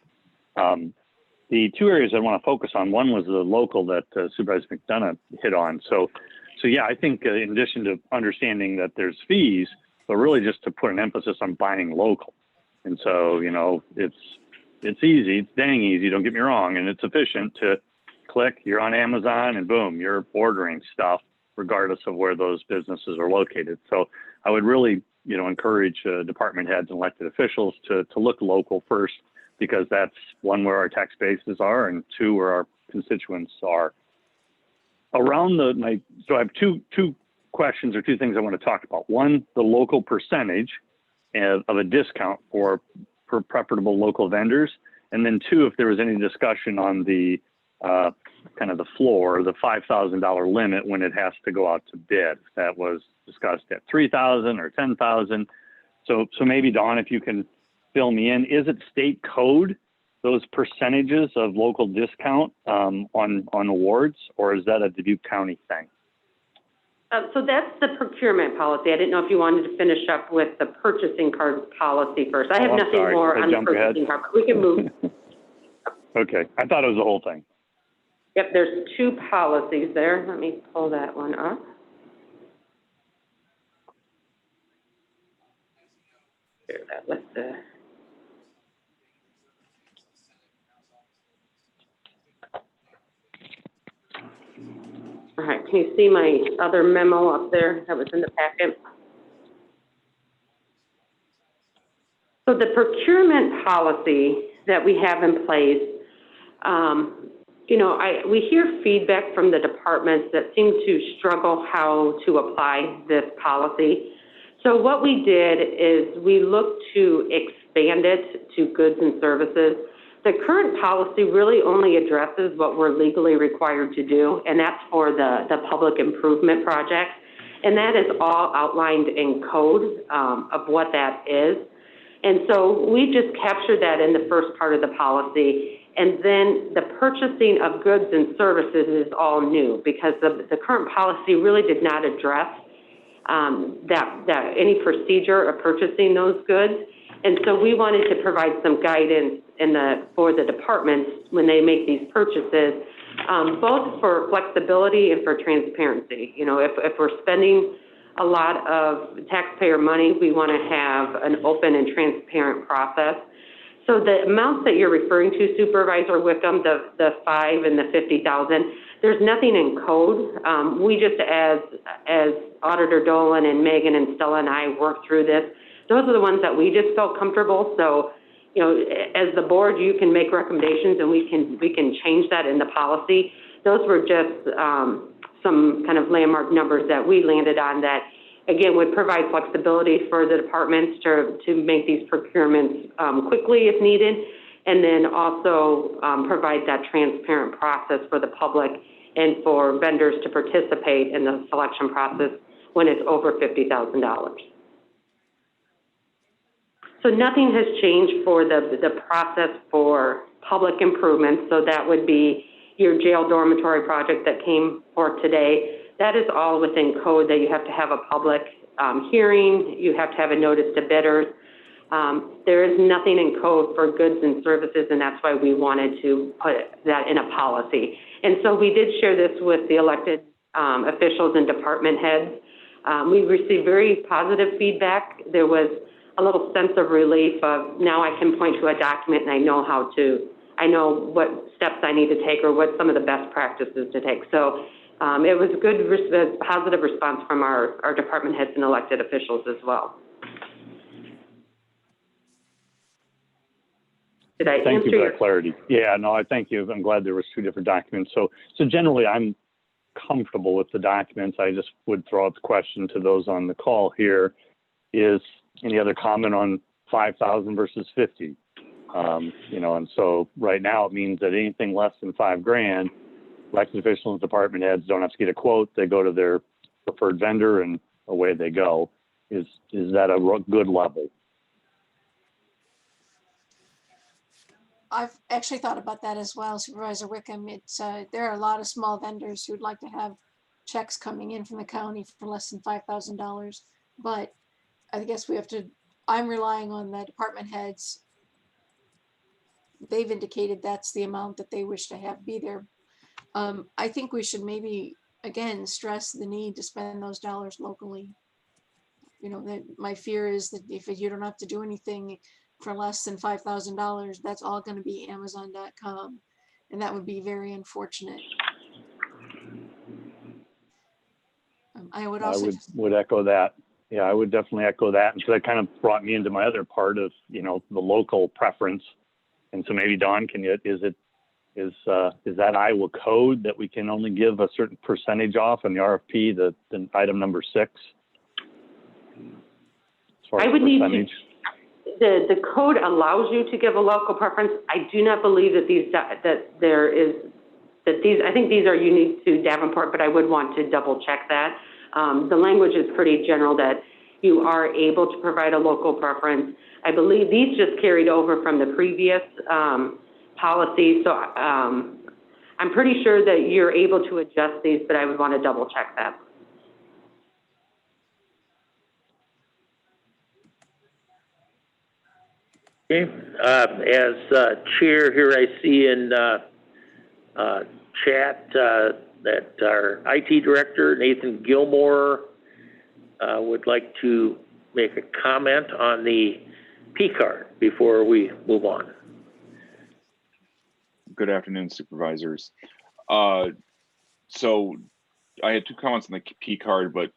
The 2 areas I want to focus on, one was the local that Supervisor McDonough hit on. So yeah, I think in addition to understanding that there's fees, but really just to put an emphasis on buying local. And so, you know, it's easy, it's dang easy, don't get me wrong, and it's efficient to click, you're on Amazon, and boom, you're ordering stuff regardless of where those businesses are located. So I would really, you know, encourage department heads and elected officials to look local first, because that's one, where our tax bases are, and 2, where our constituents are. Around so I have two questions or 2 things I want to talk about. One, the local percentage of a discount for preferable local vendors. And then 2, if there was any discussion on the kind of the floor, the $5,000 limit when it has to go out to bid. That was discussed at $3,000 or $10,000. So maybe Dawn, if you can fill me in, is it state code, those percentages of local discount on awards, or is that a Dubuque County thing? So that's the procurement policy. I didn't know if you wanted to finish up with the purchasing card policy first. I have nothing more on the purchasing card, but we can move. Okay, I thought it was the whole thing. Yep, there's 2 policies there. Let me pull that one up. There, that was the. All right, can you see my other memo up there that was in the packet? So the procurement policy that we have in place, you know, we hear feedback from the departments that seem to struggle how to apply this policy. So what we did is we looked to expand it to goods and services. The current policy really only addresses what we're legally required to do, and that's for the public improvement projects. And that is all outlined in code of what that is. And so we just captured that in the first part of the policy. And then the purchasing of goods and services is all new, because the current policy really did not address that any procedure of purchasing those goods. And so we wanted to provide some guidance for the departments when they make these purchases, both for flexibility and for transparency. You know, if we're spending a lot of taxpayer money, we want to have an open and transparent process. So the amounts that you're referring to, Supervisor Wickham, the 5 and the 50,000, there's nothing in code. We just, as Auditor Dolan and Megan and Stella and I worked through this, those are the ones that we just felt comfortable. So, you know, as the board, you can make recommendations, and we can change that in the policy. Those were just some kind of landmark numbers that we landed on that, again, would provide flexibility for the departments to make these procurements quickly if needed, and then also provide that transparent process for the public and for vendors to participate in the selection process when it's over $50,000. So nothing has changed for the process for public improvements. So that would be your jail dormitory project that came forth today. That is all within code, that you have to have a public hearing, you have to have a notice to bidders. There is nothing in code for goods and services, and that's why we wanted to put that in a policy. And so we did share this with the elected officials and department heads. We received very positive feedback. There was a little sense of relief of now I can point to a document and I know what steps I need to take or what some of the best practices to take. So it was a positive response from our department heads and elected officials as well. Did I Thank answer you for your that clarity. Yeah, no, I thank you. I'm glad there was two different documents. So generally I'm comfortable with the documents. I just would throw out the question to those on the call here is any other comment on 5,000 versus 50? You know, and so right now it means that anything less than $5,000, elected officials and department heads don't have to get a quote. They go to their preferred vendor and away they go. Is that a good level? I've actually thought about that as well, Supervisor Wickham. There are a lot of small vendors who'd like to have checks coming in from the county for less than $5,000, but I guess I'm relying on the department heads. They've indicated that's the amount that they wish to have be there. I think we should maybe, again, stress the need to spend those dollars locally. You know, that my fear is that if you don't have to do anything for less than $5,000, that's all going to be Amazon.com. And that would be very unfortunate. I would echo that. Yeah, I would definitely echo that. And so that kind of brought me into my other part of, you know, the local preference. And so maybe Dawn, is that Iowa code that we can only give a certain percentage off on the RFP, the item number 6? I would need to, the code allows you to give a local preference. I do not believe that I think these are unique to Davenport, but I would want to double check that. The language is pretty general that you are able to provide a local preference. I believe these just carried over from the previous policy. So I'm pretty sure that you're able to adjust these, but I would want to double check that. Okay, as chair here, I see in chat that our IT director, Nathan Gilmore, would like to make a comment on the P card before we move on. Good afternoon, supervisors. So I had two comments on the P card, but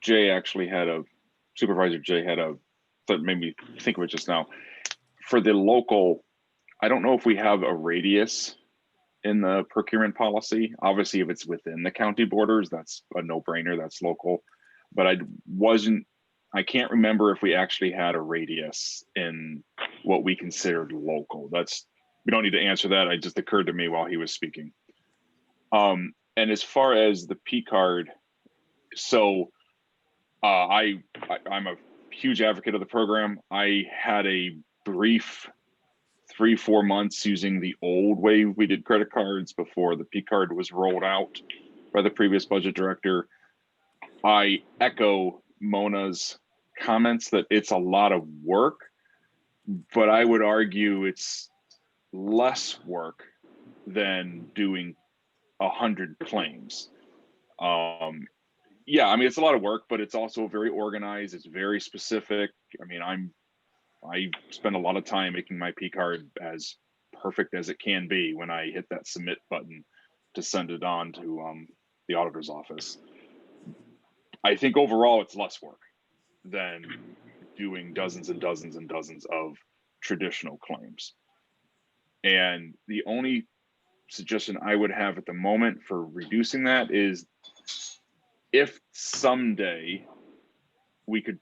Supervisor Jay that made me think of it just now. For the local, I don't know if we have a radius in the procurement policy. Obviously, if it's within the county borders, that's a no-brainer, that's local. But I can't remember if we actually had a radius in what we considered local. We don't need to answer that. It just occurred to me while he was speaking. And as far as the P card, so I'm a huge advocate of the program. I had a brief 3-4 months using the old way we did credit cards before the P card was rolled out by the previous budget director. I echo Mona's comments that it's a lot of work, but I would argue it's less work than doing 100 claims. Yeah, I mean, it's a lot of work, but it's also very organized. It's very specific. I mean, I spend a lot of time making my P card as perfect as it can be when I hit that submit button to send it on to the auditor's office. I think overall it's less work than doing dozens and dozens and dozens of traditional claims. And the only suggestion I would have at the moment for reducing that is if someday we could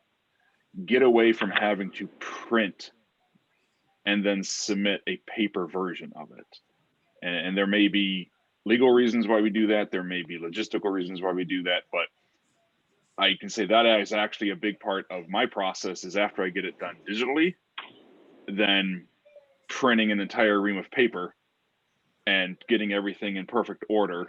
get away from having to print and then submit a paper version of it. And there may be legal reasons why we do that. There may be logistical reasons why we do that, but I can say that is actually a big part of my process is after I get it done digitally, then printing an entire ream of paper and getting everything in perfect order